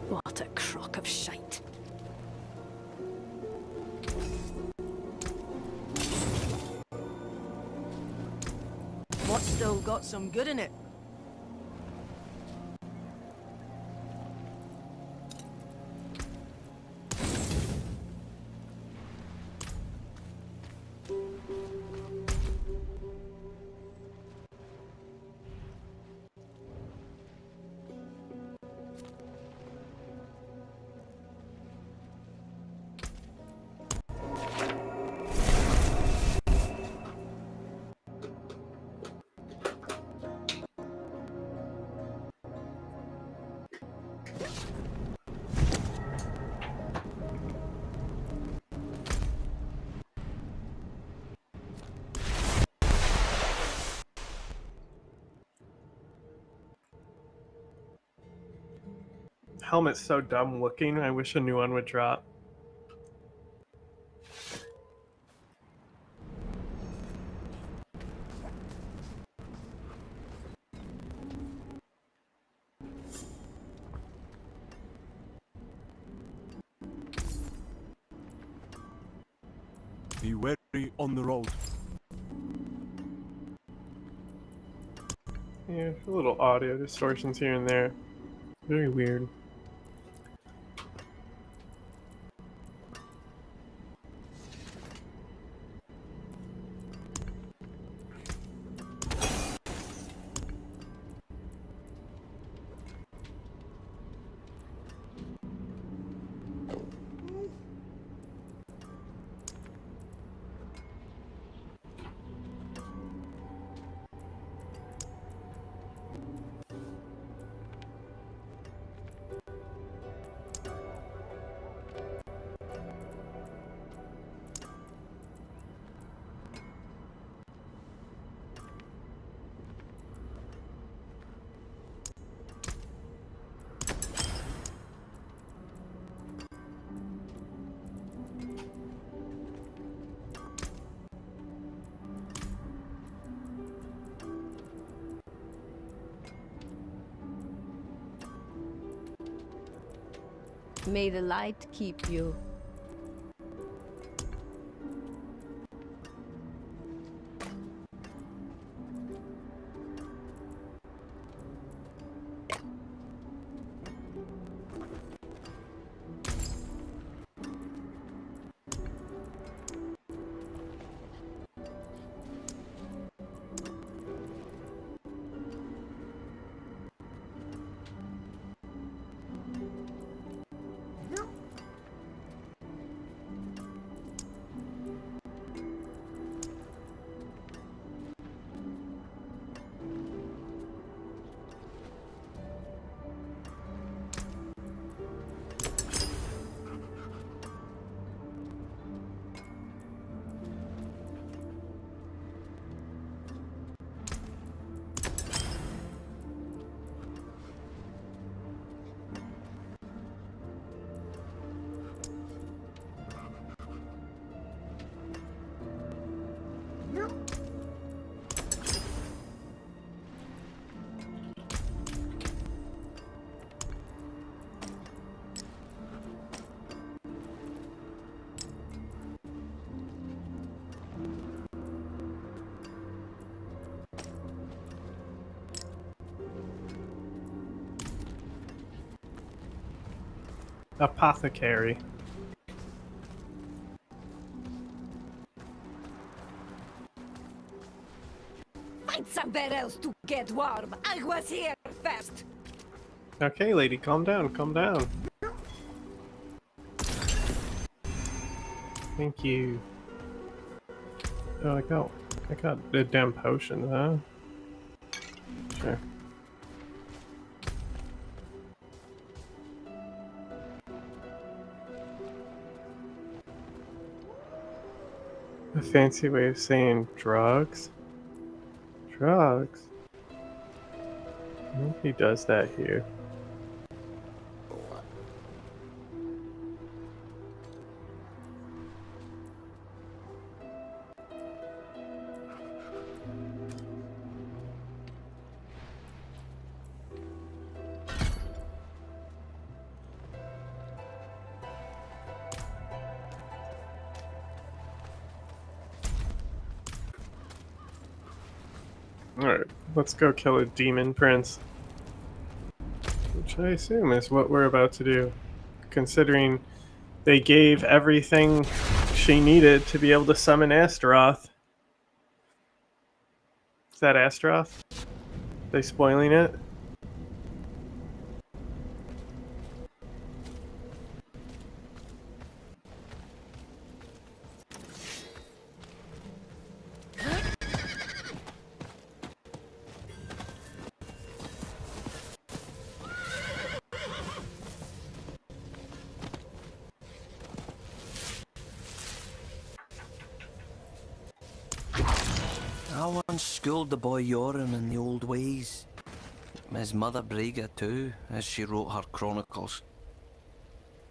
What a crock of shite. What's still got some good in it? Helmet's so dumb looking. I wish a new one would drop. Be wary on the road. Yeah, a little audio distortions here and there. Very weird. May the light keep you. Apothecary. Find somewhere else to get warm. I was here first. Okay, lady, calm down, calm down. Thank you. Oh, I got the damn potion, huh? Sure. A fancy way of saying drugs? Drugs? Nobody does that here. Alright, let's go kill a demon prince. Which I assume is what we're about to do. Considering they gave everything she needed to be able to summon Astaroth. Is that Astaroth? They spoiling it? I once schooled the boy Yoren in the old ways. His mother Brega too, as she wrote her chronicles.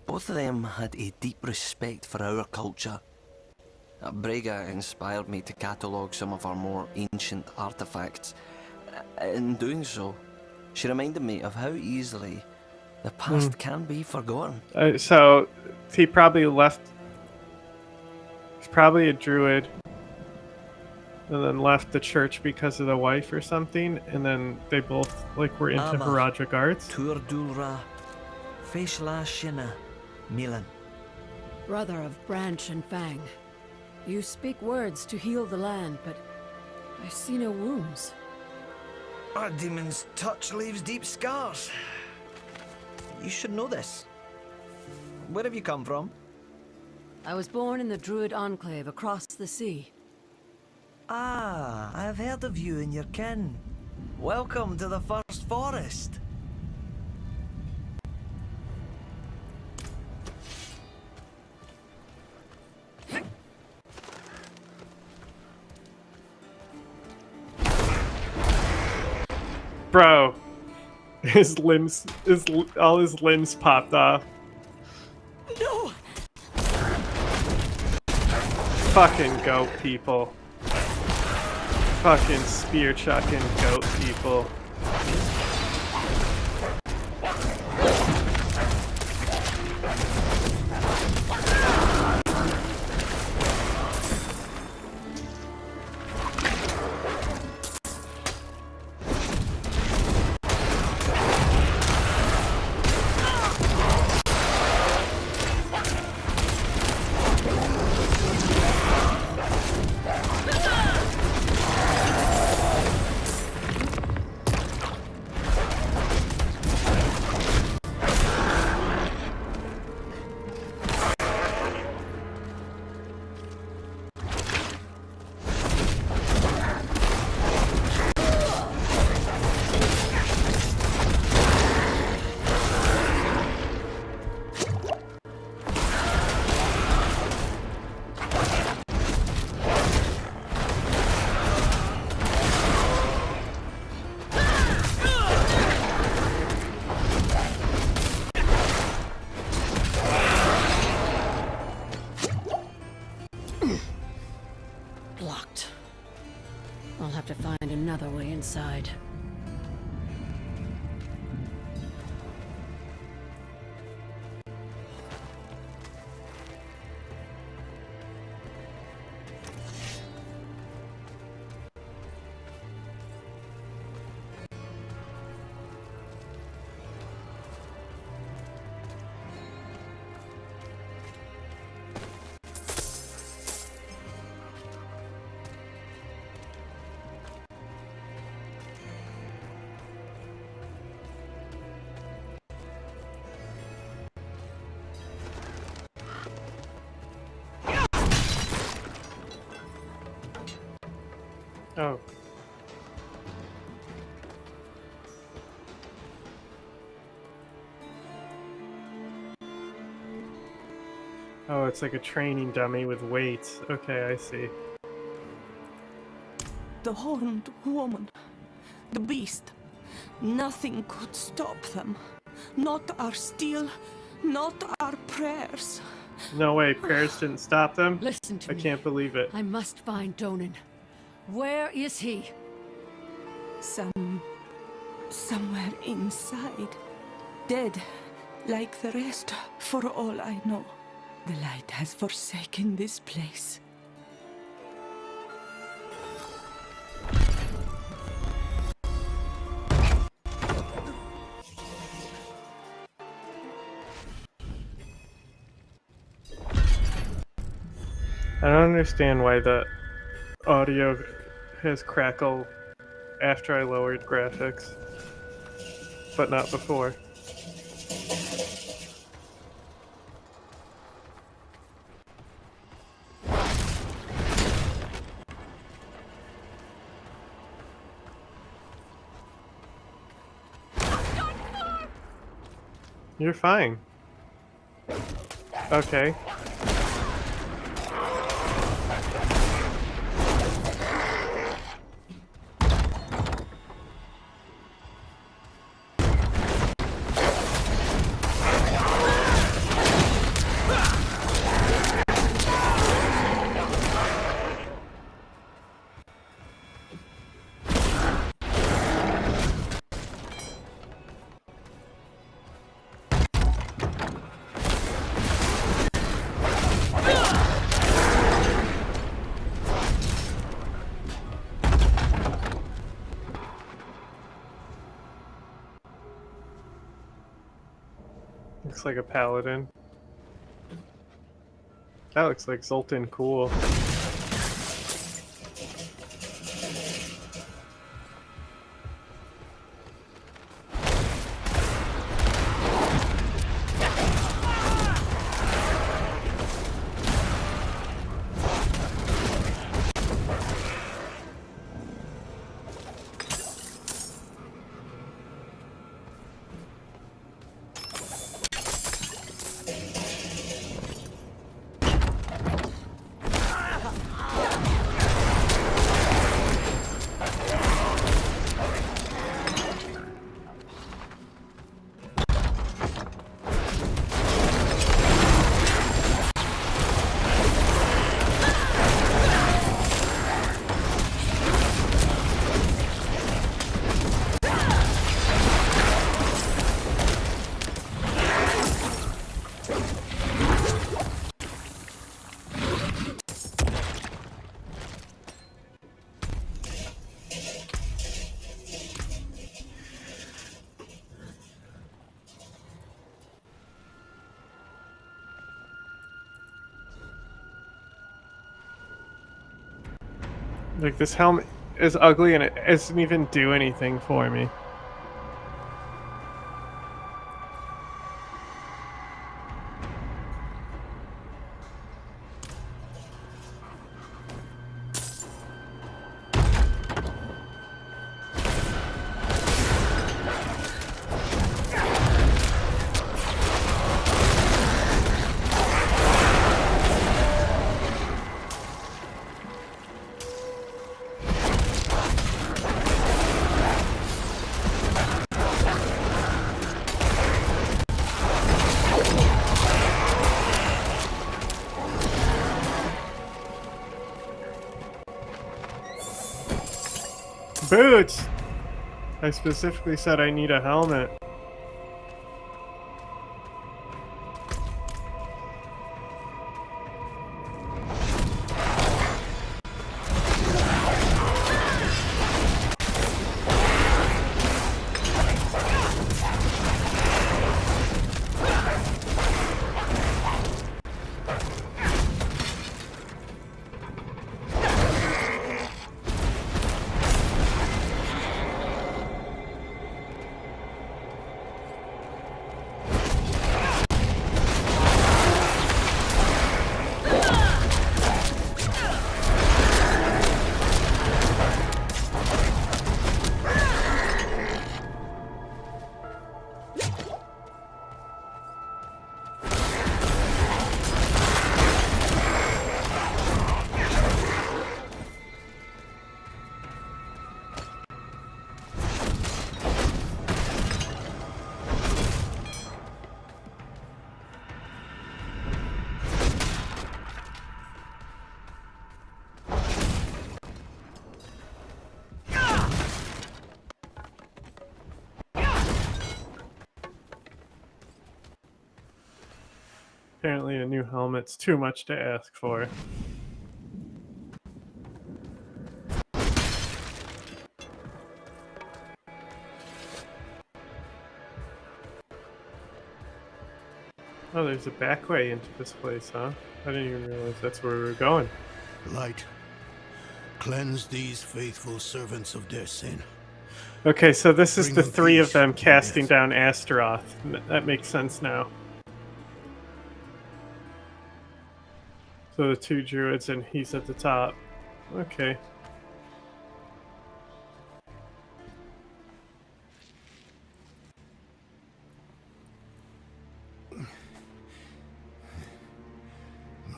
Both of them had a deep respect for our culture. Brega inspired me to catalogue some of our more ancient artifacts. In doing so, she reminded me of how easily the past can be forgotten. So, he probably left... He's probably a druid. And then left the church because of the wife or something, and then they both were into Haradric arts. Dulra, Feshla Shina, Milan. Brother of Branch and Fang, you speak words to heal the land, but I see no wounds. Our demon's touch leaves deep scars. You should know this. Where have you come from? I was born in the Druid Enclave across the sea. Ah, I have heard of you and your kin. Welcome to the First Forest. Bro, all his limbs popped off. No! Fucking goat people. Fucking spear chucking goat people. Blocked. I'll have to find another way inside. Oh. Oh, it's like a training dummy with weights. Okay, I see. The horned woman. The beast. Nothing could stop them. Not our steel, not our prayers. No way, prayers didn't stop them? Listen to I me. can't believe it. I must find Donan. Where is he? Somewhere inside. Dead, like the rest, for all I know. The light has forsaken this place. I don't understand why the audio has crackle after I lowered graphics, but not before. You're fine. Okay. Looks like a paladin. That looks like Zoltan cool. Like, this helmet is ugly and it doesn't even do anything for me. Boots! I specifically said I need a helmet. Apparently a new helmet's too much to ask for. Oh, there's a back way into this place, huh? I didn't even realize that's where we were going. Light, cleanse these faithful servants of their sin. Okay, so this is Bring the them three of peace them and casting death. down Astaroth. That makes sense now. So the two druids and he's at the top. Okay.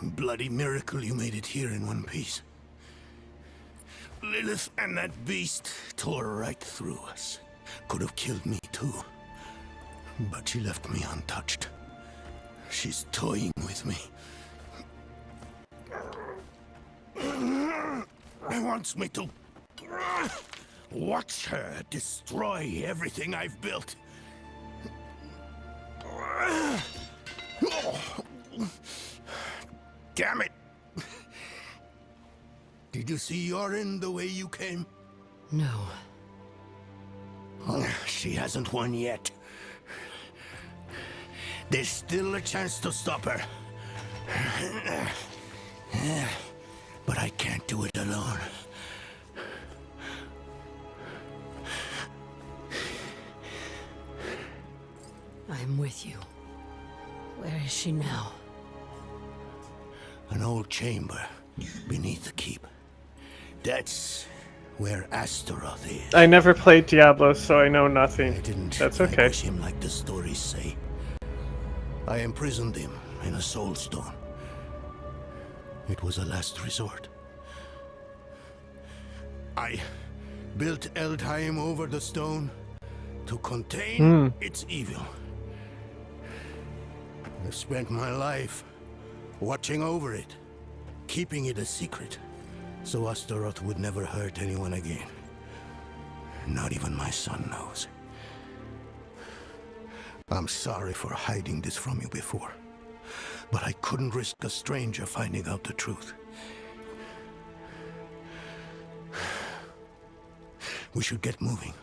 Bloody miracle you made it here in one piece. Lilith and that beast tore right through us. Could have killed me too. But she left me untouched. She's toying with me. Wants me to watch her destroy everything I've built. Damn it! Did you see Yorin the way you came? No. She hasn't won yet. There's still a chance to stop her. But I can't do it alone. I'm with you. Where is she now? An old chamber beneath the keep. That's where Astaroth is. I never played Diablo, so I know nothing. That's okay. Vanquish him like the stories say. I imprisoned him in a soul stone. It was a last resort. I built Eldheim over the stone to contain its evil. I've spent my life watching over it, keeping it a secret, so Astaroth would never hurt anyone again. Not even my son knows. I'm sorry for hiding this from you before, but I couldn't risk a stranger finding out the truth. We should get moving.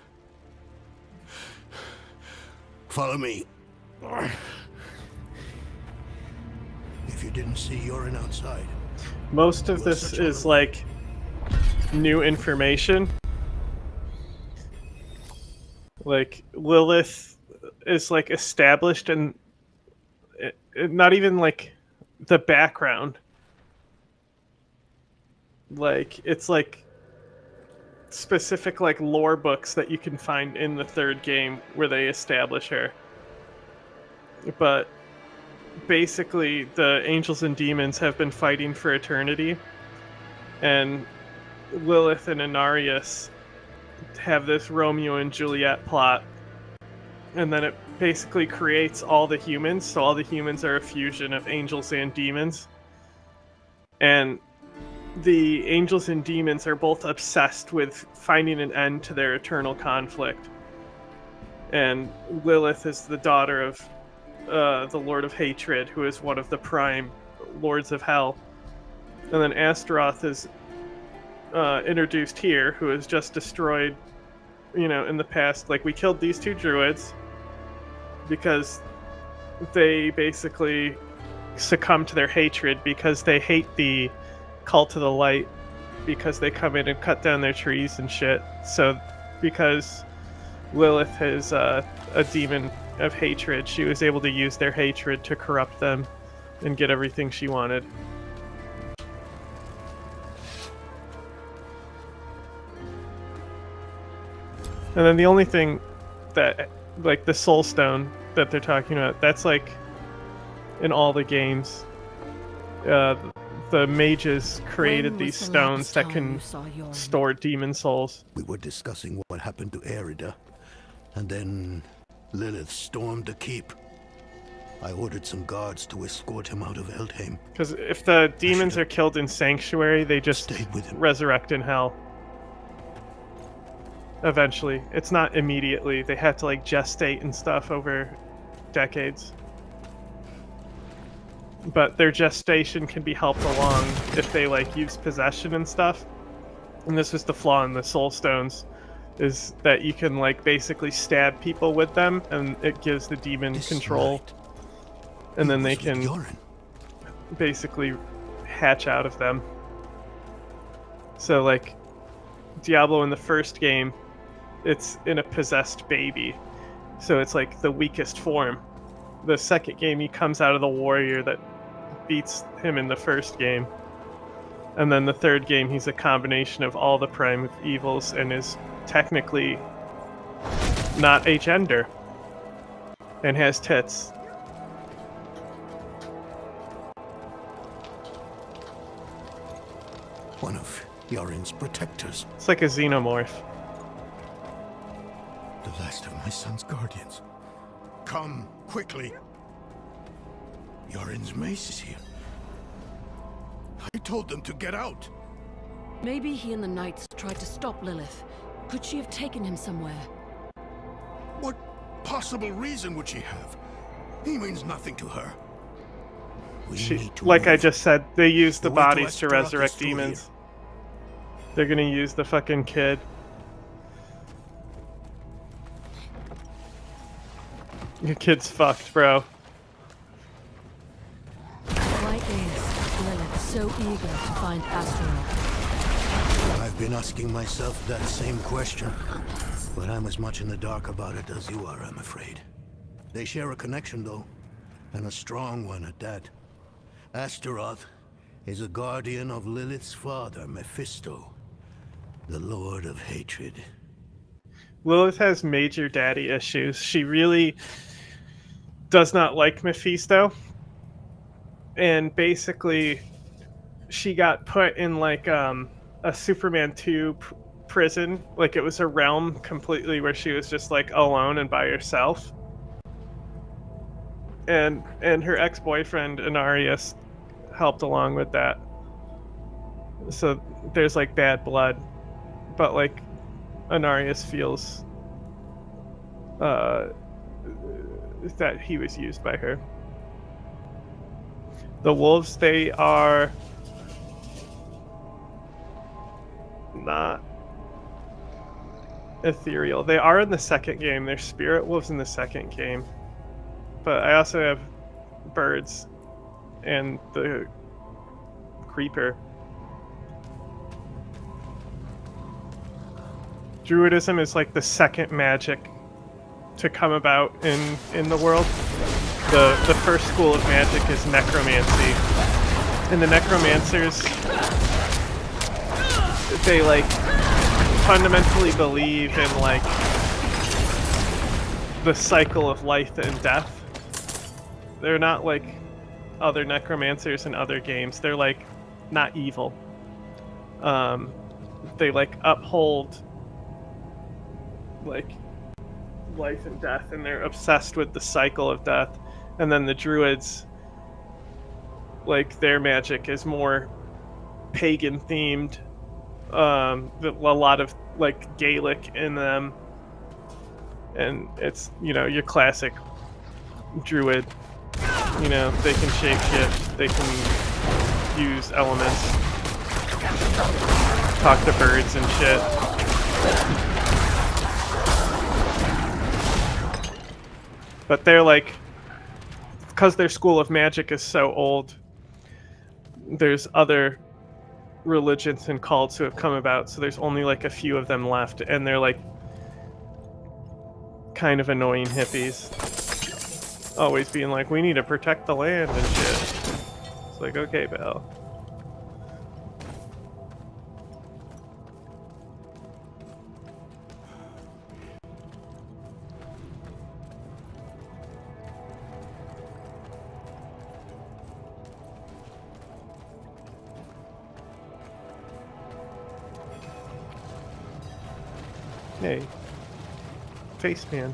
Follow me. If you didn't see Yorin outside. Most of this is like new information. Like Lilith is like established and not even like the background. Like it's like specific like lore books that you can find in the third game where they establish her. But basically the angels and demons have been fighting for eternity, and Lilith and Inarius have this Romeo and Juliet plot, and then it basically creates all the humans, so all the humans are a fusion of angels and demons, and the angels and demons are both obsessed with finding an end to their eternal conflict. And Lilith is the daughter of the Lord of Hatred, who is one of the prime lords of hell. And then Astaroth is introduced here, who is just destroyed, you know, in the past. Like, we killed these two druids because they basically succumb to their hatred because they hate the Cult of the Light because they come in and cut down their trees and shit. So because Lilith is a demon of hatred, she was able to use their hatred to corrupt them and get everything she wanted. And then the only thing that, like the Soul Stone that they're talking about, that's like in all the games. The mages created these stones that can store demon souls. We were discussing what happened to Erida, and then Lilith stormed the keep. I ordered some guards to escort him out of Eldheim. Because if the demons are killed in Sanctuary, they just resurrect in Hell. Eventually. It's not immediately. They have to like gestate and stuff over decades. but their gestation can be helped along if they like use possession and stuff. And this was the flaw in the soul stones, is that you can like basically stab people with them and it gives the demon control. And then they can basically hatch out of them. So like Diablo in the first game, it's in a possessed baby. So it's like the weakest form. The second game, he comes out of the warrior that beats him in the first game. And then the third game, he's a combination of all the prime evils and is technically not a gender. And has tits. One of Yorin's protectors. It's like a xenomorph. The last of my son's guardians. Come, quickly. Yorin's mace is here. I told them to get out. Maybe he and the Knights tried to stop Lilith. Could she have taken him somewhere? What possible reason would she have? He means nothing to her. Like I just said, they use the The way to bodies to Astaroth resurrect is through demons. They're gonna use the fucking kid. Your kid's fucked, bro. Why is Lilith so eager to find Astaroth? I've been asking myself that same question, but I'm as much in the dark about it as you are, I'm afraid. They share a connection, though, and a strong one at that. Astaroth is a guardian of Lilith's father, Mephisto, the Lord of Hatred. Lilith has major daddy issues. She really does not like Mephisto. And basically, she got put in like a Superman 2 prison. Like it was a realm completely where she was just like alone and by herself. And her ex-boyfriend, Anarius, helped along with that. So there's like bad blood. But like Anarius feels that he was used by her. The wolves, they are not ethereal. They are in the second game. They're spirit wolves in the second game. But I also have birds and the creeper. Druidism is like the second magic to come about in the world. The first school of magic is necromancy. And the necromancers, they like fundamentally believe in like the cycle of life and death. They're not like other necromancers in other games. They're like not evil. They like uphold like life and death, and they're obsessed with the cycle of death. And then the druids, like their magic is more pagan themed. A lot of like Gaelic in them, and it's, you know, your classic druid. You know, they can shapeshift, they can use elements, talk to birds and shit. But they're like, because their school of magic is so old, there's other religions and cults who have come about, so there's only like a few of them left, and they're like kind of annoying hippies. Always being like, we need to protect the land and shit. It's like, okay, pal. Hey, face man.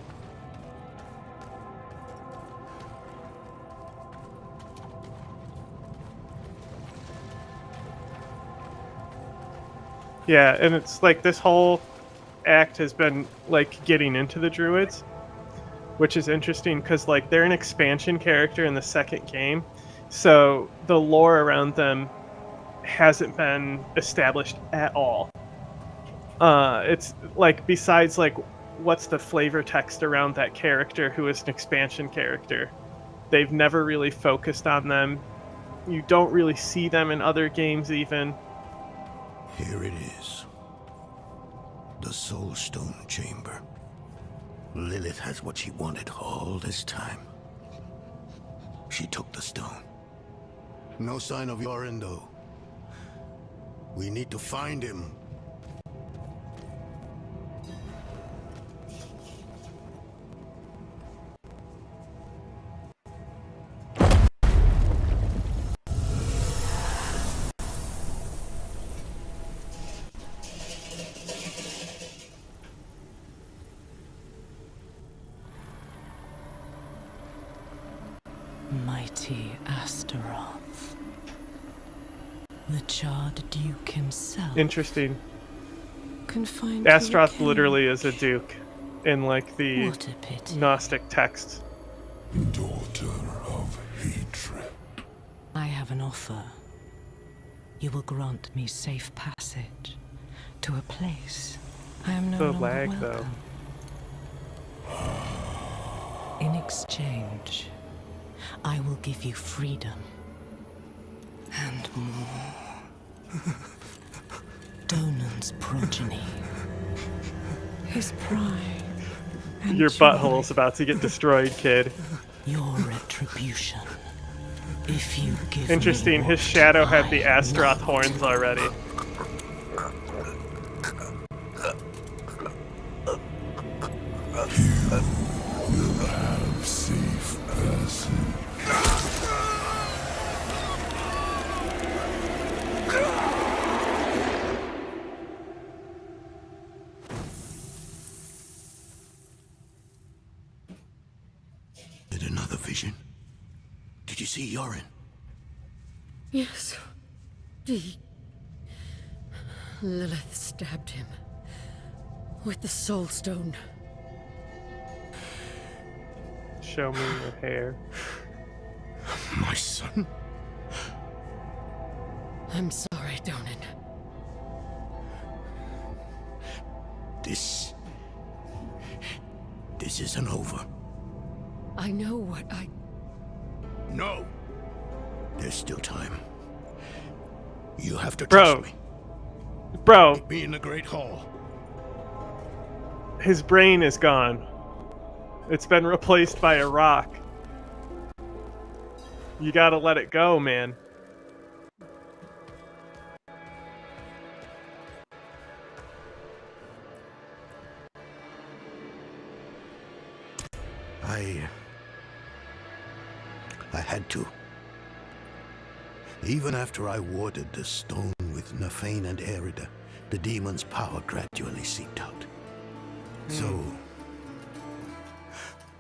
Yeah, and it's like this whole act has been like getting into the druids, which is interesting because like they're an expansion character in the second game, So the lore around them hasn't been established at all. It's like, besides like what's the flavor text around that character who is an expansion character, they've never really focused on them. You don't really see them in other games even. Here it is. The Soulstone Chamber. Lilith has what she wanted all this time. She took the stone. No sign of Yorin, though. We need to find him. Mighty Astaroth. The charred duke himself. Interesting. Confined Astaroth to a literally is a duke in like the What a pity. Gnostic texts. Daughter of hatred. I have an offer. You will grant me safe passage to a place I am no The longer lag, welcome. In exchange, I will give you freedom and more. Donan's progeny, his pride, and Your joy. butthole's about to get destroyed, kid. Your retribution. If you give Interesting, me his what shadow had the I Astaroth want. horns already. Will have safe passage. Did another vision? Did you see Yorin? Yes. The... Lilith stabbed him. With the soul stone. Show me your hair. My son? I'm sorry, Donan. This isn't over. I know what I... No! There's still time. You have to Bro. trust me. Bro. Meet me in the Great Hall. His brain is gone. It's been replaced by a rock. You gotta let it go, man. I had to. Even after I warded the stone with Nafane and Erida, the demon's power gradually seeped out. So,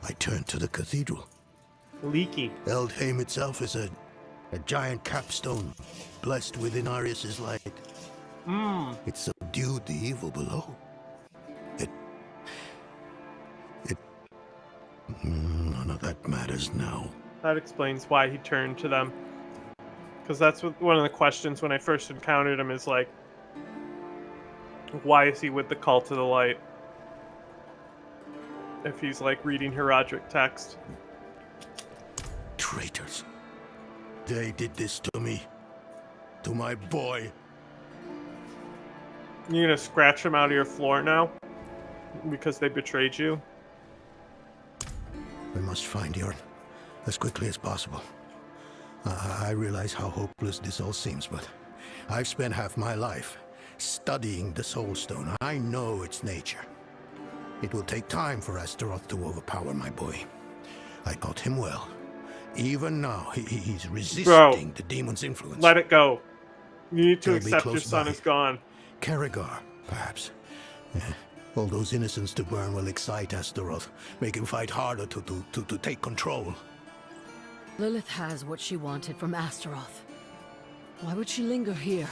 I turned to the cathedral. Leaky. Eldheim itself is a giant capstone, blessed with Inarius' light. It subdued the evil below. None of that matters now. That explains why he turned to them. Because that's one of the questions when I first encountered him is like, why is he with the Cult of the Light? If he's like reading Herodic text. Traitors. They did this to me. To my boy. You gonna scratch him out of your floor now? Because they betrayed you? We must find Yorin as quickly as possible. I realize how hopeless this all seems, but I've spent half my life studying the Soul Stone. I know its nature. It will take time for Astaroth to overpower my boy. I taught him well. Even now, he's resisting the demon's influence. Let it go. You need to They'll be accept your close son by. is gone. Karagar, perhaps. All those innocents to burn will excite Astaroth, make him fight harder to take control. Lilith has what she wanted from Astaroth. Why would she linger here?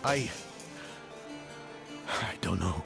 I don't know.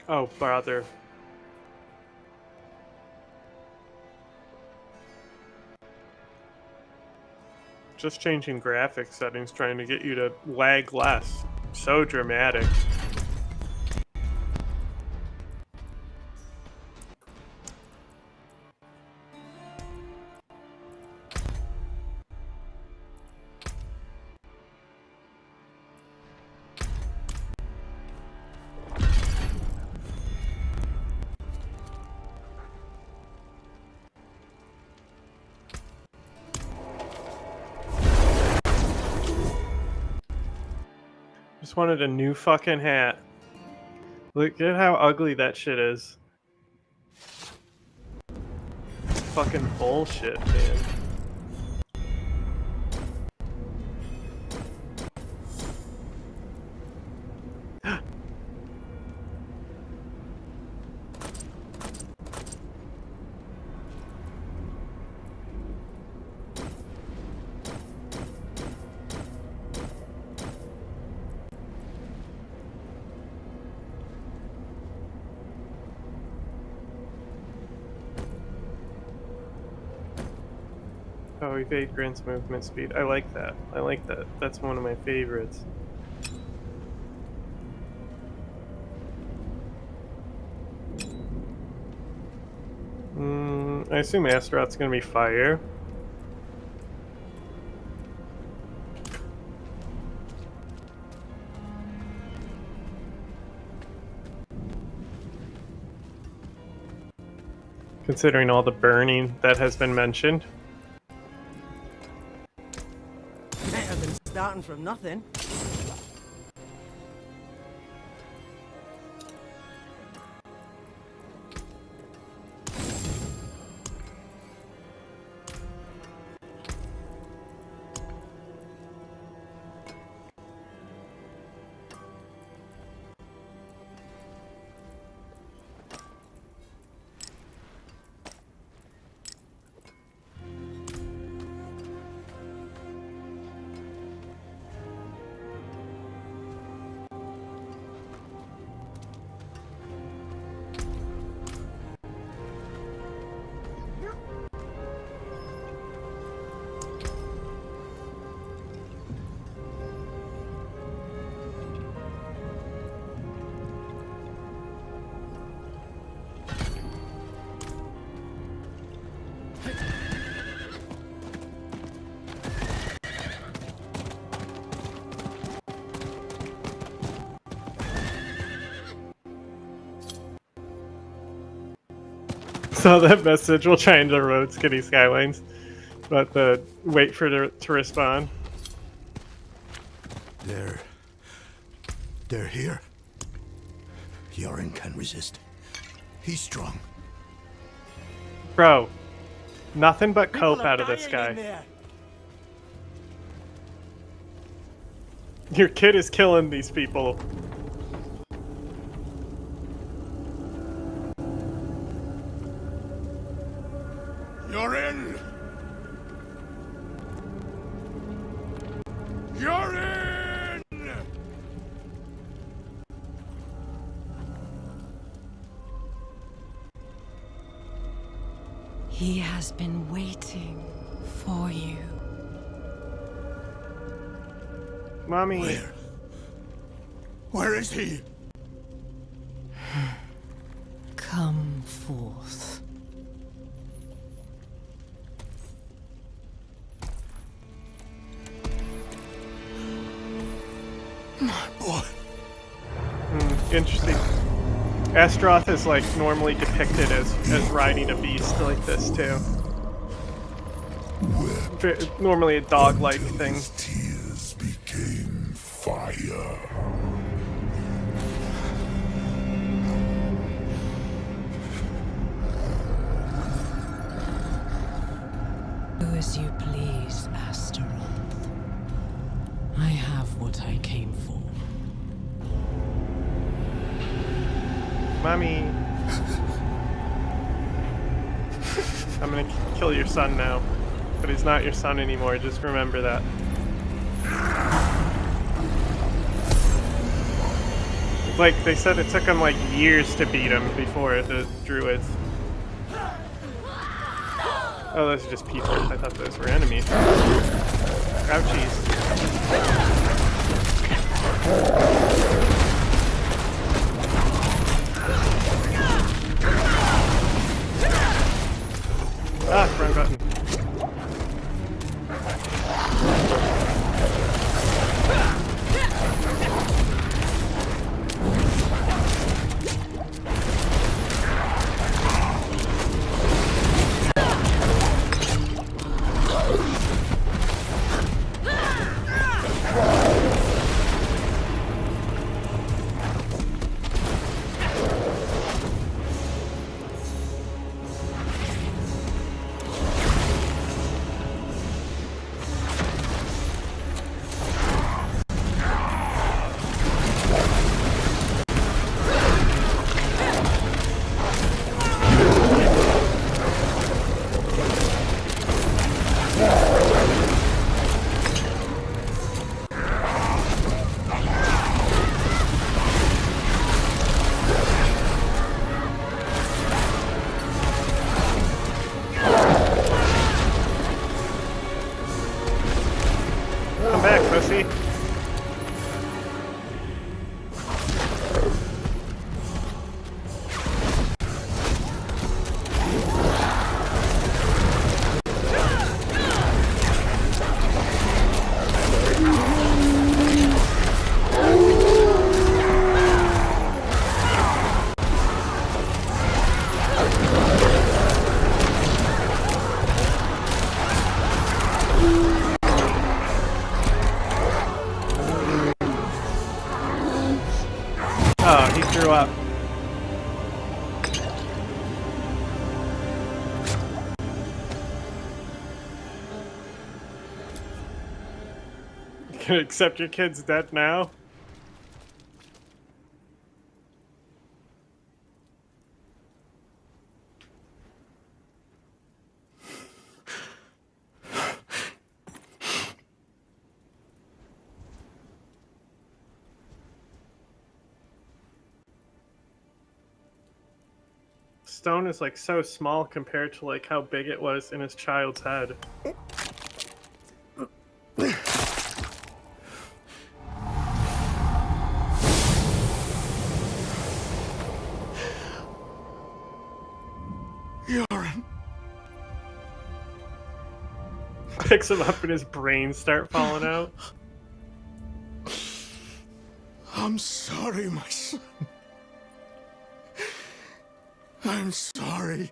Oh, brother. Just changing graphics settings, trying to get you to lag less. So dramatic. Just wanted a new fucking hat. Look at how ugly that shit is. Fucking bullshit, man. Oh, evade grants movement speed. I like that. I like that. That's one of my favorites. I assume Astaroth's gonna be fire. Considering all the burning that has been mentioned. Better than starting from nothing. Saw that message. We'll try and road Skinny Skylines, but wait for it to respond. They're here. Yoren can resist. He's strong. Bro, nothing but cope out of this guy. Your kid is killing these people. You're in! You're in! He has been waiting for you. Mommy. Where is he? Come forth. My boy. Interesting. Astaroth is like normally depicted as riding a beast like this too. Normally a dog-like thing. Tears became fire. Do as you please, Astaroth. I have what I came for. Mommy. I'm gonna kill your son now. But he's not your son anymore, just remember that. Like, they said it took them, like, years to beat him before the druids. Oh, those are just people. I thought those were enemies. Ouchies. Ah, wrong button. Come back, pussy. Oh, he threw up. You can accept your kid's dead now? Stone is like so small compared to like how big it was in his child's head. Picks him up and his brains start falling out. I'm sorry, my son. I'm sorry.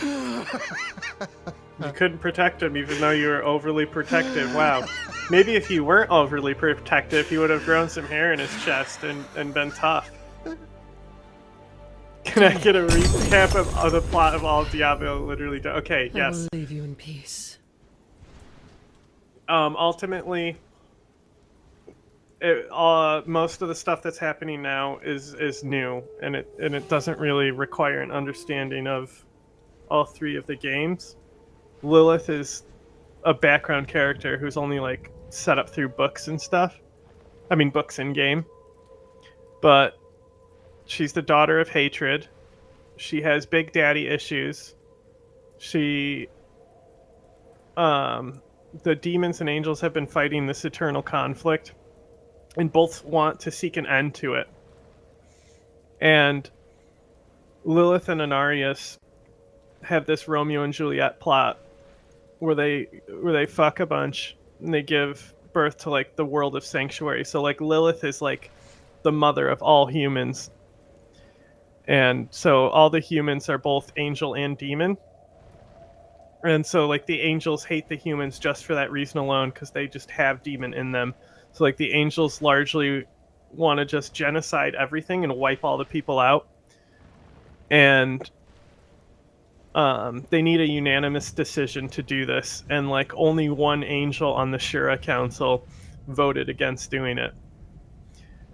You couldn't protect him even though you were overly protective. Wow. Maybe if you weren't overly protective, he would have grown some hair in his chest and been tough. Can I get a recap of the plot of all Diablo literally? Okay, yes. I will leave you in peace. Ultimately, most of the stuff that's happening now is new, and it doesn't really require an understanding of all three of the games. Lilith is a background character who's only like set up through books and stuff. I mean, books in game. But she's the daughter of hatred. She has big daddy issues. She the demons and angels have been fighting this eternal conflict, and both want to seek an end to it. And Lilith and Anarius have this Romeo and Juliet plot where they fuck a bunch and they give birth to like the world of Sanctuary. So like Lilith is like the mother of all humans. And so all the humans are both angel and demon. And so like the angels hate the humans just for that reason alone, because they just have demon in them. So like the angels largely want to just genocide everything and wipe all the people out. And they need a unanimous decision to do this, and like only one angel on the Shura Council voted against doing it.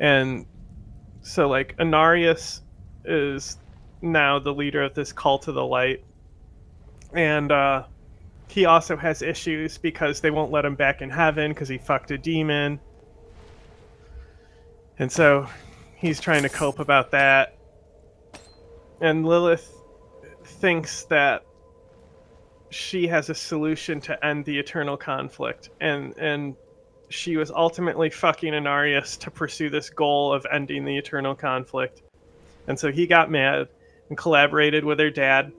And so like Anarius is now the leader of this cult of the light, and he also has issues because they won't let him back in heaven because he fucked a demon, And so he's trying to cope about that. And Lilith thinks that she has a solution to end the eternal conflict. And she was ultimately fucking Anarius to pursue this goal of ending the eternal conflict. And so he got mad and collaborated with her dad.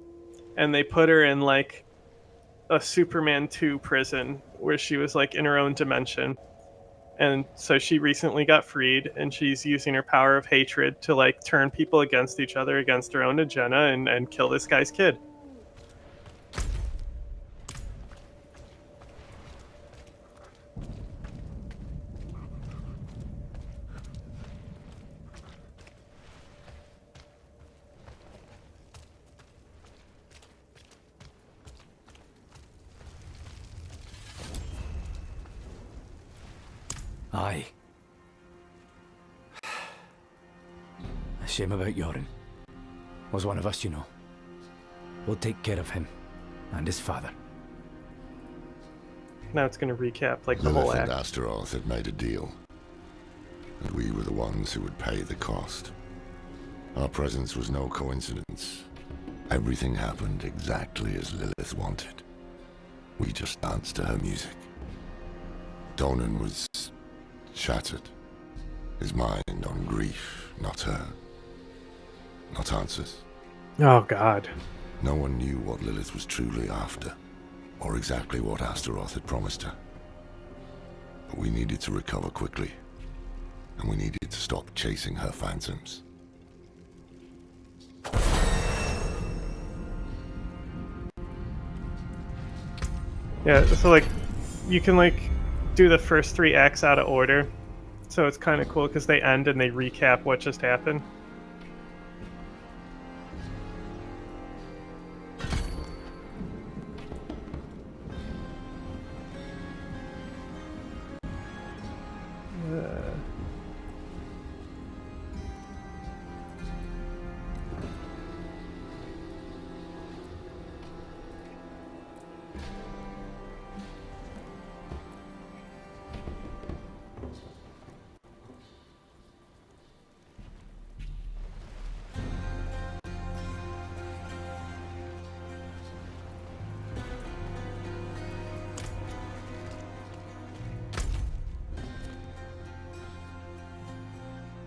And they put her in like a Superman 2 prison where she was like in her own dimension. And so she recently got freed, and she's using her power of hatred to like turn people against each other, against her own agenda, and kill this guy's kid. Aye. A shame about Yoren. Was one of us, you know. We'll take care of him and his father. Now it's going to recap like the whole Lilith act. and Astaroth had made a deal, and we were the ones who would pay the cost. Our presence was no coincidence. Everything happened exactly as Lilith wanted. We just danced to her music. Donan was shattered. His mind on grief, not her. Not answers. Oh, God. No one knew what Lilith was truly after, or exactly what Astaroth had promised her. But we needed to recover quickly, and we needed to stop chasing her phantoms. Yeah, so like, you can like do the first 3 acts out of order. So it's kind of cool because they end and they recap what just happened.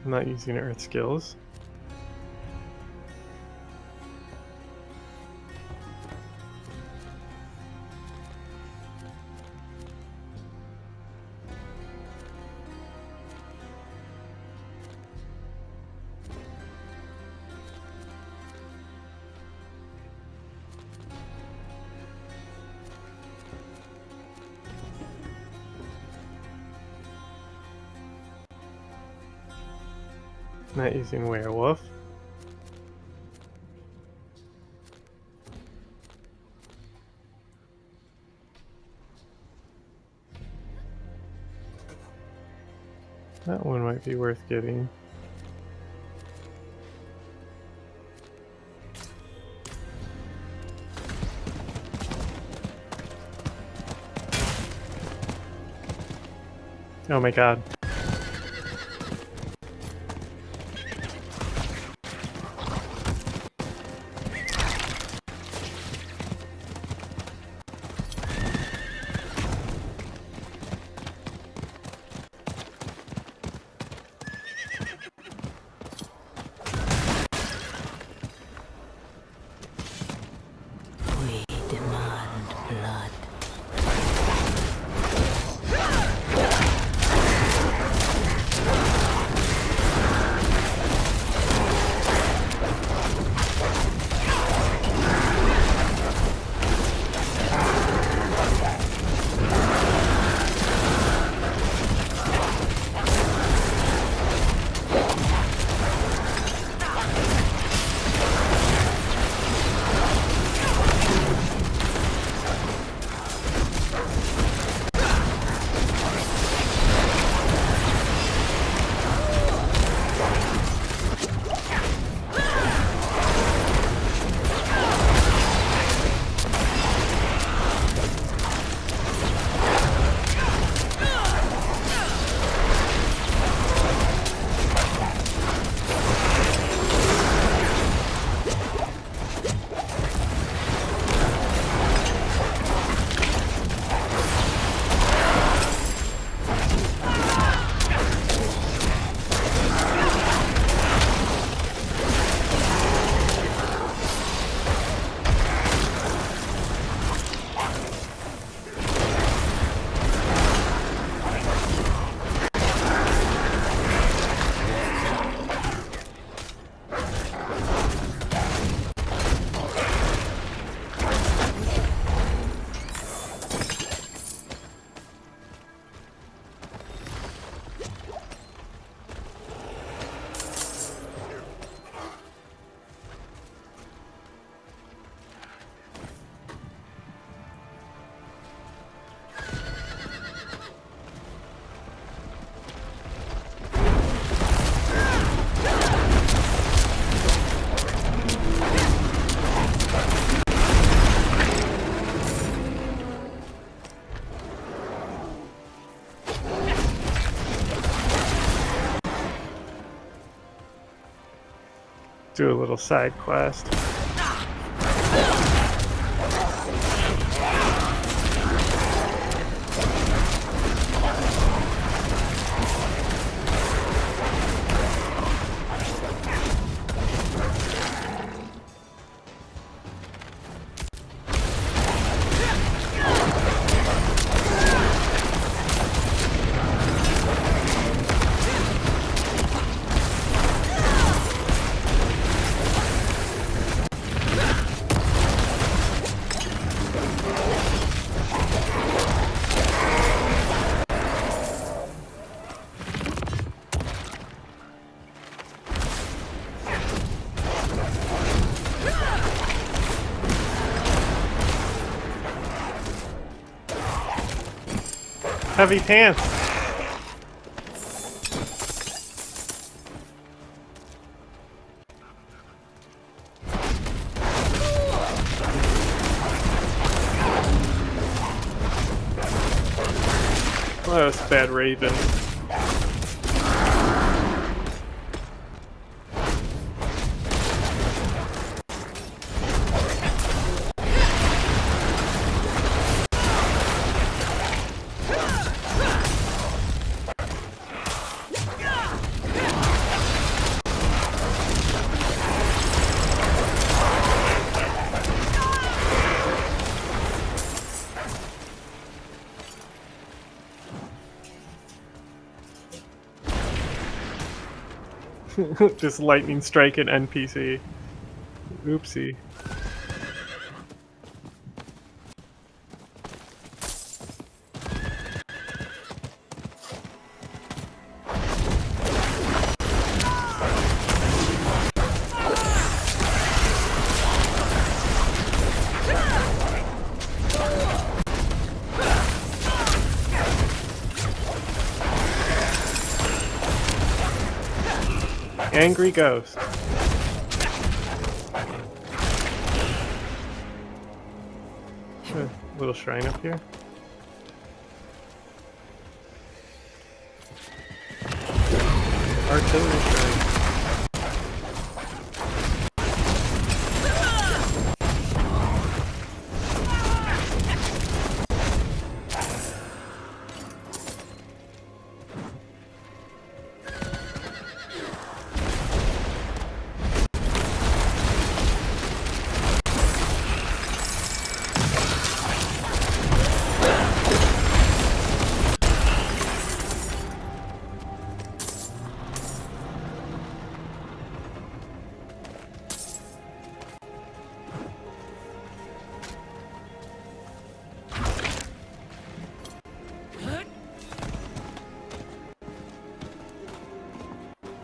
I'm not using Earth skills. Not using werewolf. That one might be worth getting. Oh my god. Do a little side quest. Heavy pants. Oh, that's bad Raven. Just lightning strike an NPC. Oopsie. Angry ghost. A little shrine up here. Artillery shrine.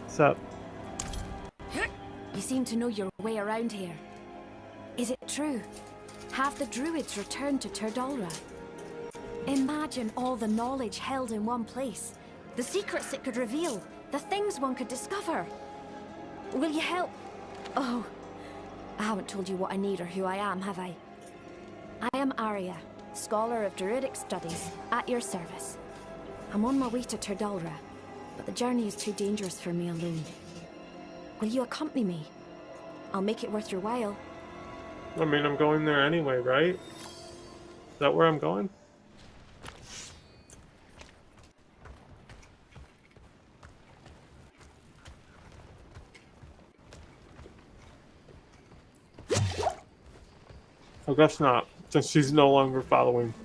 What's up? You seem to know your way around here. Is it true? Have the druids returned to Turdalra? Imagine all the knowledge held in one place. The secrets it could reveal. The things one could discover. Will you help? Oh, I haven't told you what I need or who I am, have I? I am Arya, scholar of druidic studies, at your service. I'm on my way to Turdalra, but the journey is too dangerous for me alone. Will you accompany me? I'll make it worth your while. I mean, I'm going there anyway, right? Is that where I'm going? I guess not, since she's no longer following.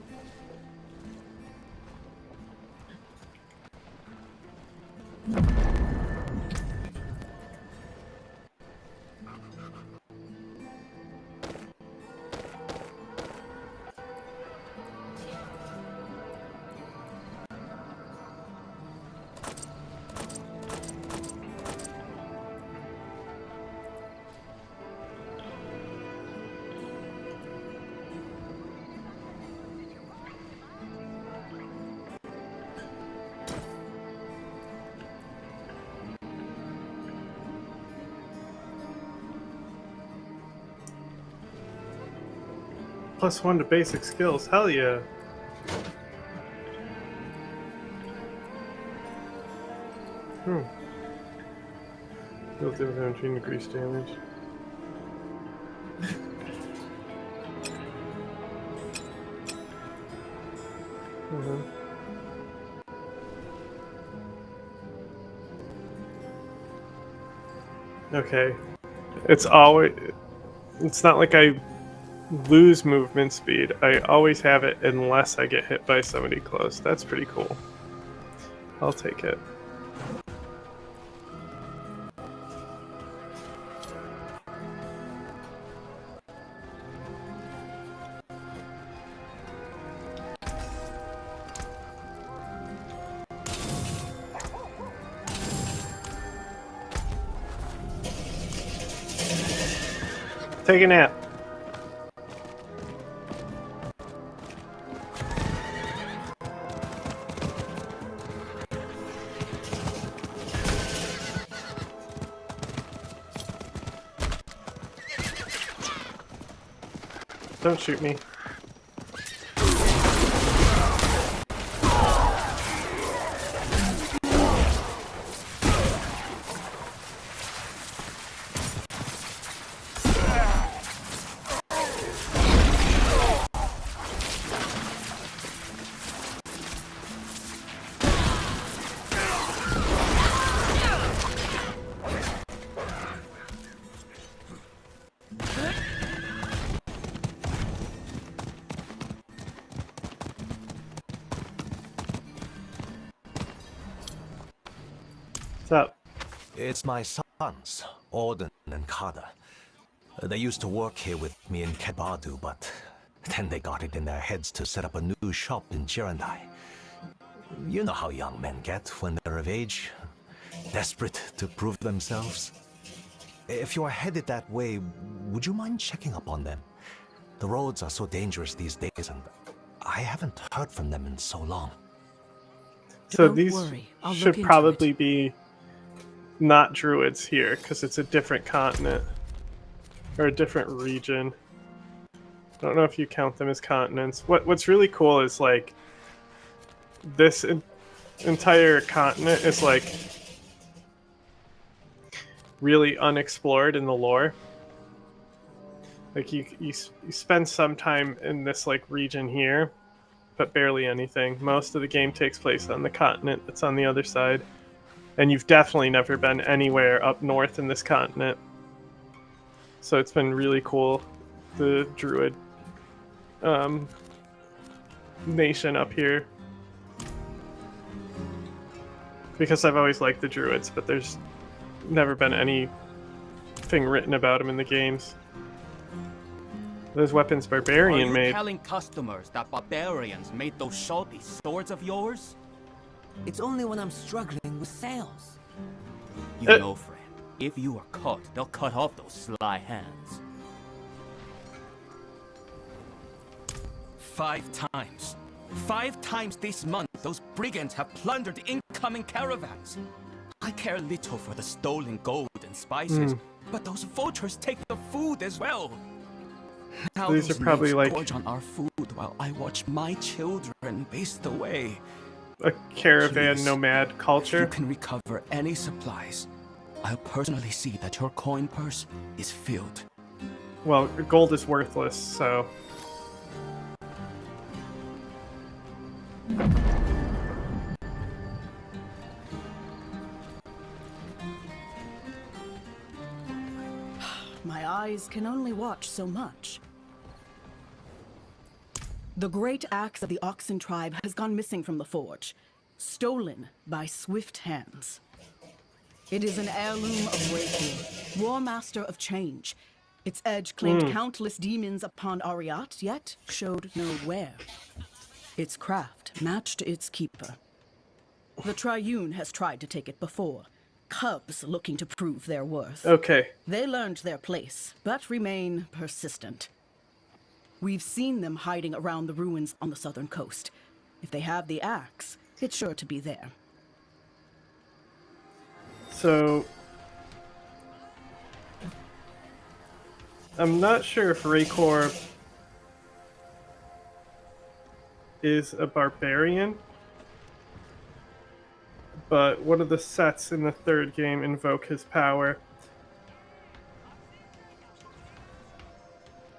+1 to basic skills, hell yeah. Deal 17 increase damage. Okay. It's not like I lose movement speed. I always have it unless I get hit by somebody close. That's pretty cool. I'll take it. Take a nap. Don't shoot me. What's up? It's my sons, Auden and Kada. They used to work here with me in Kebadu, but then they got it in their heads to set up a new shop in Jirandai. You know how young men get when they're of age, desperate to prove themselves. If you are headed that way, would you mind checking up on them? The roads are so dangerous these days, and I haven't heard from them in so long. So Don't these worry, I'll should look into probably be not druids here, because it's a different continent. Or a different region. I don't know if you count them as continents. What's really cool is, like, this entire continent is, like, really unexplored in the lore. Like, you spend some time in this, like, region here, but barely anything. Most of the game takes place on the continent that's on the other side. And you've definitely never been anywhere up north in this continent. So it's been really cool, the druid nation up here. Because I've always liked the druids, but there's never been anything written about them in the games. Those weapons Barbarian Are you made. telling customers that barbarians made those shoddy swords of yours? It's only when I'm struggling with sales. You know, friend, if you are caught, they'll cut off those sly hands. 5 times. 5 times this month, those brigands have plundered incoming caravans. I care little for the stolen gold and spices, but those vultures take the food as well. Now These those are probably knaves like gorge on our food while I watch my children waste away. a caravan Please, nomad If you culture. can recover any supplies, I'll personally see that your coin purse is filled. Well, gold is worthless, so... My eyes can only watch so much. The great axe of the Oxen tribe has gone missing from the forge, stolen by swift hands. It is an heirloom of Reiki, War Master of Change. Its edge claimed countless demons upon Ariat, yet showed no wear. Its craft matched its keeper. The Triune has tried to take it before, cubs looking to prove their worth. Okay. They learned their place, but remain persistent. We've seen them hiding around the ruins on the southern coast. If they have the axe, it's sure to be there. So... I'm not sure if Raycor is a barbarian, but one of the sets in the third game invoke his power.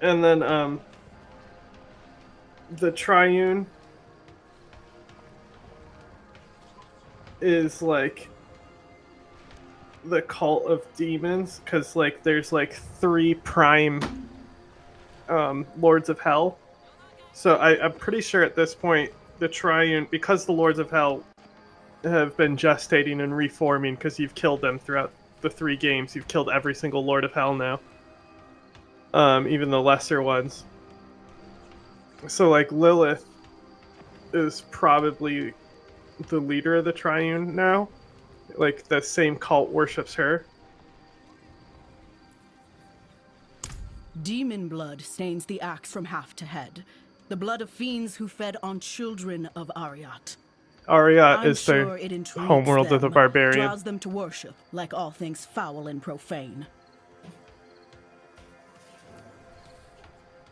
And then the Triune is like the cult of demons, because like there's like 3 prime Lords of Hell. So I'm pretty sure at this point the Triune, because the Lords of Hell have been gestating and reforming, because you've killed them throughout the 3 games, you've killed every single Lord of Hell now, even the lesser ones. So like Lilith is probably the leader of the Triune now. Like the same cult worships her. Demon blood stains the axe from haft to head. The blood of fiends who fed on children of Ariat. Ariat I'm is sure the it intrigues homeworld of the them, barbarian. draws them to worship, like all things foul and profane.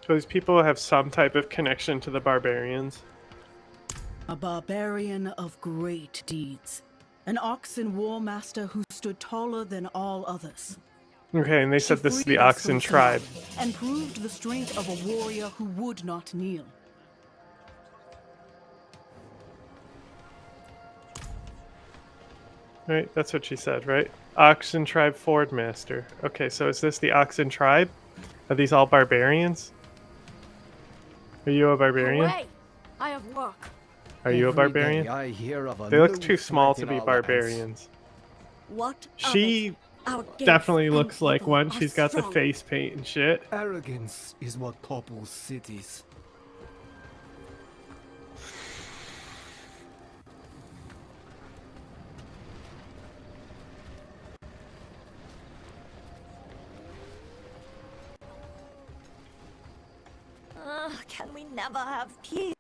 So these people have some type of connection to the barbarians. A barbarian of great deeds. An oxen war master who stood taller than all others. Okay, and they said this is the Freed us Oxen from tribe. sin and proved the strength of a warrior who would not kneel. Right, that's what she said, right? Oxen tribe Ford Master. Okay, so is this the Oxen tribe? Are these all barbarians? Are you a barbarian? Away! I have work. Are you a barbarian? I hear of a They look new too small threat to in be our barbarians. What? She Our gates definitely and looks like people one. are She's got the strong. face paint and shit. Arrogance is what topples cities. Can we never have peace?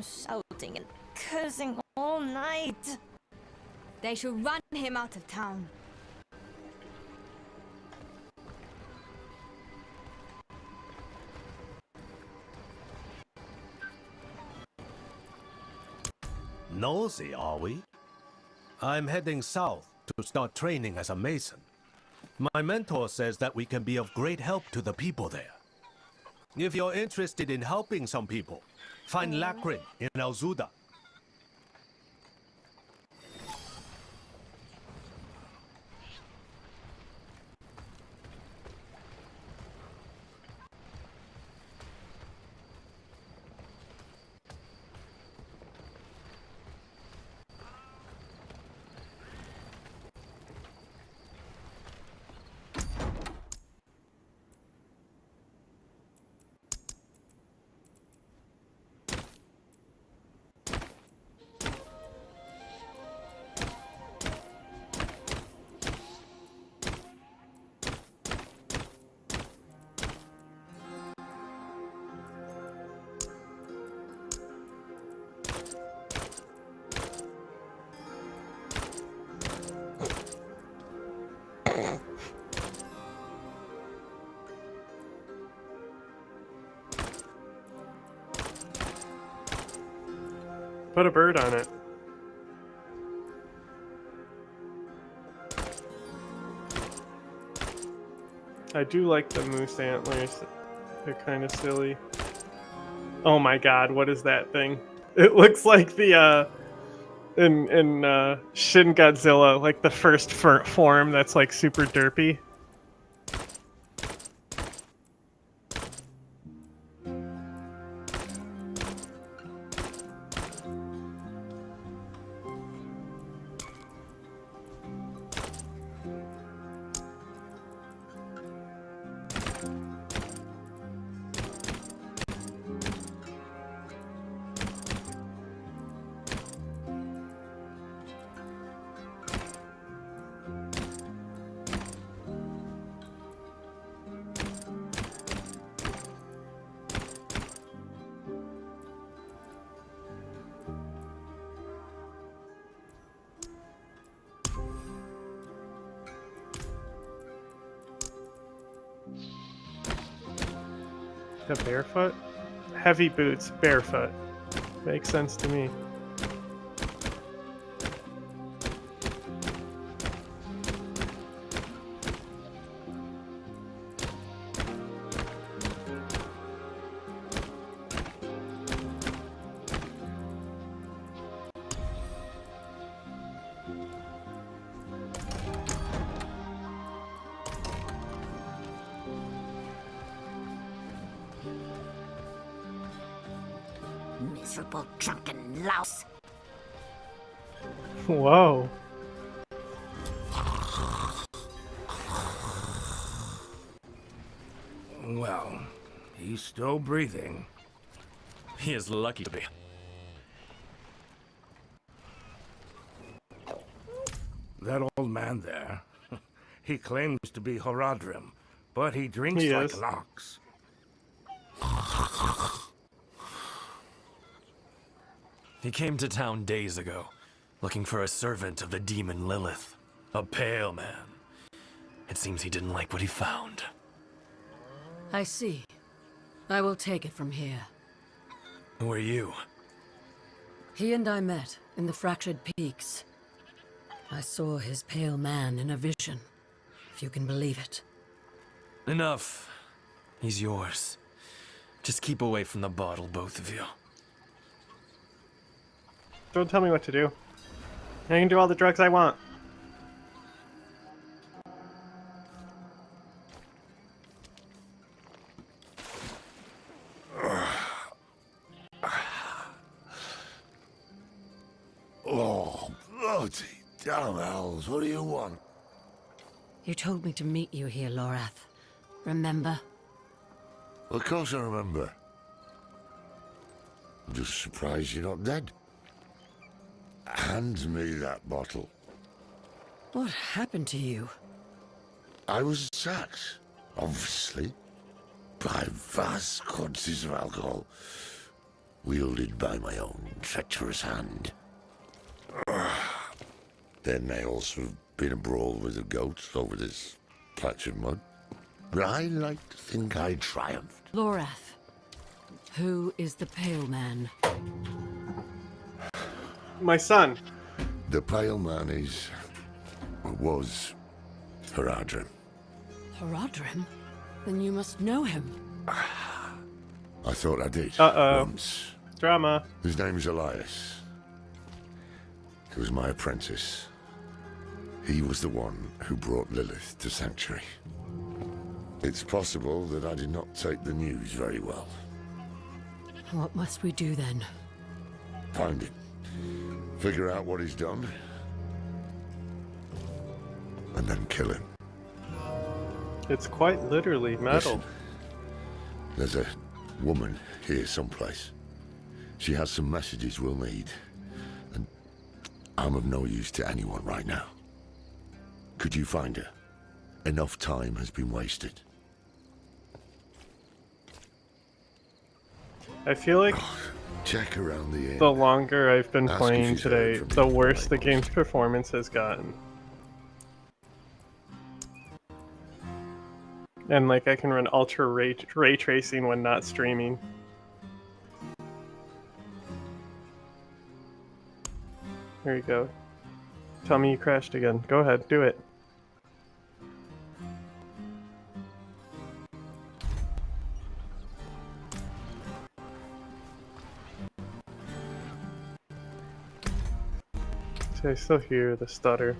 Shouting and cursing all night. They should run him out of town. Nosy, are we? I'm heading south to start training as a mason. My mentor says that we can be of great help to the people there. If you're interested in helping some people, find Lakrin in Alzuda. Put a bird on it. I do like the moose antlers. They're kind of silly. Oh my god, what is that thing? It looks like the in Shin Godzilla, like the first form that's like super derpy. The barefoot? Heavy boots, barefoot. Makes sense to me. Miserable drunken louse. Whoa. Well, he's still breathing. He is lucky to be. That old man there, he claims to be Horadrim, but he drinks like an ox. He came to town days ago, looking for a servant of the demon Lilith. A pale man. It seems he didn't like what he found. I see. I will take it from here. Who are you? He and I met in the Fractured Peaks. I saw his pale man in a vision, if you can believe it. Enough. He's yours. Just keep away from the bottle, both of you. Don't tell me what to do. I can do all the drugs I want. Oh, bloody damn hells, what do you want? You told me to meet you here, Lorath. Remember? Of course I remember. I'm just surprised you're not dead. Hand me that bottle. What happened to you? I was sacked, obviously, by vast quantities of alcohol, wielded by my own treacherous hand. There may also have been a brawl with the goats over this patch of mud, but I like to think I triumphed. Lorath. Who is the pale man? My son. The pale man was Haradrim. Horadrim? Then you must know him. I thought I did. Once. Drama. His name's Elias. He was my apprentice. He was the one who brought Lilith to Sanctuary. It's possible that I did not take the news very well. What must we do then? Find him. Figure out what he's done. And then kill him. It's quite literally metal. Listen, there's a woman here someplace. She has some messages we'll need. And I'm of no use to anyone right now. Could you find her? Enough time has been wasted. I feel like check around the inn. The longer I've been Ask playing if she's today, heard from the you. worse the game's performance has gotten. And like I can run ultra ray tracing when not streaming. There you go. Tell me you crashed again. Go ahead, do it. See, I still hear the stutter.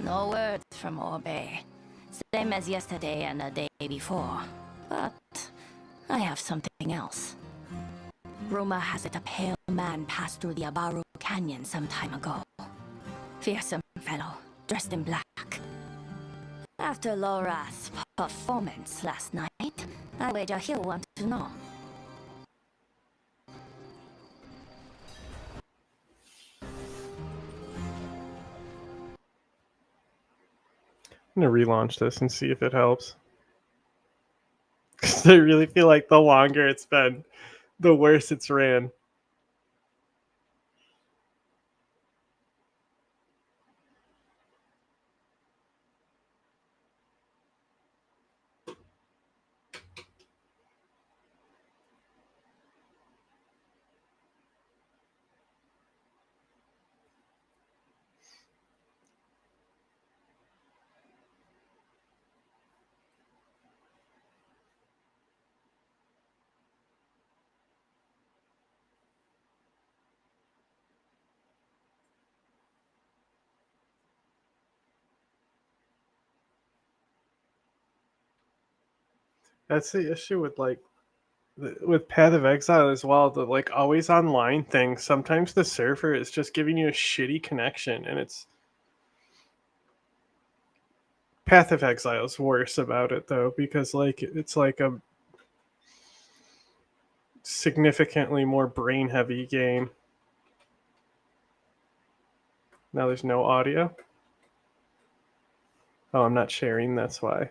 No word from Orbe. Same as yesterday and the day before. But I have something else. Rumor has it a pale man passed through the Abaru Canyon some time ago. Fearsome fellow, dressed in black. After Laura's performance last night, I wager he'll want to know. I'm gonna relaunch this and see if it helps. Because I really feel like the longer it's been, the worse it's ran. That's the issue with with Path of Exile as well. The like always online thing. Sometimes the server is just giving you a shitty connection, and it's Path of Exile is worse about it though, because like it's like a significantly more brain heavy game. Now there's no audio. Oh, I'm not sharing. That's why.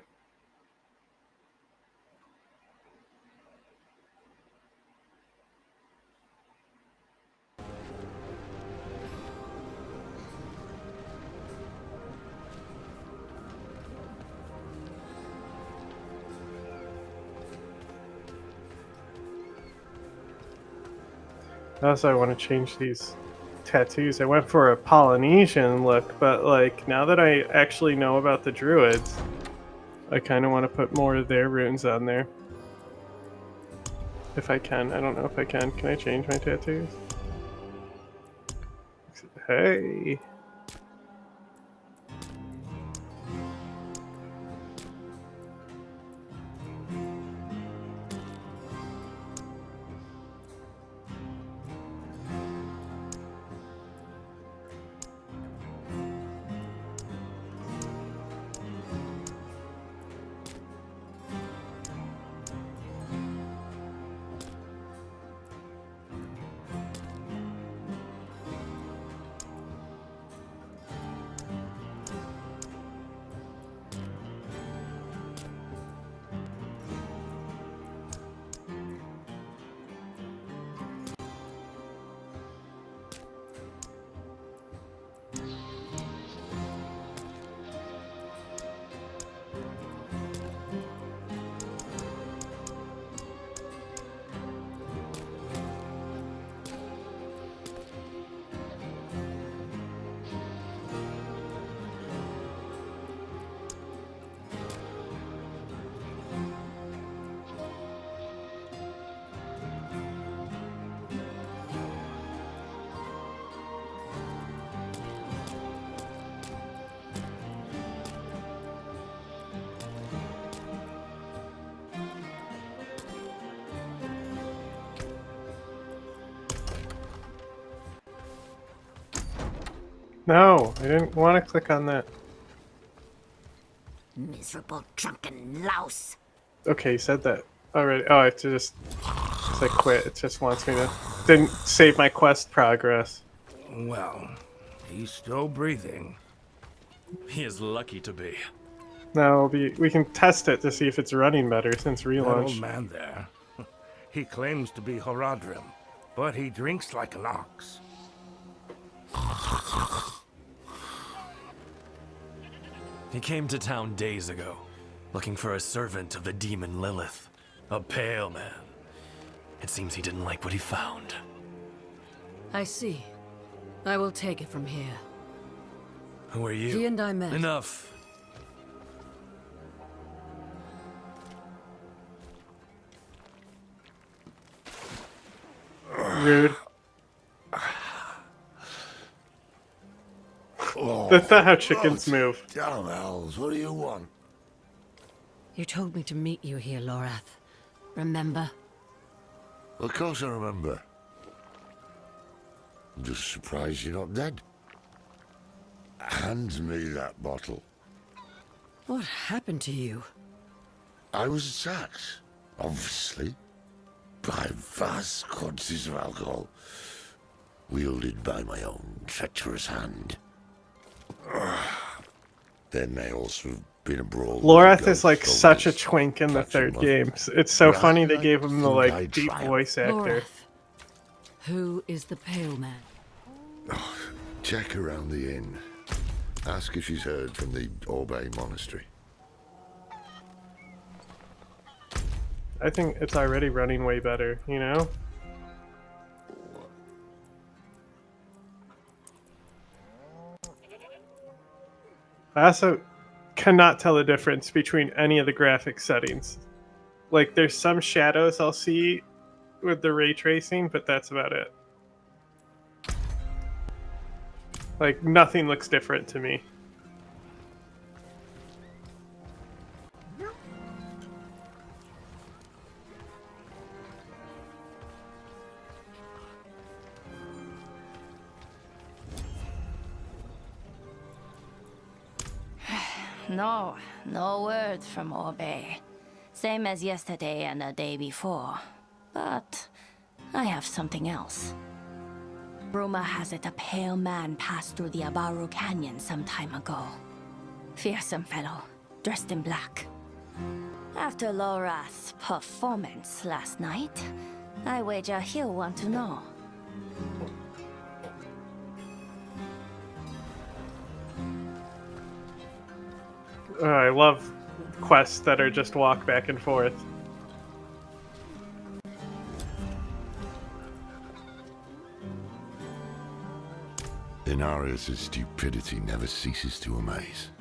Also, I want to change these tattoos. I went for a Polynesian look, but like now that I actually know about the druids, I kind of want to put more of their runes on there. If I can. I don't know if I can. Can I change my tattoos? Hey. No, I didn't want to click on that. Miserable drunken louse. Okay, you said that already. Oh, I have to just I quit. It just wants me to. Didn't save my quest progress. Well, he's still breathing. He is lucky to be. Now we can test it to see if it's running better since That old relaunch. man there. He claims to be Horadrim, but he drinks like an ox. He came to town days ago, looking for a servant of the demon Lilith. A pale man. It seems he didn't like what he found. I see. I will take it from here. Who are you? He and I met. Enough. Rude. Oh, That's not how chickens move. Damn hells, what do you want? You told me to meet you here, Lorath. Remember? Of course I remember. I'm just surprised you're not dead. Hand me that bottle. What happened to you? I was attacked, obviously, by vast quantities of alcohol, wielded by my own treacherous hand. There may also have been a brawl. Lorath is like such a twink in the third game. It's so funny they gave him the think I like deep triumphed. voice actor. Lorath. Who is the Pale Man? Oh, check around the inn. Ask if she's heard from the Orbe Monastery. I think it's already running way better, you know? I also cannot tell the difference between any of the graphic settings. Like, there's some shadows I'll see with the ray tracing, but that's about it. Like, nothing looks different to me. No word from Orbe. Same as yesterday and the day before. But I have something else. Rumor has it a pale man passed through the Abaru Canyon some time ago. Fearsome fellow, dressed in black. After Lorath's performance last night, I wager he'll want to know. I love quests that are just walk back and forth. Inarius' stupidity never ceases to amaze.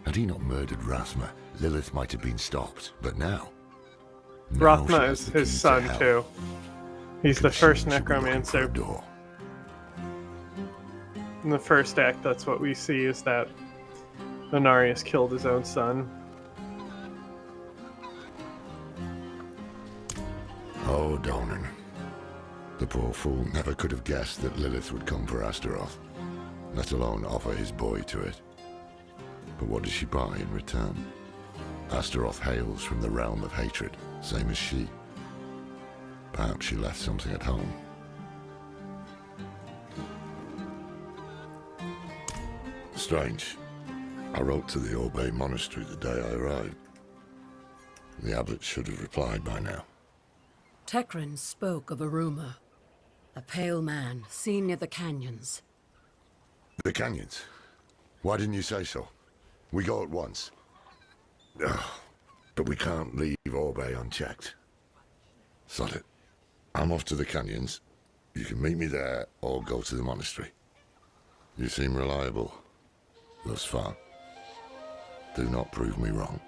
Had he not murdered Rathma, Lilith might have been stopped, but now... Rathma is his son, too. He's the first necromancer. In the first act, that's what we see, is that Inarius killed his own son. Oh, Donan. The poor fool never could have guessed that Lilith would come for Astaroth, let alone offer his boy to it. But what does she buy in return? Astaroth hails from the realm of hatred, same as she. Perhaps she left something at home. Strange. I wrote to the Orbe Monastery the day I arrived. The abbot should have replied by now. Tekrin spoke of a rumor. A pale man seen near the canyons. The canyons? Why didn't you say so? We go at once. Ugh, but we can't leave Orbe unchecked. Sod it. I'm off to the canyons. You can meet me there or go to the monastery. You seem reliable thus far. Do not prove me wrong.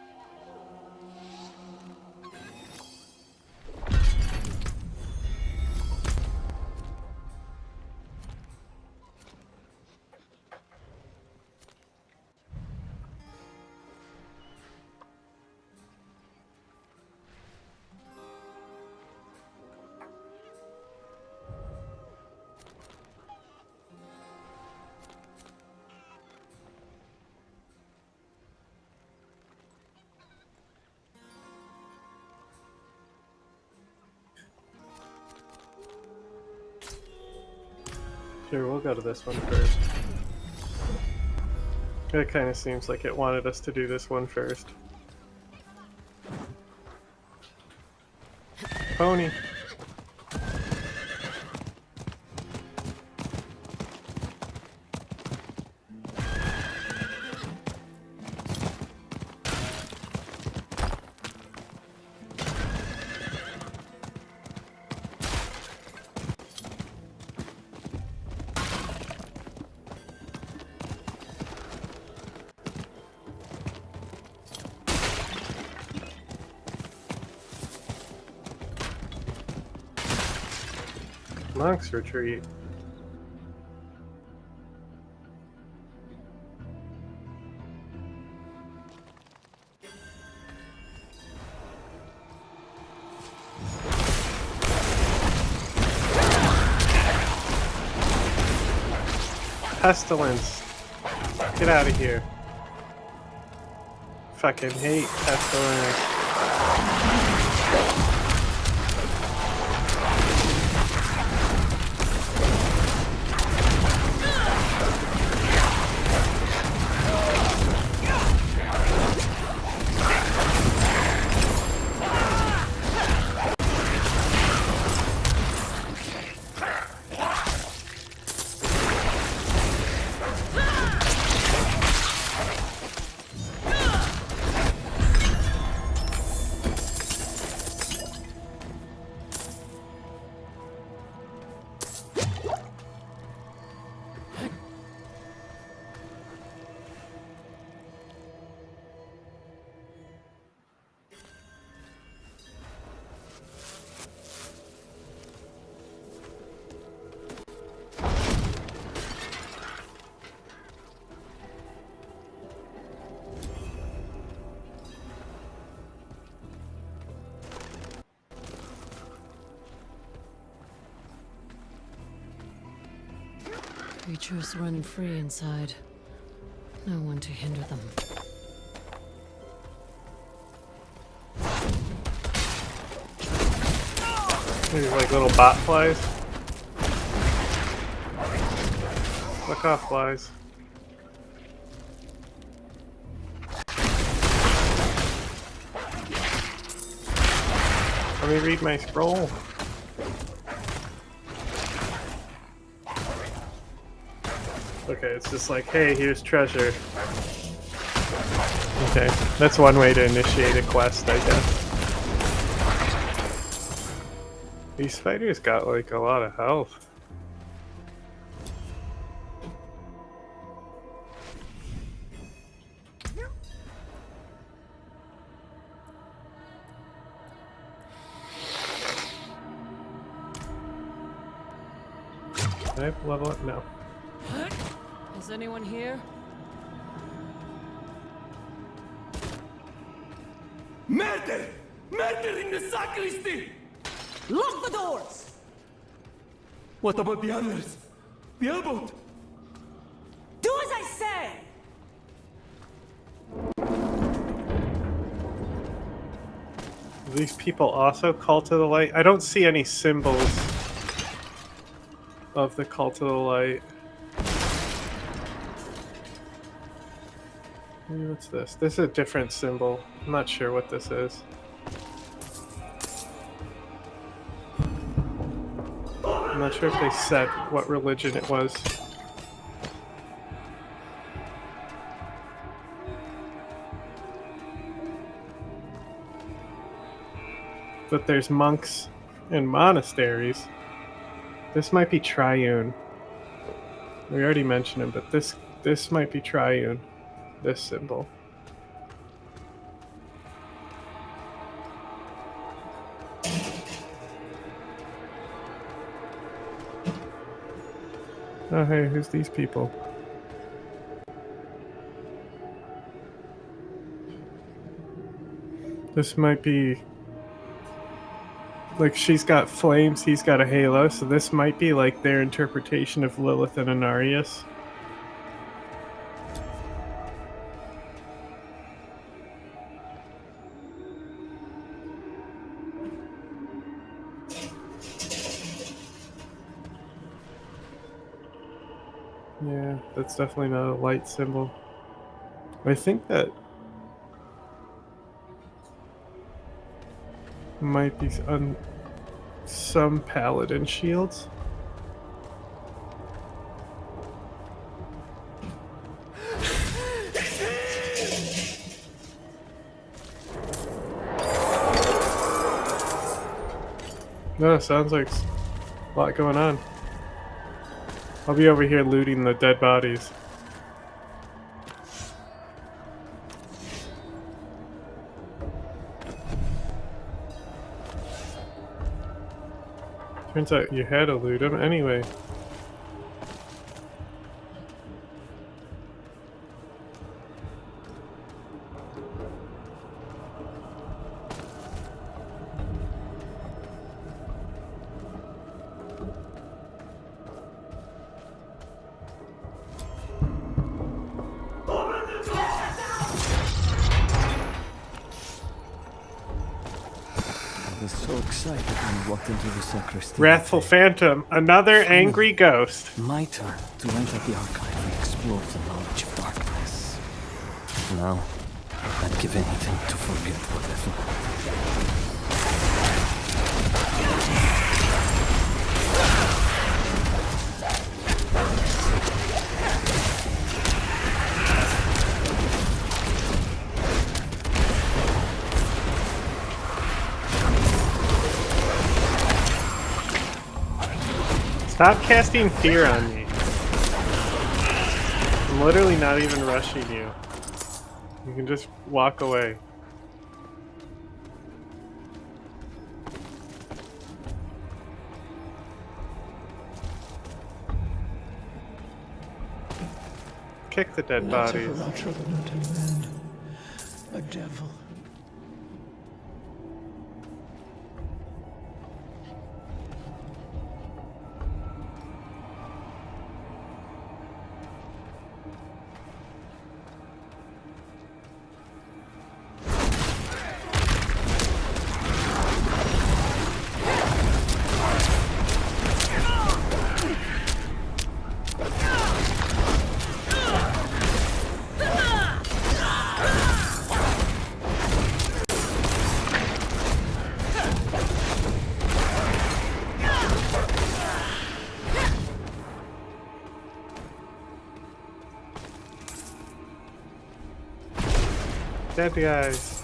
Sure, we'll go to this one first. It kind of seems like it wanted us to do this one first. Pony. Monk's Retreat. Pestilence. Get out of here. fucking hate pestilence. Creatures run free inside. No one to hinder them. These like little bot flies. Fuck off, flies. Let me read my scroll. Okay, it's just like, hey, here's treasure. Okay, that's one way to initiate a quest, I guess. These spiders got like a lot of health. Can I level up? No. Is anyone here? Murder! Murder in the sacristy! Lock the doors! What about the others? The airboat? Do as I say! Do these people also Cult of the Light? I don't see any symbols of the Cult of the Light. What's this? This is a different symbol. I'm not sure what this is. I'm not sure if they said what religion it was. But there's monks and monasteries. This might be Triune. We already mentioned him, but this might be Triune. This symbol. Oh hey, who's these people? This might be... like, she's got flames, he's got a halo, so this might be like their interpretation of Lilith and Anarius. Yeah, that's definitely not a light symbol. I think that might be on some paladin shields. No, sounds like a lot going on. I'll be over here looting the dead bodies. Turns out you had to loot them anyway. was so excited when we walked into the sacristy. Wrathful Phantom, another angry ghost. My turn to enter the archive and explore the knowledge of darkness. Now, I'd give anything to forget whatever. Stop casting fear on me. I'm literally not even rushing you. You can just walk away. Kick the dead bodies. A devil. Dead guys.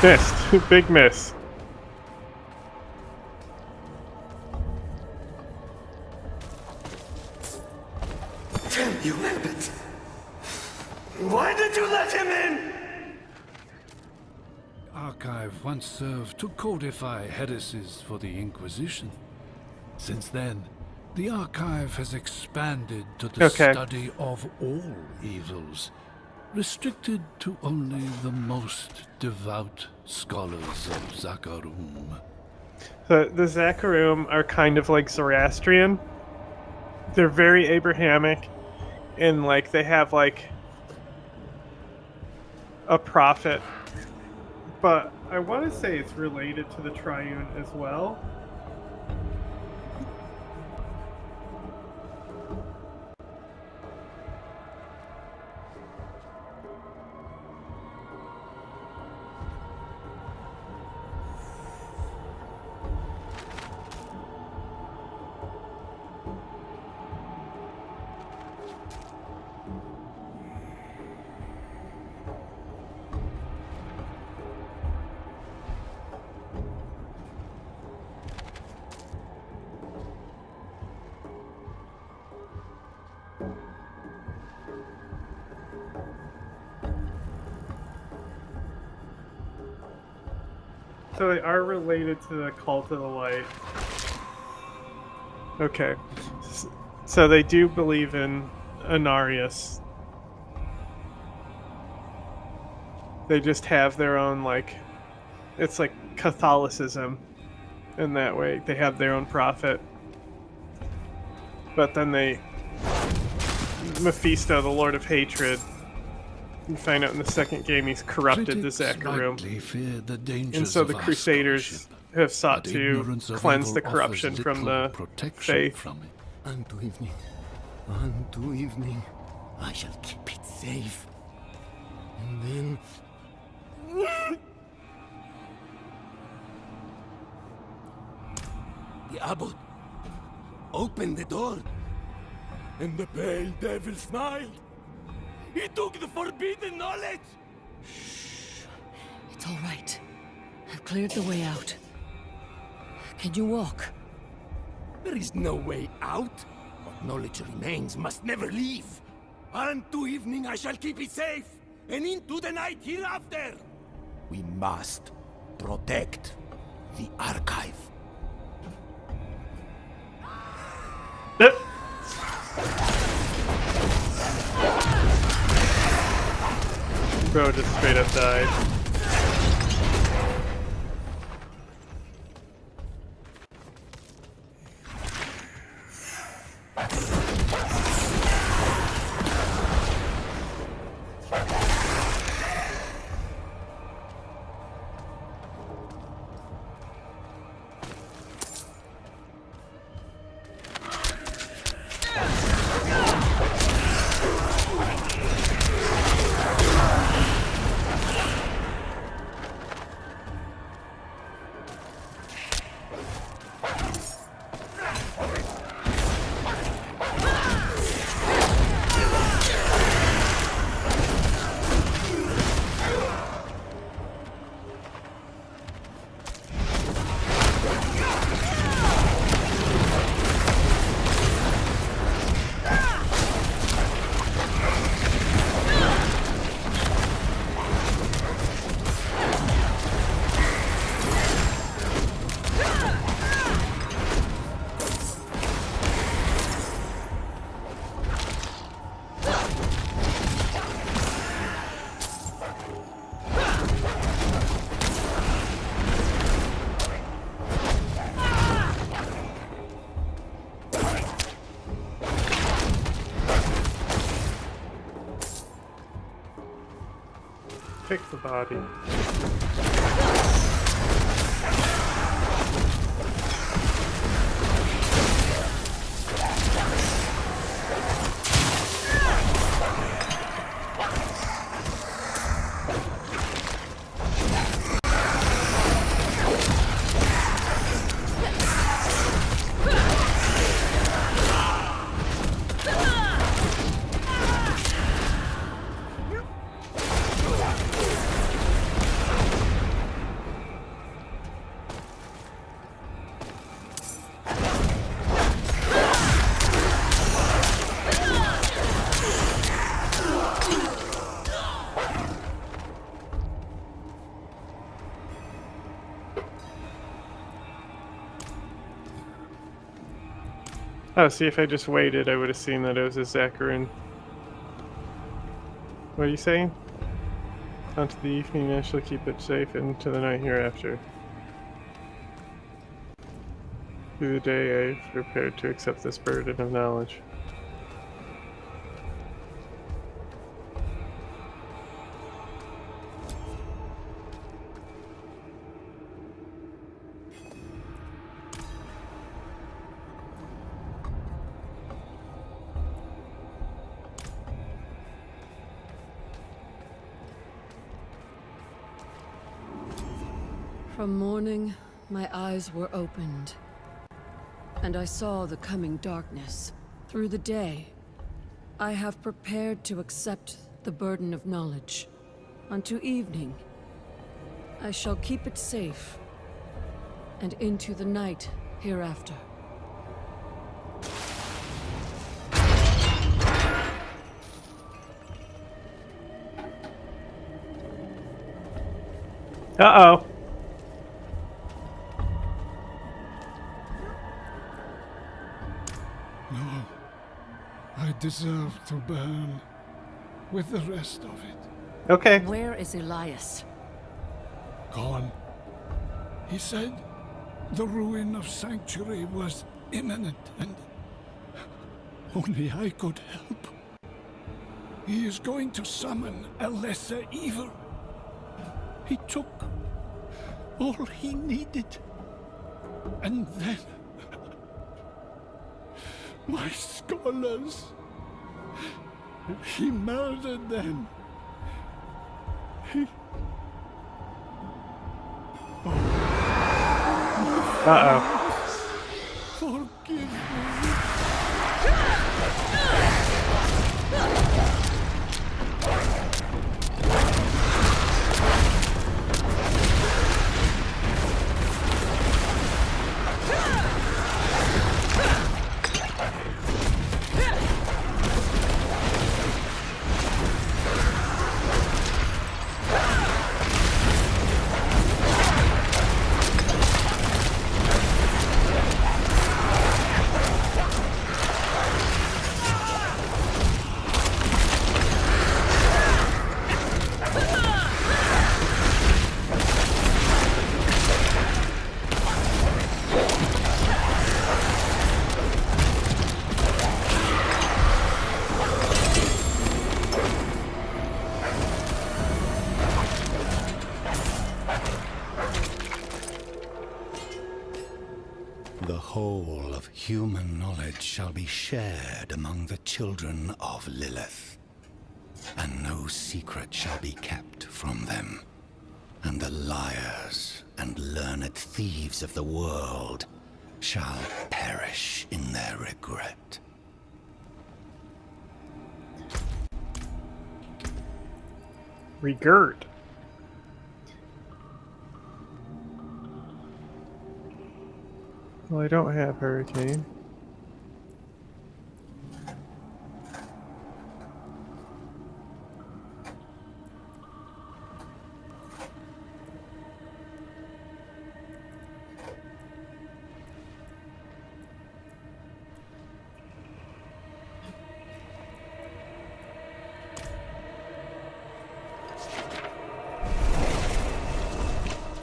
Missed. Big miss. Damn you, Abbott! Why did you let him in? Archive once served to codify heresies for the Inquisition. Since then, the Archive has expanded to the study of all evils, restricted to only the most devout scholars of Zakarum. The Zakarum are kind of like Zoroastrian. They're very Abrahamic, and like they have like a prophet, but I want to say it's related to the Triune as well. So they are related to the Cult of the Light. Okay. So they do believe in Anarius. They just have their own, like, it's like Catholicism in that way. They have their own prophet. But then Mephisto, the Lord of Hatred, you find out in the second game he's corrupted the Zakarum. And so the Crusaders have sought to cleanse the corruption from the faith. Unto evening, I shall keep it safe. And then... The abbot opened the door, and the pale devil smiled. He took the forbidden knowledge! Shh. It's all right. I've cleared the way out. Can you walk? There is no way out. What knowledge remains must never leave. Unto evening I shall keep it safe, and into the night hereafter. We must protect the archive. Bro just straight up died. pick the body. Oh, see, if I just waited, I would have seen that it was a Zacharin. What are you saying? Onto the evening, I shall keep it safe into the night hereafter. Through the day, I have prepared to accept this burden of knowledge. From morning, my eyes were opened, and I saw the coming darkness. Through the day, I have prepared to accept the burden of knowledge. Unto evening, I shall keep it safe, and into the night hereafter. Uh-oh. No. I deserve to burn with the rest of it. Okay. Where is Elias? Gone. He said the ruin of Sanctuary was imminent and only I could help. He is going to summon a lesser evil. He took all he needed. And then my scholars, he murdered them. He... Uh-oh. Forgive me. The whole of human knowledge shall be shared among the children of Lilith, and no secret shall be kept from them. And the liars and learned thieves of the world shall perish in their regret. Regurd. Well, I don't have Hurricane.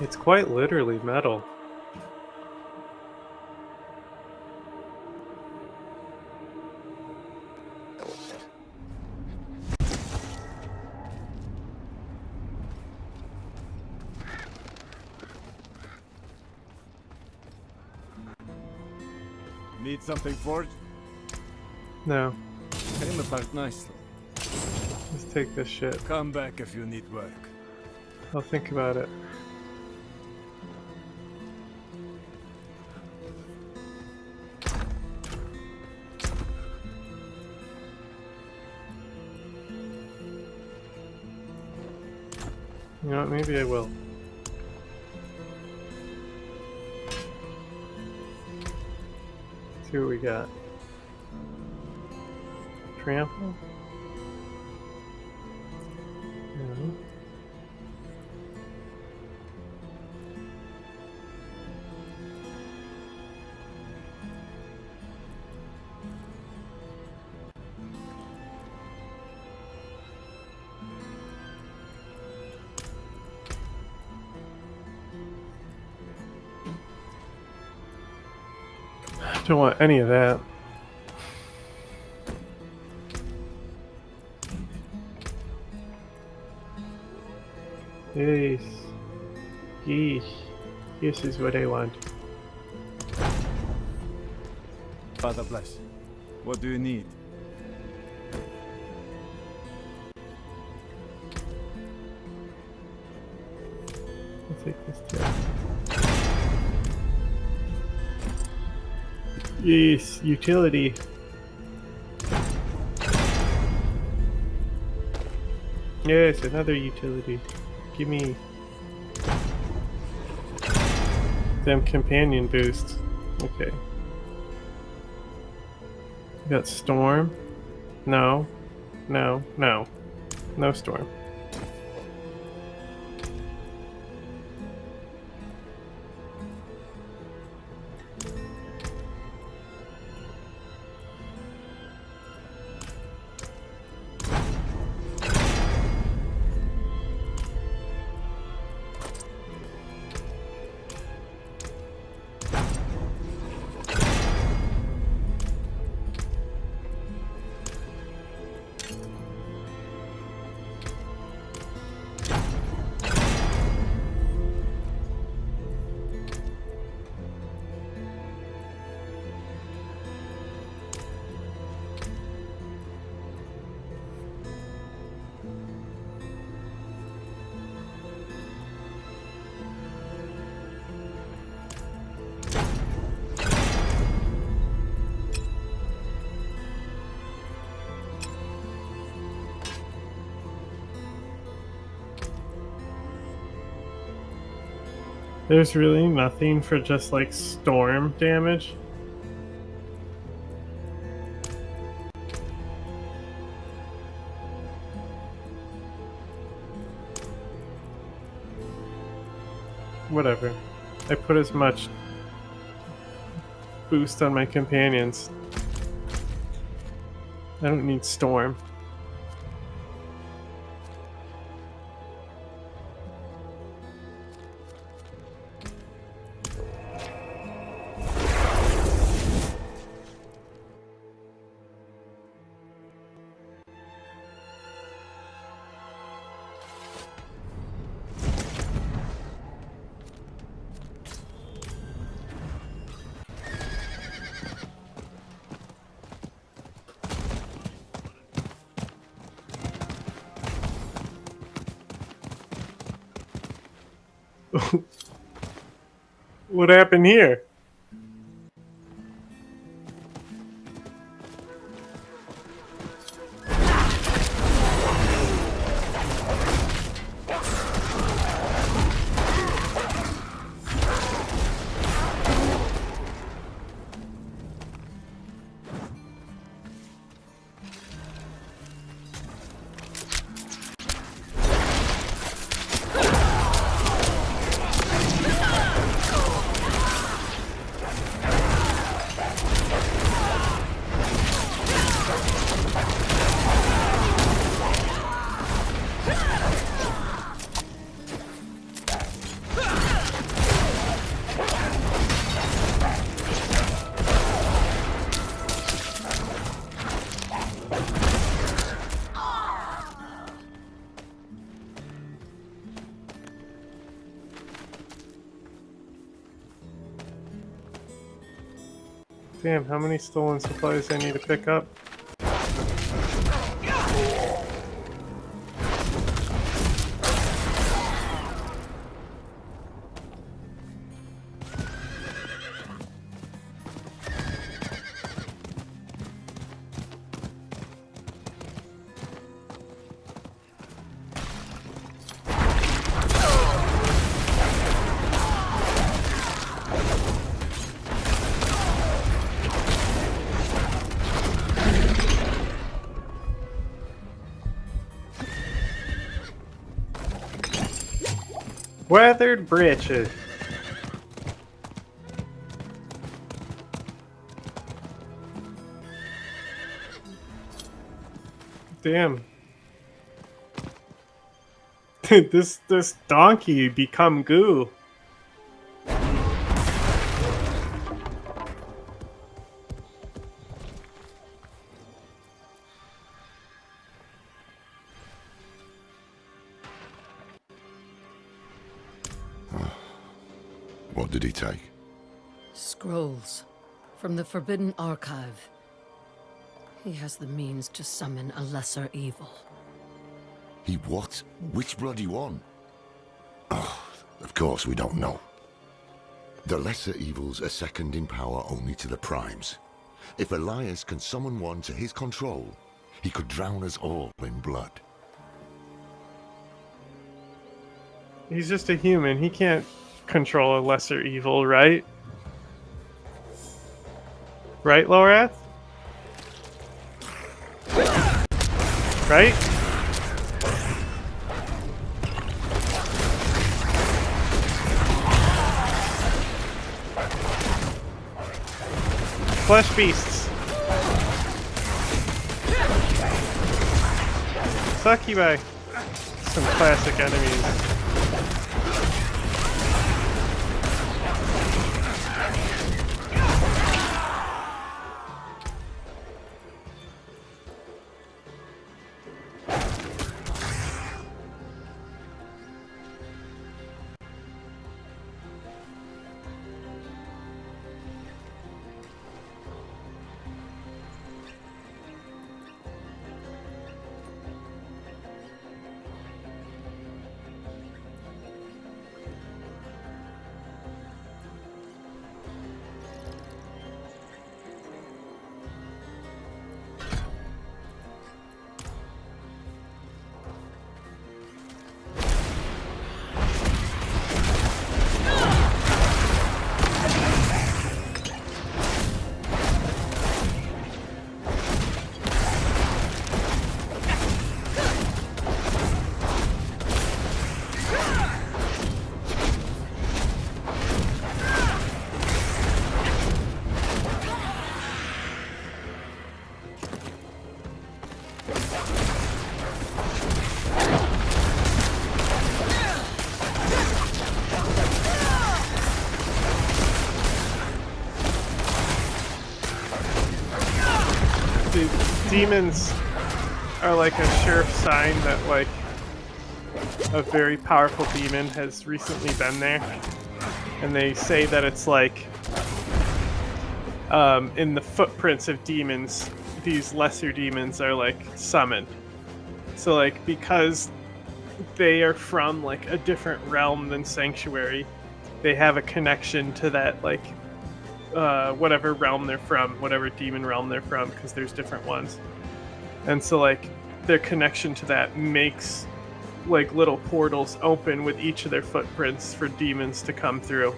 It's quite literally metal. Need something forged? No. Came apart nicely. Let's take this shit. Come back if you need work. I'll think about it. You know what, maybe I will. See what we got. Trample? No. Don't want any of that. Yes. Yeesh. This is what I want. Father bless. What do you need? I'll take this too. Yes, utility. Yes, another utility. Give me them companion boosts. Okay. We got storm. No. No. No. No storm. There's really nothing for just like storm damage. Whatever. I put as much boost on my companions. I don't need storm. What happened here? Damn, how many stolen supplies I need to pick up? Weathered britches. Damn. this donkey become goo. What did he take? Scrolls from the Forbidden Archive. He has the means to summon a lesser evil. He what? Which bloody one? Oh, of course we don't know. The lesser evils are second in power only to the primes. If Elias can summon one to his control, he could drown us all in blood. He's just a human. He can't control a lesser evil, right? Right, Lorath? Right? Flesh beasts. Succubi. Some classic enemies. Demons are like a sure sign that like a very powerful demon has recently been there, and they say that it's like in the footprints of demons, these lesser demons are like summoned. So like because they are from like a different realm than Sanctuary, they have a connection to that like whatever realm they're from, whatever demon realm they're from, because there's different ones. And so like their connection to that makes like little portals open with each of their footprints for demons to come through.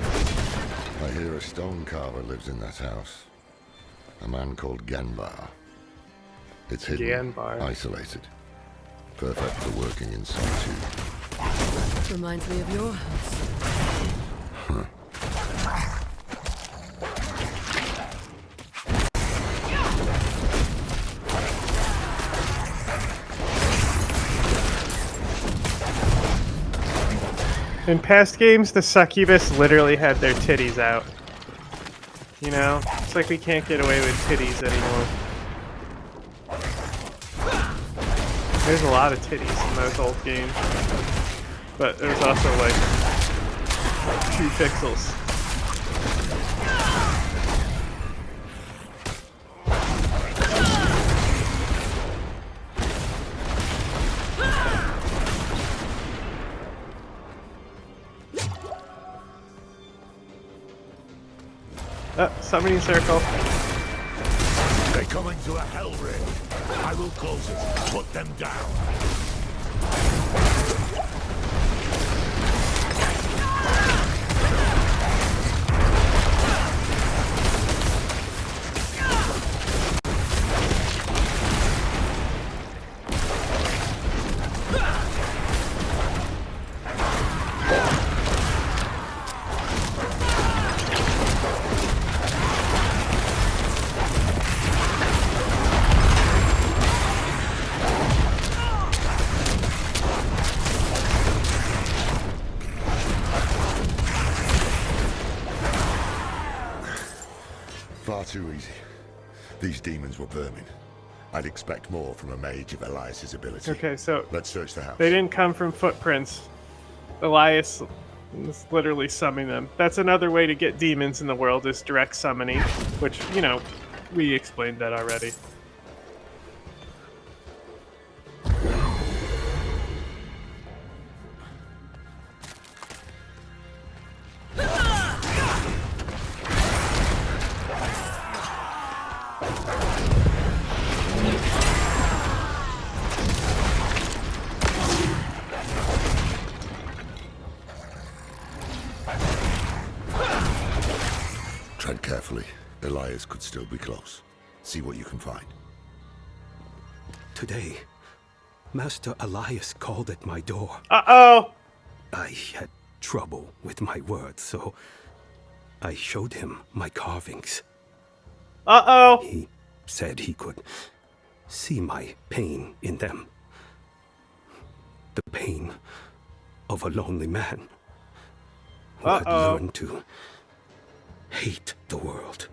I hear a stone carver lives in that house. A man called Ganbar. It's hidden, isolated. Perfect for working in solitude. Reminds me of your house. Huh. In past games, the succubus literally had their titties out. You know? It's like we can't get away with titties anymore. There's a lot of titties in those old games. but it was also like 2 pixels. Summoning circle. They're coming to a hell ring. I will close it. Put them down. Far too easy. These demons were vermin. I'd expect more from a mage of Elias's ability. Okay, so let's search the house. They didn't come from footprints. Elias is literally summoning them. That's another way to get demons in the world, is direct summoning, which, you know, we explained that already. Tread carefully. Elias could still be close. See what you can find. Today, Master Elias called at my door. Uh-oh! I had trouble with my words, so I showed him my carvings. Uh-oh! He said he could see my pain in them. The pain of a lonely man who had learned to hate the world.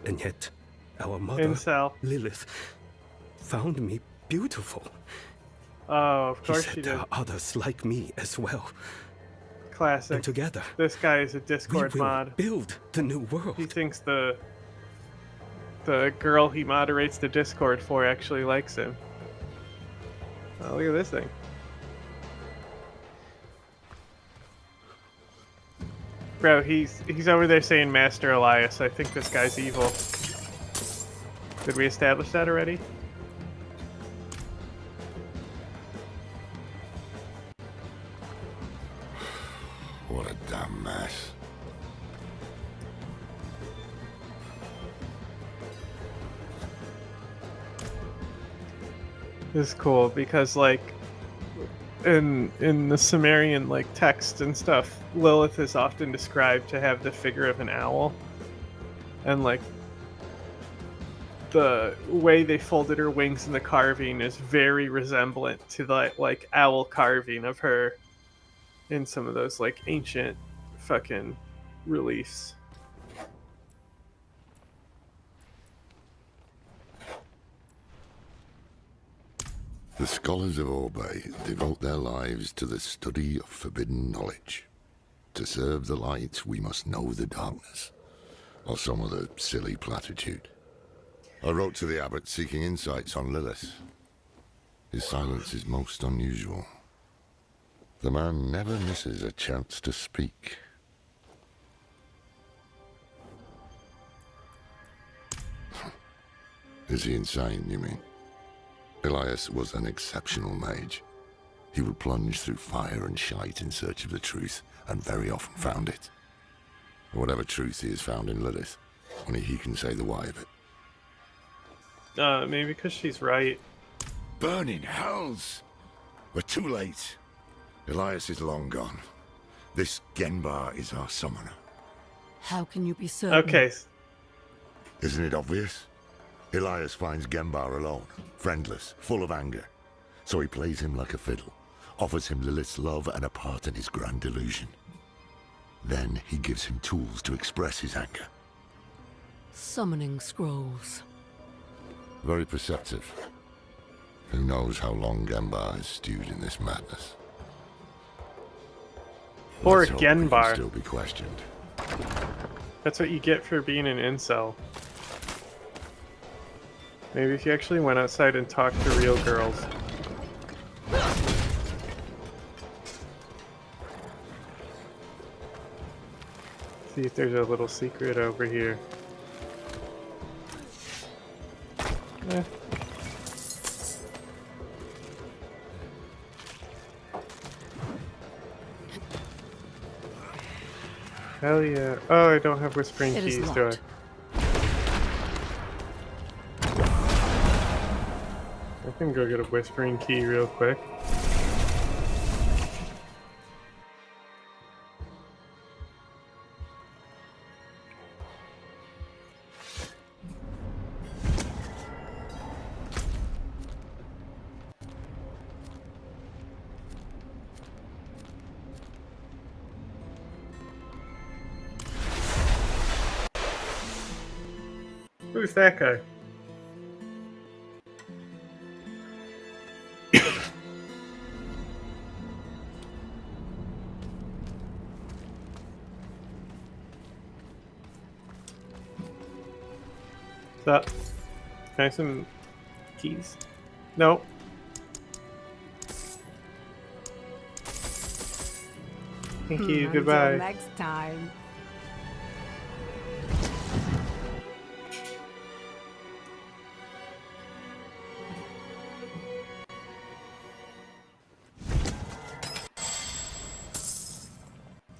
And yet, our mother, Lilith, found me beautiful. Oh, of course he said she there did. are others like me as well. Classic. And together, this guy is a Discord we will mod. Build the new world. He thinks the girl he moderates the Discord for actually likes him. Oh, look at this thing. Bro, he's over there saying Master Elias. I think this guy's evil. Did we establish that already? What a damn mess. This is cool because, like, in the Sumerian like text and stuff, Lilith is often described to have the figure of an owl, and like the way they folded her wings in the carving is very resemblant to the like owl carving of her in some of those like ancient fucking reliefs. The scholars of Orbe devote their lives to the study of forbidden knowledge. To serve the light, we must know the darkness, or some other silly platitude. I wrote to the abbot seeking insights on Lilith. His silence is most unusual. The man never misses a chance to speak. Is he insane, you mean? Elias was an exceptional mage. He would plunge through fire and shite in search of the truth, and very often found it. Whatever truth he has found in Lilith, only he can say the why of it. Maybe because she's right. Burning hells! We're too late. Elias is long gone. This Genbar is our summoner. How can you be certain? Okay. Isn't it obvious? Elias finds Genbar alone, friendless, full of anger. So he plays him like a fiddle, offers him Lilith's love and a part in his grand delusion. Then he gives him tools to express his anger. Summoning scrolls. Very perceptive. Who knows how long Genbar has stewed in this madness? Poor Let's hope we can Genbar. still be questioned. That's what you get for being an incel. Maybe if you actually went outside and talked to real girls. See if there's a little secret over here. Eh. Hell yeah. Oh, I don't have whispering keys, do I? I can go get a whispering key real quick. Who's that guy? What's up? Can I have some keys? No. Thank you, goodbye. Until next time.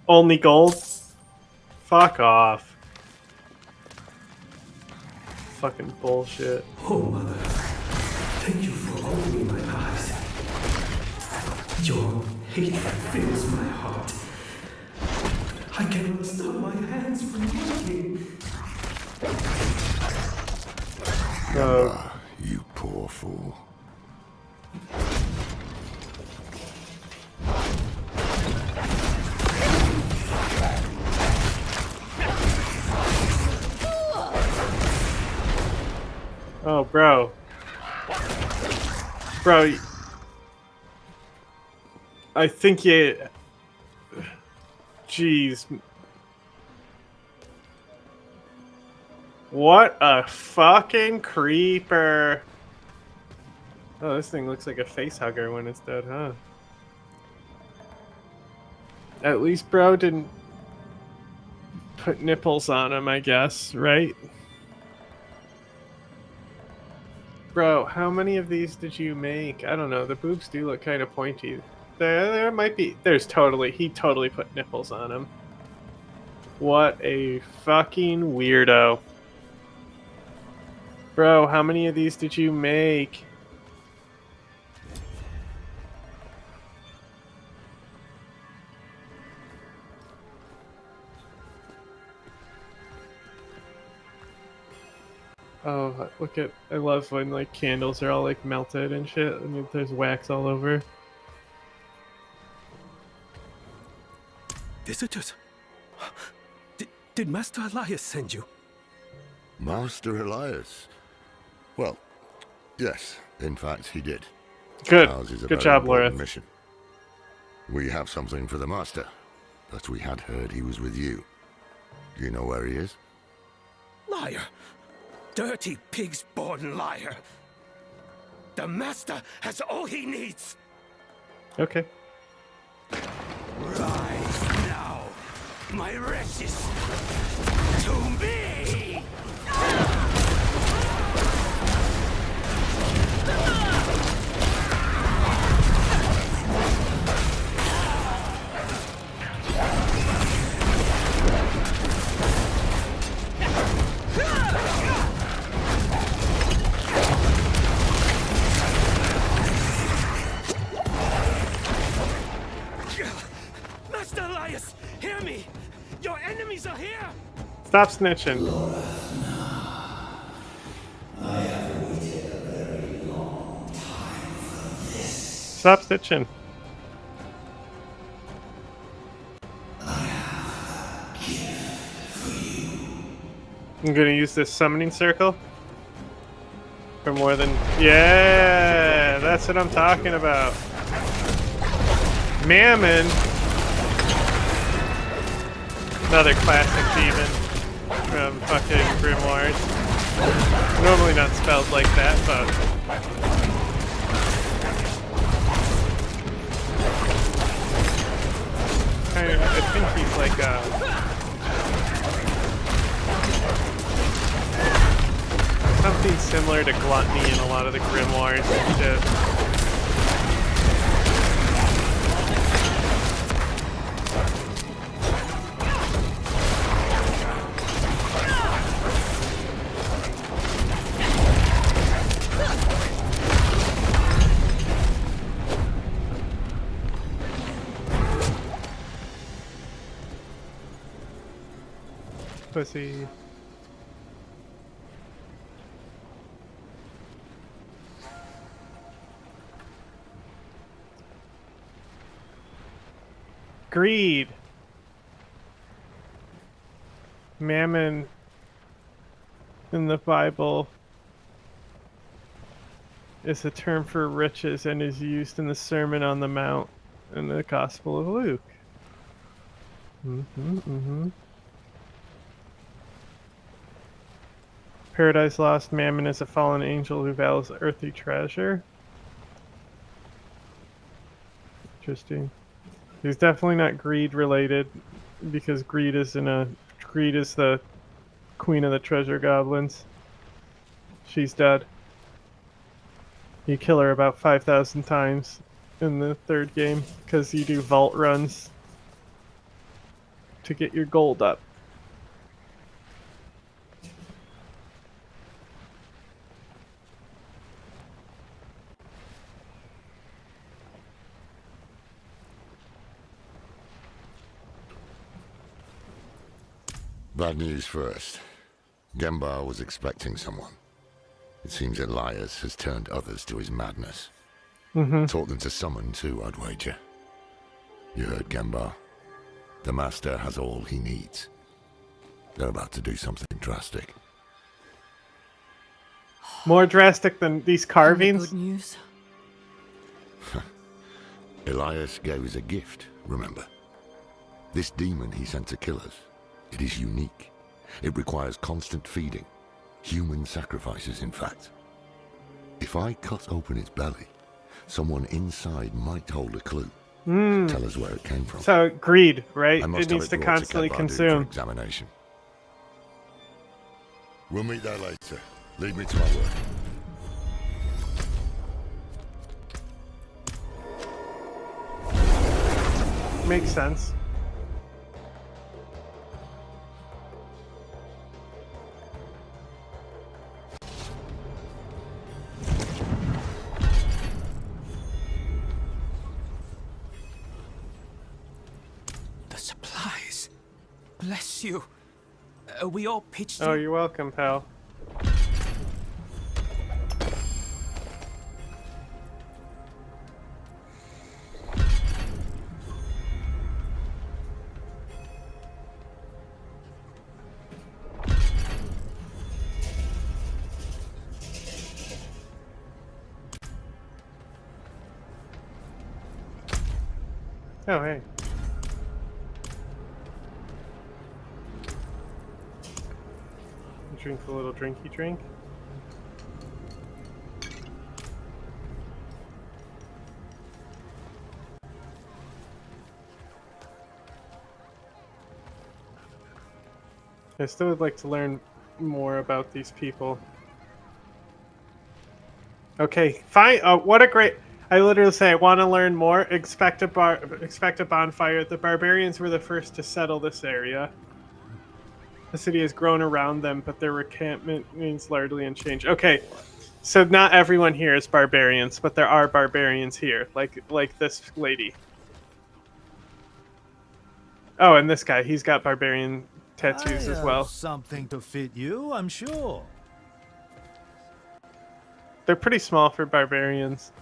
Only gold? Fuck off. Fucking bullshit. Oh, Mother. Thank you for opening my eyes. Your hatred fills my heart. I cannot stop my hands from working. You poor fool. Oh, bro. Bro. I think you... Jeez. What a fucking creeper. Oh, this thing looks like a face hugger when it's dead, huh? At least bro didn't put nipples on him, I guess, right? Bro, how many of these did you make? I don't know, the boobs do look kind of pointy. There might be... he totally put nipples on him. What a fucking weirdo. Bro, how many of these did you make? Oh, look at... I love when, like, candles are all, like, melted and shit, and there's wax all over. Visitors? Did Master Elias send you? Master Elias? Well, yes, in fact, he did. Good. Ours is a Good very job, important Loreth. mission. We have something for the Master, but we had heard he was with you. Do you know where he is? Liar! Dirty pig's-born liar! The Master has all he needs! Okay. Rise now, my wretches, to me! Master Elias, hear me! Your enemies are here! Stop snitching. I have waited a very long time for this. Stop snitching. I have a gift for you. I'm gonna use this summoning circle. For more than... Yeah! That's what I'm talking about. Mammon! Another classic demon from fucking Grimoires. Normally not spelled like that, but... I think he's like something similar to Gluttony in a lot of the Grimoires and shit. Pussy. Greed. Mammon in the Bible is a term for riches and is used in the Sermon on the Mount in the Gospel of Luke. Paradise Lost, Mammon is a fallen angel who values earthly treasure. Interesting. He's definitely not greed related, because greed is the queen of the treasure goblins. She's dead. You kill her about 5,000 times in the third game because you do vault runs to get your gold up. Bad news first. Gembar was expecting someone. It seems Elias has turned others to his madness. Taught them to summon too, I'd wager. You heard Gembar. The Master has all he needs. They're about to do something drastic. More drastic than these carvings? Good news. Elias gave us a gift, remember? This demon he sent to kill us. It is unique. It requires constant feeding. Human sacrifices, in fact. If I cut open its belly, someone inside might hold a clue. Tell us where it came from. So, greed, right? I must It needs have to brought constantly Khadbar consume. for examination. We'll meet there later. Leave me to my work. Makes sense. The supplies. Bless you. We all pitched Oh, in. you're welcome, pal. Oh, hey. Drink a little drinky drink. I still would like to learn more about these people. Okay, fine. What a great... I literally say, I want to learn more. Expect a bonfire. The barbarians were the first to settle this area. The city has grown around them, but their encampment means largely unchanged. Okay, so not everyone here is barbarians, but there are barbarians here, like this lady. Oh, and this guy, he's got barbarian tattoos as well. Something to fit you, I'm sure. They're pretty small for barbarians.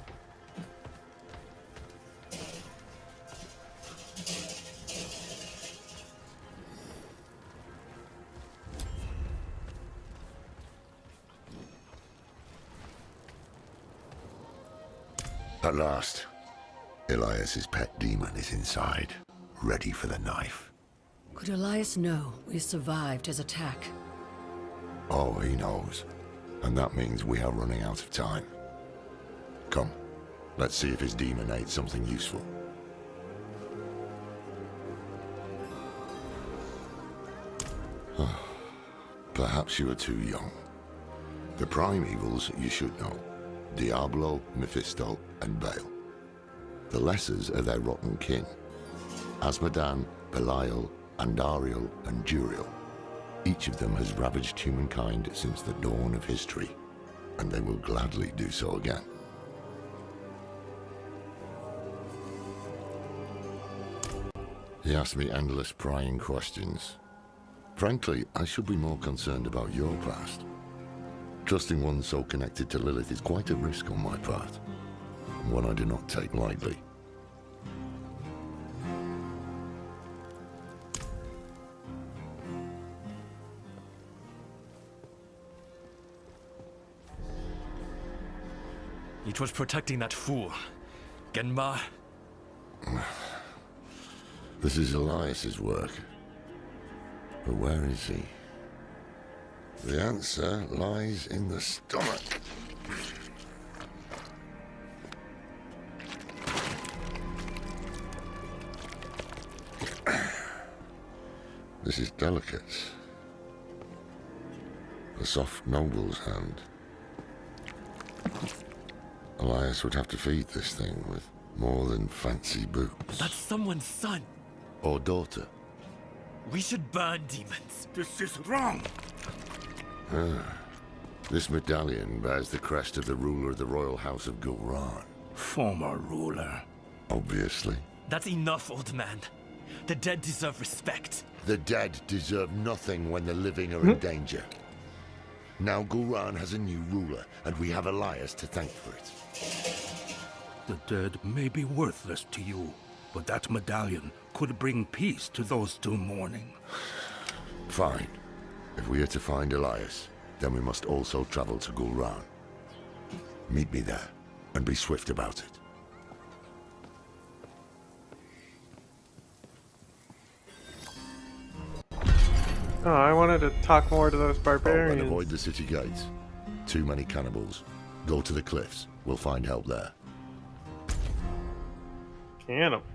At last, Elias's pet demon is inside, ready for the knife. Would Elias know we survived his attack? Oh, he knows. And that means we are running out of time. Come, let's see if his demon ate something useful. Perhaps you are too young. The prime evils you should know. Diablo, Mephisto, and Baal. The lessers are their rotten kin. Asmodan, Belial, Andariel, and Juriel. Each of them has ravaged humankind since the dawn of history, and they will gladly do so again. He asked me endless prying questions. Frankly, I should be more concerned about your past. Trusting one so connected to Lilith is quite a risk on my part, one I do not take lightly. It was protecting that fool, Genma. This is Elias's work. But where is he? The answer lies in the stomach. This is delicate. A soft noble's hand. Elias would have to feed this thing with more than fancy boots. That's someone's son. Or daughter. We should burn demons. This is wrong. This medallion bears the crest of the ruler of the royal house of Gulran. Former ruler. Obviously. That's enough, old man. The dead deserve respect. The dead deserve nothing when the living are in danger. Now Gulran has a new ruler, and we have Elias to thank for it. The dead may be worthless to you, but that medallion could bring peace to those still mourning. Fine. If we are to find Elias, then we must also travel to Gulran. Meet me there, and be swift about it. Oh, I wanted to talk more to those barbarians. And avoid the city gates. Too many cannibals. Go to the cliffs. We'll find help there. Cannibals.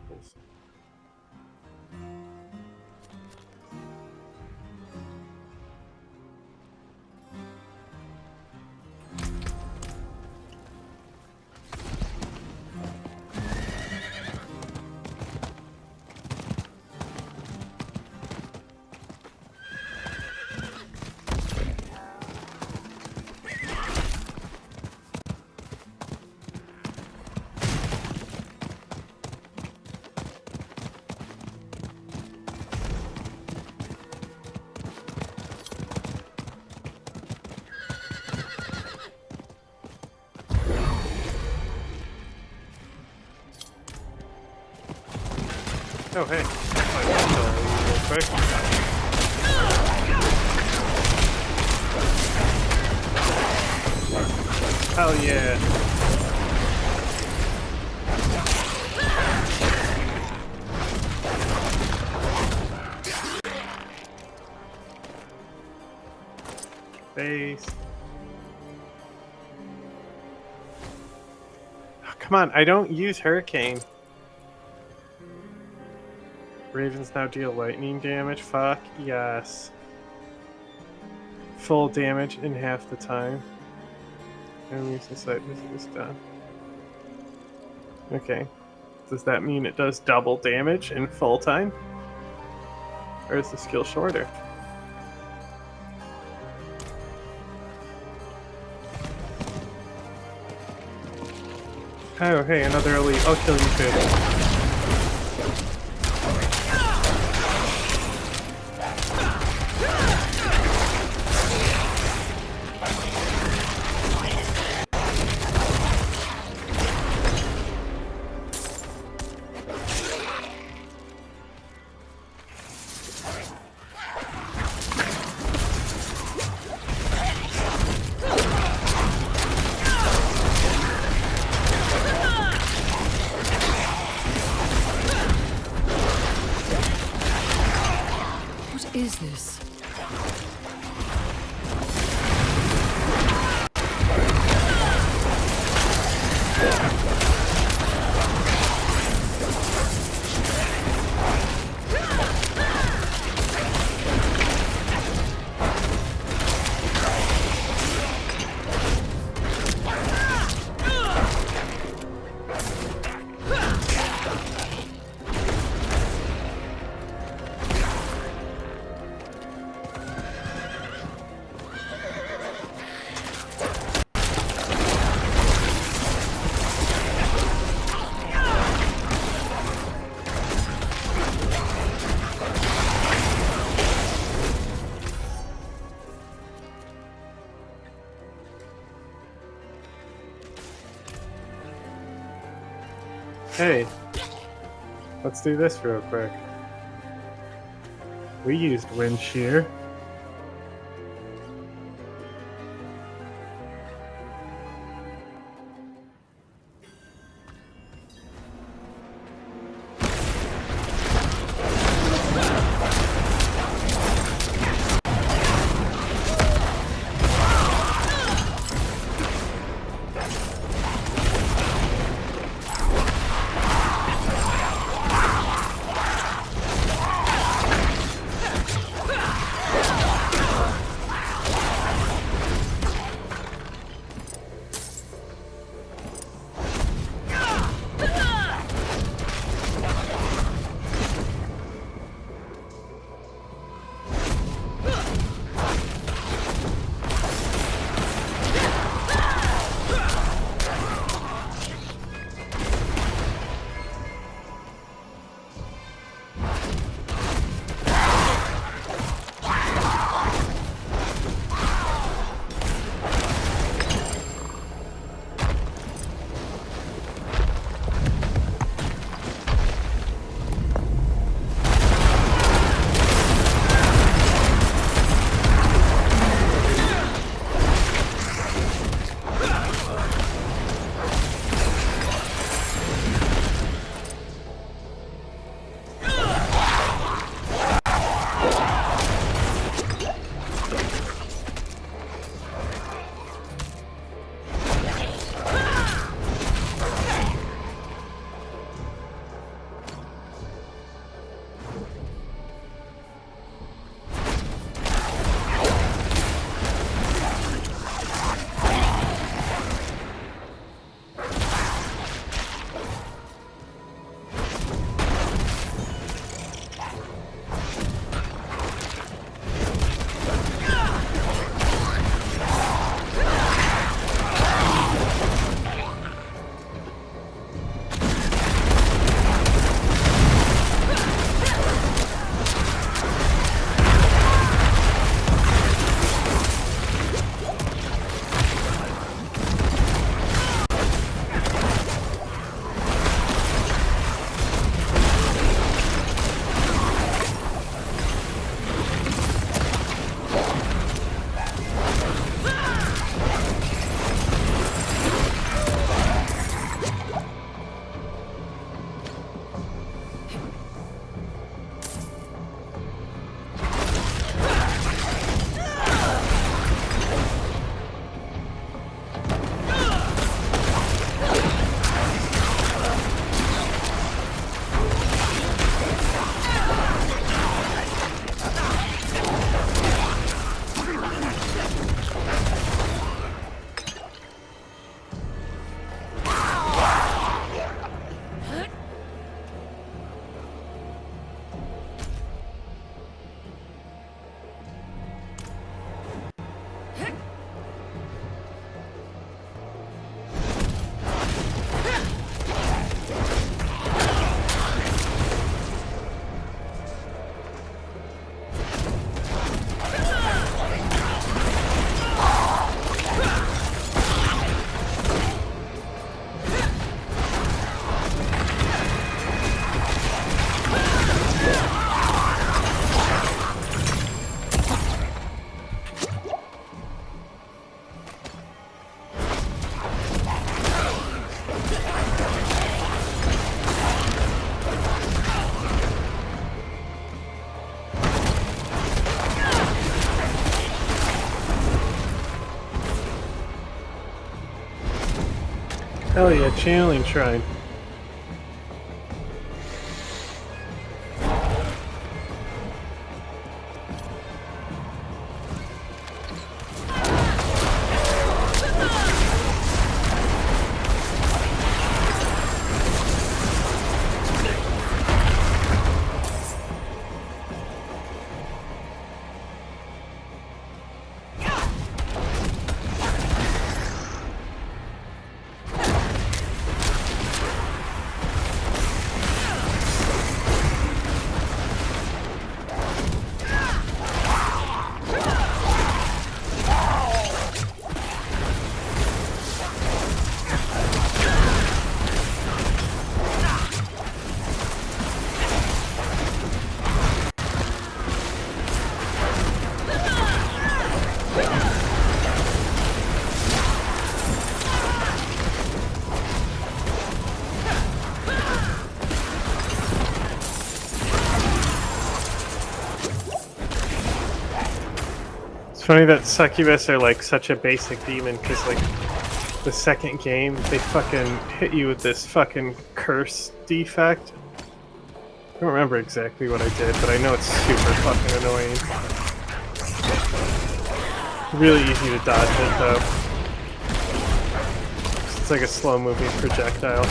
Oh, hey. Real quick. Hell yeah. Base. Oh, come on, I don't use Hurricane. Ravens now deal lightning damage. Fuck yes. Full damage in half the time. Enemies inside this is done. Okay. Does that mean it does double damage in full time? Or is the skill shorter? Oh, hey, another elite. I'll kill you too. this. Hey, let's do this real quick. We used wind shear. Hell yeah, channeling shrine. It's funny that succubus are like such a basic demon because like the second game they fucking hit you with this fucking curse defect. I don't remember exactly what I did, but I know it's super fucking annoying. Really easy to dodge it though. It's like a slow moving projectile.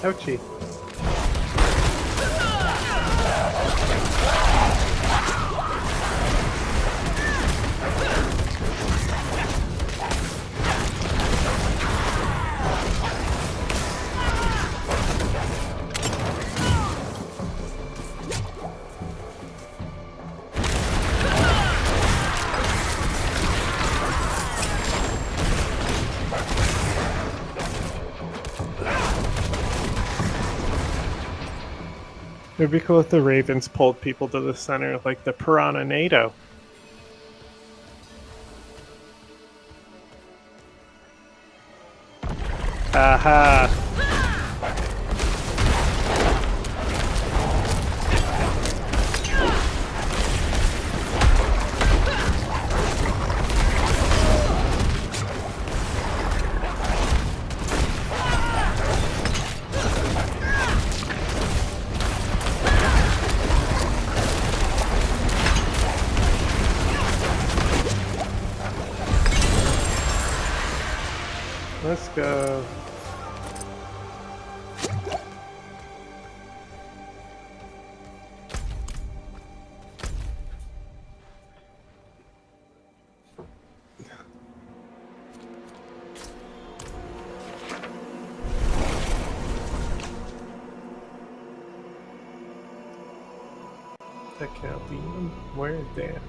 Ouchie. It'd be cool if the Ravens pulled people to the center like the Piranha NATO. Aha! Let's go. The Chaldean? Where is that?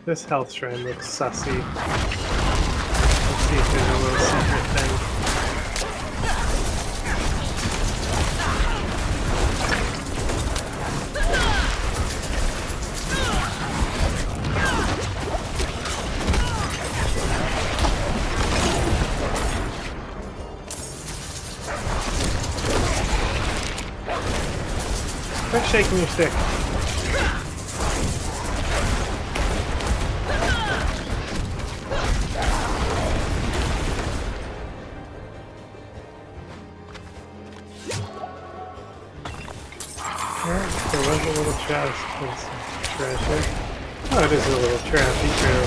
This health shrine looks sussy. Let's see if there's a little secret thing. Quit shaking your stick. There was a little chest with some treasure. Oh, it is a little trappy true.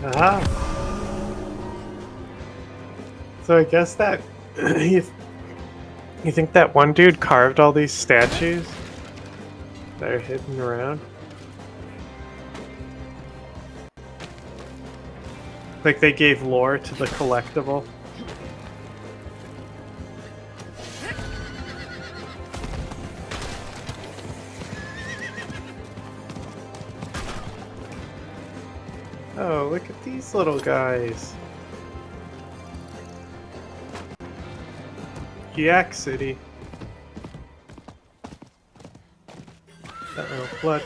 Ah. So I guess that you think that one dude carved all these statues that are hidden around? Like they gave lore to the collectible? Oh, look at these little guys. Yak City. Uh-oh, blood.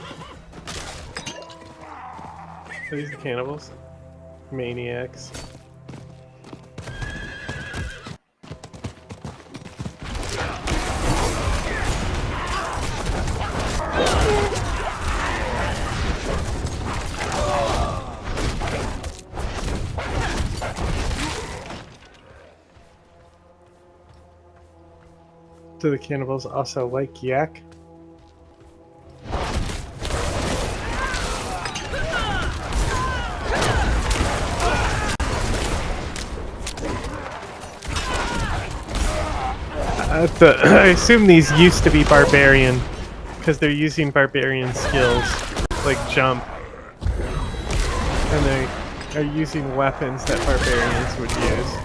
Are these the cannibals? Maniacs. Do the cannibals also like yak? I assume these used to be barbarian, because they're using barbarian skills, like jump. And they are using weapons that barbarians would use.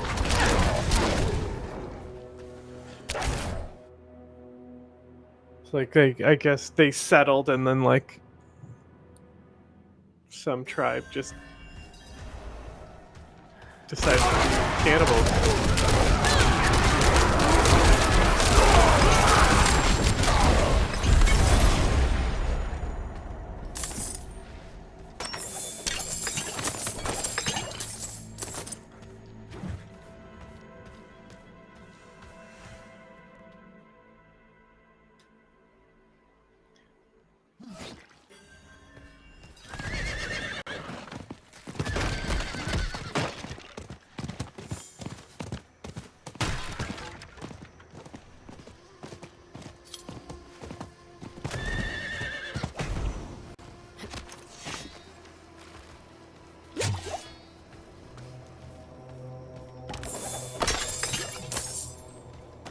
Like I guess they settled and then like some tribe just decided to be cannibals.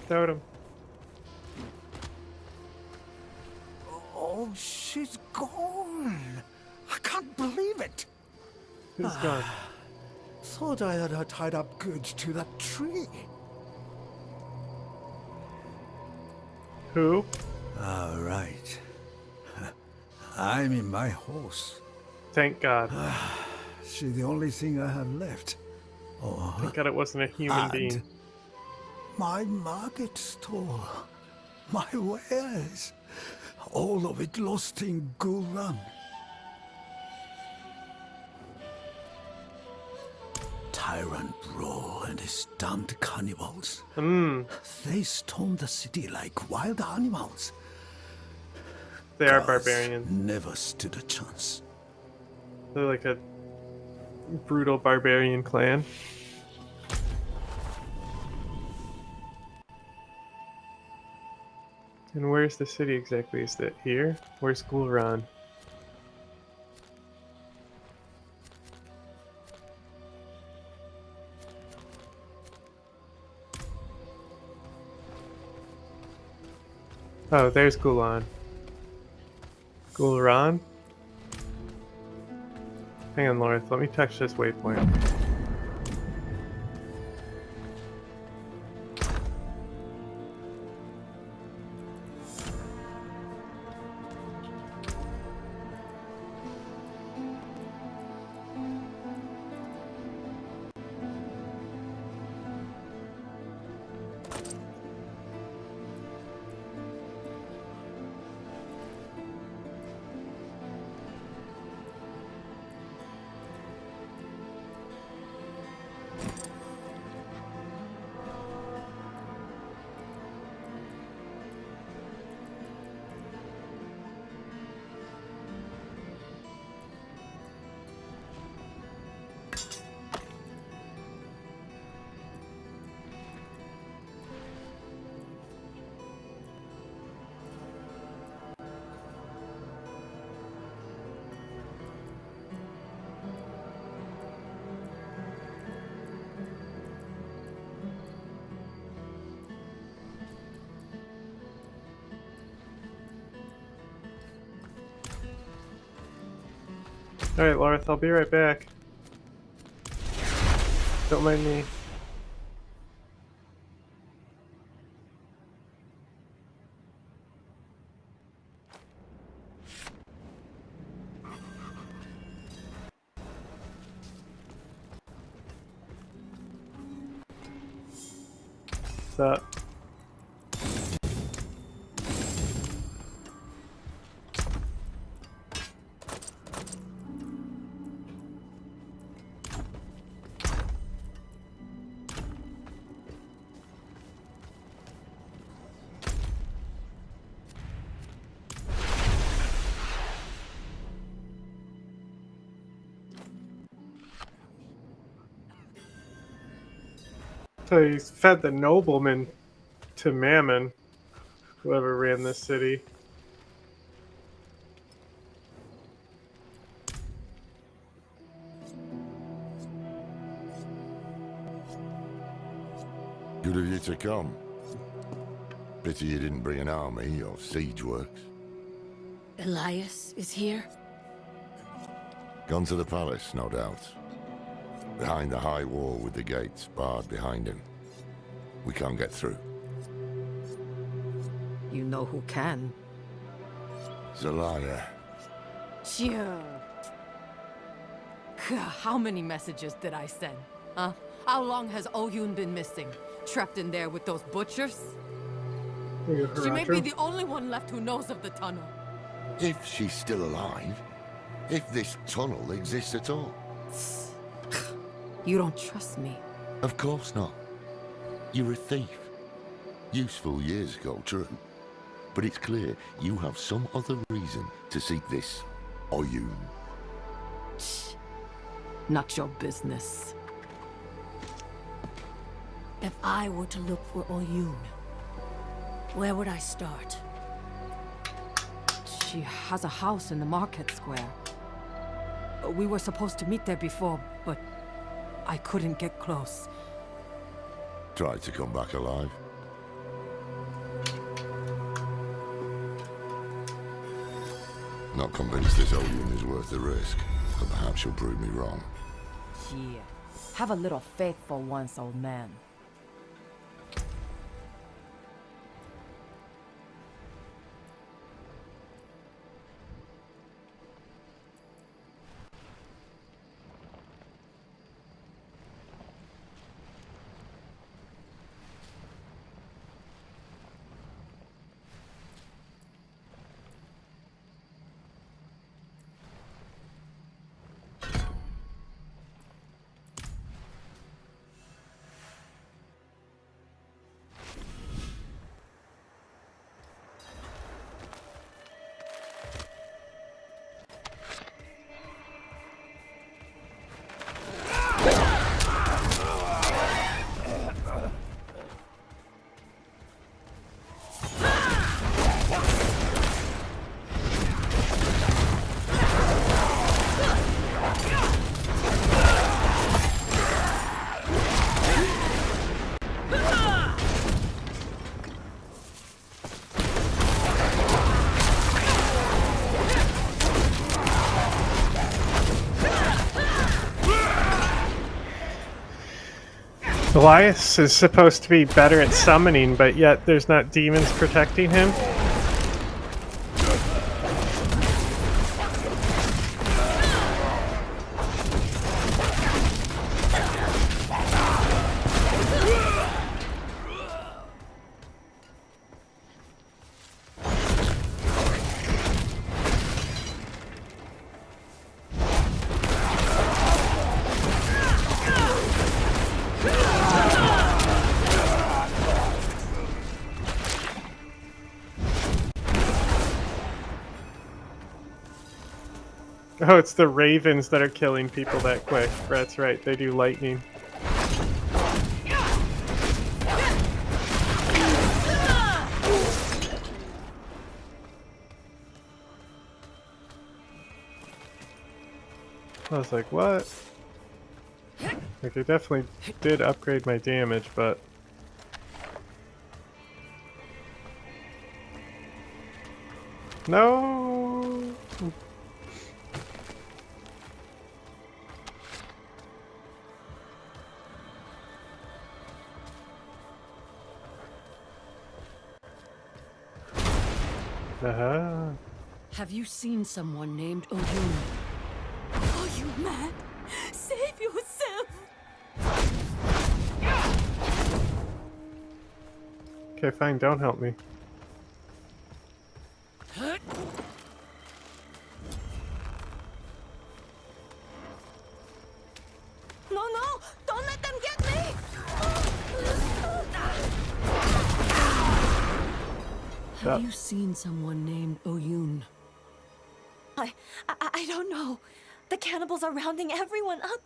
Totem. Oh, she's gone. I can't believe it. Who's gone? Thought I had her tied up good to that tree. Who? All right. I'm in my horse. Thank God. She's the only thing I have left. Oh, Thank God it wasn't a human being. My market stall. My wares. All of it lost in Gul Run. Tyrant Brawl and his damned cannibals. They stormed the city like wild animals. They are barbarians. Never stood a chance. They're like a brutal barbarian clan. And where's the city exactly? Is that here? Where's Gulran? Oh, there's Gulan. Gulran? Hang on, Lawrence. Let me touch this waypoint. Alright, Lawrence, I'll be right back. Don't mind me. What's up? So he's fed the nobleman to Mammon, whoever ran this city. Good of you to come. Pity you didn't bring an army or siege works. Elias is here? Gone to the palace, no doubt. Behind the high wall with the gates barred behind him. We can't get through. You know who can. Zelaya. Sure. How many messages did I send? Huh? How long has Oyun been missing? Trapped in there with those butchers? She may be the only one left who knows of the tunnel. If she's still alive. If this tunnel exists at all. You don't trust me? Of course not. You're a thief. Useful years ago, true. But it's clear you have some other reason to seek this Oyun. Not your business. If I were to look for Oyun, where would I start? She has a house in the market square. We were supposed to meet there before, but I couldn't get close. Tried to come back alive. Not convinced this Oyun is worth the risk, but perhaps you'll prove me wrong. Yeah. Have a little faith for once, old man. Elias is supposed to be better at summoning, but yet there's not demons protecting him. Oh, it's the ravens that are killing people that quick. That's right, they do lightning. I was like, what? Like, I definitely did upgrade my damage, but... No! Uh-huh. Have you seen someone named Oyun? Are you mad? Save yourself! Okay, fine, don't help me. No, no! Don't let them get me! Have you seen someone named Oyun? I don't know. The cannibals are rounding everyone up,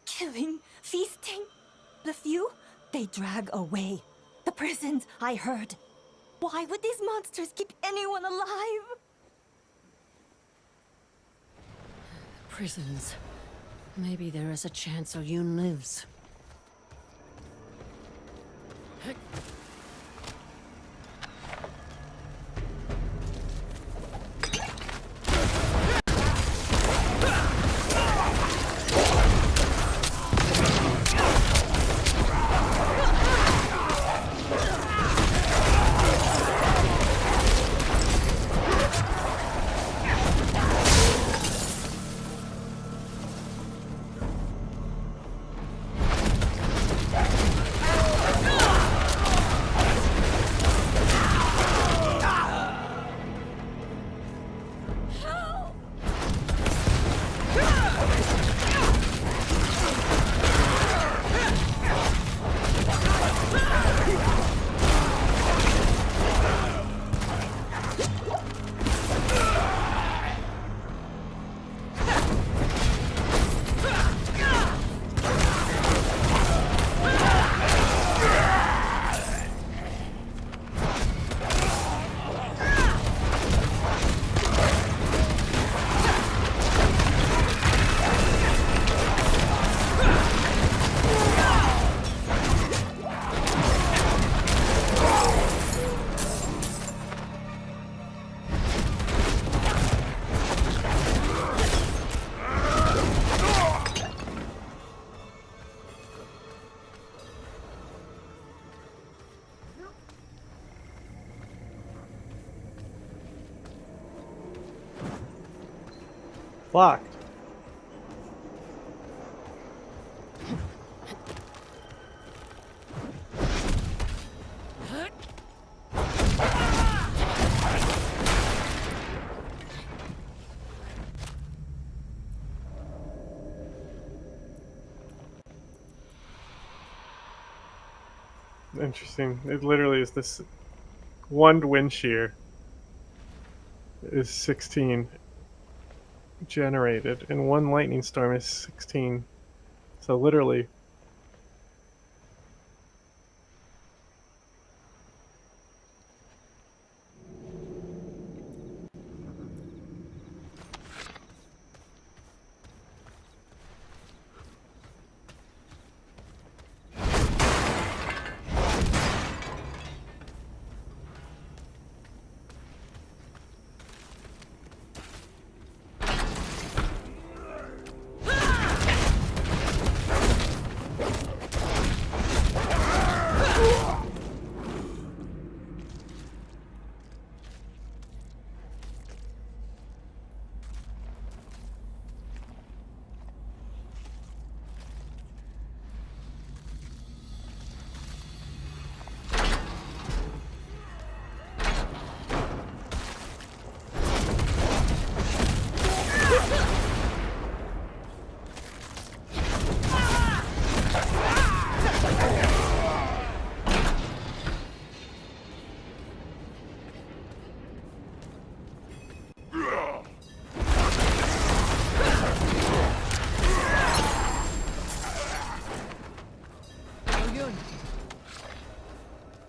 killing, feasting. The few, they drag away. The prisons, I heard. Why would these monsters keep anyone alive? Prisons. Maybe there is a chance Oyun lives. Locked. Interesting. It literally is this one wind shear is 16 generated, and one lightning storm is 16. So literally.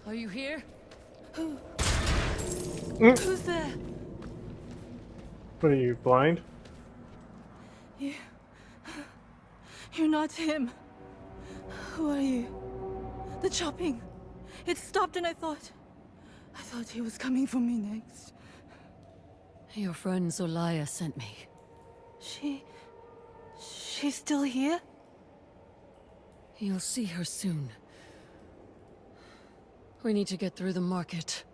Are you here? Who's there? What are you, blind? You're not him. Who are you? The chopping. It stopped and I thought he was coming for me next. Your friend Zolaya sent me. She's still here? You'll see her soon. We need to get through the market.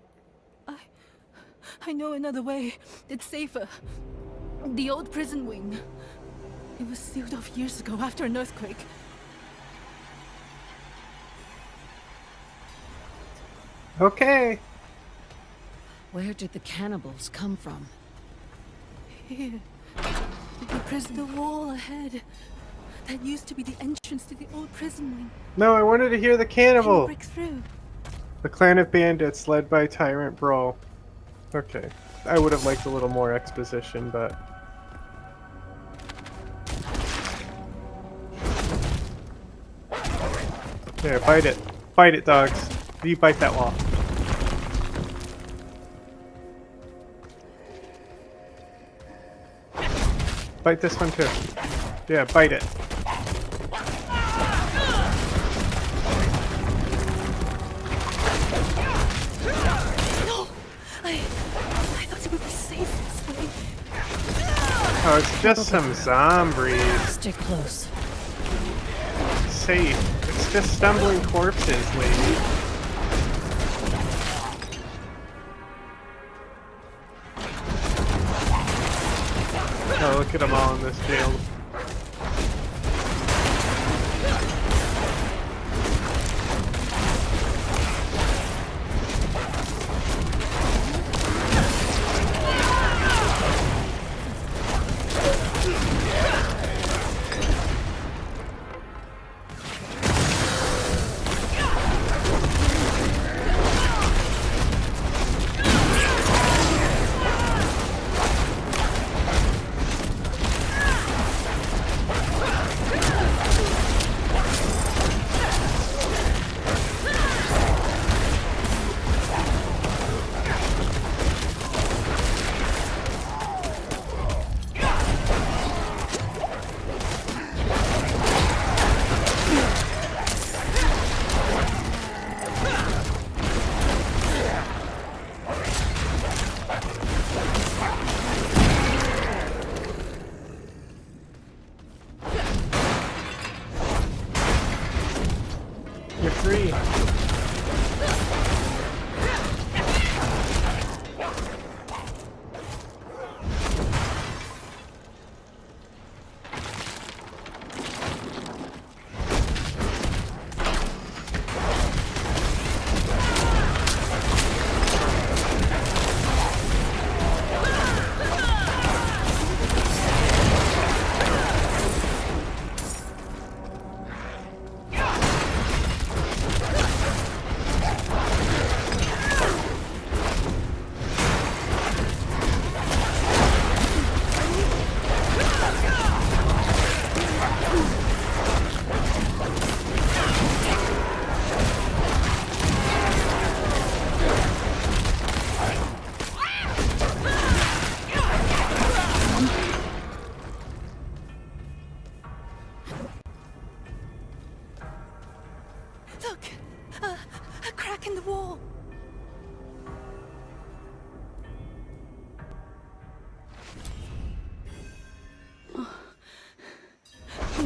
I know another way. It's safer. The old prison wing. It was sealed off years ago after an earthquake. Okay. Where did the cannibals come from? Here. The wall ahead. That used to be the entrance to the old prison wing. No, I wanted to hear the cannibal. Can you break through? The clan of bandits led by Tyrant Brawl. Okay. I would have liked a little more exposition, but... There, bite it. Bite it, dogs. You bite that wall. Bite this one too. Yeah, bite it. No! I thought it would be safe this way. Oh, it's just some zombies. Stick close. Safe. It's just stumbling corpses, lady. Oh, look at them all in this jail.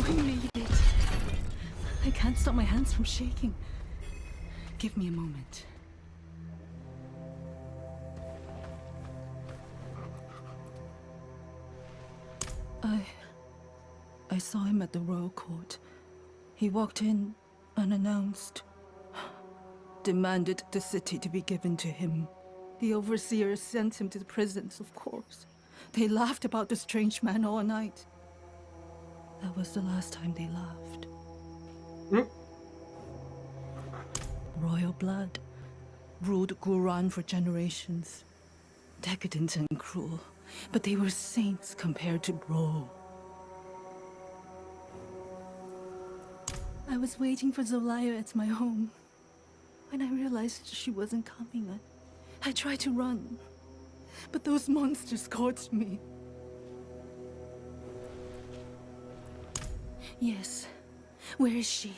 I made it. I can't stop my hands from shaking. Give me a moment. I saw him at the royal court. He walked in unannounced, demanded the city to be given to him. The overseers sent him to the prisons, of course. They laughed about the strange man all night. That was the last time they laughed. Royal blood ruled Guran for generations. Decadent and cruel, but they were saints compared to Bro. I was waiting for Zolaya at my home. When I realized she wasn't coming, I tried to run. But those monsters caught me. Yes. Where is she?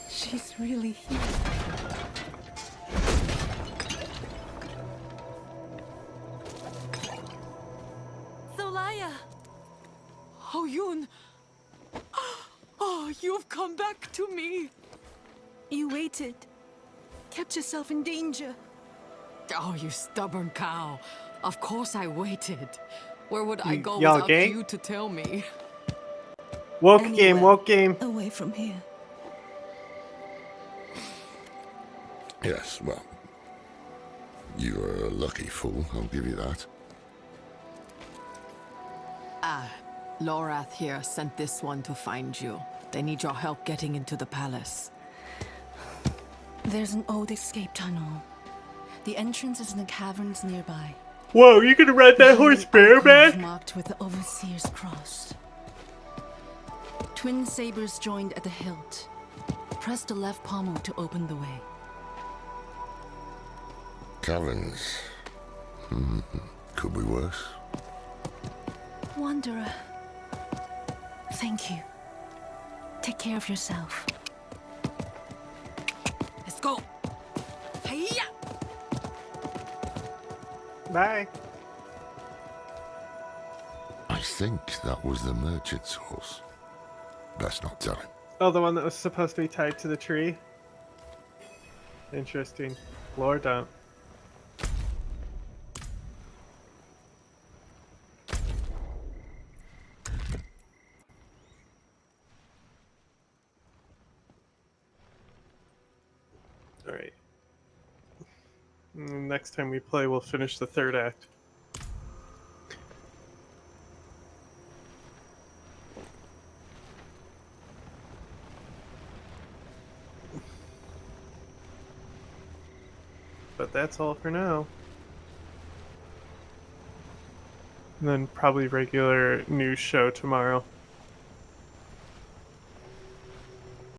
She's really here. Zolaya! Oh, Yun! Oh, you've come back to me! You waited. Kept yourself in danger. Oh, you stubborn cow. Of course I waited. Where would I go y'all without gay? you to tell me? Woke game, woke game. Away from here. Yes, well, you are a lucky fool, I'll give you that. Lorath here sent this one to find you. They need your help getting into the palace. There's an old escape tunnel. The entrance is in the caverns nearby. Whoa, you gonna ride that horse bareback? Marked with the Overseer's cross. Twin sabers joined at the hilt. Press the left pommel to open the way. Caverns. Could be worse. Wanderer. Thank you. Take care of yourself. Let's go! Hiya! Bye. I think that was the merchant's horse. Best not tell him. Oh, the one that was supposed to be tied to the tree? Interesting. Lore dump. Alright. Next time we play, we'll finish the third act. But that's all for now. And then probably regular news show tomorrow.